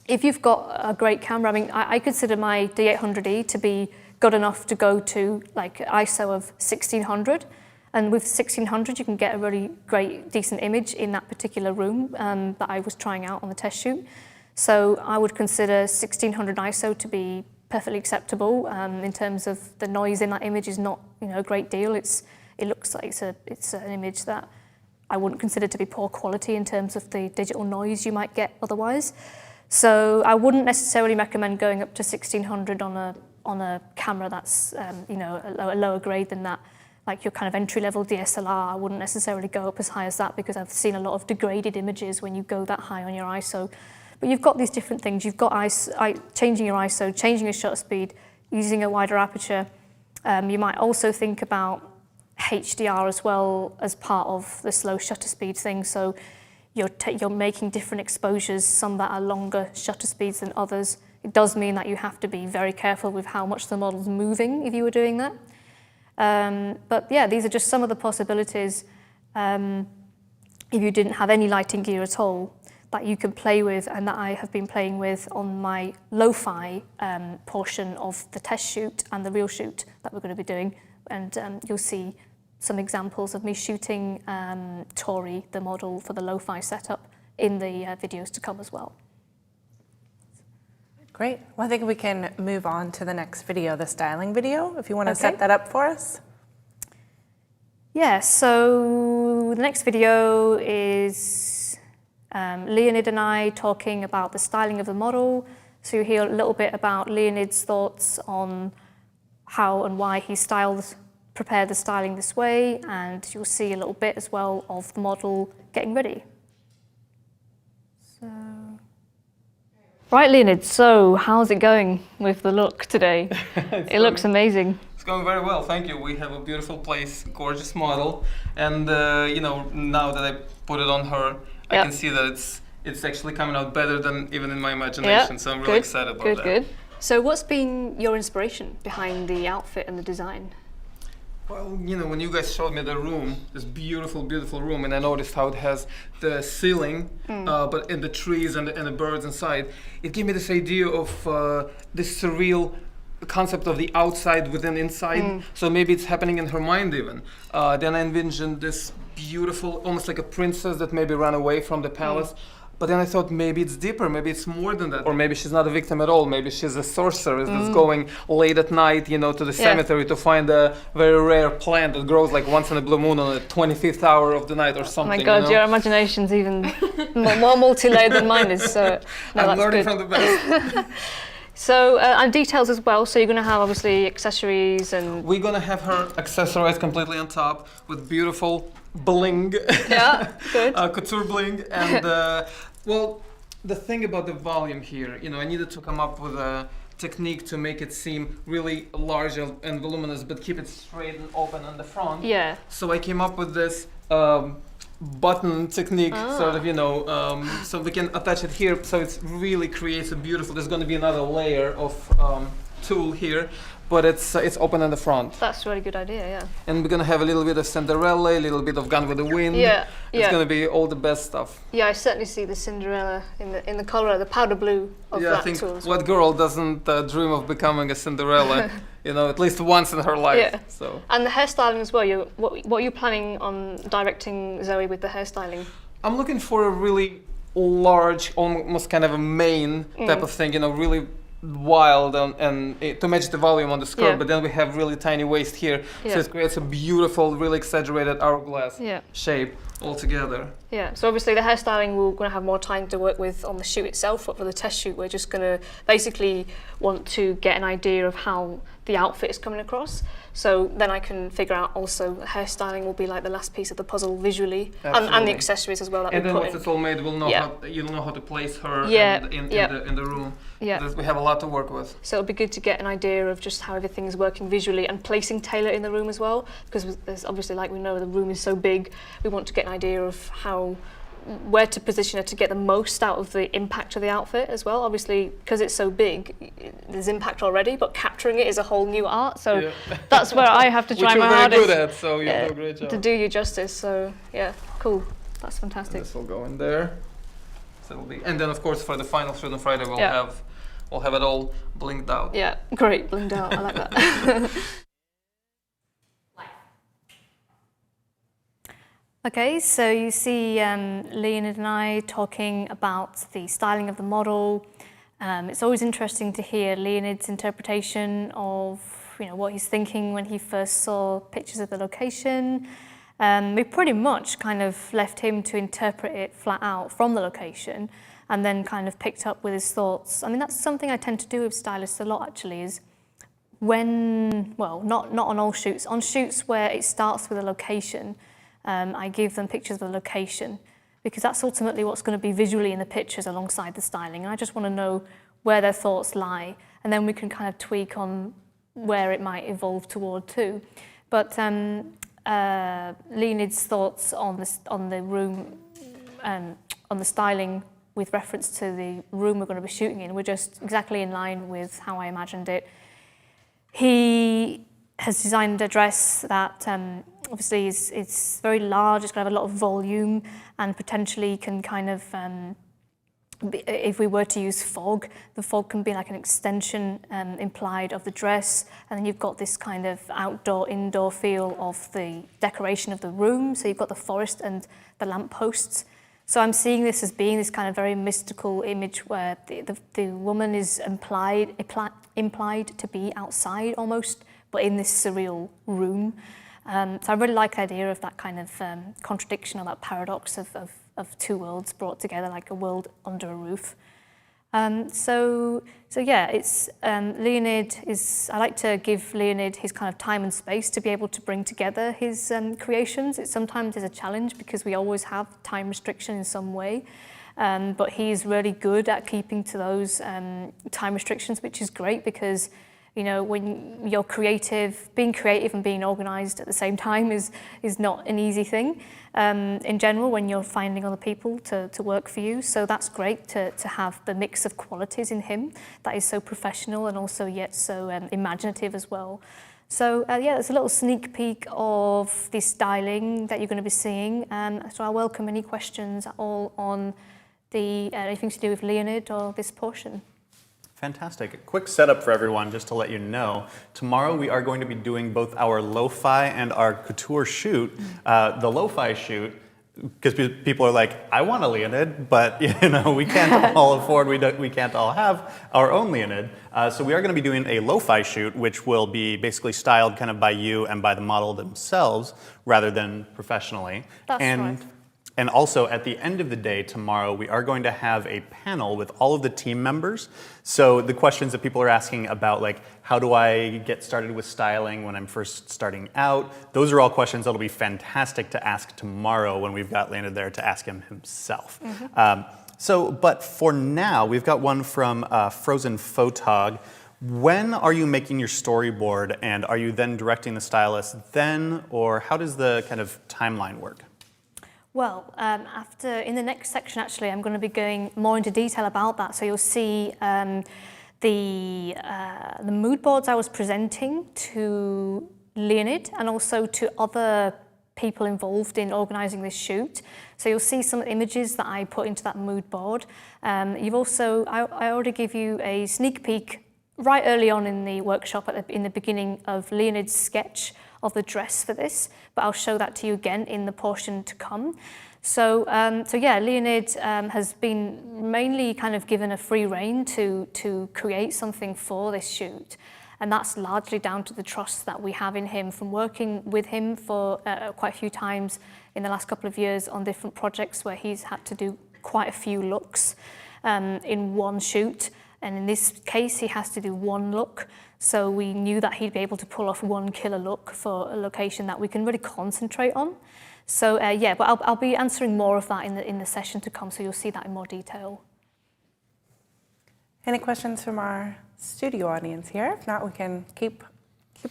S13: if you've got a great camera, I mean, I consider my D800E to be good enough to go to like ISO of 1600. And with 1600, you can get a really great, decent image in that particular room that I was trying out on the test shoot. So I would consider 1600 ISO to be perfectly acceptable in terms of the noise in that image is not a great deal. It looks like it's an image that I wouldn't consider to be poor quality in terms of the digital noise you might get otherwise. So I wouldn't necessarily recommend going up to 1600 on a camera that's a lower grade than that. Like your kind of entry-level DSLR, I wouldn't necessarily go up as high as that, because I've seen a lot of degraded images when you go that high on your ISO. But you've got these different things. You've got changing your ISO, changing your shutter speed, using a wider aperture. You might also think about HDR as well as part of the slow shutter speed thing. So you're making different exposures, some that are longer shutter speeds than others. It does mean that you have to be very careful with how much the model's moving if you were doing that. But yeah, these are just some of the possibilities if you didn't have any lighting gear at all that you can play with, and that I have been playing with on my lo-fi portion of the test shoot and the real shoot that we're going to be doing. And you'll see some examples of me shooting Tori, the model for the lo-fi setup, in the videos to come as well.
S18: Great. Well, I think we can move on to the next video, the styling video, if you want to set that up for us.
S13: Yeah, so the next video is Leonid and I talking about the styling of the model. So you hear a little bit about Leonid's thoughts on how and why he prepared the styling this way, and you'll see a little bit as well of the model getting ready. So, right, Leonid, so how's it going with the look today? It looks amazing.
S15: It's going very well, thank you. We have a beautiful place, gorgeous model, and you know, now that I put it on her, I can see that it's actually coming out better than even in my imagination. So I'm really excited about that.
S13: Good. So what's been your inspiration behind the outfit and the design?
S15: Well, you know, when you guys showed me the room, this beautiful, beautiful room, and I noticed how it has the ceiling, but in the trees and the birds inside, it gave me this idea of this surreal concept of the outside within inside. So maybe it's happening in her mind even. Then I envisioned this beautiful, almost like a princess that maybe ran away from the palace. But then I thought maybe it's deeper, maybe it's more than that. Or maybe she's not a victim at all, maybe she's a sorceress that's going late at night, you know, to the cemetery to find a very rare plant that grows like once in a blue moon on the 25th hour of the night or something.
S13: Oh my God,
S15: you know?
S13: your imagination's even more multi-layered than mine is. So no,
S15: I'm learning
S13: good.
S15: from the best.
S13: So, and details as well, so you're going to have obviously accessories and...
S15: We're going to have her accessorized completely on top with beautiful bling.
S13: Yeah, good.
S15: Couture bling. And, well, the thing about the volume here, you know, I needed to come up with a technique to make it seem really large and voluminous, but keep it straight and open on the front.
S13: Yeah.
S15: So I came up with this button technique, sort of, you know, so we can attach it here, so it really creates a beautiful, there's going to be another layer of tulle here, but it's open in the front.
S13: That's a really good idea, yeah.
S15: And we're going to have a little bit of Cinderella, a little bit of Gone with the Wind.
S13: Yeah,
S15: It's going to be all the best stuff.
S13: Yeah, I certainly see the Cinderella in the colour, the powder blue of that
S15: I think
S13: tulle.
S15: what girl doesn't dream of becoming a Cinderella, you know, at least once in her life.
S13: Yeah.
S15: So.
S13: And the hairstyling as well. What are you planning on directing Zoe with the hairstyling?
S15: I'm looking for a really large, almost kind of a mane type of thing, you know, really wild and to match the volume on the skirt, but then we have really tiny waist here, so it creates a beautiful, really exaggerated hourglass shape altogether.
S13: Yeah, so obviously the hairstyling we're going to have more time to work with on the shoot itself, but for the test shoot we're just going to basically want to get an idea of how the outfit is coming across. So then I can figure out also hairstyling will be like the last piece of the puzzle visually, and the accessories as well that
S15: and
S13: we
S15: then
S13: put
S15: once
S13: in.
S15: it's all made, we'll know how you'll know how to place her in the room.
S13: Yeah.
S15: We have a lot to work with.
S13: So it'll be good to get an idea of just how everything is working visually and placing Taylor in the room as well, because there's obviously, like we know, the room is so big. We want to get an idea of where to position her to get the most out of the impact of the outfit as well. Obviously, because it's so big, there's impact already, but capturing it is a whole new art. So that's where I have to try my hardest.
S15: Which you're very good at, so you do a great job.
S13: To do you justice. So yeah, cool. That's fantastic.
S15: And this will go in there. So it'll be, and then of course for the final shoot on Friday we'll have it all blinged out.
S13: Yeah, great, blinged out. I like that. Okay, so you see Leonid and I talking about the styling of the model. It's always interesting to hear Leonid's interpretation of what he's thinking when he first saw pictures of the location. We pretty much kind of left him to interpret it flat out from the location and then kind of picked up with his thoughts. I mean, that's something I tend to do with stylists a lot actually, is not on all shoots. On shoots where it starts with a location, I give them pictures of the location because that's ultimately what's going to be visually in the pictures alongside the styling. And I just want to know where their thoughts lie, and then we can kind of tweak on where it might evolve toward too. But Leonid's thoughts on the room, on the styling with reference to the room we're going to be shooting in, were just exactly in line with how I imagined it. He has designed a dress that obviously it's very large, it's going to have a lot of volume and potentially can kind of, if we were to use fog, the fog can be like an extension implied of the dress, and then you've got this kind of outdoor-indoor feel of the decoration of the room, so you've got the forest and the lampposts. So I'm seeing this as being this kind of very mystical image where the woman is implied to be outside almost, but in this surreal room. So I really like the idea of that kind of contradiction or that paradox of two worlds brought together, like a world under a roof. So yeah, it's Leonid is. I like to give Leonid his kind of time and space to be able to bring together his creations. It sometimes is a challenge because we always have time restriction in some way, but he's really good at keeping to those time restrictions, which is great because, you know, when you're creative, being creative and being organized at the same time is not an easy thing in general when you're finding other people to work for you. So that's great to have the mix of qualities in him that is so professional and also yet so imaginative as well. So yeah, there's a little sneak peek of the styling that you're going to be seeing. So I welcome any questions at all on anything to do with Leonid or this portion.
S2: Fantastic. A quick setup for everyone, just to let you know. Tomorrow we are going to be doing both our lo-fi and our couture shoot. The lo-fi shoot, because people are like, I want a Leonid, but you know, we can't all afford, we can't all have our own Leonid. So we are going to be doing a lo-fi shoot, which will be basically styled kind of by you and by the model themselves, rather than professionally.
S13: That's right.
S2: And also, at the end of the day tomorrow, we are going to have a panel with all of the team members. So the questions that people are asking about, like, how do I get started with styling when I'm first starting out? Those are all questions that'll be fantastic to ask tomorrow when we've got Leonid there to ask him himself. But for now, we've got one from Frozen Photog. When are you making your storyboard, and are you then directing the stylist then, or how does the kind of timeline work?
S13: Well, in the next section, actually, I'm going to be going more into detail about that. So you'll see the mood boards I was presenting to Leonid and also to other people involved in organising this shoot. So you'll see some images that I put into that mood board. I already give you a sneak peek right early on in the workshop in the beginning of Leonid's sketch of the dress for this, but I'll show that to you again in the portion to come. So yeah, Leonid has been mainly kind of given a free rein to create something for this shoot, and that's largely down to the trust that we have in him from working with him for quite a few times in the last couple of years on different projects where he's had to do quite a few looks in one shoot. And in this case, he has to do one look. So we knew that he'd be able to pull off one killer look for a location that we can really concentrate on. So yeah, but I'll be answering more of that in the session to come, so you'll see that in more detail.
S1: Any questions from our studio audience here? If not, we can keep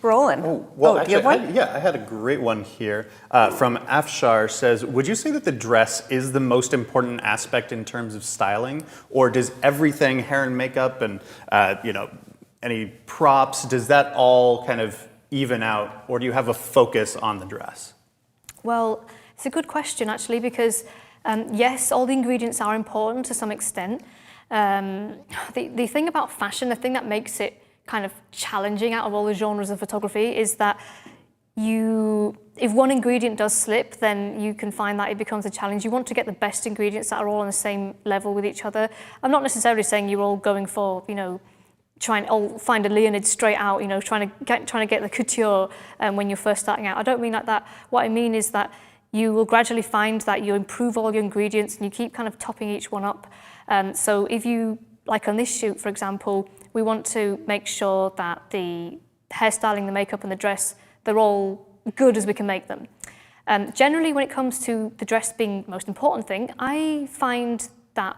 S1: rolling.
S2: Well,
S1: do you have one?
S2: I had a great one here from Afshar. Says, would you say that the dress is the most important aspect in terms of styling, or does everything, hair and makeup and any props, does that all kind of even out, or do you have a focus on the dress?
S13: Well, it's a good question actually, because yes, all the ingredients are important to some extent. The thing about fashion, the thing that makes it kind of challenging out of all the genres of photography is that if one ingredient does slip, then you can find that it becomes a challenge. You want to get the best ingredients that are all on the same level with each other. I'm not necessarily saying you're all going for, try and all find a Leonid straight out, trying to get the couture when you're first starting out. I don't mean like that. What I mean is that you will gradually find that you improve all your ingredients and you keep kind of topping each one up. So if you, like on this shoot, for example, we want to make sure that the hairstyling, the makeup and the dress, they're all good as we can make them. Generally, when it comes to the dress being the most important thing, I find that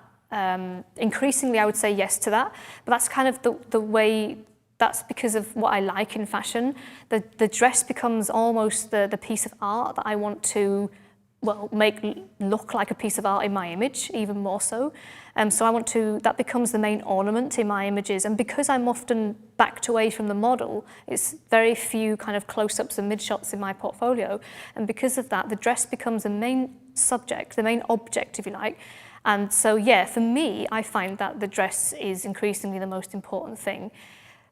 S13: increasingly I would say yes to that, but that's kind of the way, that's because of what I like in fashion. The dress becomes almost the piece of art that I want to, make look like a piece of art in my image, even more so. So that becomes the main ornament in my images. And because I'm often backed away from the model, it's very few kind of close-ups and mid-shots in my portfolio. And because of that, the dress becomes the main subject, the main object, if you like. And so, yeah, for me, I find that the dress is increasingly the most important thing.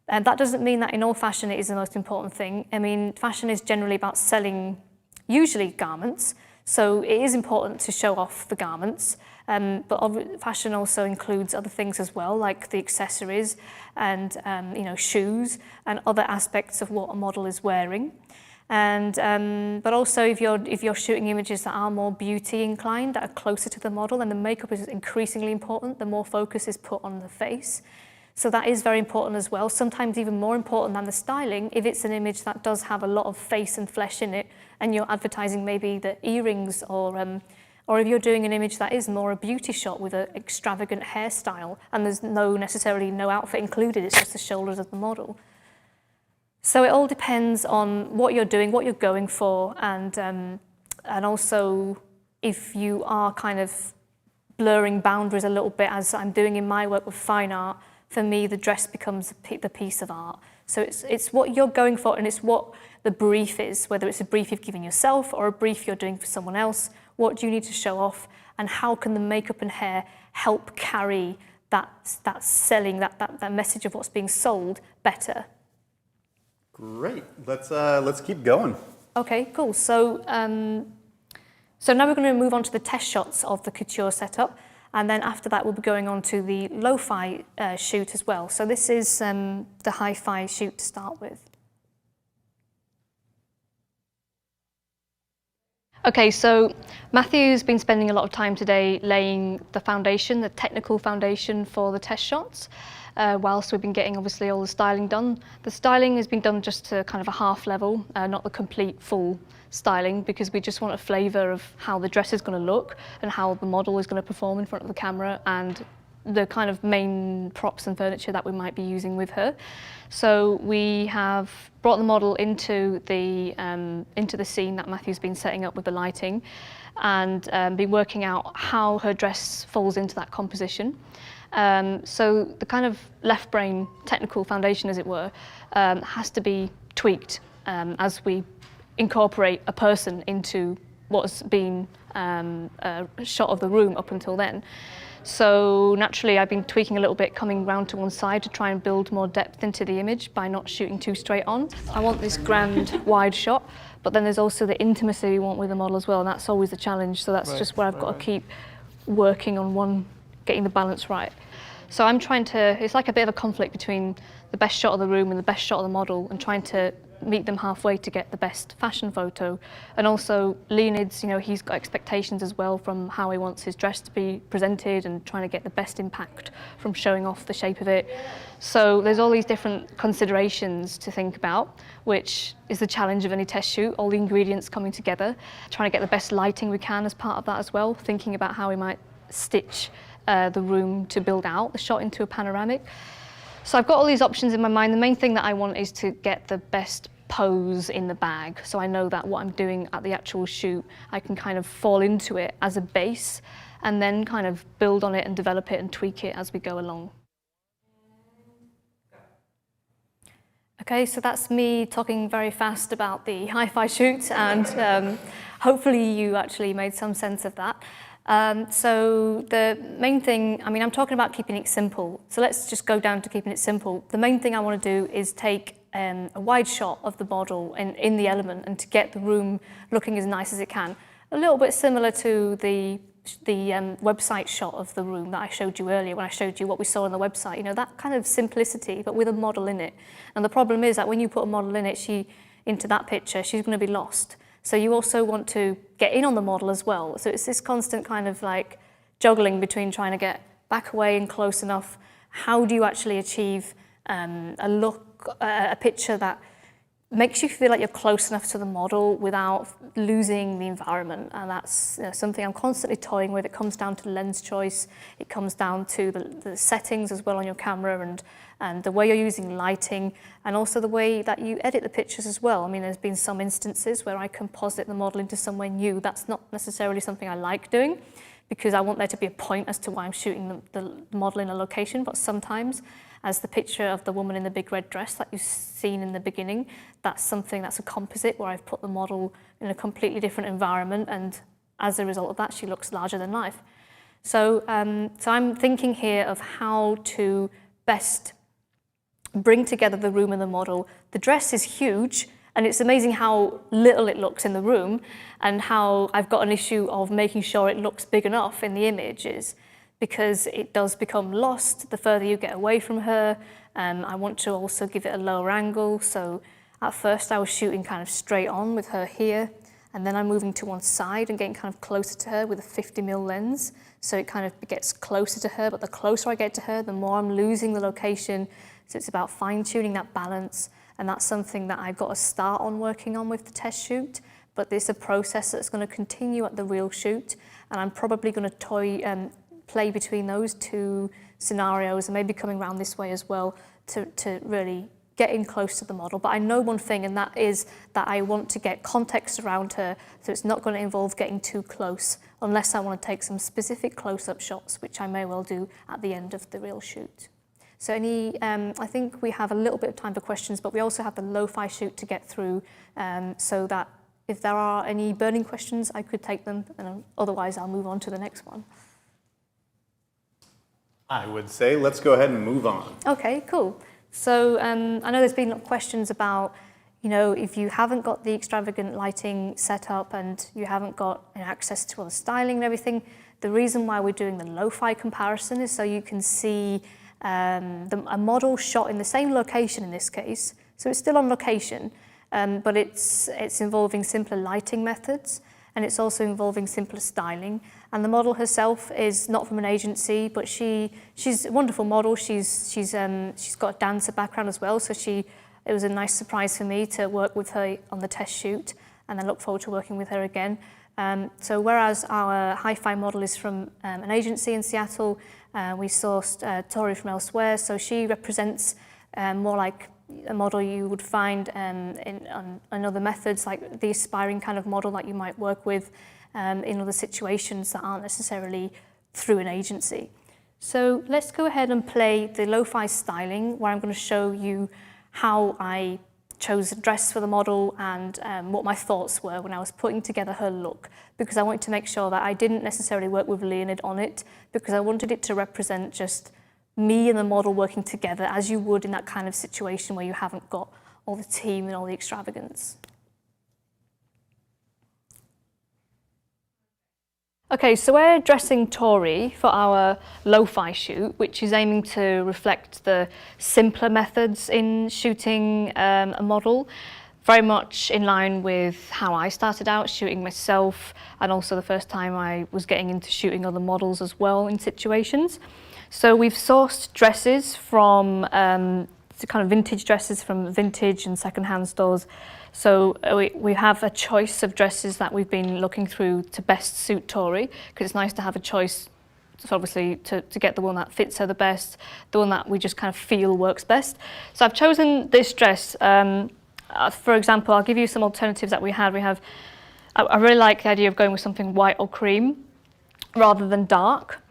S13: And that doesn't mean that in all fashion it is the most important thing. I mean, fashion is generally about selling, usually garments. So it is important to show off the garments, but fashion also includes other things as well, like the accessories and shoes and other aspects of what a model is wearing. And but also if you're shooting images that are more beauty inclined, that are closer to the model, then the makeup is increasingly important. The more focus is put on the face. So that is very important as well, sometimes even more important than the styling if it's an image that does have a lot of face and flesh in it and you're advertising maybe the earrings or if you're doing an image that is more a beauty shot with an extravagant hairstyle and there's necessarily no outfit included, it's just the shoulders of the model. So it all depends on what you're doing, what you're going for, and also if you are kind of blurring boundaries a little bit, as I'm doing in my work with fine art. For me, the dress becomes the piece of art. So it's what you're going for and it's what the brief is, whether it's a brief you've given yourself or a brief you're doing for someone else. What do you need to show off and how can the makeup and hair help carry that selling, that message of what's being sold better?
S2: Great. Let's keep going.
S13: Okay, cool. So so now we're going to move on to the test shots of the couture setup. And then after that, we'll be going on to the lo-fi shoot as well. So this is the hi-fi shoot to start with. Okay, so Matthew's been spending a lot of time today laying the foundation, the technical foundation for the test shots, whilst we've been getting obviously all the styling done. The styling has been done just to kind of a half level, not the complete full styling, because we just want a flavour of how the dress is going to look and how the model is going to perform in front of the camera and the kind of main props and furniture that we might be using with her. So we have brought the model into the scene that Matthew's been setting up with the lighting and been working out how her dress falls into that composition. So the kind of left brain technical foundation, as it were, has to be tweaked as we incorporate a person into what's been a shot of the room up until then. So naturally I've been tweaking a little bit, coming round to one side to try and build more depth into the image by not shooting too straight on. I want this grand wide shot, but then there's also the intimacy we want with the model as well, and that's always the challenge. So that's just where I've got to keep working on getting the balance right. So I'm trying to, it's like a bit of a conflict between the best shot of the room and the best shot of the model and trying to meet them halfway to get the best fashion photo. And also Leonid's, he's got expectations as well from how he wants his dress to be presented and trying to get the best impact from showing off the shape of it. So there's all these different considerations to think about, which is the challenge of any test shoot, all the ingredients coming together, trying to get the best lighting we can as part of that as well, thinking about how we might stitch the room to build out the shot into a panoramic. So I've got all these options in my mind. The main thing that I want is to get the best pose in the bag. So I know that what I'm doing at the actual shoot, I can kind of fall into it as a base and then kind of build on it and develop it and tweak it as we go along. Okay, so that's me talking very fast about the hi-fi shoot and hopefully you actually made some sense of that. So the main thing, I'm talking about keeping it simple. So let's just go down to keeping it simple. The main thing I want to do is take a wide shot of the model in the element and to get the room looking as nice as it can. A little bit similar to the website shot of the room that I showed you earlier when I showed you what we saw on the website. That kind of simplicity, but with a model in it. And the problem is that when you put a model in it, into that picture, she's going to be lost. So you also want to get in on the model as well. So it's this constant kind of like juggling between trying to get back away and close enough. How do you actually achieve a look, a picture that makes you feel like you're close enough to the model without losing the environment? And that's something I'm constantly toying with. It comes down to lens choice. It comes down to the settings as well on your camera and the way you're using lighting and also the way that you edit the pictures as well. There's been some instances where I composite the model into somewhere new. That's not necessarily something I like doing because I want there to be a point as to why I'm shooting the model in a location, but sometimes as the picture of the woman in the big red dress that you've seen in the beginning, that's a composite where I've put the model in a completely different environment and as a result of that she looks larger than life. So I'm thinking here of how to best bring together the room and the model. The dress is huge and it's amazing how little it looks in the room and how I've got an issue of making sure it looks big enough in the images because it does become lost the further you get away from her. I want to also give it a lower angle, so At first I was shooting kind of straight on with her here, and then I'm moving to one side and getting kind of closer to her with a 50mm lens. So it kind of gets closer to her, but the closer I get to her, the more I'm losing the location. So it's about fine-tuning that balance, and that's something that I've got to start on working on with the test shoot, but it's a process that's going to continue at the real shoot, and I'm probably going to play between those two scenarios and maybe coming around this way as well to really get in close to the model. But I know one thing, and that is that I want to get context around her, so it's not going to involve getting too close unless I want to take some specific close-up shots, which I may well do at the end of the real shoot. So I think we have a little bit of time for questions, but we also have the lo-fi shoot to get through, so that if there are any burning questions, I could take them, and otherwise I'll move on to the next one.
S2: I would say let's go ahead and move on.
S13: Okay, cool. So I know there's been questions about, if you haven't got the extravagant lighting set up and you haven't got access to all the styling and everything, the reason why we're doing the lo-fi comparison is so you can see a model shot in the same location in this case. So it's still on location, but it's involving simpler lighting methods, and it's also involving simpler styling. And the model herself is not from an agency, but she's a wonderful model. She's got a dancer background as well, so it was a nice surprise for me to work with her on the test shoot, and I look forward to working with her again. So whereas our hi-fi model is from an agency in Seattle, we sourced Tori from elsewhere, so she represents more like a model you would find on other methods, like the aspiring kind of model that you might work with in other situations that aren't necessarily through an agency. So let's go ahead and play the lo-fi styling, where I'm going to show you how I chose a dress for the model and what my thoughts were when I was putting together her look, because I wanted to make sure that I didn't necessarily work with Leonid on it, because I wanted it to represent just me and the model working together as you would in that kind of situation where you haven't got all the team and all the extravagance. Okay, so we're dressing Tori for our lo-fi shoot, which is aiming to reflect the simpler methods in shooting a model, very much in line with how I started out shooting myself, and also the first time I was getting into shooting other models as well in situations. So we've sourced dresses from kind of vintage dresses from vintage and secondhand stores. So we have a choice of dresses that we've been looking through to best suit Tori, because it's nice to have a choice, so obviously to get the one that fits her the best, the one that we just kind of feel works best. So I've chosen this dress. For example, I'll give you some alternatives that we have. I really like the idea of going with something white or cream rather than dark,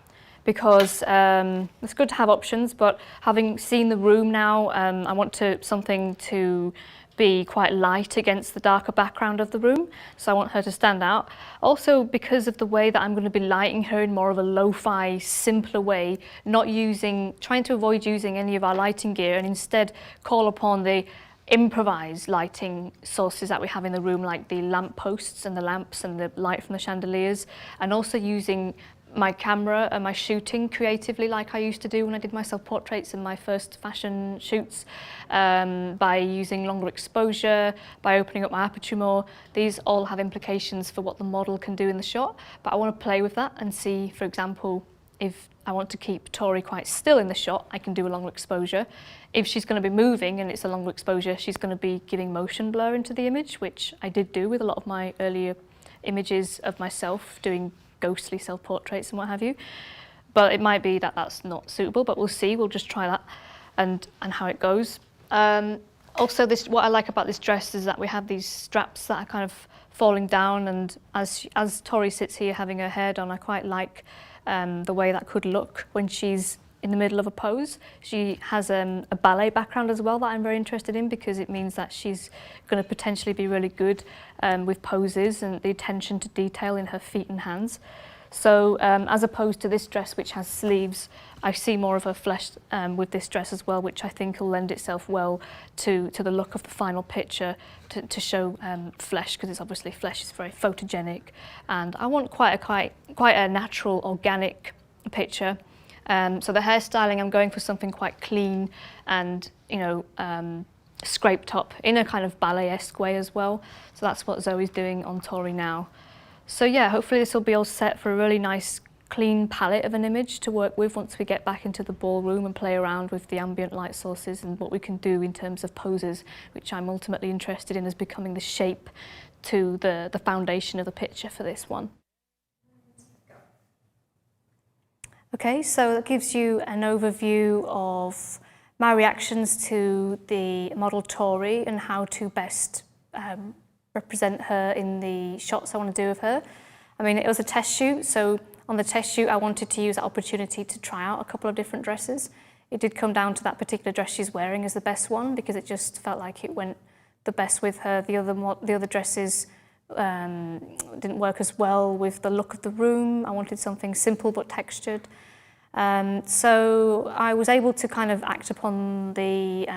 S13: because it's good to have options, but having seen the room now, I want something to be quite light against the darker background of the room, so I want her to stand out. Also, because of the way that I'm going to be lighting her in more of a lo-fi, simpler way, trying to avoid using any of our lighting gear, and instead call upon the improvised lighting sources that we have in the room, like the lamp posts and the lamps and the light from the chandeliers, and also using my camera and my shooting creatively like I used to do when I did my self-portraits in my first fashion shoots, by using longer exposure, by opening up my aperture more. These all have implications for what the model can do in the shot, but I want to play with that and see, for example, if I want to keep Tori quite still in the shot, I can do a longer exposure. If she's going to be moving and it's a longer exposure, she's going to be giving motion blur into the image, which I did do with a lot of my earlier images of myself doing ghostly self-portraits and what have you. But it might be that that's not suitable, but we'll see. We'll just try that and how it goes. Also, what I like about this dress is that we have these straps that are kind of falling down, and as Tori sits here having her hair done, I quite like the way that could look when she's in the middle of a pose. She has a ballet background as well that I'm very interested in, because it means that she's going to potentially be really good with poses and the attention to detail in her feet and hands. So as opposed to this dress, which has sleeves, I see more of her flesh with this dress as well, which I think will lend itself well to the look of the final picture, to show flesh, because it's obviously flesh is very photogenic, and I want quite a natural, organic picture. So the hairstyling, I'm going for something quite clean and scrape top in a kind of ballet-esque way as well. So that's what Zoe's doing on Tori now. So yeah, hopefully this will be all set for a really nice clean palette of an image to work with once we get back into the ballroom and play around with the ambient light sources and what we can do in terms of poses, which I'm ultimately interested in as becoming the shape to the foundation of the picture for this one. Okay, so that gives you an overview of my reactions to the model Tori and how to best represent her in the shots I want to do of her. I mean, it was a test shoot, so on the test shoot I wanted to use that opportunity to try out a couple of different dresses. It did come down to that particular dress she's wearing as the best one because it just felt like it went the best with her. The other dresses didn't work as well with the look of the room. I wanted something simple but textured. So I was able to kind of act upon the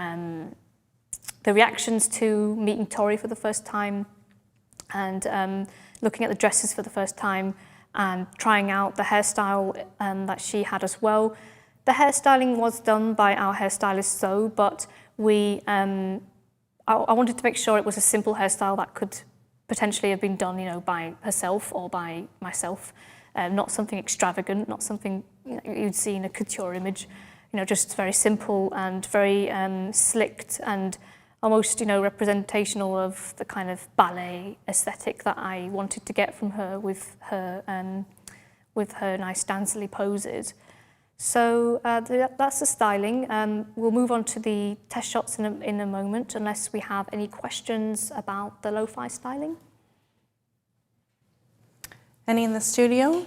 S13: reactions to meeting Tori for the first time and looking at the dresses for the first time and trying out the hairstyle that she had as well. The hairstyling was done by our hairstylist Zoe, but I wanted to make sure it was a simple hairstyle that could potentially have been done, you know, by herself or by myself. Not something extravagant, not something you'd see in a couture image. You know, just very simple and very slicked and almost, you know, representational of the kind of ballet aesthetic that I wanted to get from her with her nice dancily poses. So that's the styling. We'll move on to the test shots in a moment, unless we have any questions about the lo-fi styling.
S1: Any in the studio?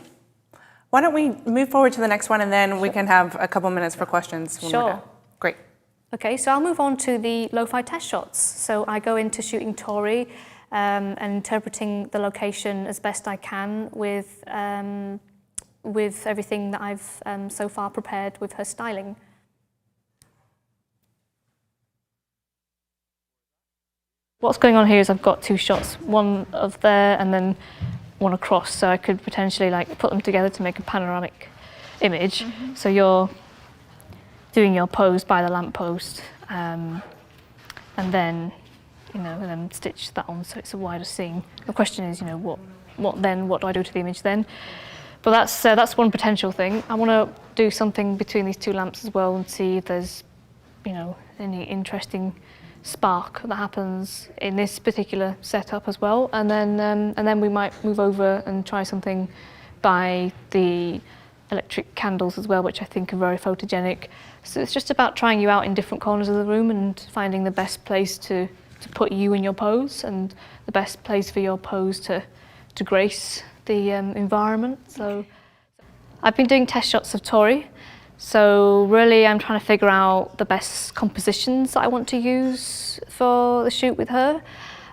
S1: Why don't we move forward to the next one and then we can have a couple minutes for questions when we're done. Great.
S13: Okay, so I'll move on to the lo-fi test shots. So I go into shooting Tori and interpreting the location as best I can with everything that I've so far prepared with her styling. What's going on here is I've got two shots, one of there and then one across, so I could potentially like put them together to make a panoramic image. Mm-hmm. So you're doing your pose by the lamppost, and then, you know, and then stitch that on so it's a wider scene. The question is, you know, what do I do to the image then? But that's one potential thing. I want to do something between these two lamps as well and see if there's, you know, any interesting spark that happens in this particular setup as well, and then we might move over and try something by the electric candles as well, which I think are very photogenic. So it's just about trying you out in different corners of the room and finding the best place to put you in your pose and the best place for your pose to grace the environment. So I've been doing test shots of Tori. So really I'm trying to figure out the best compositions that I want to use for the shoot with her.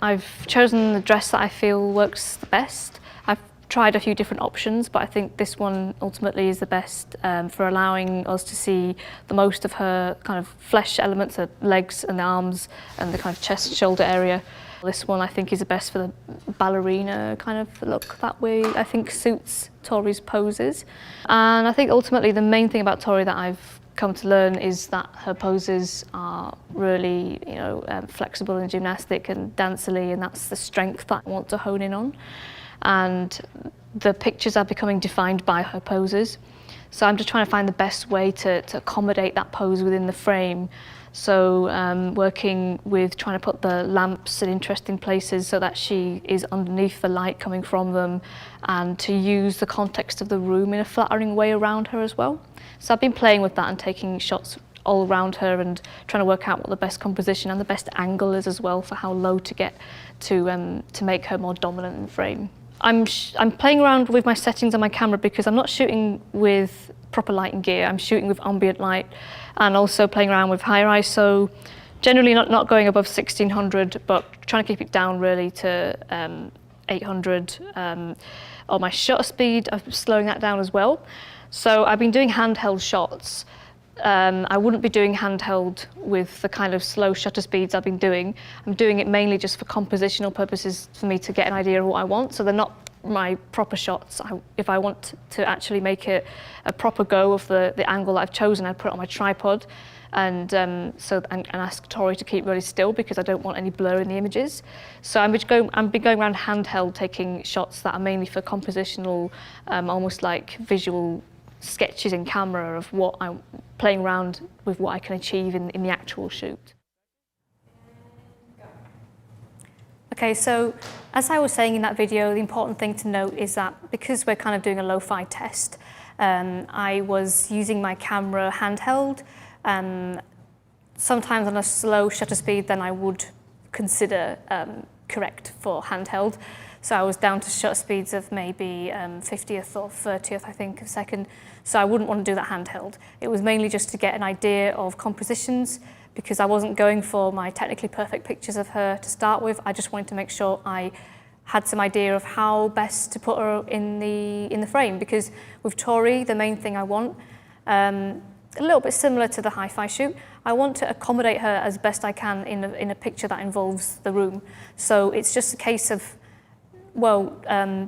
S13: I've chosen the dress that I feel works the best. I've tried a few different options, but I think this one ultimately is the best for allowing us to see the most of her kind of flesh elements, her legs and arms and the kind of chest, shoulder area. This one I think is the best for the ballerina kind of look that way, I think suits Tori's poses. And I think ultimately the main thing about Tori that I've come to learn is that her poses are really, you know, flexible and gymnastic and dancily, and that's the strength that I want to hone in on. And the pictures are becoming defined by her poses. So I'm just trying to find the best way to accommodate that pose within the frame. So working with trying to put the lamps in interesting places so that she is underneath the light coming from them, and to use the context of the room in a flattering way around her as well. So I've been playing with that and taking shots all around her and trying to work out what the best composition and the best angle is as well for how low to get to make her more dominant in the frame. I'm playing around with my settings on my camera because I'm not shooting with proper lighting gear. I'm shooting with ambient light and also playing around with higher ISO, generally not going above 1600, but trying to keep it down really to 800. On my shutter speed, I'm slowing that down as well. So I've been doing handheld shots. I wouldn't be doing handheld with the kind of slow shutter speeds I've been doing. I'm doing it mainly just for compositional purposes for me to get an idea of what I want. So they're not my proper shots. If I want to actually make it a proper go of the angle that I've chosen, I put it on my tripod and ask Tori to keep really still because I don't want any blur in the images. So I'm going around handheld taking shots that are mainly for compositional, almost like visual sketches in camera of what I'm playing around with, what I can achieve in the actual shoot. Okay, so as I was saying in that video, the important thing to note is that because we're kind of doing a lo-fi test, I was using my camera handheld, sometimes on a slow shutter speed than I would consider correct for handheld. So I was down to shutter speeds of maybe 50th or 30th, I think, of a second. So I wouldn't want to do that handheld. It was mainly just to get an idea of compositions, because I wasn't going for my technically perfect pictures of her to start with. I just wanted to make sure I had some idea of how best to put her in the frame, because with Tori, the main thing I want, a little bit similar to the hi-fi shoot, I want to accommodate her as best I can in a picture that involves the room. So it's just a case of, well,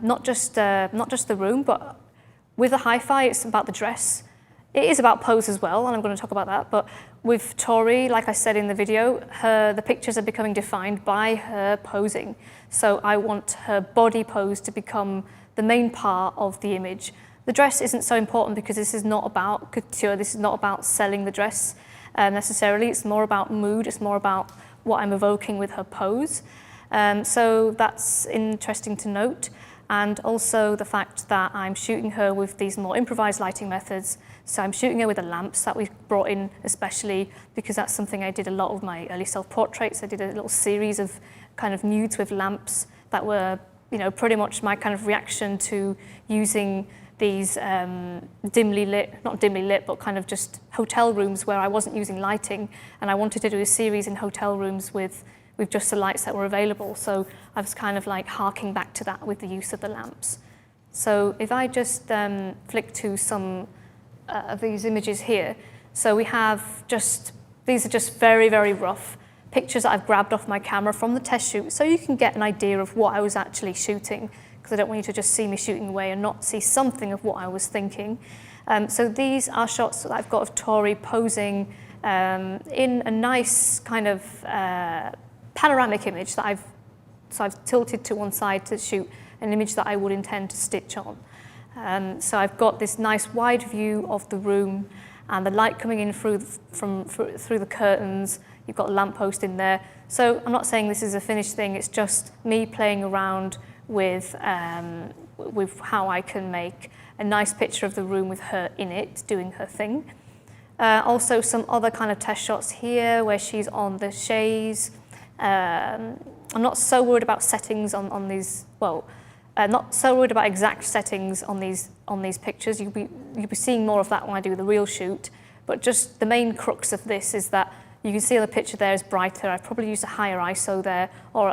S13: not just the room, but with the hi-fi, it's about the dress. It is about pose as well, and I'm going to talk about that, but with Tori, like I said in the video, the pictures are becoming defined by her posing. So I want her body pose to become the main part of the image. The dress isn't so important because this is not about couture, this is not about selling the dress necessarily, it's more about mood, it's more about what I'm evoking with her pose. So that's interesting to note. And also the fact that I'm shooting her with these more improvised lighting methods. So I'm shooting her with the lamps that we've brought in, especially because that's something I did a lot of my early self-portraits. I did a little series of kind of nudes with lamps that were, you know, pretty much my kind of reaction to using these dimly lit, not dimly lit, but kind of just hotel rooms where I wasn't using lighting. And I wanted to do a series in hotel rooms with just the lights that were available. So I was kind of like harking back to that with the use of the lamps. So if I just flick to some of these images here. So we have these are just very, very rough pictures that I've grabbed off my camera from the test shoot, so you can get an idea of what I was actually shooting, because I don't want you to just see me shooting away and not see something of what I was thinking. So these are shots that I've got of Tori posing in a nice kind of panoramic image that I've tilted to one side to shoot an image that I would intend to stitch on. So I've got this nice wide view of the room and the light coming in through the curtains. You've got a lamppost in there. So I'm not saying this is a finished thing, it's just me playing around with how I can make a nice picture of the room with her in it, doing her thing. Also some other kind of test shots here where she's on the chaise. I'm not so worried about settings on these, well, not so worried about exact settings on these pictures. You'll be seeing more of that when I do the real shoot, but just the main crux of this is that you can see the picture there is brighter. I've probably used a higher ISO there, or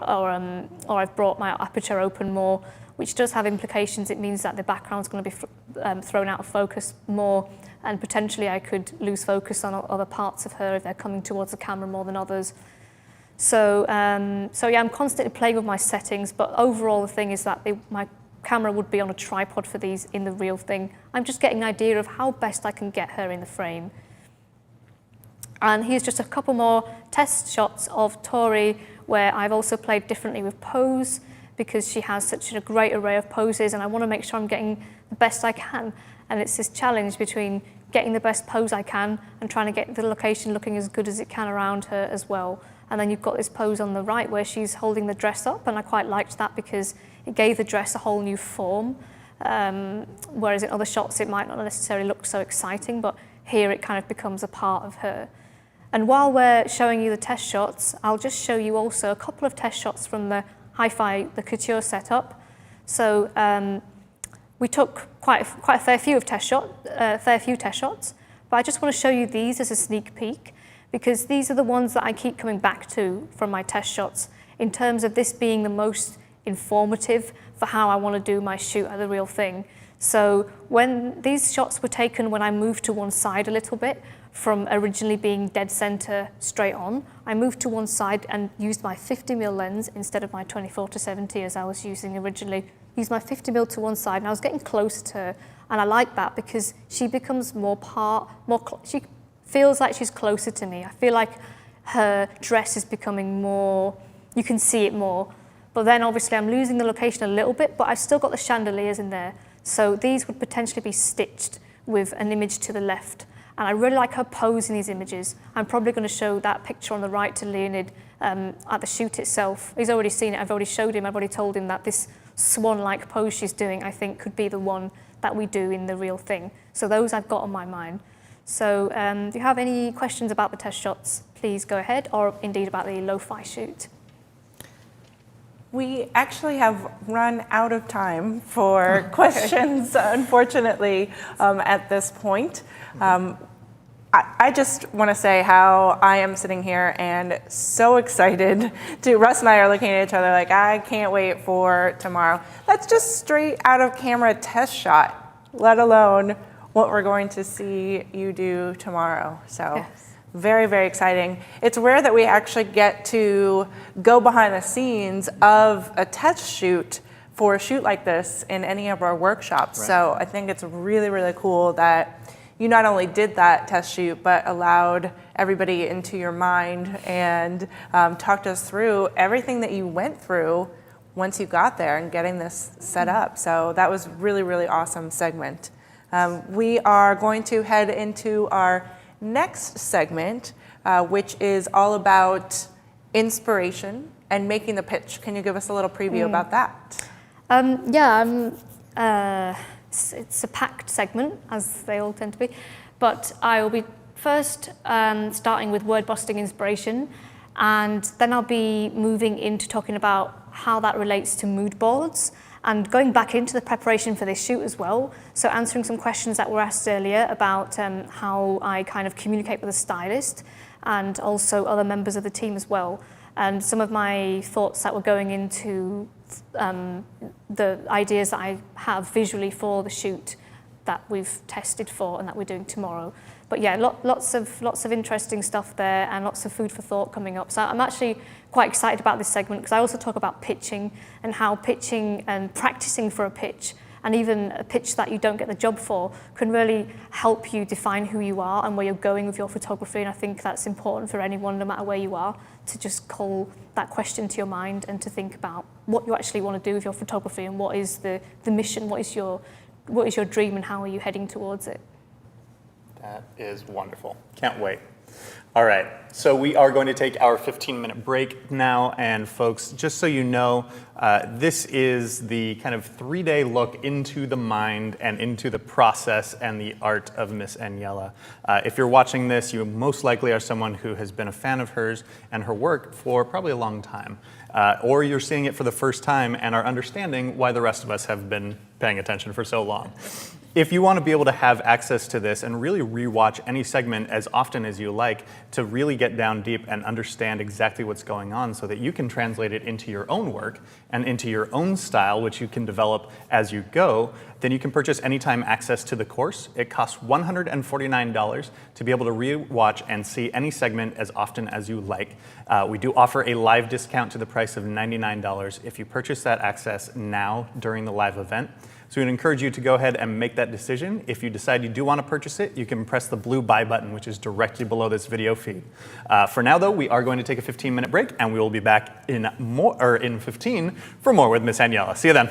S13: I've brought my aperture open more, which does have implications. It means that the background's going to be thrown out of focus more, and potentially I could lose focus on other parts of her if they're coming towards the camera more than others. So yeah, I'm constantly playing with my settings, but overall the thing is that my camera would be on a tripod for these in the real thing. I'm just getting an idea of how best I can get her in the frame. And here's just a couple more test shots of Tori where I've also played differently with pose, because she has such a great array of poses and I want to make sure I'm getting the best I can. And it's this challenge between getting the best pose I can and trying to get the location looking as good as it can around her as well. And then you've got this pose on the right where she's holding the dress up, and I quite liked that because it gave the dress a whole new form. Whereas in other shots it might not necessarily look so exciting, but here it kind of becomes a part of her. And while we're showing you the test shots, I'll just show you also a couple of test shots from the hi-fi, the couture setup. So we took quite a fair few test shots, but I just want to show you these as a sneak peek, because these are the ones that I keep coming back to from my test shots in terms of this being the most informative for how I want to do my shoot at the real thing. So when these shots were taken when I moved to one side a little bit, from originally being dead center straight on, I moved to one side and used my 50mm lens instead of my 24-70 as I was using originally. use my 50 mil to one side, and I was getting closer to her, and I like that because she becomes she feels like she's closer to me. I feel like her dress is becoming more, you can see it more. But then obviously I'm losing the location a little bit, but I've still got the chandeliers in there. So these would potentially be stitched with an image to the left. And I really like her pose in these images. I'm probably going to show that picture on the right to Leonid at the shoot itself. He's already seen it. I've already showed him. I've already told him that this swan-like pose she's doing, I think, could be the one that we do in the real thing. So those I've got on my mind. So if you have any questions about the test shots, please go ahead, or indeed about the lo-fi shoot.
S18: We actually have run out of time for questions, unfortunately, at this point. I just want to say how I am sitting here and so excited Russ and I are looking at each other like, I can't wait for tomorrow. That's just straight out of camera test shot, let alone what we're going to see you do tomorrow. So. Yes. Very, very exciting. It's rare that we actually get to go behind the scenes of a test shoot for a shoot like this in any of our workshops. Right. So I think it's really, really cool that you not only did that test shoot, but allowed everybody into your mind and talked us through everything that you went through once you got there and getting this set up. So that was really, really awesome segment. We are going to head into our next segment, which is all about inspiration and making the pitch. Can you give us a little preview about that?
S13: It's a packed segment, as they all tend to be, but I will be first starting with word-busting inspiration, and then I'll be moving into talking about how that relates to mood boards, and going back into the preparation for this shoot as well, so answering some questions that were asked earlier about how I kind of communicate with a stylist and also other members of the team as well, and some of my thoughts that were going into the ideas that I have visually for the shoot that we've tested for and that we're doing tomorrow. But yeah, lots of interesting stuff there and lots of food for thought coming up. So I'm actually quite excited about this segment because I also talk about pitching and how pitching and practicing for a pitch and even a pitch that you don't get the job for can really help you define who you are and where you're going with your photography. And I think that's important for anyone, no matter where you are, to just call that question to your mind and to think about what you actually want to do with your photography and what is the mission, what is your dream and how are you heading towards it.
S2: That is wonderful. Can't wait. All right, so we are going to take our 15-minute break now, and folks, just so you know, this is the kind of 3-day look into the mind and into the process and the art of Miss Aniela. If you're watching this, you most likely are someone who has been a fan of hers and her work for probably a long time. Or you're seeing it for the first time and are understanding why the rest of us have been paying attention for so long. If you want to be able to have access to this and really rewatch any segment as often as you like to really get down deep and understand exactly what's going on so that you can translate it into your own work and into your own style, which you can develop as you go, then you can purchase anytime access to the course. It costs $149 to be able to rewatch and see any segment as often as you like. We do offer a live discount to the price of $99 if you purchase that access now during the live event. So we'd encourage you to go ahead and make that decision. If you decide you do want to purchase it, you can press the blue buy button, which is directly below this video feed. For now, though, we are going to take a 15-minute break, and we will be back in 15 for more with Miss Aniela. See you then.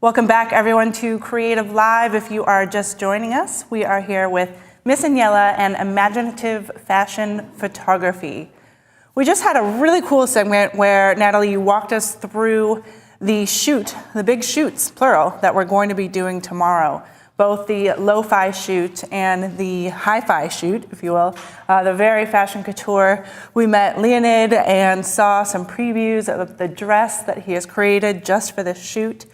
S1: Welcome back, everyone, to Creative Live. If you are just joining us, we are here with Miss Aniela and Imaginative Fashion Photography. We just had a really cool segment where, Natalie, you walked us through the big shoots, plural, that we're going to be doing tomorrow. Both the lo-fi shoot and the hi-fi shoot, if you will, the very fashion couture. We met Leonid and saw some previews of the dress that he has created just for this shoot.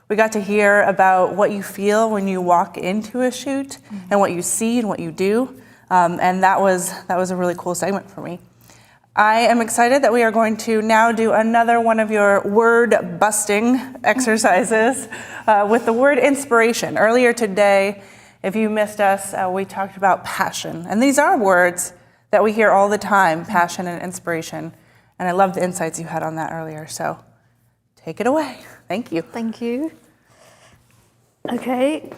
S1: We got to hear about what you feel when you walk into a shoot and what you see and what you do. And that was a really cool segment for me. I am excited that we are going to now do another one of your word busting exercises with the word inspiration. Earlier today, if you missed us, we talked about passion. And these are words that we hear all the time, passion and inspiration. And I love the insights you had on that earlier. So take it away. Thank you.
S13: Thank you. Okay.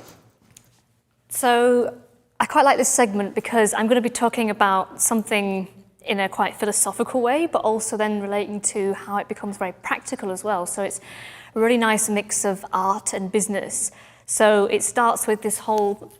S13: So I quite like this segment because I'm going to be talking about something in a quite philosophical way, but also then relating to how it becomes very practical as well. So it's a really nice mix of art and business. So it starts with this whole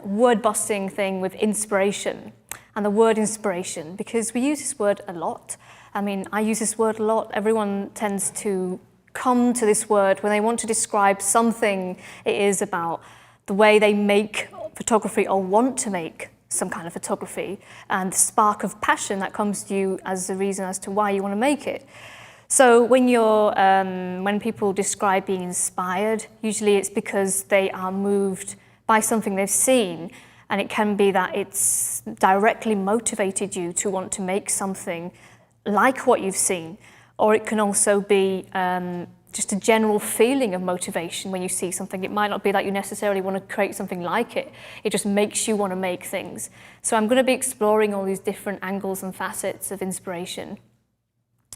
S13: word busting thing with inspiration and the word inspiration, because we use this word a lot. I mean, I use this word a lot. Everyone tends to come to this word when they want to describe something it is about the way they make photography or want to make some kind of photography, and the spark of passion that comes to you as the reason as to why you want to make it. So when people describe being inspired, usually it's because they are moved by something they've seen, and it can be that it's directly motivated you to want to make something like what you've seen. Or it can also be just a general feeling of motivation when you see something. It might not be that you necessarily want to create something like it. It just makes you want to make things. So I'm going to be exploring all these different angles and facets of inspiration.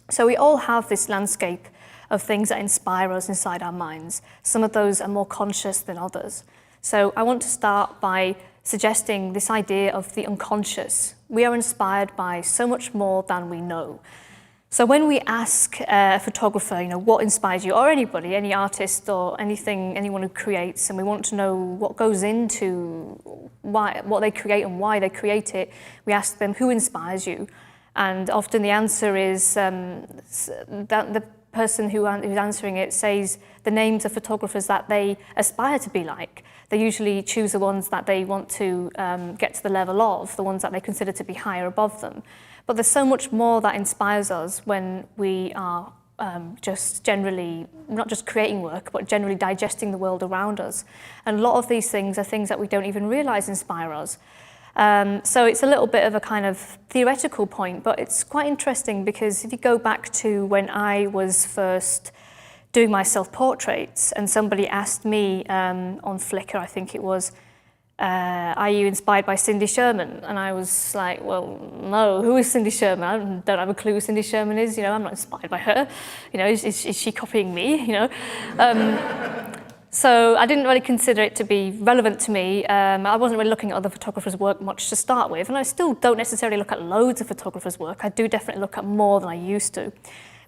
S13: So we all have this landscape of things that inspire us inside our minds. Some of those are more conscious than others. So I want to start by suggesting this idea of the unconscious. We are inspired by so much more than we know. So when we ask a photographer, what inspires you, or anybody, any artist or anyone who creates, and we want to know what goes into what they create and why they create it, we ask them, who inspires you? And often the answer is that the person who's answering it says the names of photographers that they aspire to be like. They usually choose the ones that they want to get to the level of, the ones that they consider to be higher above them. But there's so much more that inspires us when we are just generally, not just creating work, but generally digesting the world around us. And a lot of these things are things that we don't even realize inspire us. So it's a little bit of a kind of theoretical point, but it's quite interesting because if you go back to when I was first doing my self-portraits and somebody asked me on Flickr, I think it was, are you inspired by Cindy Sherman? And I was like, well, no, who is Cindy Sherman? I don't have a clue who Cindy Sherman is. I'm not inspired by her. Is she copying me? So I didn't really consider it to be relevant to me. I wasn't really looking at other photographers' work much to start with, and I still don't necessarily look at loads of photographers' work. I do definitely look at more than I used to.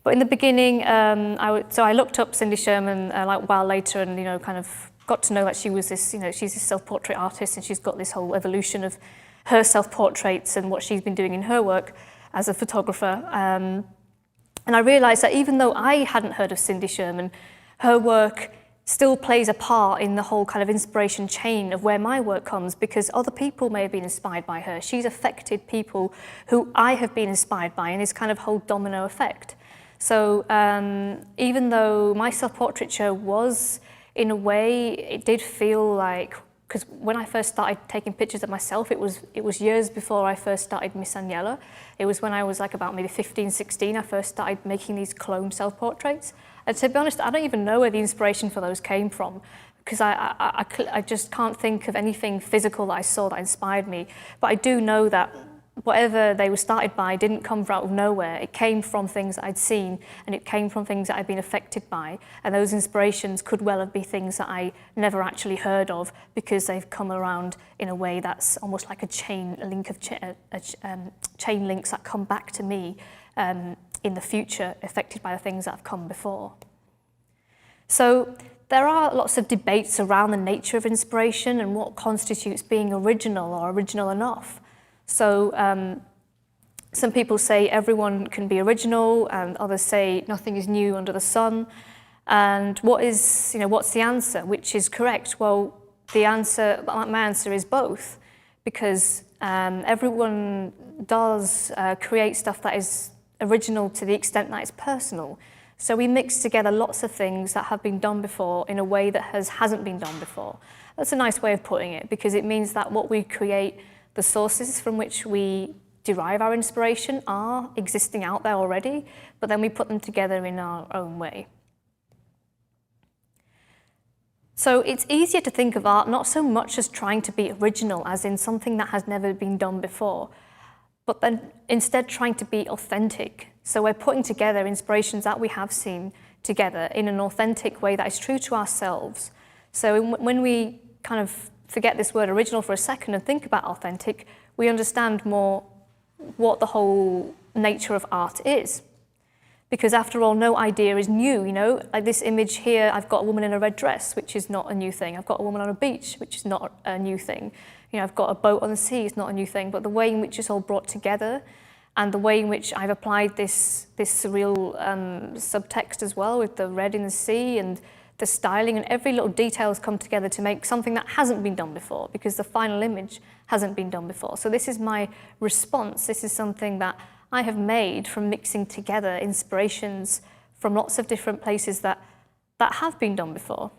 S13: But in the beginning, I looked up Cindy Sherman like a while later, and kind of got to know that she was this, she's a self-portrait artist, and she's got this whole evolution of her self-portraits and what she's been doing in her work as a photographer. And I realized that even though I hadn't heard of Cindy Sherman, her work still plays a part in the whole kind of inspiration chain of where my work comes, because other people may have been inspired by her. She's affected people who I have been inspired by in this kind of whole domino effect. So even though my self-portraiture was, in a way, it did feel like, because when I first started taking pictures of myself, it was years before I first started Miss Aniela. It was when I was like about maybe 15, 16, I first started making these clone self-portraits. And to be honest, I don't even know where the inspiration for those came from, because I just can't think of anything physical that I saw that inspired me. But I do know that whatever they were started by didn't come out of nowhere. It came from things that I'd seen, and it came from things that I'd been affected by. And those inspirations could well have been things that I never actually heard of, because they've come around in a way that's almost like chain links that come back to me in the future, affected by the things that have come before. So there are lots of debates around the nature of inspiration and what constitutes being original or original enough. So some people say everyone can be original, and others say nothing is new under the sun. And what's the answer? Which is correct? Well, my answer is both, because everyone does create stuff that is original to the extent that it's personal. So we mix together lots of things that have been done before in a way that hasn't been done before. That's a nice way of putting it, because it means that what we create, the sources from which we derive our inspiration, are existing out there already, but then we put them together in our own way. So it's easier to think of art not so much as trying to be original, as in something that has never been done before, but then instead trying to be authentic. So we're putting together inspirations that we have seen together in an authentic way that is true to ourselves. So when we kind of forget this word original for a second and think about authentic, we understand more what the whole nature of art is. Because after all, no idea is new, Like this image here, I've got a woman in a red dress, which is not a new thing. I've got a woman on a beach, which is not a new thing. I've got a boat on the sea, it's not a new thing. But the way in which it's all brought together, and the way in which I've applied this surreal subtext as well, with the red in the sea and the styling, and every little detail has come together to make something that hasn't been done before, because the final image hasn't been done before. So this is my response. This is something that I have made from mixing together inspirations from lots of different places that have been done before.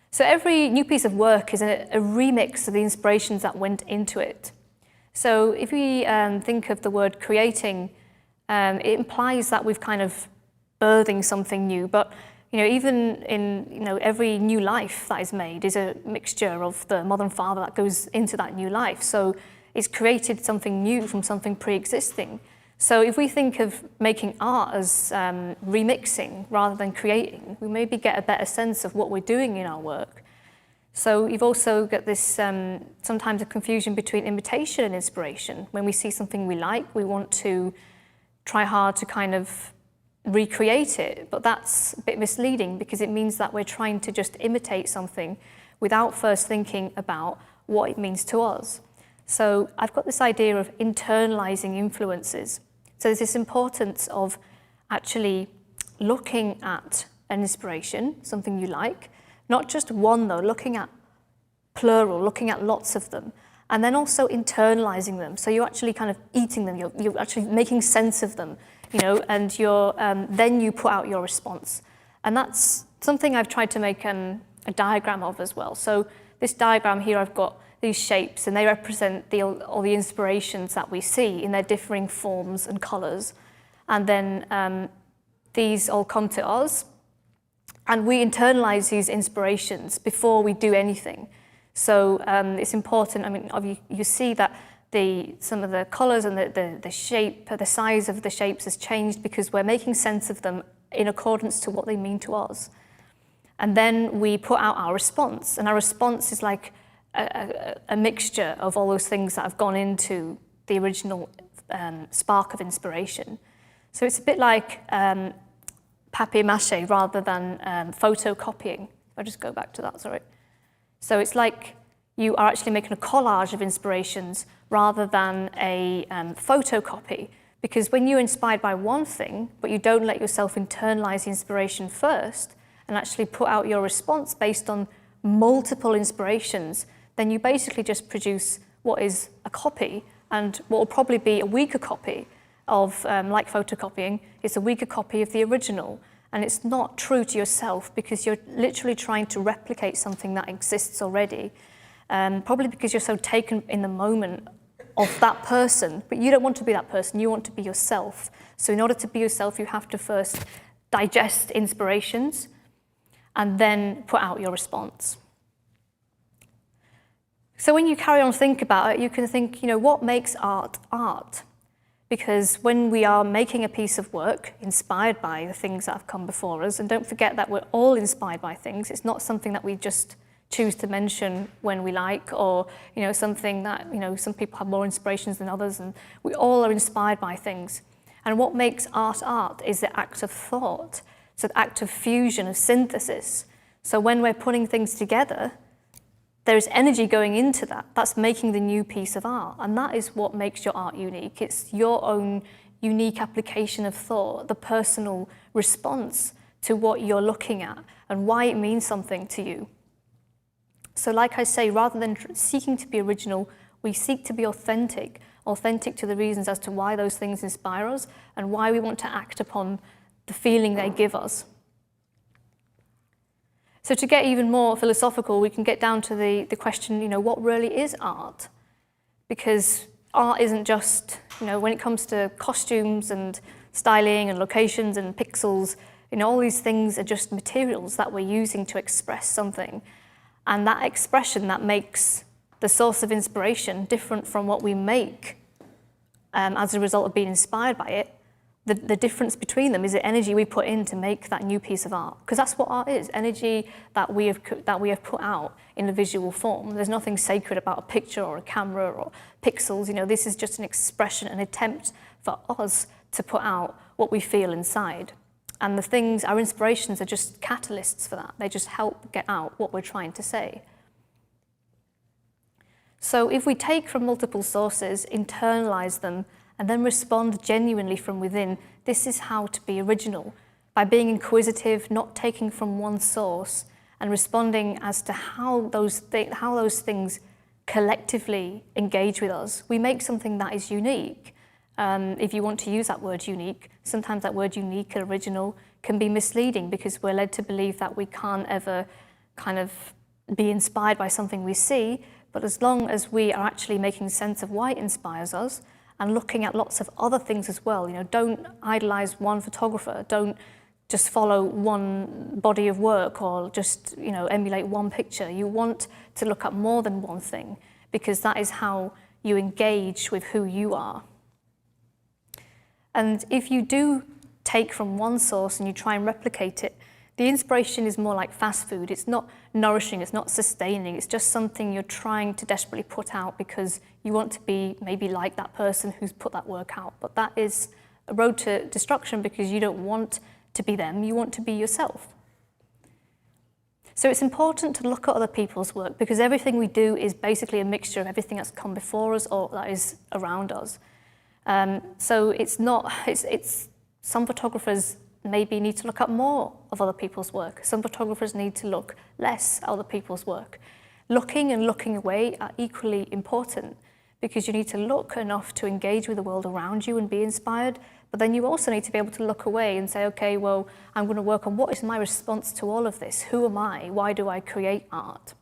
S13: So every new piece of work is a remix of the inspirations that went into it. So if we think of the word creating, it implies that we've kind of birthing something new, but even in every new life that is made is a mixture of the mother and father that goes into that new life. So it's created something new from something pre-existing. So if we think of making art as remixing rather than creating, we maybe get a better sense of what we're doing in our work. So you've also got this sometimes a confusion between imitation and inspiration. When we see something we like, we want to try hard to kind of recreate it, but that's a bit misleading, because it means that we're trying to just imitate something without first thinking about what it means to us. So I've got this idea of internalizing influences. So there's this importance of actually looking at an inspiration, something you like, not just one though, looking at plural, looking at lots of them, and then also internalizing them. So you're actually kind of eating them, you're actually making sense of them, and then you put out your response. And that's something I've tried to make a diagram of as well. So this diagram here, I've got these shapes, and they represent all the inspirations that we see in their differing forms and colors. And then these all come to us, and we internalize these inspirations before we do anything. So it's important. I mean, you see that some of the colors and the shape, the size of the shapes has changed because we're making sense of them in accordance to what they mean to us. And then we put out our response, and our response is like a mixture of all those things that have gone into the original spark of inspiration. So it's a bit like papier-mâché rather than photocopying. I'll just go back to that, sorry. So it's like you are actually making a collage of inspirations rather than a photocopy, because when you're inspired by one thing, but you don't let yourself internalize the inspiration first and actually put out your response based on multiple inspirations, then you basically just produce what is a copy, and what will probably be a weaker copy of, like photocopying, it's a weaker copy of the original. And it's not true to yourself, because you're literally trying to replicate something that exists already. Probably because you're so taken in the moment of that person, but you don't want to be that person, you want to be yourself. So in order to be yourself, you have to first digest inspirations and then put out your response. So when you carry on think about it, you can think, what makes art art? Because when we are making a piece of work inspired by the things that have come before us, and don't forget that we're all inspired by things, it's not something that we just choose to mention when we like, or something that some people have more inspirations than others, and we all are inspired by things. And what makes art art is the act of thought. It's an act of fusion, of synthesis. So when we're putting things together, there's energy going into that. That's making the new piece of art. And that is what makes your art unique. It's your own unique application of thought, the personal response to what you're looking at and why it means something to you. So like I say, rather than seeking to be original, we seek to be authentic to the reasons as to why those things inspire us and why we want to act upon the feeling they give us. So to get even more philosophical, we can get down to the question, what really is art? Because art isn't just, when it comes to costumes and styling and locations and pixels, all these things are just materials that we're using to express something. And that expression that makes the source of inspiration different from what we make as a result of being inspired by it. The difference between them is the energy we put in to make that new piece of art. Because that's what art is, energy that we have put out in a visual form. There's nothing sacred about a picture or a camera or pixels. This is just an expression, an attempt for us to put out what we feel inside. And the things, our inspirations are just catalysts for that. They just help get out what we're trying to say. So if we take from multiple sources, internalize them, and then respond genuinely from within, this is how to be original. By being inquisitive, not taking from one source, and responding as to how those things collectively engage with us, we make something that is unique. If you want to use that word unique, sometimes that word unique and original can be misleading because we're led to believe that we can't ever kind of be inspired by something we see, but as long as we are actually making sense of why it inspires us and looking at lots of other things as well, don't idolize one photographer, don't just follow one body of work or just, emulate one picture. You want to look at more than one thing because that is how you engage with who you are. And if you do take from one source and you try and replicate it, the inspiration is more like fast food. It's not nourishing, it's not sustaining, it's just something you're trying to desperately put out because you want to be maybe like that person who's put that work out. But that is a road to destruction because you don't want to be them, you want to be yourself. So it's important to look at other people's work because everything we do is basically a mixture of everything that's come before us or that is around us. So it's some photographers maybe need to look at more of other people's work. Some photographers need to look less at other people's work. Looking and looking away are equally important because you need to look enough to engage with the world around you and be inspired, but then you also need to be able to look away and say, okay, well, I'm going to work on what is my response to all of this? Who am I? Why do I create art?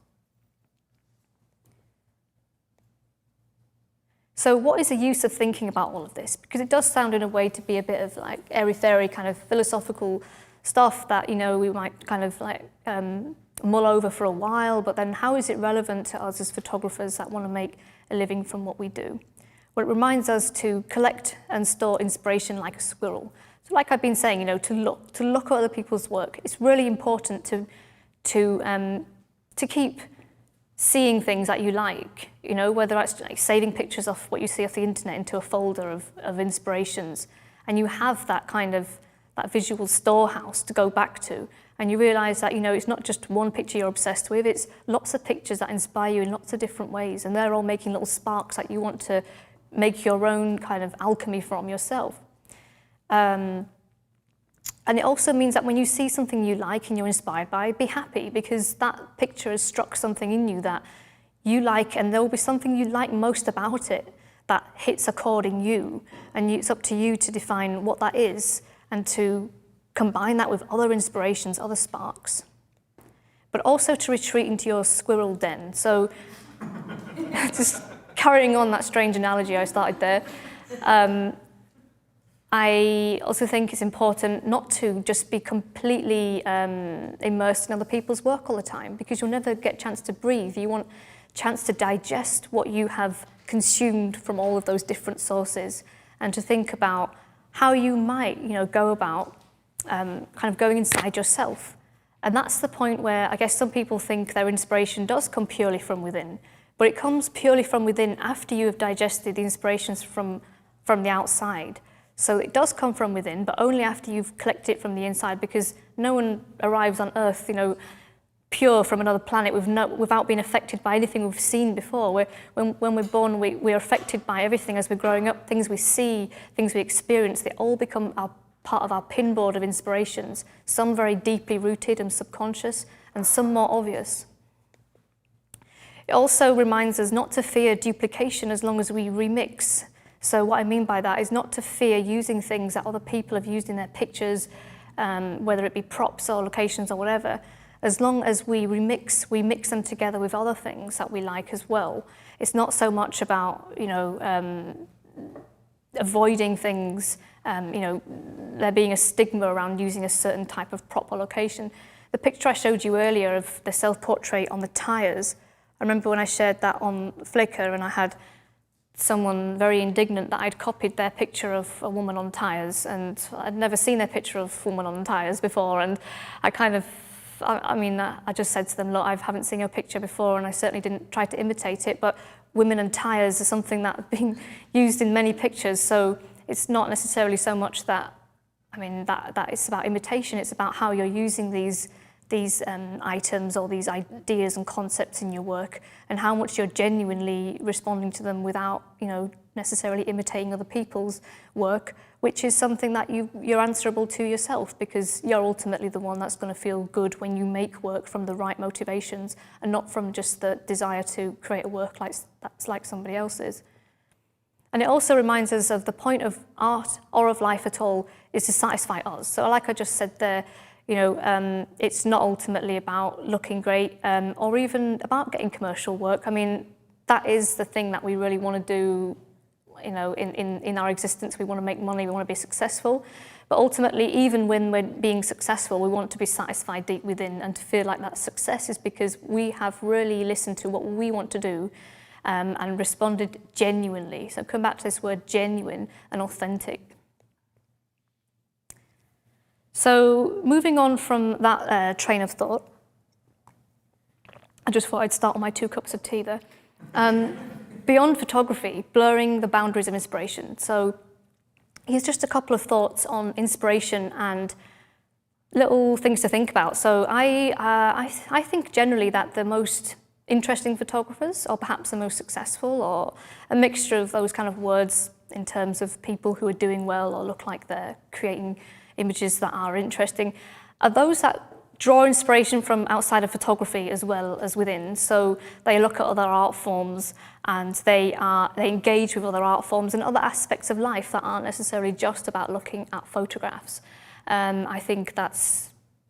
S13: So what is the use of thinking about all of this? Because it does sound in a way to be a bit of like airy-fairy kind of philosophical stuff that, we might kind of like mull over for a while, but then how is it relevant to us as photographers that want to make a living from what we do? Well, it reminds us to collect and store inspiration like a squirrel. So like I've been saying, to look at other people's work. It's really important to keep seeing things that you like, whether it's like saving pictures off what you see off the internet into a folder of inspirations, and you have that kind of that visual storehouse to go back to, and you realize that it's not just one picture you're obsessed with, it's lots of pictures that inspire you in lots of different ways, and they're all making little sparks that you want to make your own kind of alchemy from yourself. And it also means that when you see something you like and you're inspired by, be happy because that picture has struck something in you that you like, and there will be something you like most about it that hits a chord in you, and it's up to you to define what that is and to combine that with other inspirations, other sparks. But also to retreat into your squirrel den. So just carrying on that strange analogy I started there, I also think it's important not to just be completely immersed in other people's work all the time because you'll never get a chance to breathe. You want a chance to digest what you have consumed from all of those different sources and to think about how you might, go about kind of going inside yourself. And that's the point where I guess some people think their inspiration does come purely from within, but it comes purely from within after you have digested the inspirations from the outside. So it does come from within, but only after you've collected it from the inside, because No one arrives on Earth, you know, pure from another planet without being affected by anything we've seen before. When we're born, we're affected by everything as we're growing up. Things we see, things we experience, they all become part of our pinboard of inspirations. Some very deeply rooted and subconscious, and some more obvious. It also reminds us not to fear duplication as long as we remix. So what I mean by that is not to fear using things that other people have used in their pictures, whether it be props or locations or whatever. As long as we mix them together with other things that we like as well. It's not so much about, you know, avoiding things, you know, there being a stigma around using a certain type of prop or location. The picture I showed you earlier of the self-portrait on the tires, I remember when I shared that on Flickr and I had someone very indignant that I'd copied their picture of a woman on tires, and I'd never seen their picture of a woman on tires before, and I kind of, I just said to them, look, I haven't seen your picture before, and I certainly didn't try to imitate it, but women and tires are something that's been used in many pictures, so it's not necessarily so much that, that it's about imitation, it's about how you're using these items or these ideas and concepts in your work, and how much you're genuinely responding to them without, you know, necessarily imitating other people's work, which is something that you're answerable to yourself, because you're ultimately the one that's going to feel good when you make work from the right motivations and not from just the desire to create a work that's like somebody else's. And it also reminds us of the point of art or of life at all is to satisfy us. So like I just said there, you know, it's not ultimately about looking great or even about getting commercial work. I mean, that is the thing that we really want to do, you know, in our existence. We want to make money, we want to be successful. But ultimately, even when we're being successful, we want to be satisfied deep within and to feel like that success is because we have really listened to what we want to do and responded genuinely. So come back to this word genuine and authentic. So moving on from that train of thought, I just thought I'd start on my 2 cups of tea there. Beyond photography, blurring the boundaries of inspiration. So here's just a couple of thoughts on inspiration and little things to think about. So I think generally that the most interesting photographers, or perhaps the most successful, or a mixture of those kind of words in terms of people who are doing well or look like they're creating images that are interesting, are those that draw inspiration from outside of photography as well as within. So they look at other art forms and they engage with other art forms and other aspects of life that aren't necessarily just about looking at photographs. I think that's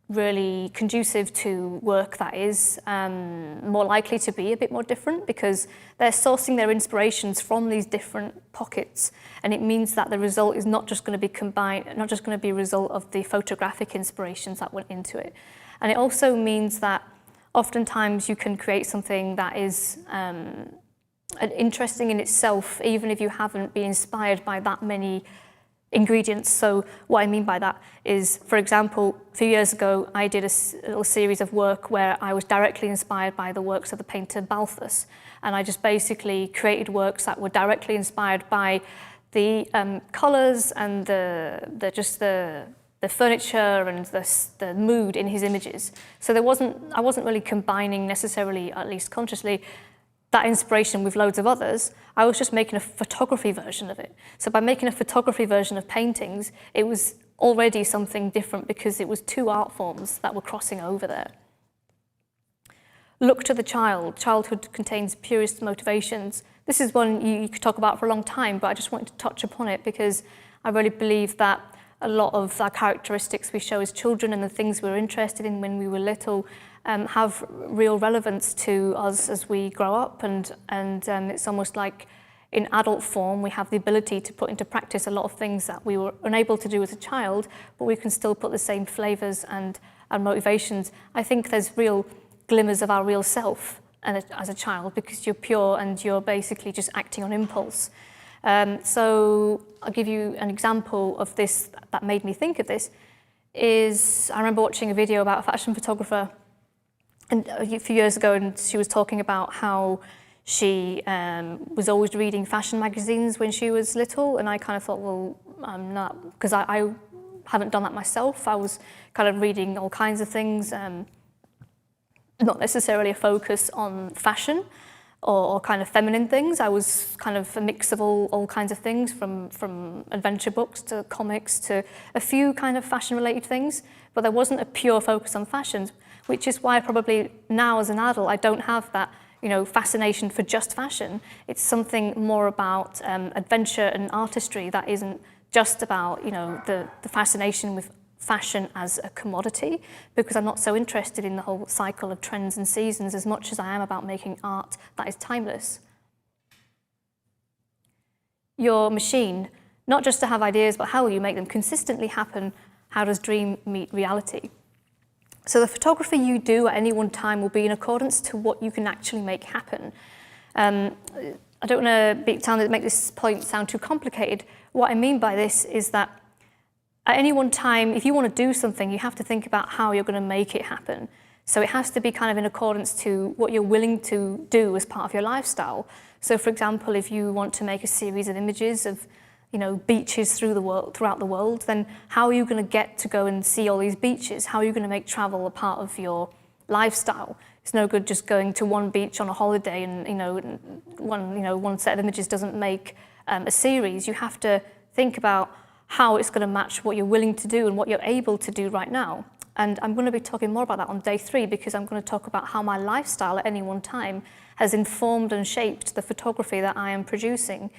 S13: really conducive to work that is more likely to be a bit more different, because they're sourcing their inspirations from these different pockets, and it means that the result is not just going to be combined, not just going to be a result of the photographic inspirations that went into it. And it also means that oftentimes you can create something that is interesting in itself, even if you haven't been inspired by that many ingredients. So what I mean by that is, for example, a few years ago, I did a little series of work where I was directly inspired by the works of the painter Balthus. And I just basically created works that were directly inspired by the colors and the furniture and the mood in his images. So I wasn't really combining necessarily, at least consciously, that inspiration with loads of others. I was just making a photography version of it. So by making a photography version of paintings, it was already something different because it was 2 art forms that were crossing over there. Look to the child. Childhood contains purest motivations. This is one you could talk about for a long time, but I just wanted to touch upon it because I really believe that a lot of our characteristics we show as children and the things we were interested in when we were little have real relevance to us as we grow up, and it's almost like in adult form we have the ability to put into practice a lot of things that we were unable to do as a child, but we can still put the same flavors and motivations. I think there's real glimmers of our real self as a child because you're pure and you're basically just acting on impulse. So I'll give you an example of this that made me think of this. I remember watching a video about a fashion photographer and a few years ago, and she was talking about how she was always reading fashion magazines when she was little, and I kind of thought, well, I'm not, because I haven't done that myself. I was kind of reading all kinds of things, not necessarily a focus on fashion or kind of feminine things. I was kind of a mix of all kinds of things, from adventure books to comics to a few kind of fashion-related things, but there wasn't a pure focus on fashions, which is why probably now as an adult I don't have that, you know, fascination for just fashion. It's something more about adventure and artistry that isn't just about, you know, the fascination with fashion as a commodity, because I'm not so interested in the whole cycle of trends and seasons as much as I am about making art that is timeless. Your machine, not just to have ideas, but how will you make them consistently happen? How does dream meet reality? So the photography you do at any one time will be in accordance to what you can actually make happen. I don't want to make this point sound too complicated. What I mean by this is that at any one time, if you want to do something, you have to think about how you're going to make it happen. So it has to be kind of in accordance to what you're willing to do as part of your lifestyle. So for example, if you want to make a series of images of, you know, beaches throughout the world, then how are you going to get to go and see all these beaches? How are you going to make travel a part of your lifestyle? It's no good just going to one beach on a holiday and, one set of images doesn't make a series. You have to think about how it's going to match what you're willing to do and what you're able to do right now. And I'm going to be talking more about that on day 3, because I'm going to talk about how my lifestyle at any one time has informed and shaped the photography that I am producing,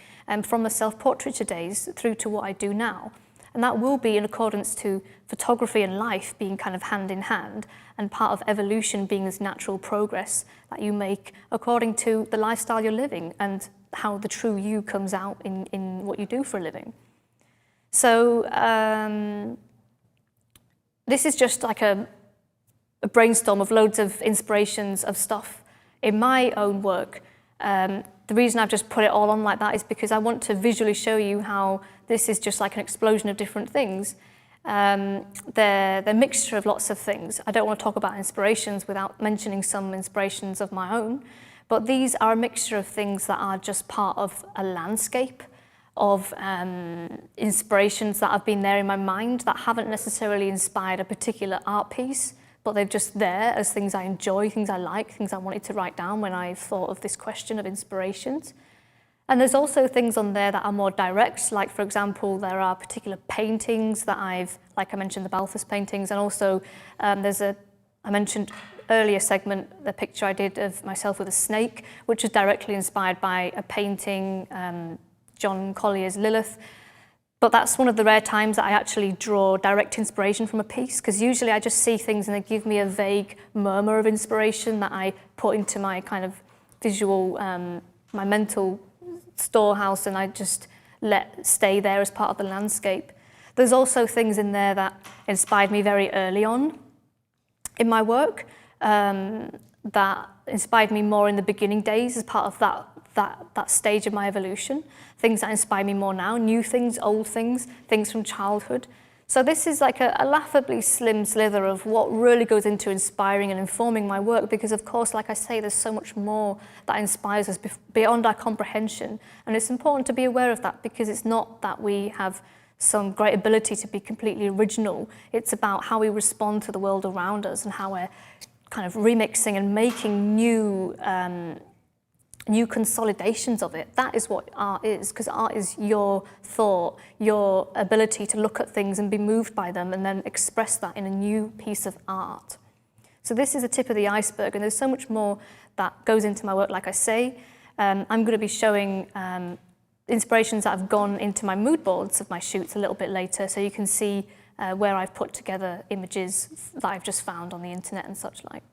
S13: from the self-portraiture days through to what I do now. And that will be in accordance to photography and life being kind of hand in hand, and part of evolution being this natural progress that you make according to the lifestyle you're living and how the true you comes out in what you do for a living. So this is just like a brainstorm of loads of inspirations of stuff in my own work. The reason I've just put it all on like that is because I want to visually show you how this is just like an explosion of different things. They're a mixture of lots of things. I don't want to talk about inspirations without mentioning some inspirations of my own, but these are a mixture of things that are just part of a landscape of inspirations that have been there in my mind that haven't necessarily inspired a particular art piece, but they're just there as things I enjoy, things I like, things I wanted to write down when I thought of this question of inspirations. And there's also things on there that are more direct, like for example, there are particular paintings that like I mentioned, the Balthus paintings, and also I mentioned earlier segment, the picture I did of myself with a snake, which is directly inspired by a painting, John Collier's Lilith. But that's one of the rare times that I actually draw direct inspiration from a piece, because usually I just see things and they give me a vague murmur of inspiration that I put into my kind of visual, my mental storehouse, and I just let stay there as part of the landscape. There's also things in there that inspired me very early on in my work, that inspired me more in the beginning days as part of that stage of my evolution. Things that inspire me more now, new things, old things, things from childhood. So this is like a laughably slim slither of what really goes into inspiring and informing my work, because of course, like I say, there's so much more that inspires us beyond our comprehension. And it's important to be aware of that, because it's not that we have some great ability to be completely original. It's about how we respond to the world around us and how we're kind of remixing and making new consolidations of it. That is what art is, because art is your thought, your ability to look at things and be moved by them and then express that in a new piece of art. So this is the tip of the iceberg, and there's so much more that goes into my work, like I say. I'm going to be showing inspirations that have gone into my mood boards of my shoots a little bit later, so you can see where I've put together images that I've just found on the internet and such like.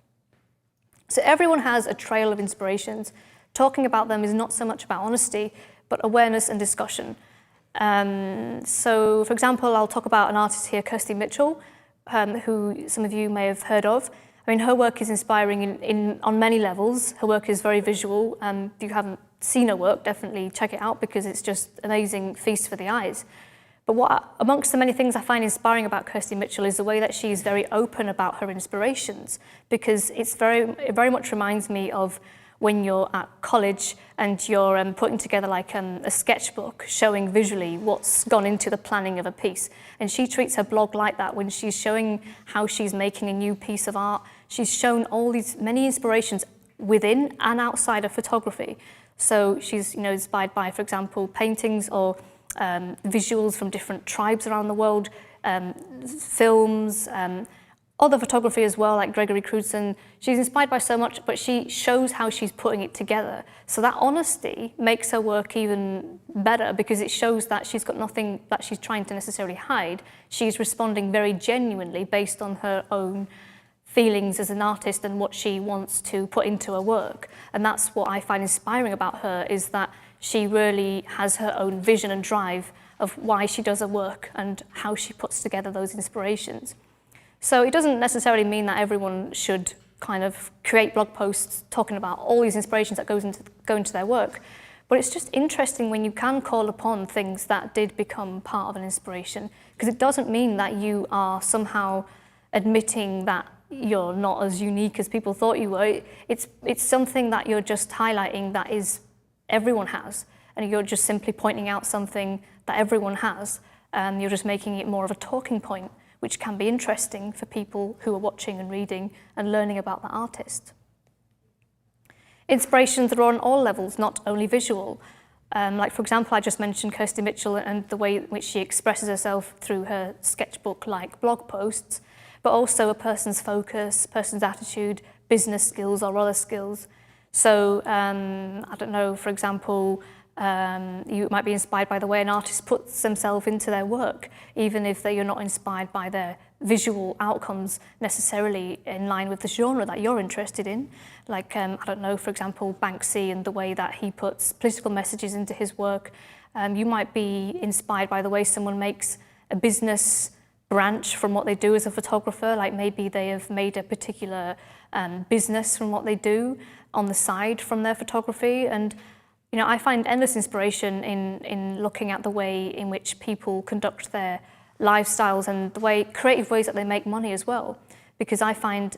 S13: So everyone has a trail of inspirations. Talking about them is not so much about honesty, but awareness and discussion. So, for example, I'll talk about an artist here, Kirsty Mitchell, who some of you may have heard of. I mean, her work is inspiring on many levels. Her work is very visual. If you haven't seen her work, definitely check it out, because it's just an amazing feast for the eyes. But amongst the many things I find inspiring about Kirsty Mitchell is the way that she's very open about her inspirations, because it very much reminds me of when you're at college and you're putting together like a sketchbook showing visually what's gone into the planning of a piece. And she treats her blog like that. When she's showing how she's making a new piece of art, she's shown all these many inspirations within and outside of photography. So she's inspired by, for example, paintings or visuals from different tribes around the world, films, other photography as well, like Gregory Crewdson. She's inspired by so much, but she shows how she's putting it together. So that honesty makes her work even better, because it shows that she's got nothing that she's trying to necessarily hide. She's responding very genuinely based on her own feelings as an artist and what she wants to put into her work. And that's what I find inspiring about her, is that she really has her own vision and drive of why she does her work and how she puts together those inspirations. So it doesn't necessarily mean that everyone should kind of create blog posts talking about all these inspirations that go into their work. But it's just interesting when you can call upon things that did become part of an inspiration, because it doesn't mean that you are somehow admitting that you're not as unique as people thought you were. It's something that you're just highlighting that is everyone has, and you're just simply pointing out something that everyone has, and you're just making it more of a talking point, which can be interesting for people who are watching and reading and learning about the artist. Inspirations are on all levels, not only visual. Like, for example, I just mentioned Kirsty Mitchell and the way in which she expresses herself through her sketchbook-like blog posts, but also a person's focus, person's attitude, business skills or other skills. So, I don't know, for example, you might be inspired by the way an artist puts themselves into their work, even if you're not inspired by their visual outcomes necessarily in line with the genre that you're interested in. Like, I don't know, for example, Banksy and the way that he puts political messages into his work. You might be inspired by the way someone makes a business branch from what they do as a photographer, like maybe they have made a particular business from what they do on the side from their photography. And I find endless inspiration in looking at the way in which people conduct their lifestyles and the creative ways that they make money as well. Because I find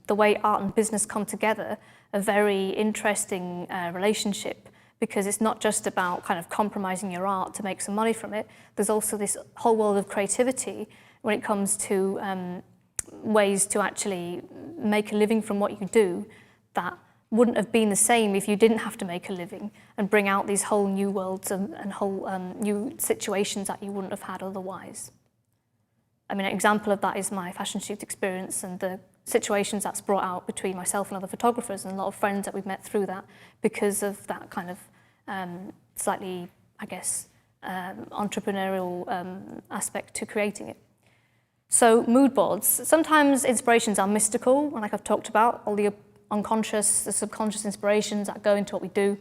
S13: the way art and business come together a very interesting relationship, because it's not just about kind of compromising your art to make some money from it. There's also this whole world of creativity when it comes to ways to actually make a living from what you do that wouldn't have been the same if you didn't have to make a living, and bring out these whole new worlds and whole new situations that you wouldn't have had otherwise. I mean, an example of that is my fashion shoot experience and the situations that's brought out between myself and other photographers, and a lot of friends that we've met through that, because of that kind of slightly, I guess, entrepreneurial aspect to creating it. So mood boards. Sometimes inspirations are mystical, like I've talked about, all the unconscious, the subconscious inspirations that go into what we do.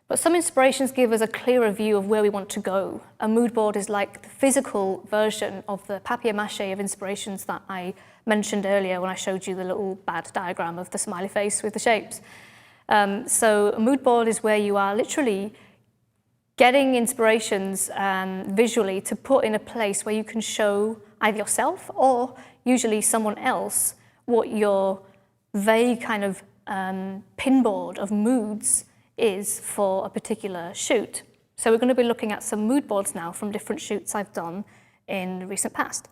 S13: But some inspirations give us a clearer view of where we want to go. A mood board is like the physical version of the papier-mâché of inspirations that I mentioned earlier when I showed you the little bad diagram of the smiley face with the shapes. So a mood board is where you are literally getting inspirations visually to put in a place where you can show either yourself or usually someone else what your vague kind of pinboard of moods is for a particular shoot. So we're going to be looking at some mood boards now from different shoots I've done in the recent past.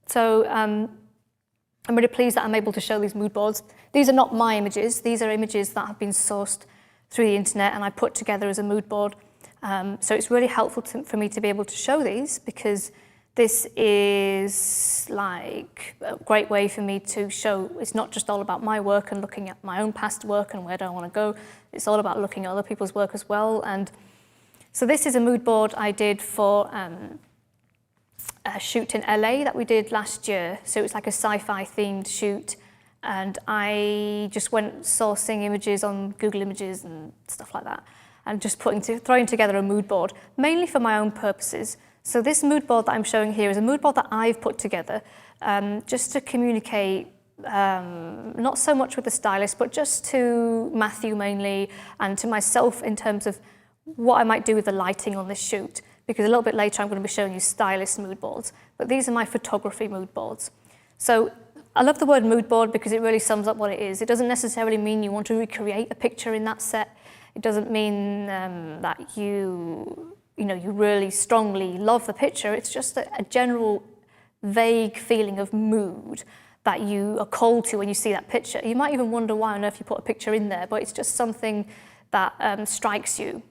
S13: So I'm really pleased that I'm able to show these mood boards. These are not my images. These are images that have been sourced through the internet and I put together as a mood board. So it's really helpful for me to be able to show these, because this is like a great way for me to show it's not just all about my work and looking at my own past work and where do I want to go. It's all about looking at other people's work as well. And so this is a mood board I did for a shoot in LA that we did last year. So it was like a sci-fi themed shoot. And I just went sourcing images on Google Images and stuff like that, and just throwing together a mood board, mainly for my own purposes. So this mood board that I'm showing here is a mood board that I've put together just to communicate, not so much with the stylist, but just to Matthew mainly, and to myself in terms of what I might do with the lighting on this shoot. Because a little bit later I'm going to be showing you stylist mood boards, but these are my photography mood boards. So I love the word mood board because it really sums up what it is. It doesn't necessarily mean you want to recreate a picture in that set. It doesn't mean that you really strongly love the picture. It's just a general vague feeling of mood that you are called to when you see that picture. You might even wonder why on earth you put a picture in there, but it's just something that strikes you.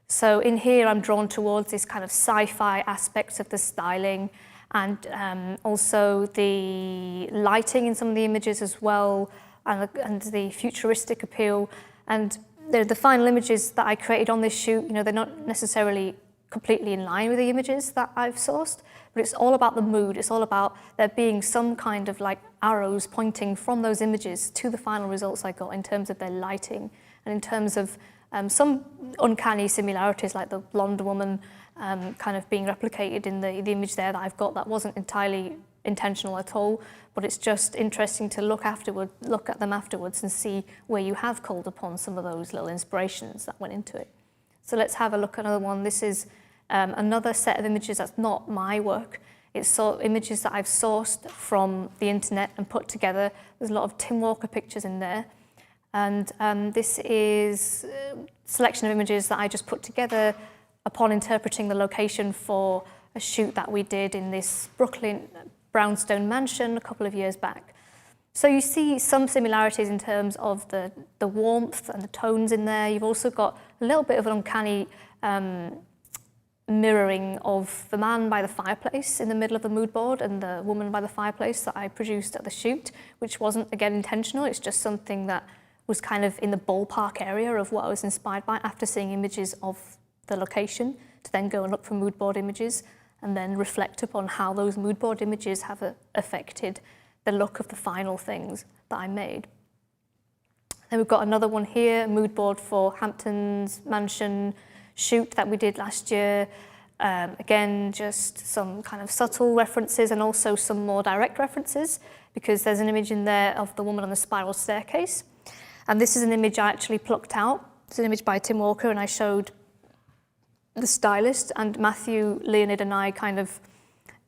S13: So in here, I'm drawn towards this kind of sci-fi aspects of the styling, and also the lighting in some of the images as well, and the futuristic appeal. And the final images that I created on this shoot, they're not necessarily completely in line with the images that I've sourced, but it's all about the mood. It's all about there being some kind of like arrows pointing from those images to the final results I got in terms of their lighting and in terms of some uncanny similarities, like the blonde woman kind of being replicated in the image there that I've got that wasn't entirely intentional at all, but it's just interesting to look at them afterwards and see where you have called upon some of those little inspirations that went into it. So let's have a look at another one. This is another set of images that's not my work. It's images that I've sourced from the internet and put together. There's a lot of Tim Walker pictures in there. And this is a selection of images that I just put together upon interpreting the location for a shoot that we did in this Brooklyn brownstone mansion a couple of years back. So you see some similarities in terms of the warmth and the tones in there. You've also got a little bit of an uncanny mirroring of the man by the fireplace in the middle of the mood board and the woman by the fireplace that I produced at the shoot, which wasn't, again, intentional. It's just something that was kind of in the ballpark area of what I was inspired by after seeing images of the location, to then go and look for mood board images and then reflect upon how those mood board images have affected the look of the final things that I made. Then we've got another one here, a mood board for Hampton's mansion shoot that we did last year. Again, just some kind of subtle references and also some more direct references, because there's an image in there of the woman on the spiral staircase. And this is an image I actually plucked out. It's an image by Tim Walker, and I showed the stylist, and Matthew, Leonid and I kind of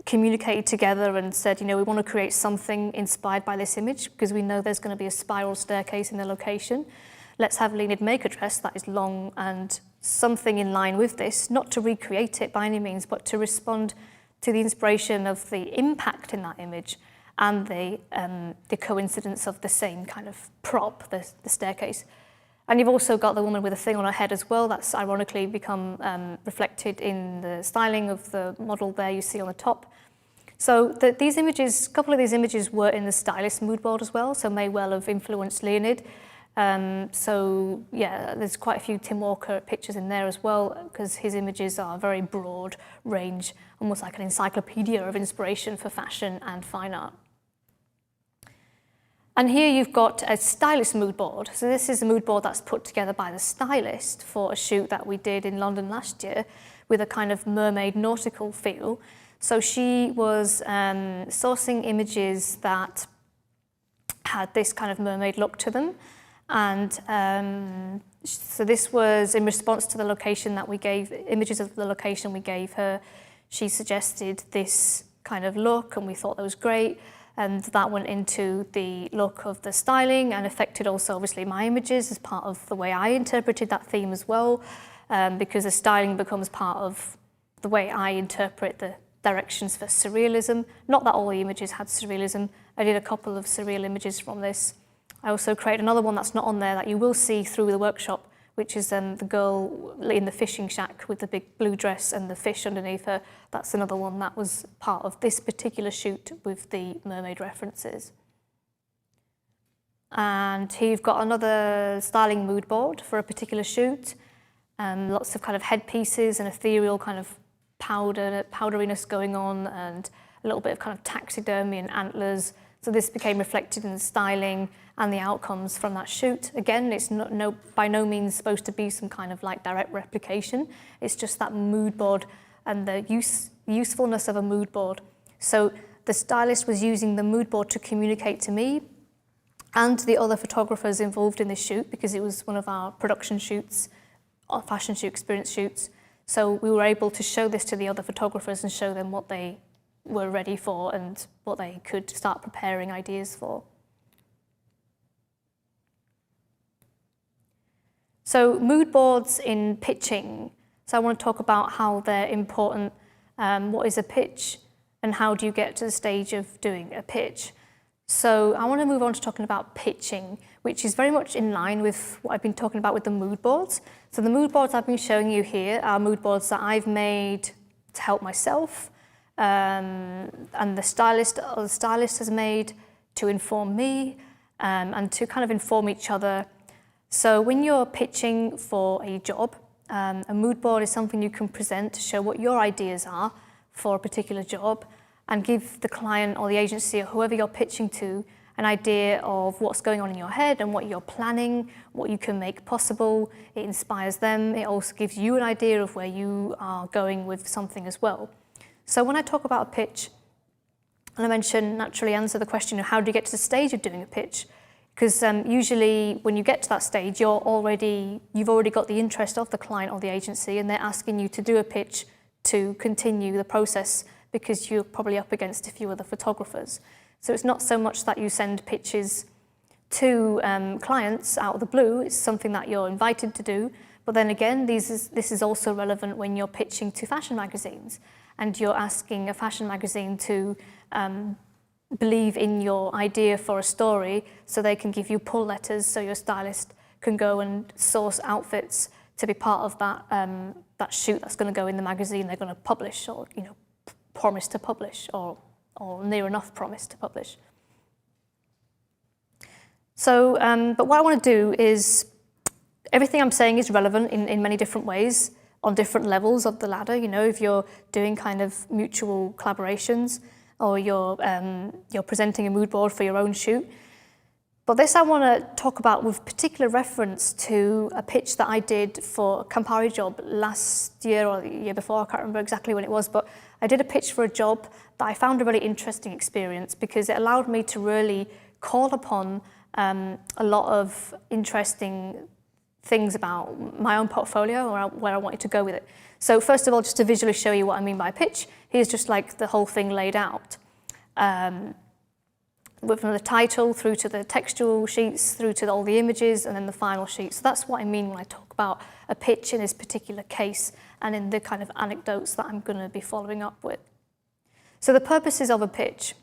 S13: communicated together and said, we want to create something inspired by this image because we know there's going to be a spiral staircase in the location. Let's have Leonid make a dress that is long and something in line with this, not to recreate it by any means, but to respond to the inspiration of the impact in that image and the coincidence of the same kind of prop, the staircase. And you've also got the woman with a thing on her head as well. That's ironically become reflected in the styling of the model there you see on the top. So these images, a couple of these images were in the stylist mood board as well, so may well have influenced Leonid. So yeah, there's quite a few Tim Walker pictures in there as well, because his images are a very broad range, almost like an encyclopedia of inspiration for fashion and fine art. And here you've got a stylist mood board. So this is a mood board that's put together by the stylist for a shoot that we did in London last year with a kind of mermaid nautical feel. So she was sourcing images that had this kind of mermaid look to them. And so this was in response to the location that we gave, images of the location we gave her. She suggested this kind of look, and we thought that was great. And that went into the look of the styling and affected also obviously my images as part of the way I interpreted that theme as well, because the styling becomes part of the way I interpret the directions for surrealism. Not that all the images had surrealism. I did a couple of surreal images from this. I also created another one that's not on there that you will see through the workshop, which is the girl in the fishing shack with the big blue dress and the fish underneath her. That's another one that was part of this particular shoot with the mermaid references. And here you've got another styling mood board for a particular shoot. Lots of kind of headpieces and ethereal kind of powderiness going on, and a little bit of kind of taxidermy and antlers. So this became reflected in the styling and the outcomes from that shoot. Again, it's by no means supposed to be some kind of like direct replication. It's just that mood board and the usefulness of a mood board. So the stylist was using the mood board to communicate to me and the other photographers involved in this shoot, because it was one of our production shoots, our fashion shoot experience shoots. So we were able to show this to the other photographers and show them what they were ready for and what they could start preparing ideas for. So mood boards in pitching. So I want to talk about how they're important, what is a pitch, and how do you get to the stage of doing a pitch. So I want to move on to talking about pitching, which is very much in line with what I've been talking about with the mood boards. So the mood boards I've been showing you here are mood boards that I've made to help myself, and the stylist has made to inform me, and to kind of inform each other. So when you're pitching for a job, a mood board is something you can present to show what your ideas are for a particular job and give the client or the agency or whoever you're pitching to an idea of what's going on in your head and what you're planning, what you can make possible. It inspires them. It also gives you an idea of where you are going with something as well. So when I talk about a pitch, and I mention naturally answer the question of how do you get to the stage of doing a pitch? Because usually when you get to that stage, you've already got the interest of the client or the agency, and they're asking you to do a pitch to continue the process because you're probably up against a few other photographers. So it's not so much that you send pitches to clients out of the blue, it's something that you're invited to do. But then again, this is also relevant when you're pitching to fashion magazines and you're asking a fashion magazine to believe in your idea for a story so they can give you pull letters so your stylist can go and source outfits to be part of that shoot that's going to go in the magazine they're going to publish or promise to publish or near enough promise to publish. So, but what I want to do is, everything I'm saying is relevant in many different ways on different levels of the ladder. If you're doing kind of mutual collaborations or you're presenting a mood board for your own shoot. But this I want to talk about with particular reference to a pitch that I did for a Campari job last year or the year before, I can't remember exactly when it was, but I did a pitch for a job that I found a really interesting experience because it allowed me to really call upon a lot of interesting things about my own portfolio or where I wanted to go with it. So first of all, just to visually show you what I mean by pitch, here's just like the whole thing laid out. From the title through to the textual sheets, through to all the images, and then the final sheet. So that's what I mean when I talk about a pitch in this particular case and in the kind of anecdotes that I'm going to be following up with. So the purposes of a pitch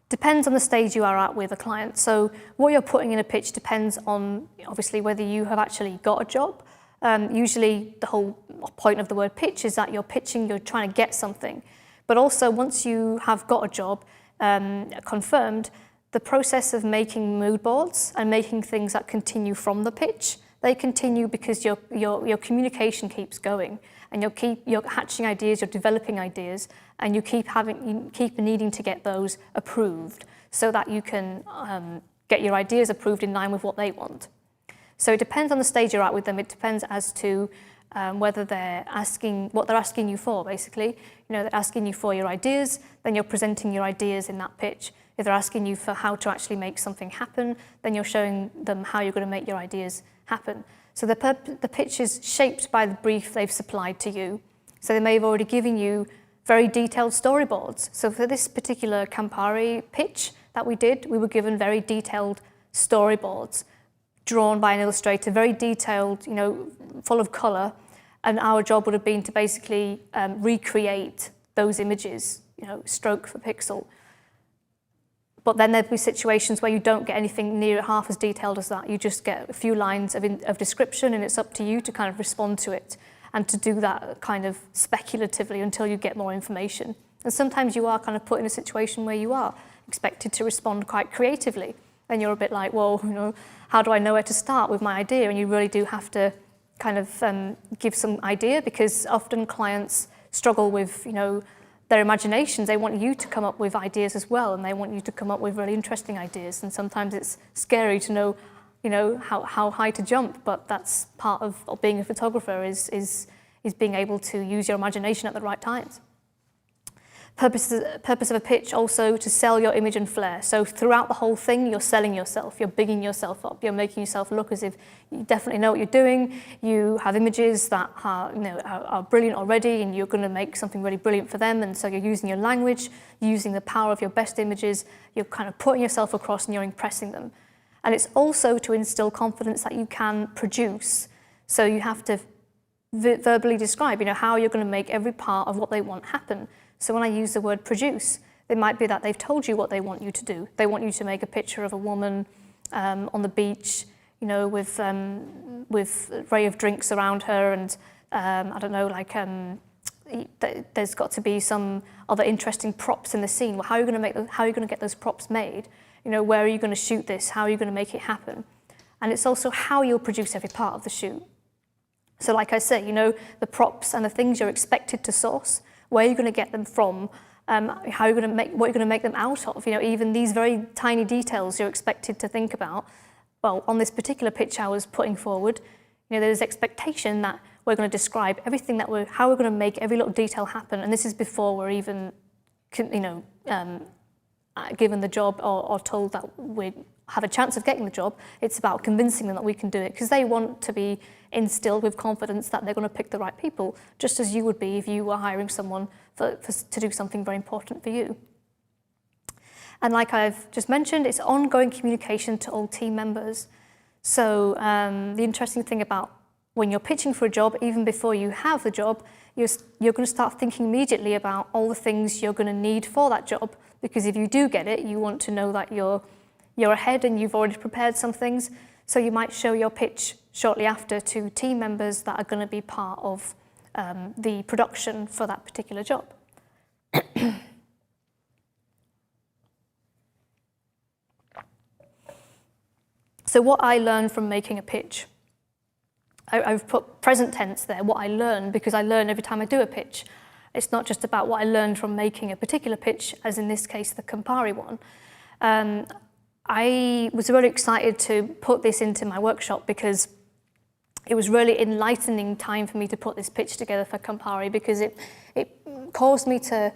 S13: depends on the stage you are at with a client. So what you're putting in a pitch depends on, obviously, whether you have actually got a job. Usually the whole point of the word pitch is that you're pitching, you're trying to get something. But also once you have got a job, confirmed, the process of making mood boards and making things that continue from the pitch, they continue because your communication keeps going and you're hatching ideas, you're developing ideas, and you keep needing to get those approved so that you can get your ideas approved in line with what they want. So it depends on the stage you're at with them. It depends as to whether what they're asking you for, basically. They're asking you for your ideas, then you're presenting your ideas in that pitch. If they're asking you for how to actually make something happen, then you're showing them how you're going to make your ideas happen. So the pitch is shaped by the brief they've supplied to you. So they may have already given you very detailed storyboards. So for this particular Campari pitch that we did, we were given very detailed storyboards drawn by an illustrator, very detailed, full of colour. And our job would have been to basically recreate those images, stroke for pixel. But then there'd be situations where you don't get anything near half as detailed as that. You just get a few lines of description, and it's up to you to kind of respond to it and to do that kind of speculatively until you get more information. And sometimes you are kind of put in a situation where you are expected to respond quite creatively. And you're a bit like, well, how do I know where to start with my idea? And you really do have to kind of give some idea, because often clients struggle with, their imaginations. They want you to come up with ideas as well, and they want you to come up with really interesting ideas. And sometimes it's scary to know, how high to jump, but that's part of being a photographer is being able to use your imagination at the right times. Purpose of a pitch also to sell your image and flair. So throughout the whole thing, you're selling yourself, you're bigging yourself up, you're making yourself look as if you definitely know what you're doing, you have images that are brilliant already, and you're going to make something really brilliant for them, and so you're using your language, you're using the power of your best images, you're kind of putting yourself across and you're impressing them. And it's also to instill confidence that you can produce. So you have to verbally describe, how you're going to make every part of what they want happen. So when I use the word produce, it might be that they've told you what they want you to do. They want you to make a picture of a woman on the beach, with a array of drinks around her, and I don't know, there's got to be some other interesting props in the scene. Well, how are you going to get those props made? Where are you going to shoot this? How are you going to make it happen? And it's also how you'll produce every part of the shoot. So like I say, the props and the things you're expected to source, where are you going to get them from? How are you going to what you're going to make them out of? Even these very tiny details you're expected to think about. Well, on this particular pitch I was putting forward, there's expectation that we're going to describe everything how we're going to make every little detail happen. And this is before we're even, given the job or told that we have a chance of getting the job. It's about convincing them that we can do it, because they want to be instilled with confidence that they're going to pick the right people, just as you would be if you were hiring someone to do something very important for you. And like I've just mentioned, it's ongoing communication to all team members. So the interesting thing about when you're pitching for a job, even before you have the job, you're going to start thinking immediately about all the things you're going to need for that job, because if you do get it, you want to know that you're ahead and you've already prepared some things. So you might show your pitch shortly after to team members that are going to be part of the production for that particular job. So what I learned from making a pitch, I've put present tense there, what I learned, because I learn every time I do a pitch. It's not just about what I learned from making a particular pitch, as in this case, the Campari one. I was really excited to put this into my workshop because it was really enlightening time for me to put this pitch together for Campari, because it caused me to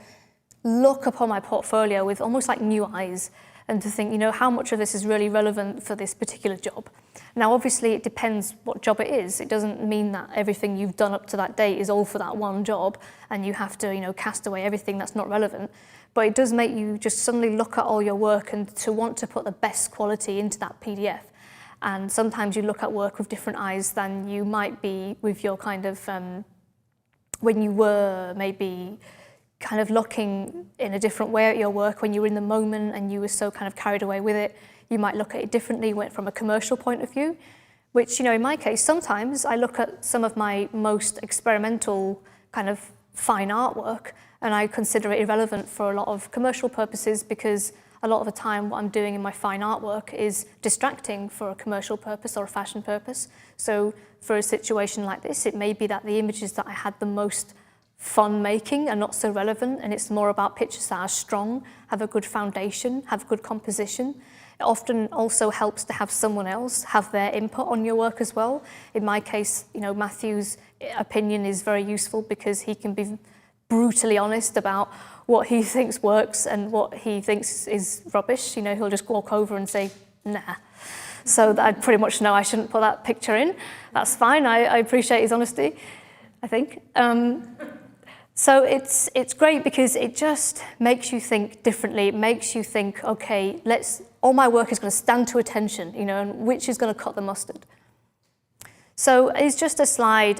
S13: look upon my portfolio with almost like new eyes and to think, how much of this is really relevant for this particular job. Now, obviously, it depends what job it is. It doesn't mean that everything you've done up to that date is all for that one job and you have to, cast away everything that's not relevant. But it does make you just suddenly look at all your work and to want to put the best quality into that PDF. And sometimes you look at work with different eyes than you might be with your kind of, when you were maybe kind of looking in a different way at your work when you were in the moment and you were so kind of carried away with it. You might look at it differently from a commercial point of view, which, in my case, sometimes I look at some of my most experimental kind of fine artwork and I consider it irrelevant for a lot of commercial purposes, because a lot of the time what I'm doing in my fine artwork is distracting for a commercial purpose or a fashion purpose. So for a situation like this, it may be that the images that I had the most fun making are not so relevant, and it's more about pictures that are strong, have a good foundation, have good composition. It often also helps to have someone else have their input on your work as well. In my case, Matthew's opinion is very useful because he can be brutally honest about what he thinks works and what he thinks is rubbish. He'll just walk over and say, nah. So that I'd pretty much know I shouldn't put that picture in. That's fine, I appreciate his honesty, I think. So it's great because it just makes you think differently. It makes you think, okay, all my work is going to stand to attention, and which is going to cut the mustard. So it's just a slide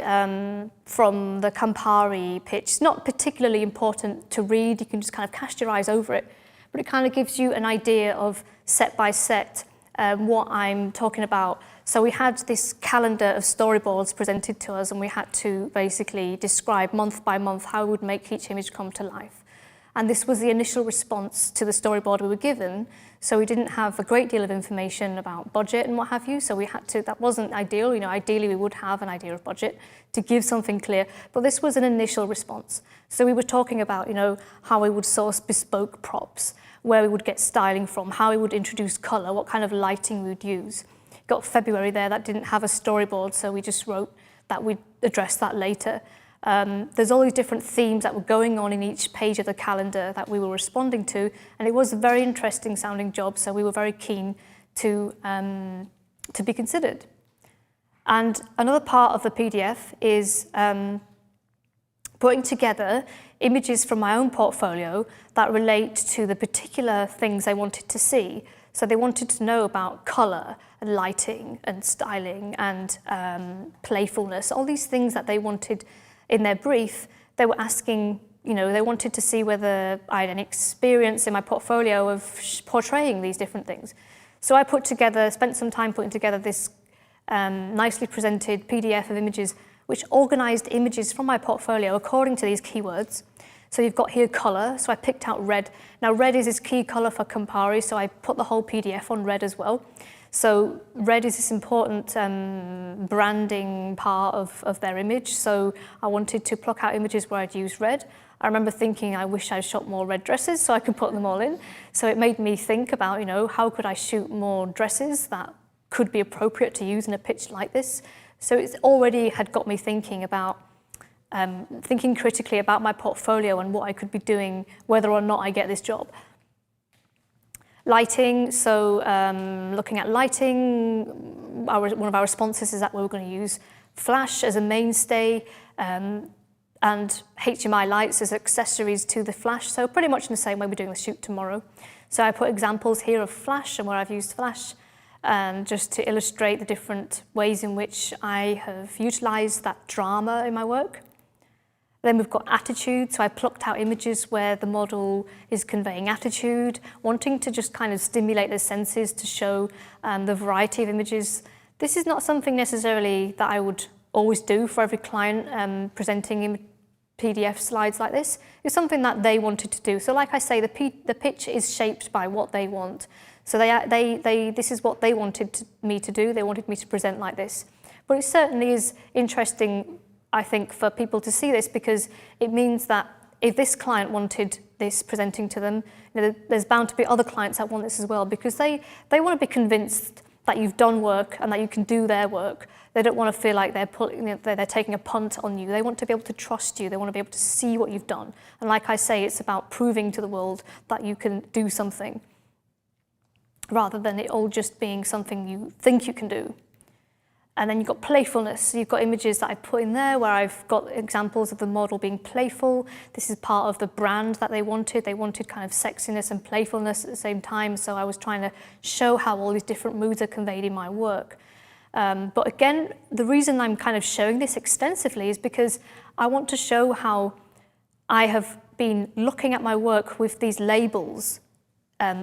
S13: from the Campari pitch. It's not particularly important to read. You can just kind of cast your eyes over it, but it kind of gives you an idea of set by set what I'm talking about. So we had this calendar of storyboards presented to us, and we had to basically describe month by month how we would make each image come to life. And this was the initial response to the storyboard we were given. So we didn't have a great deal of information about budget and what have you. So we had to, that wasn't ideal. Ideally we would have an idea of budget to give something clear, but this was an initial response. So we were talking about, how we would source bespoke props, where we would get styling from, how we would introduce color, what kind of lighting we would use. Got February there that didn't have a storyboard, so we just wrote that we'd address that later. There's all these different themes that were going on in each page of the calendar that we were responding to, and it was a very interesting sounding job, so we were very keen to be considered. And another part of the PDF is putting together images from my own portfolio that relate to the particular things I wanted to see. So they wanted to know about color and lighting and styling and playfulness, all these things that they wanted in their brief. They were asking, they wanted to see whether I had any experience in my portfolio of portraying these different things. So I spent some time putting together this nicely presented PDF of images, which organized images from my portfolio according to these keywords. So you've got here color, so I picked out red. Now red is this key color for Campari, so I put the whole PDF on red as well. So red is this important branding part of their image, so I wanted to pluck out images where I'd use red. I remember thinking I wish I shot more red dresses so I could put them all in. So it made me think about, how could I shoot more dresses that could be appropriate to use in a pitch like this. So it already had got me thinking about thinking critically about my portfolio and what I could be doing, whether or not I get this job. Lighting, so looking at lighting, one of our responses is that we were going to use flash as a mainstay and HMI lights as accessories to the flash, so pretty much in the same way we're doing the shoot tomorrow. So I put examples here of flash and where I've used flash, just to illustrate the different ways in which I have utilized that drama in my work. Then we've got attitude, so I plucked out images where the model is conveying attitude, wanting to just kind of stimulate the senses to show the variety of images. This is not something necessarily that I would always do for every client presenting in PDF slides like this. It's something that they wanted to do. So like I say, the pitch is shaped by what they want. So this is what they wanted me to do. They wanted me to present like this. But it certainly is interesting, I think, for people to see this, because it means that if this client wanted this presenting to them, there's bound to be other clients that want this as well, because they want to be convinced that you've done work and that you can do their work. They don't want to feel like they're taking a punt on you. They want to be able to trust you. They want to be able to see what you've done. And like I say, it's about proving to the world that you can do something, rather than it all just being something you think you can do. And then you've got playfulness. So you've got images that I put in there where I've got examples of the model being playful. This is part of the brand that they wanted. They wanted kind of sexiness and playfulness at the same time. So I was trying to show how all these different moods are conveyed in my work. But again, the reason I'm kind of showing this extensively is because I want to show how I have been looking at my work with these labels.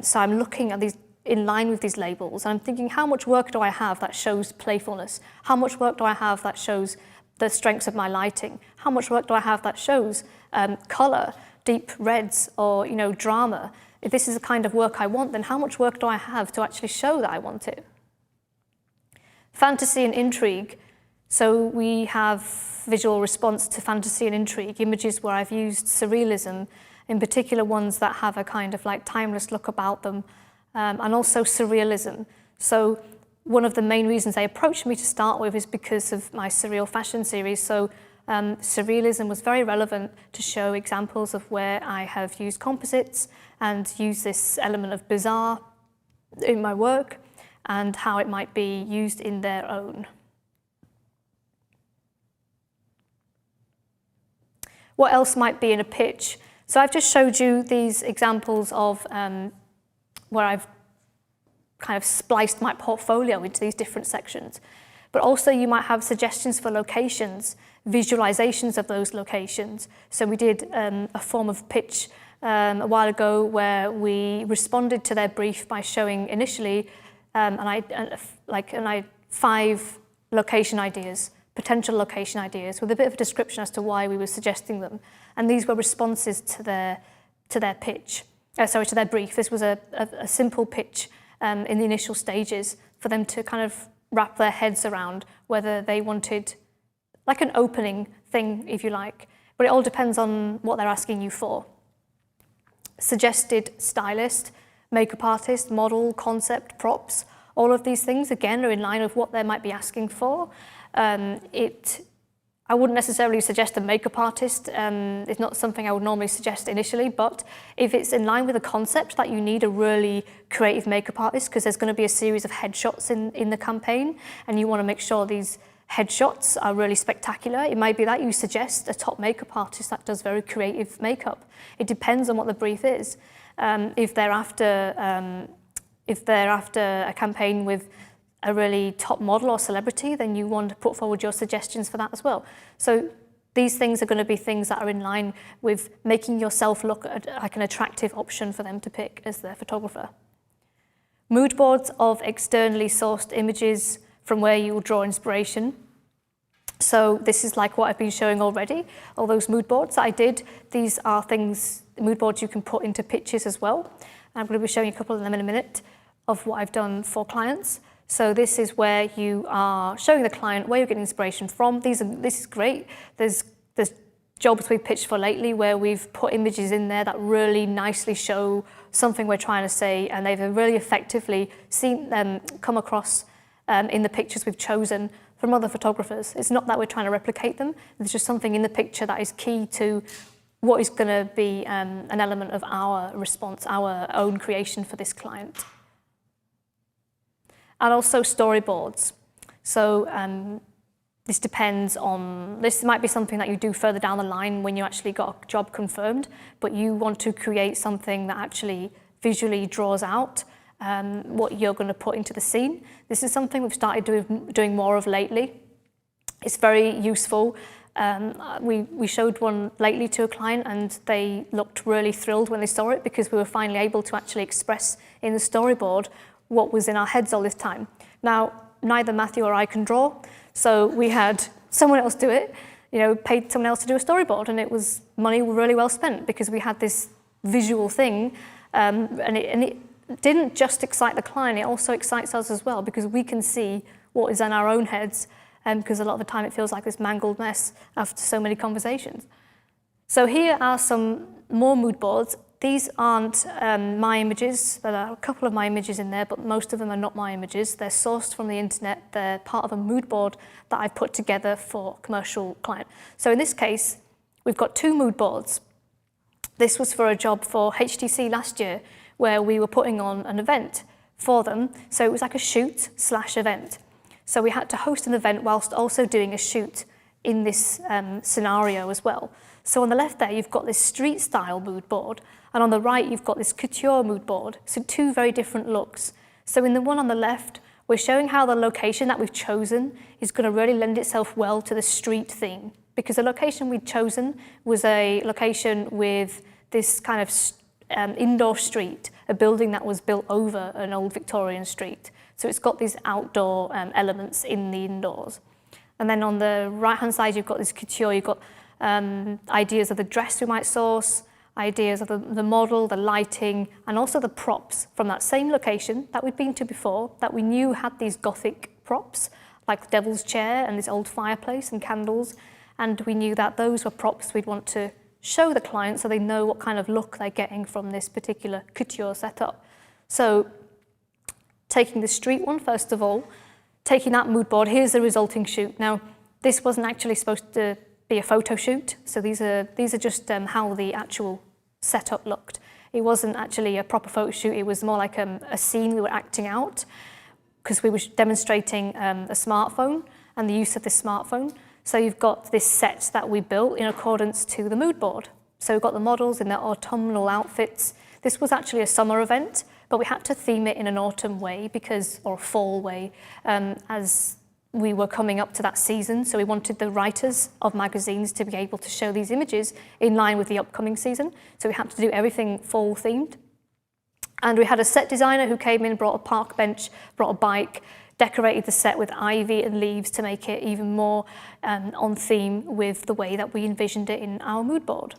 S13: So I'm looking at these in line with these labels. And I'm thinking, how much work do I have that shows playfulness? How much work do I have that shows the strengths of my lighting? How much work do I have that shows color, deep reds, or drama? If this is the kind of work I want, then how much work do I have to actually show that I want it? Fantasy and intrigue. So we have visual response to fantasy and intrigue, images where I've used surrealism, in particular ones that have a kind of like timeless look about them, and also surrealism. So one of the main reasons they approached me to start with is because of my surreal fashion series. So surrealism was very relevant to show examples of where I have used composites and used this element of bizarre in my work and how it might be used in their own. What else might be in a pitch? So I've just showed you these examples of where I've kind of spliced my portfolio into these different sections. But also you might have suggestions for locations, visualizations of those locations. So we did a form of pitch a while ago where we responded to their brief by showing initially 5 location ideas, potential location ideas, with a bit of a description as to why we were suggesting them. And these were responses to their pitch. To their brief. This was a simple pitch in the initial stages for them to kind of wrap their heads around whether they wanted like an opening thing, if you like. But it all depends on what they're asking you for. Suggested stylist, makeup artist, model, concept, props, all of these things, again, are in line with what they might be asking for. I wouldn't necessarily suggest a makeup artist. It's not something I would normally suggest initially, but if it's in line with the concept that you need a really creative makeup artist, because there's going to be a series of headshots in the campaign, and you want to make sure these headshots are really spectacular, it might be that you suggest a top makeup artist that does very creative makeup. It depends on what the brief is. If they're after a campaign with a really top model or celebrity, then you want to put forward your suggestions for that as well. So these things are going to be things that are in line with making yourself look like an attractive option for them to pick as their photographer. Mood boards of externally sourced images from where you will draw inspiration. So this is like what I've been showing already, all those mood boards that I did. These are mood boards you can put into pictures as well. And I'm going to be showing you a couple of them in a minute of what I've done for clients. So this is where you are showing the client where you're getting inspiration from. This is great. There's jobs we've pitched for lately where we've put images in there that really nicely show something we're trying to say, and they've really effectively seen them come across in the pictures we've chosen from other photographers. It's not that we're trying to replicate them. There's just something in the picture that is key to what is going to be an element of our response, our own creation for this client. And also storyboards. So this might be something that you do further down the line when you actually got a job confirmed, but you want to create something that actually visually draws out what you're going to put into the scene. This is something we've started doing more of lately. It's very useful. We showed one lately to a client, and they looked really thrilled when they saw it, because we were finally able to actually express in the storyboard what was in our heads all this time. Now, neither Matthew or I can draw, so we had someone else do it, paid someone else to do a storyboard, and it was money really well spent, because we had this visual thing, and it didn't just excite the client, it also excites us as well, because we can see what is in our own heads, because a lot of the time it feels like this mangled mess after so many conversations. So here are some more mood boards. These aren't my images. There are a couple of my images in there, but most of them are not my images. They're sourced from the internet. They're part of a mood board that I've put together for a commercial client. So in this case, we've got 2 mood boards. This was for a job for HTC last year, where we were putting on an event for them. So it was like a shoot/event. So we had to host an event whilst also doing a shoot in this scenario as well. So on the left there, you've got this street style mood board, and on the right, you've got this couture mood board. So 2 very different looks. So in the one on the left, we're showing how the location that we've chosen is going to really lend itself well to the street theme, because the location we'd chosen was a location with this kind of indoor street, a building that was built over an old Victorian street. So it's got these outdoor elements in the indoors. And then on the right-hand side, you've got this couture, you've got ideas of the dress we might source, ideas of the model, the lighting, and also the props from that same location that we'd been to before, that we knew had these Gothic props, like the devil's chair and this old fireplace and candles. And we knew that those were props we'd want to show the client so they know what kind of look they're getting from this particular couture setup. So taking the street one, first of all, taking that mood board, here's the resulting shoot. Now, this wasn't actually supposed to be a photo shoot, so these are just how the actual setup looked. It wasn't actually a proper photo shoot, it was more like a scene we were acting out, because we were demonstrating a smartphone and the use of this smartphone. So you've got this set that we built in accordance to the mood board. So we've got the models in their autumnal outfits. This was actually a summer event, but we had to theme it in an autumn way, or a fall way, as we were coming up to that season. So we wanted the writers of magazines to be able to show these images in line with the upcoming season. So we had to do everything fall themed. And we had a set designer who came in, brought a park bench, brought a bike, decorated the set with ivy and leaves to make it even more on theme with the way that we envisioned it in our mood board.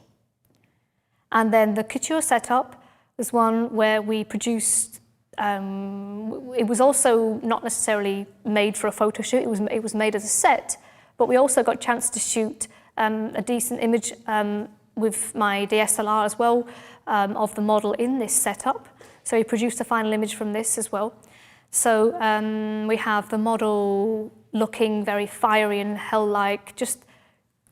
S13: And then the couture setup was one where we produced, it was also not necessarily made for a photo shoot, it was made as a set, but we also got a chance to shoot a decent image with my DSLR as well of the model in this setup. So we produced a final image from this as well. So we have the model looking very fiery and hell-like, just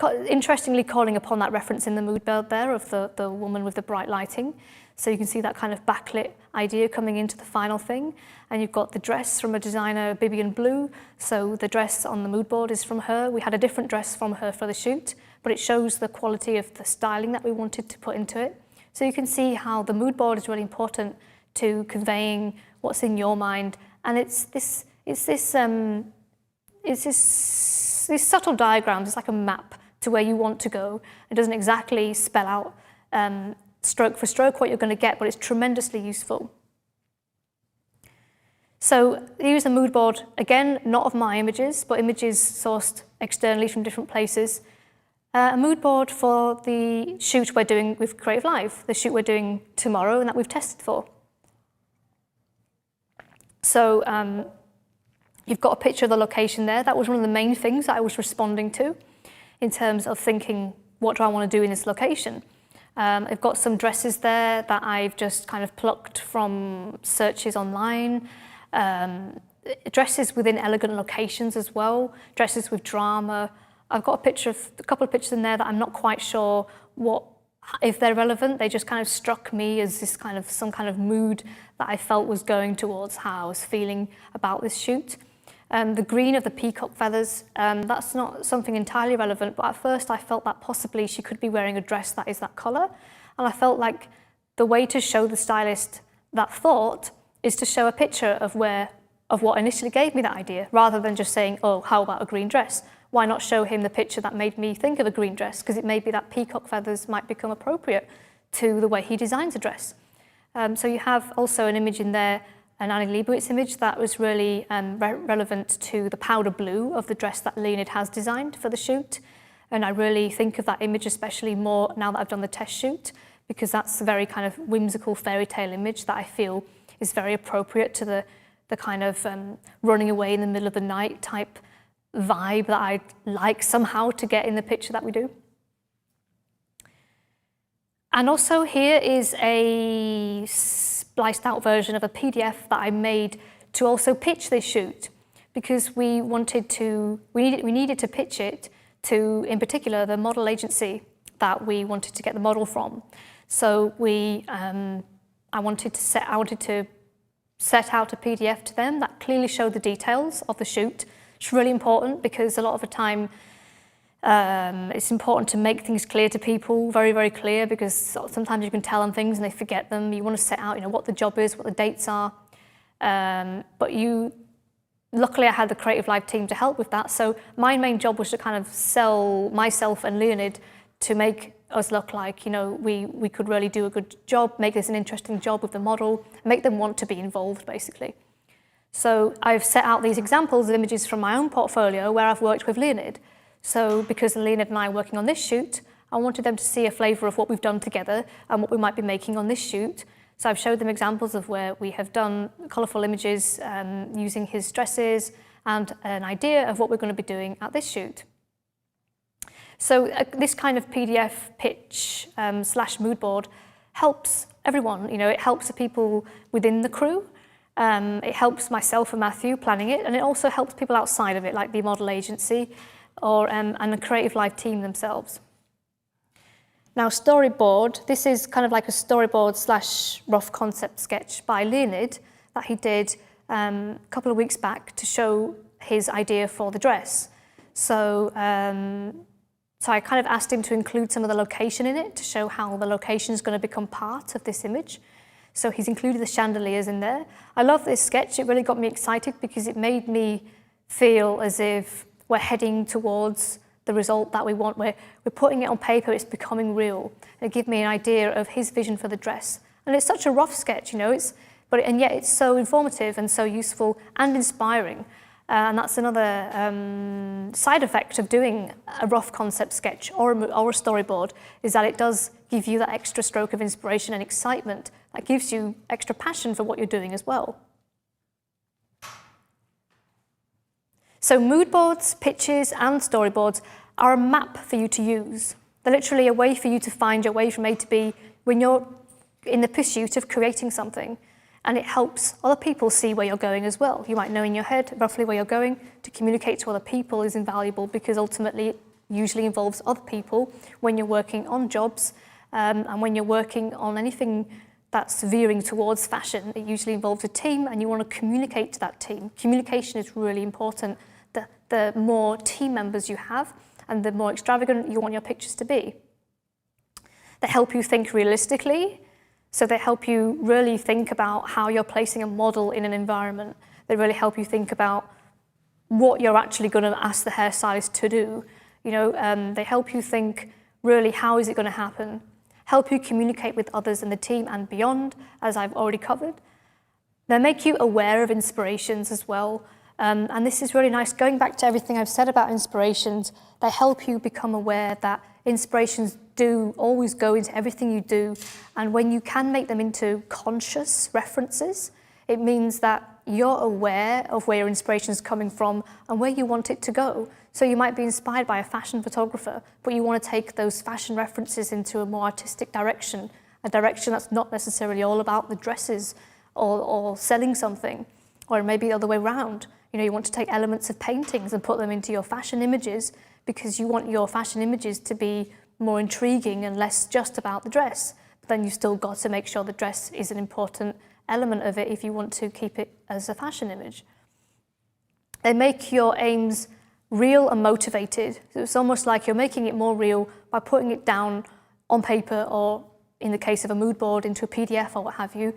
S13: Interestingly, calling upon that reference in the mood board there of the woman with the bright lighting. So you can see that kind of backlit idea coming into the final thing. And you've got the dress from a designer, Bibian Blue. So the dress on the mood board is from her. We had a different dress from her for the shoot, but it shows the quality of the styling that we wanted to put into it. So you can see how the mood board is really important to conveying what's in your mind. And it's this subtle diagrams. It's like a map to where you want to go. It doesn't exactly spell out stroke for stroke what you're going to get, but it's tremendously useful. So here's a mood board, again, not of my images, but images sourced externally from different places. A mood board for the shoot we're doing with Creative Live, the shoot we're doing tomorrow and that we've tested for. So you've got a picture of the location there. That was one of the main things that I was responding to in terms of thinking, what do I want to do in this location? I've got some dresses there that I've just kind of plucked from searches online. Dresses within elegant locations as well, dresses with drama. I've got a couple of pictures in there that I'm not quite sure if they're relevant. They just kind of struck me as some kind of mood that I felt was going towards how I was feeling about this shoot. The green of the peacock feathers, that's not something entirely relevant, but at first I felt that possibly she could be wearing a dress that is that colour. And I felt like the way to show the stylist that thought is to show a picture of what initially gave me that idea, rather than just saying, oh, how about a green dress? Why not show him the picture that made me think of a green dress? Because it may be that peacock feathers might become appropriate to the way he designs a dress. So you have also an image in there, an Annie Leibovitz image that was really relevant to the powder blue of the dress that Leonid has designed for the shoot. And I really think of that image especially more now that I've done the test shoot, because that's a very kind of whimsical fairy tale image that I feel is very appropriate to the kind of running away in the middle of the night type vibe that I'd like somehow to get in the picture that we do. And also here is a spliced out version of a PDF that I made to also pitch this shoot, because we needed to pitch it to, in particular, the model agency that we wanted to get the model from. So I wanted to set out a PDF to them that clearly showed the details of the shoot. It's really important because a lot of the time it's important to make things clear to people, very, very clear, because sometimes you can tell them things and they forget them. You want to set out, what the job is, what the dates are. But luckily I had the Creative Live team to help with that. So my main job was to kind of sell myself and Leonid to make us look like, we could really do a good job, make this an interesting job with the model, make them want to be involved, basically. So I've set out these examples of images from my own portfolio where I've worked with Leonid. So because Leonid and I are working on this shoot, I wanted them to see a flavour of what we've done together and what we might be making on this shoot. So I've showed them examples of where we have done colourful images using his dresses and an idea of what we're going to be doing at this shoot. So this kind of PDF pitch / mood board helps everyone. It helps the people within the crew. It helps myself and Matthew planning it, and it also helps people outside of it, like the model agency and the Creative Live team themselves. Now, storyboard. This is kind of like a storyboard / rough concept sketch by Leonid that he did a couple of weeks back to show his idea for the dress. So I kind of asked him to include some of the location in it to show how the location is going to become part of this image. So he's included the chandeliers in there. I love this sketch. It really got me excited because it made me feel as if we're heading towards the result that we want. We're putting it on paper, it's becoming real. It gave me an idea of his vision for the dress. And it's such a rough sketch, and yet it's so informative and so useful and inspiring. And that's another side effect of doing a rough concept sketch or a storyboard, is that it does give you that extra stroke of inspiration and excitement that gives you extra passion for what you're doing as well. So mood boards, pitches, and storyboards are a map for you to use. They're literally a way for you to find your way from A to B when you're in the pursuit of creating something. And it helps other people see where you're going as well. You might know in your head roughly where you're going. To communicate to other people is invaluable because ultimately usually involves other people when you're working on jobs, and when you're working on anything that's veering towards fashion, it usually involves a team, and you want to communicate to that team. Communication is really important. The more team members you have, and the more extravagant you want your pictures to be. They help you think realistically, so they help you really think about how you're placing a model in an environment. They really help you think about what you're actually going to ask the hairstylist to do. You know, they help you think really how is it going to happen. Help you communicate with others in the team and beyond, as I've already covered. They make you aware of inspirations as well. And this is really nice. Going back to everything I've said about inspirations, they help you become aware that inspirations do always go into everything you do. And when you can make them into conscious references, it means that you're aware of where your inspiration is coming from and where you want it to go. So you might be inspired by a fashion photographer, but you want to take those fashion references into a more artistic direction, a direction that's not necessarily all about the dresses or selling something, or maybe the other way around. You know, you want to take elements of paintings and put them into your fashion images because you want your fashion images to be more intriguing and less just about the dress. But then you've still got to make sure the dress is an important element of it if you want to keep it as a fashion image. They make your aims real and motivated. So it's almost like you're making it more real by putting it down on paper, or in the case of a mood board, into a PDF or what have you.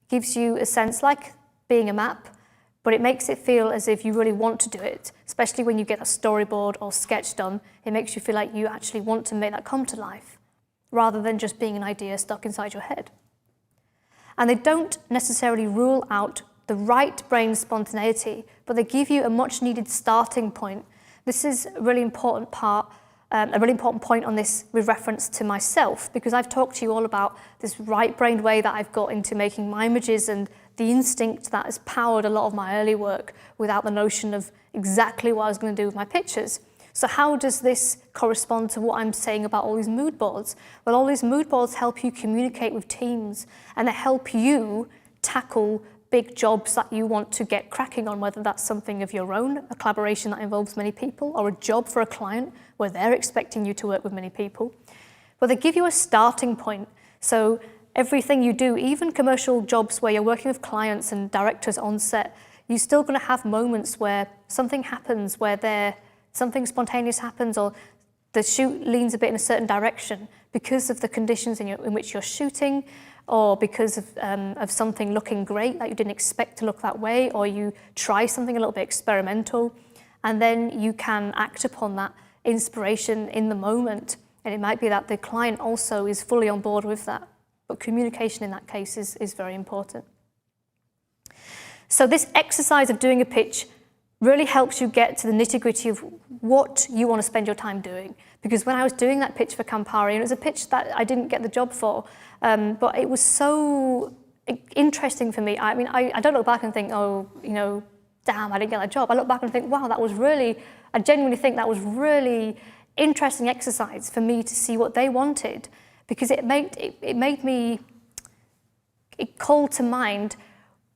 S13: Gives you a sense like being a map, but it makes it feel as if you really want to do it, especially when you get a storyboard or sketch done. It makes you feel like you actually want to make that come to life, rather than just being an idea stuck inside your head. And they don't necessarily rule out the right brain spontaneity, but they give you a much needed starting point. This is a really important part, a really important point on this with reference to myself, because I've talked to you all about this right-brained way that I've got into making my images and the instinct that has powered a lot of my early work without the notion of exactly what I was going to do with my pictures. So how does this correspond to what I'm saying about all these mood boards? Well, all these mood boards help you communicate with teams, and they help you tackle big jobs that you want to get cracking on, whether that's something of your own, a collaboration that involves many people, or a job for a client where they're expecting you to work with many people. But they give you a starting point. So everything you do, even commercial jobs where you're working with clients and directors on set, you're still going to have moments where something happens, where something spontaneous happens, or the shoot leans a bit in a certain direction because of the conditions in which you're shooting, or because of something looking great that you didn't expect to look that way, or you try something a little bit experimental, and then you can act upon that inspiration in the moment. And it might be that the client also is fully on board with that, but communication in that case is very important. So this exercise of doing a pitch really helps you get to the nitty-gritty of what you want to spend your time doing. Because when I was doing that pitch for Campari, and it was a pitch that I didn't get the job for, but it was so interesting for me. I mean, I don't look back and think, oh, you know, damn, I didn't get that job. I look back and think, wow, I genuinely think that was really interesting exercise for me to see what they wanted, because it called to mind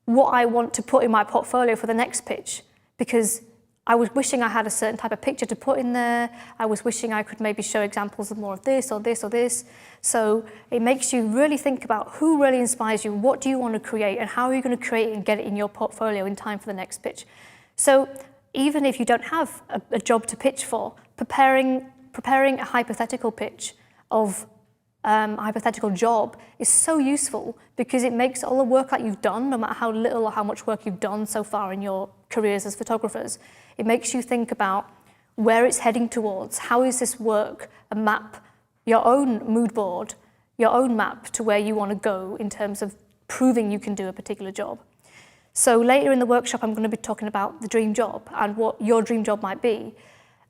S13: what I want to put in my portfolio for the next pitch. Because I was wishing I had a certain type of picture to put in there. I was wishing I could maybe show examples of more of this or this or this. So it makes you really think about who really inspires you, what do you want to create, and how are you going to create it and get it in your portfolio in time for the next pitch. So even if you don't have a job to pitch for, preparing a hypothetical pitch of a hypothetical job is so useful, because it makes all the work that you've done, no matter how little or how much work you've done so far in your careers as photographers, it makes you think about where it's heading towards. How is this work a map, your own mood board, your own map to where you want to go in terms of proving you can do a particular job. So later in the workshop, I'm going to be talking about the dream job and what your dream job might be.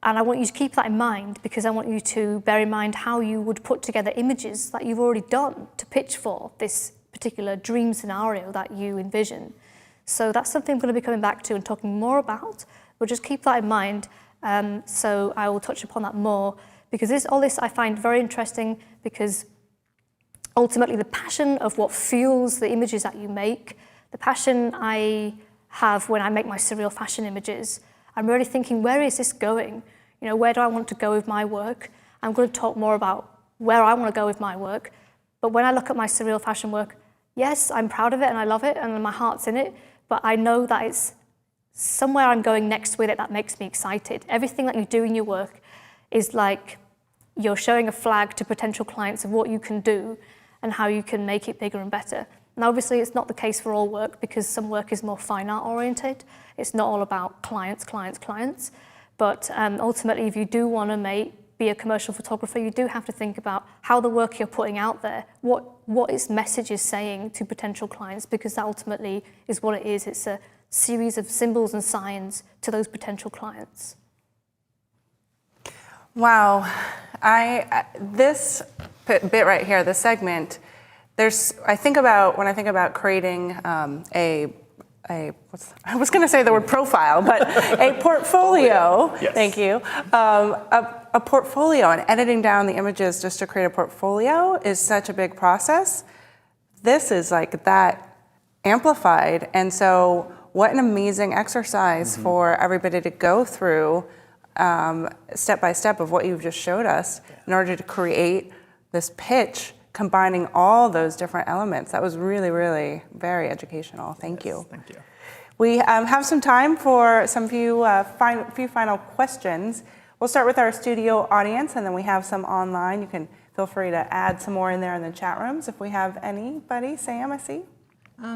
S13: And I want you to keep that in mind, because I want you to bear in mind how you would put together images that you've already done to pitch for this particular dream scenario that you envision. So that's something I'm going to be coming back to and talking more about, but just keep that in mind. So I will touch upon that more, because all this I find very interesting, because ultimately the passion of what fuels the images that you make, the passion I have when I make my surreal fashion images, I'm really thinking, where is this going? where do I want to go with my work? I'm going to talk more about where I want to go with my work. But when I look at my surreal fashion work, yes, I'm proud of it and I love it and my heart's in it, but I know that it's somewhere I'm going next with it that makes me excited. Everything that you do in your work is like you're showing a flag to potential clients of what you can do and how you can make it bigger and better. And obviously it's not the case for all work because some work is more fine art oriented. It's not all about clients. But ultimately, if you do want to be a commercial photographer, you do have to think about how the work you're putting out there, what its message is saying to potential clients, because that ultimately is what it is. It's a series of symbols and signs to those potential clients.
S1: Wow, this bit right here, this segment, when I think about creating I was going to say the word profile, but a portfolio.
S2: Yes.
S1: Thank you. A portfolio and editing down the images just to create a portfolio is such a big process. This is like that amplified, and so what an amazing exercise for everybody to go through step by step of what you've just showed us in order to create this pitch, combining all those different elements. That was really, really very educational. Thank you.
S2: Thank you.
S1: We have some time for some few final questions. We'll start with our studio audience, and then we have some online. You can feel free to add some more in there in the chat rooms if we have anybody. Sam, I see.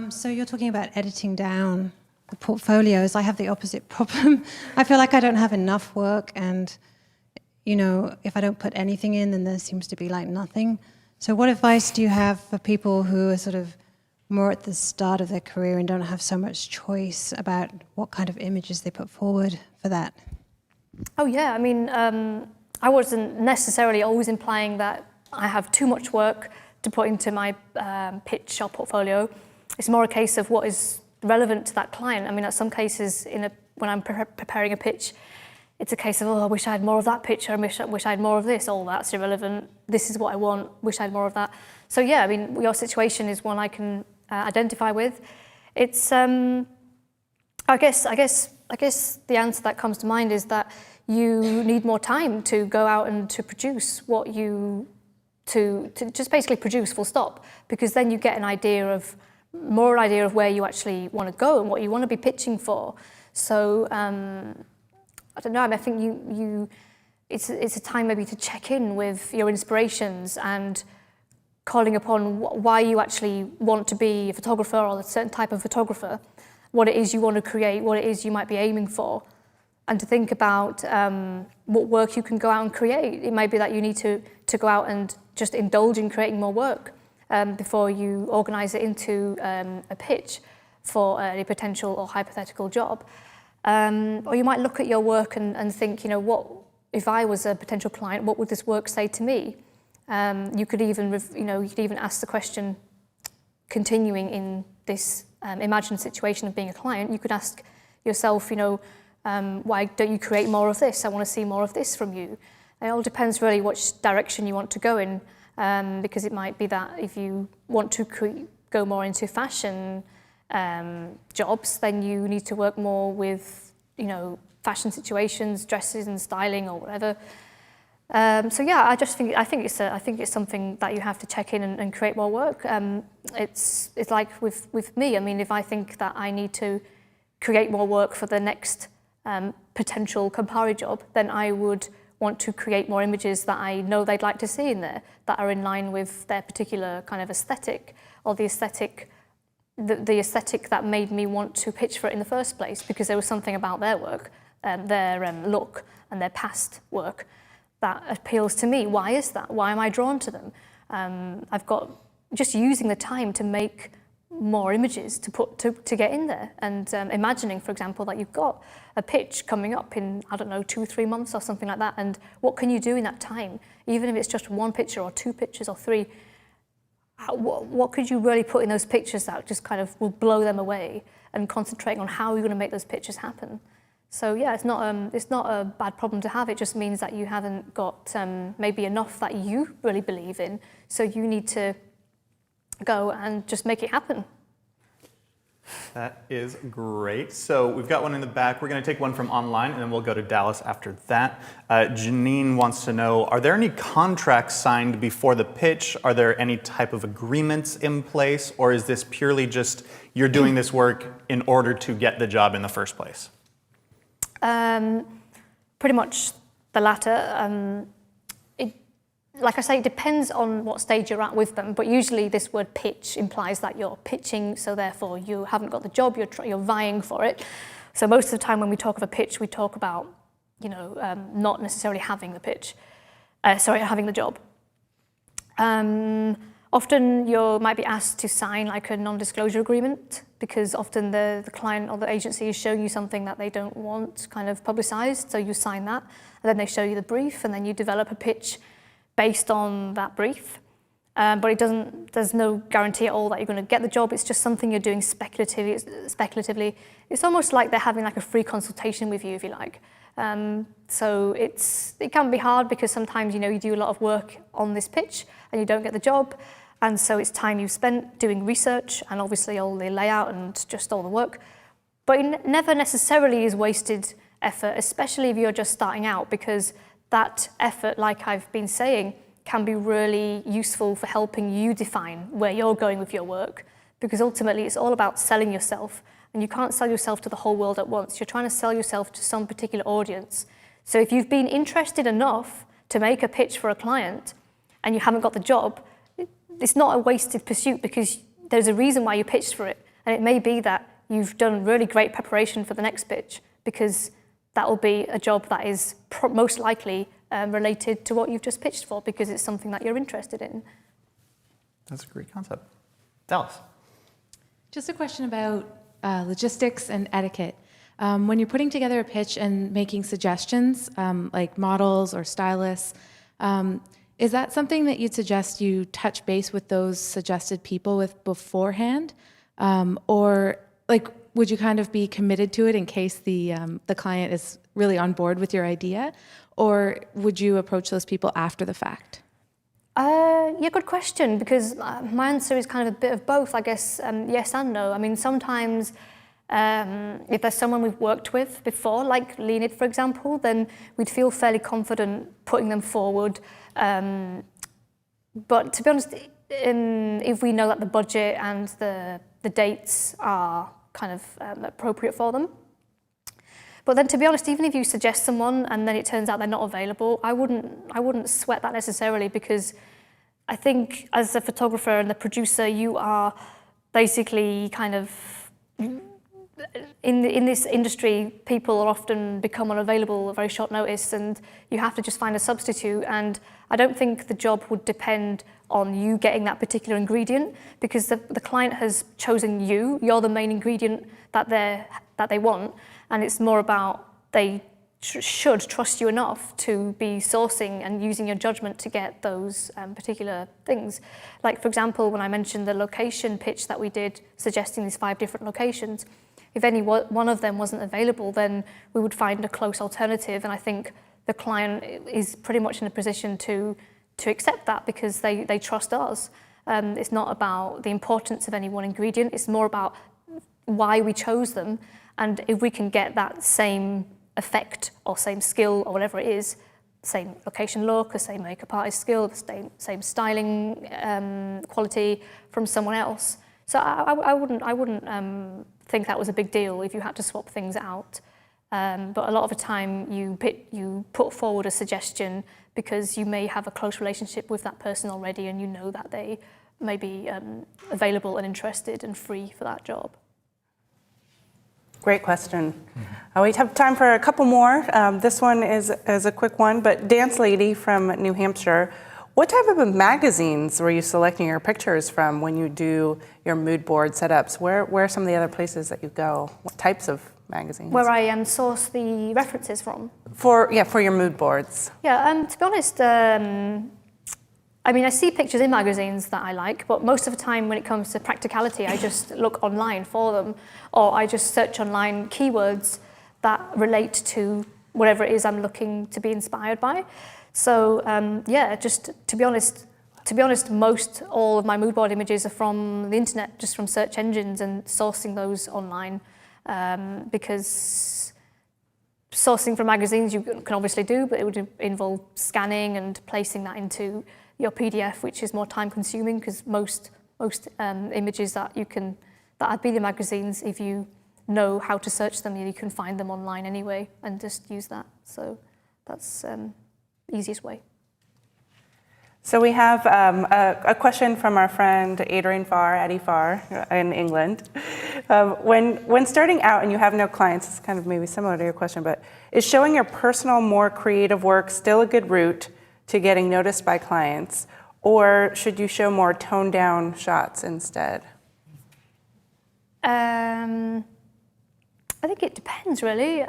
S5: So you're talking about editing down the portfolios. I have the opposite problem. I feel like I don't have enough work, and if I don't put anything in, then there seems to be like nothing. So what advice do you have for people who are sort of more at the start of their career and don't have so much choice about what kind of images they put forward for that?
S13: Oh yeah, I mean, I wasn't necessarily always implying that I have too much work to put into my pitch or portfolio. It's more a case of what is relevant to that client. I mean, at some cases, when I'm preparing a pitch, it's a case of, I wish I had more of that picture, I wish I had more of this. Oh, that's irrelevant. This is what I want. Wish I had more of that. So yeah, I mean, your situation is one I can identify with. It's, I guess the answer that comes to mind is that you need more time to go out and to produce what to just basically produce, full stop, because then you get an idea of where you actually want to go and what you want to be pitching for. So, I don't know, I think it's a time maybe to check in with your inspirations and calling upon why you actually want to be a photographer or a certain type of photographer, what it is you want to create, what it is you might be aiming for, and to think about what work you can go out and create. It might be that you need to go out and just indulge in creating more work before you organize it into a pitch for a potential or hypothetical job. Or you might look at your work and think, what if I was a potential client, what would this work say to me? You could even ask the question, continuing in this imagined situation of being a client, you could ask yourself, why don't you create more of this? I want to see more of this from you. It all depends really which direction you want to go in, because it might be that if you want to go more into fashion jobs, then you need to work more with, fashion situations, dresses and styling or whatever. So yeah, I think it's something that you have to check in and create more work. It's like with me. I mean, if I think that I need to create more work for the next potential Campari job, then I would want to create more images that I know they'd like to see in there, that are in line with their particular kind of aesthetic, or the aesthetic that made me want to pitch for it in the first place, because there was something about their work, their look and their past work that appeals to me. Why is that? Why am I drawn to them? I've got just using the time to make more images to get in there, and imagining, for example, that you've got a pitch coming up in, I don't know, 2 or 3 months or something like that, and what can you do in that time? Even if it's just 1 picture or 2 pictures or 3, what could you really put in those pictures that just kind of will blow them away, and concentrating on how you're going to make those pictures happen. So yeah, it's not a bad problem to have. It just means that you haven't got maybe enough that you really believe in. So you need to go and just make it happen.
S2: That is great. So we've got one in the back. We're going to take one from online, and then we'll go to Dallas after that. Janine wants to know, are there any contracts signed before the pitch? Are there any type of agreements in place? Or is this purely just you're doing this work in order to get the job in the first place?
S13: Pretty much the latter. Like I say, it depends on what stage you're at with them, but usually this word pitch implies that you're pitching, so therefore you haven't got the job, you're vying for it. So most of the time when we talk of a pitch, we talk about, not necessarily having the having the job. Often you might be asked to sign like a non-disclosure agreement, because often the client or the agency is showing you something that they don't want kind of publicized, so you sign that, and then they show you the brief, and then you develop a pitch based on that brief. But there's no guarantee at all that you're going to get the job. It's just something you're doing speculatively. It's almost like they're having like a free consultation with you, if you like. So it can be hard because sometimes, you do a lot of work on this pitch and you don't get the job. And so it's time you've spent doing research and obviously all the layout and just all the work. But it never necessarily is wasted effort, especially if you're just starting out, because that effort, like I've been saying, can be really useful for helping you define where you're going with your work, because ultimately it's all about selling yourself, and you can't sell yourself to the whole world at once. You're trying to sell yourself to some particular audience. So if you've been interested enough to make a pitch for a client and you haven't got the job, it's not a wasted pursuit, because there's a reason why you pitched for it, and it may be that you've done really great preparation for the next pitch, because that will be a job that is most likely related to what you've just pitched for, because it's something that you're interested in.
S2: That's a great concept. Dallas.
S9: Just a question about logistics and etiquette. When you're putting together a pitch and making suggestions, like models or stylists, is that something that you'd suggest you touch base with those suggested people with beforehand? Or would you kind of be committed to it in case the client is really on board with your idea? Or would you approach those people after the fact?
S13: Yeah, good question, because my answer is kind of a bit of both, I guess, yes and no. I mean, sometimes if there's someone we've worked with before, like Leonid, for example, then we'd feel fairly confident putting them forward. But to be honest, if we know that the budget and the dates are kind of appropriate for them. But then, to be honest, even if you suggest someone and then it turns out they're not available, I wouldn't sweat that necessarily, because I think as a photographer and the producer, you are basically kind of in this industry, people are often become unavailable at very short notice, and you have to just find a substitute. And I don't think the job would depend on you getting that particular ingredient, because the client has chosen you. You're the main ingredient that they want, and it's more about they should trust you enough to be sourcing and using your judgment to get those particular things. Like, for example, when I mentioned the location pitch that we did, suggesting these 5 different locations, if any one of them wasn't available, then we would find a close alternative. And I think the client is pretty much in a position to accept that, because they trust us. It's not about the importance of any one ingredient. It's more about why we chose them. And if we can get that same effect or same skill or whatever it is, same location look, the same makeup artist skill, the same styling quality from someone else. So I wouldn't think that was a big deal if you had to swap things out. But a lot of the time you put forward a suggestion because you may have a close relationship with that person already, and you know that they may be available and interested and free for that job.
S1: Great question. We have time for a couple more. This one is a quick one, but Dance Lady from New Hampshire, what type of magazines were you selecting your pictures from when you do your mood board setups? Where are some of the other places that you go? What types of magazines?
S13: Where I source the references from.
S1: For your mood boards.
S13: Yeah, to be honest, I mean, I see pictures in magazines that I like, but most of the time when it comes to practicality, I just look online for them, or I just search online keywords that relate to whatever it is I'm looking to be inspired by. So yeah, just to be honest, to be honest, all of my mood board images are from the internet, just from search engines and sourcing those online, because sourcing from magazines you can obviously do, but it would involve scanning and placing that into your PDF, which is more time consuming, because most images that I'd be the magazines, if you know how to search them, you can find them online anyway and just use that. So that's the easiest way.
S1: So we have a question from our friend Adrian Farr, Eddie Farr in England. When starting out and you have no clients, it's kind of maybe similar to your question, but is showing your personal, more creative work still a good route to getting noticed by clients, or should you show more toned down shots instead?
S13: I think it depends, really.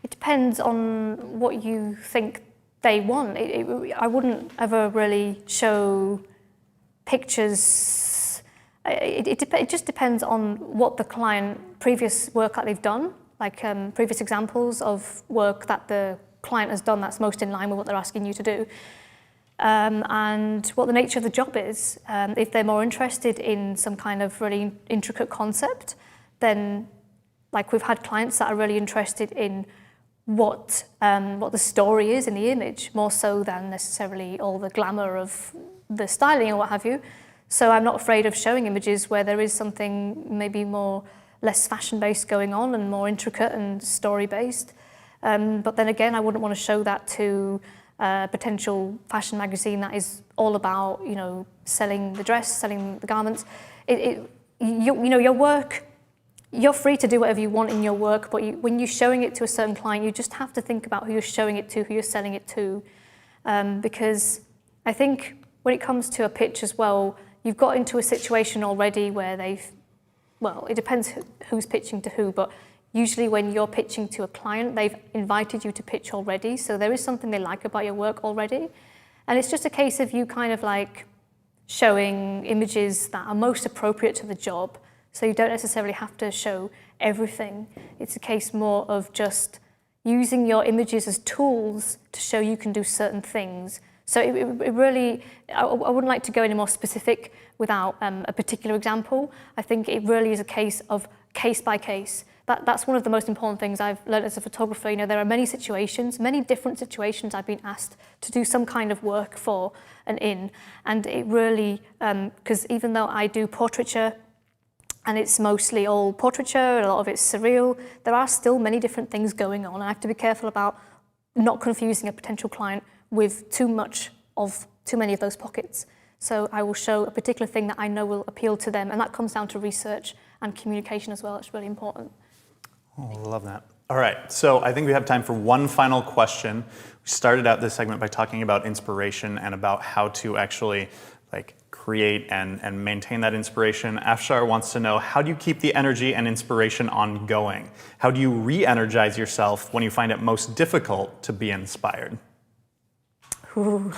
S13: It depends on what you think they want. I wouldn't ever really show pictures. It just depends on what the previous work that they've done, like previous examples of work that the client has done that's most in line with what they're asking you to do. And what the nature of the job is. If they're more interested in some kind of really intricate concept, then like we've had clients that are really interested in what the story is in the image, more so than necessarily all the glamour of the styling or what have you. So I'm not afraid of showing images where there is something maybe less fashion-based going on and more intricate and story-based. But then again, I wouldn't want to show that to a potential fashion magazine that is all about, selling the dress, selling the garments. Your work, you're free to do whatever you want in your work, but when you're showing it to a certain client, you just have to think about who you're showing it to, who you're selling it to. Because I think when it comes to a pitch as well, you've got into a situation already where it depends who's pitching to who, but usually when you're pitching to a client, they've invited you to pitch already, so there is something they like about your work already. And it's just a case of you kind of like showing images that are most appropriate to the job, so you don't necessarily have to show everything. It's a case more of just using your images as tools to show you can do certain things. So it really, I wouldn't like to go any more specific without a particular example. I think it really is a case of case by case. That's one of the most important things I've learned as a photographer. There are many situations, many different situations I've been asked to do some kind of work for and in. And it really, because even though I do portraiture, and it's mostly all portraiture, a lot of it's surreal, there are still many different things going on. I have to be careful about not confusing a potential client with too many of those pockets. So I will show a particular thing that I know will appeal to them, and that comes down to research and communication as well. It's really important.
S2: Oh, I love that. All right, so I think we have time for one final question. We started out this segment by talking about inspiration and about how to actually create and maintain that inspiration. Afshar wants to know, how do you keep the energy and inspiration ongoing? How do you re-energize yourself when you find it most difficult to be inspired?
S13: Do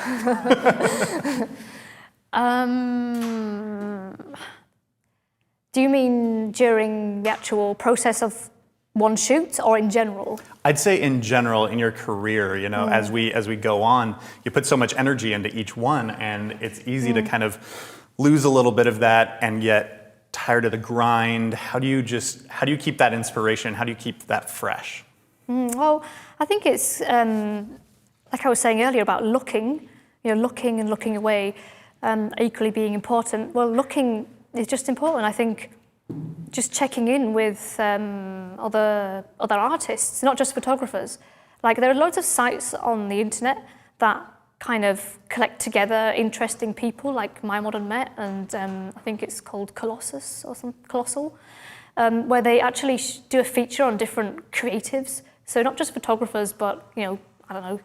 S13: you mean during the actual process of one shoot or in general?
S2: I'd say in general in your career, as we go on, you put so much energy into each one, and it's easy to kind of lose a little bit of that and get tired of the grind. How do you keep that inspiration? How do you keep that fresh?
S13: Well, I think it's like I was saying earlier about looking and looking away, equally being important. Well, looking is just important. I think just checking in with other artists, not just photographers. Like there are loads of sites on the internet that kind of collect together interesting people, like My Modern Met, and I think it's called Colossus or some Colossal, where they actually do a feature on different creatives. So not just photographers, but people who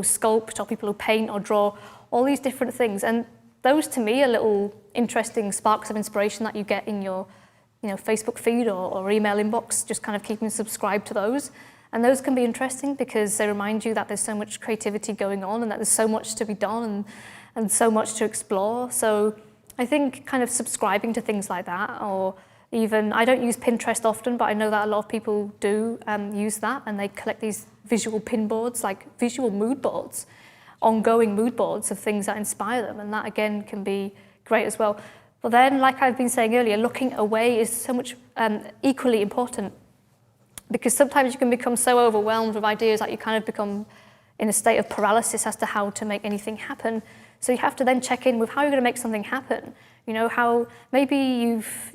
S13: sculpt or people who paint or draw, all these different things. And those to me are little interesting sparks of inspiration that you get in your Facebook feed or email inbox, just kind of keeping subscribed to those. And those can be interesting because they remind you that there's so much creativity going on and that there's so much to be done and so much to explore. So I think kind of subscribing to things like that, or even, I don't use Pinterest often, but I know that a lot of people do use that, and they collect these visual pin boards, like visual mood boards, ongoing mood boards of things that inspire them, and that again can be great as well. But then, like I've been saying earlier, looking away is so much equally important, because sometimes you can become so overwhelmed with ideas that you kind of become in a state of paralysis as to how to make anything happen. So you have to then check in with how you're going to make something happen. You know, how maybe you've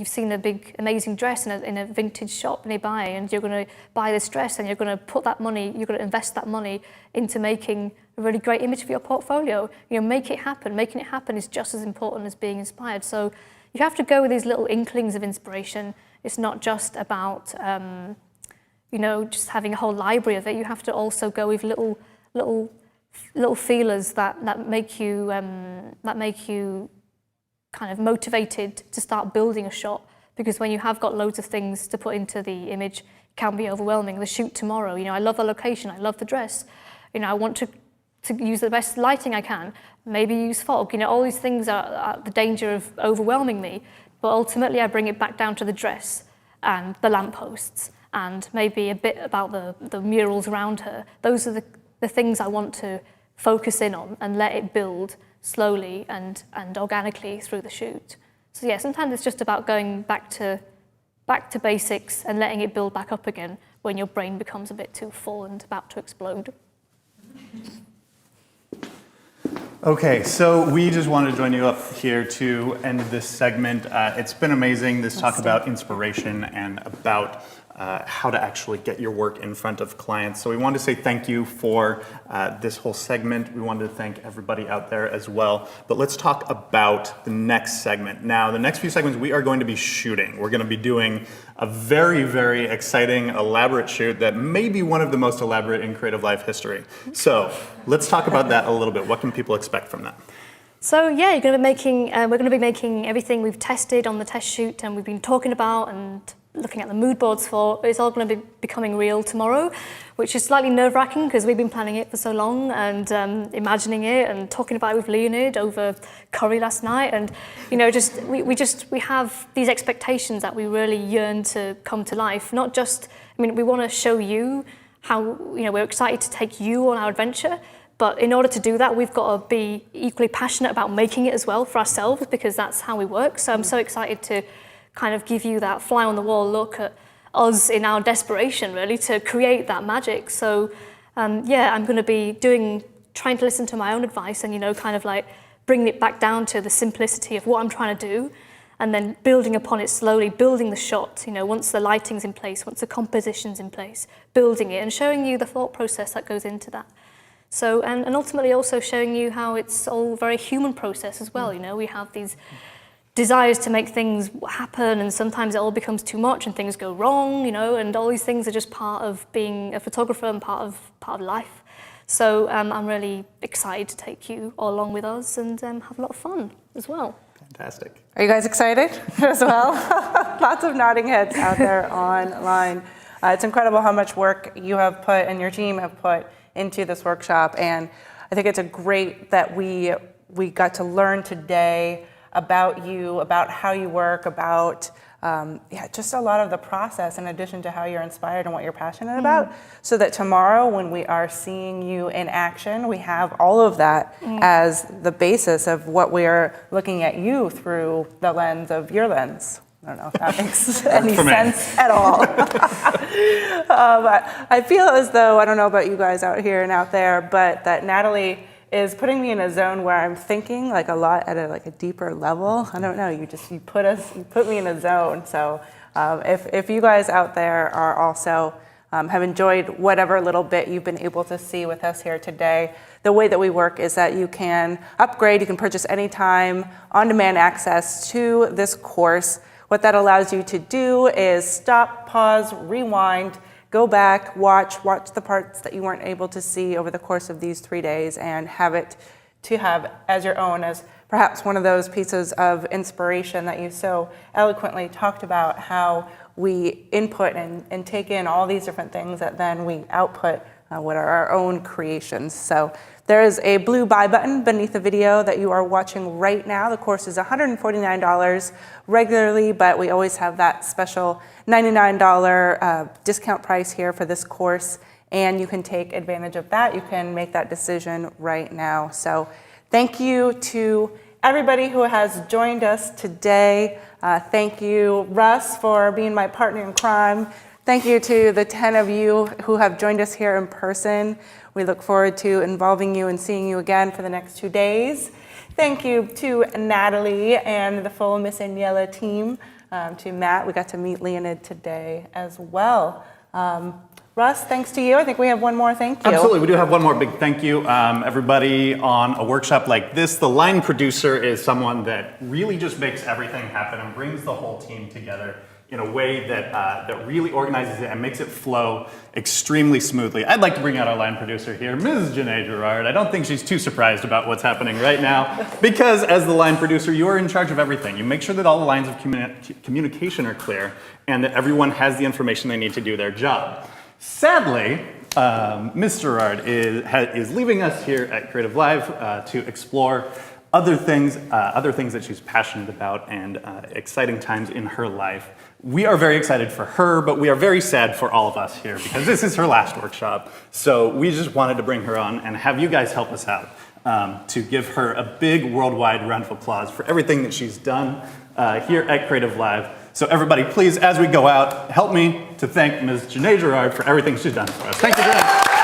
S13: seen a big amazing dress in a vintage shop nearby, and you're going to buy this dress, and you're going to put that money, you're going to invest that money into making a really great image for your portfolio. You know, make it happen. Making it happen is just as important as being inspired. So you have to go with these little inklings of inspiration. It's not just about you know, just having a whole library of it. You have to also go with little feelers that make you kind of motivated to start building a shot, because when you have got loads of things to put into the image, it can be overwhelming. The shoot tomorrow, you know, I love the location, I love the dress, you know, I want to use the best lighting I can, maybe use fog, you know, all these things are at the danger of overwhelming me, but ultimately I bring it back down to the dress and the lampposts and maybe a bit about the murals around her. Those are the things I want to focus in on and let it build slowly and organically through the shoot. So yeah, sometimes it's just about going back to basics and letting it build back up again when your brain becomes a bit too full and about to explode.
S2: Okay, so we just wanted to join you up here to end this segment. It's been amazing, this talk about inspiration and about how to actually get your work in front of clients. So we wanted to say thank you for this whole segment. We wanted to thank everybody out there as well. But let's talk about the next segment. Now, the next few segments we are going to be shooting. We're going to be doing a very, very exciting, elaborate shoot that may be one of the most elaborate in Creative Live history. So let's talk about that a little bit. What can people expect from that?
S13: So yeah, we're going to be making everything we've tested on the test shoot and we've been talking about and looking at the mood boards for. It's all going to be becoming real tomorrow, which is slightly nerve-wracking because we've been planning it for so long and imagining it and talking about it with Leonid over curry last night, and you know, we have these expectations that we really yearn to come to life. Not just, I mean, we want to show you how, you know, we're excited to take you on our adventure. But in order to do that, we've got to be equally passionate about making it as well for ourselves, because that's how we work. So I'm so excited to kind of give you that fly on the wall look at us in our desperation, really, to create that magic. So yeah, I'm going to be trying to listen to my own advice and, you know, kind of like bringing it back down to the simplicity of what I'm trying to do, and then building upon it slowly, building the shot, you know, once the lighting's in place, once the composition's in place, building it and showing you the thought process that goes into that. So, and ultimately also showing you how it's all a very human process as well. You know, we have these desires to make things happen, and sometimes it all becomes too much and things go wrong, you know, and all these things are just part of being a photographer and part of life. So I'm really excited to take you all along with us and have a lot of fun as well.
S2: Fantastic.
S18: Are you guys excited as well? Lots of nodding heads out there online. It's incredible how much work you have put and your team have put into this workshop, and I think it's great that we got to learn today about you, about how you work, about just a lot of the process in addition to how you're inspired and what you're passionate about, so that tomorrow when we are seeing you in action, we have all of that as the basis of what we're looking at you through the lens of your lens. I don't know if that makes any sense at all. I feel as though, I don't know about you guys out here and out there, but that Natalie is putting me in a zone where I'm thinking like a lot at a deeper level. I don't know, you put me in a zone. So if you guys out there are also have enjoyed whatever little bit you've been able to see with us here today, the way that we work is that you can upgrade, you can purchase anytime on-demand access to this course. What that allows you to do is stop, pause, rewind, go back, watch the parts that you weren't able to see over the course of these 3 days, and have it to have as your own, as perhaps one of those pieces of inspiration that you so eloquently talked about, how we input and take in all these different things that then we output what are our own creations. So there is a blue buy button beneath the video that you are watching right now. The course is $149 regularly, but we always have that special $99 discount price here for this course.
S1: and you can take advantage of that. You can make that decision right now. So thank you to everybody who has joined us today. Thank you, Russ, for being my partner in crime. Thank you to the 10 of you who have joined us here in person. We look forward to involving you and seeing you again for the next 2 days. Thank you to Natalie and the full Miss Aniela team. To Matt, we got to meet Leonid today as well. Russ, thanks to you. I think we have one more thank you.
S2: Absolutely, we do have one more big thank you. Everybody on a workshop like this, the line producer is someone that really just makes everything happen and brings the whole team together in a way that, that really organizes it and makes it flow extremely smoothly. I'd like to bring out our line producer here, Ms. Janae Gerard. I don't think she's too surprised about what's happening right now, because as the line producer, you are in charge of everything. You make sure that all the lines of communication are clear and that everyone has the information they need to do their job. Sadly, Ms. Gerard is leaving us here at Creative Live to explore other things that she's passionate about and exciting times in her life. We are very excited for her, but we are very sad for all of us here because this is her last workshop. So we just wanted to bring her on and have you guys help us out to give her a big worldwide round of applause for everything that she's done here at Creative Live. So everybody, please, as we go out, help me to thank Ms. Janae Gerard for everything she's done for us. Thank you, Janae.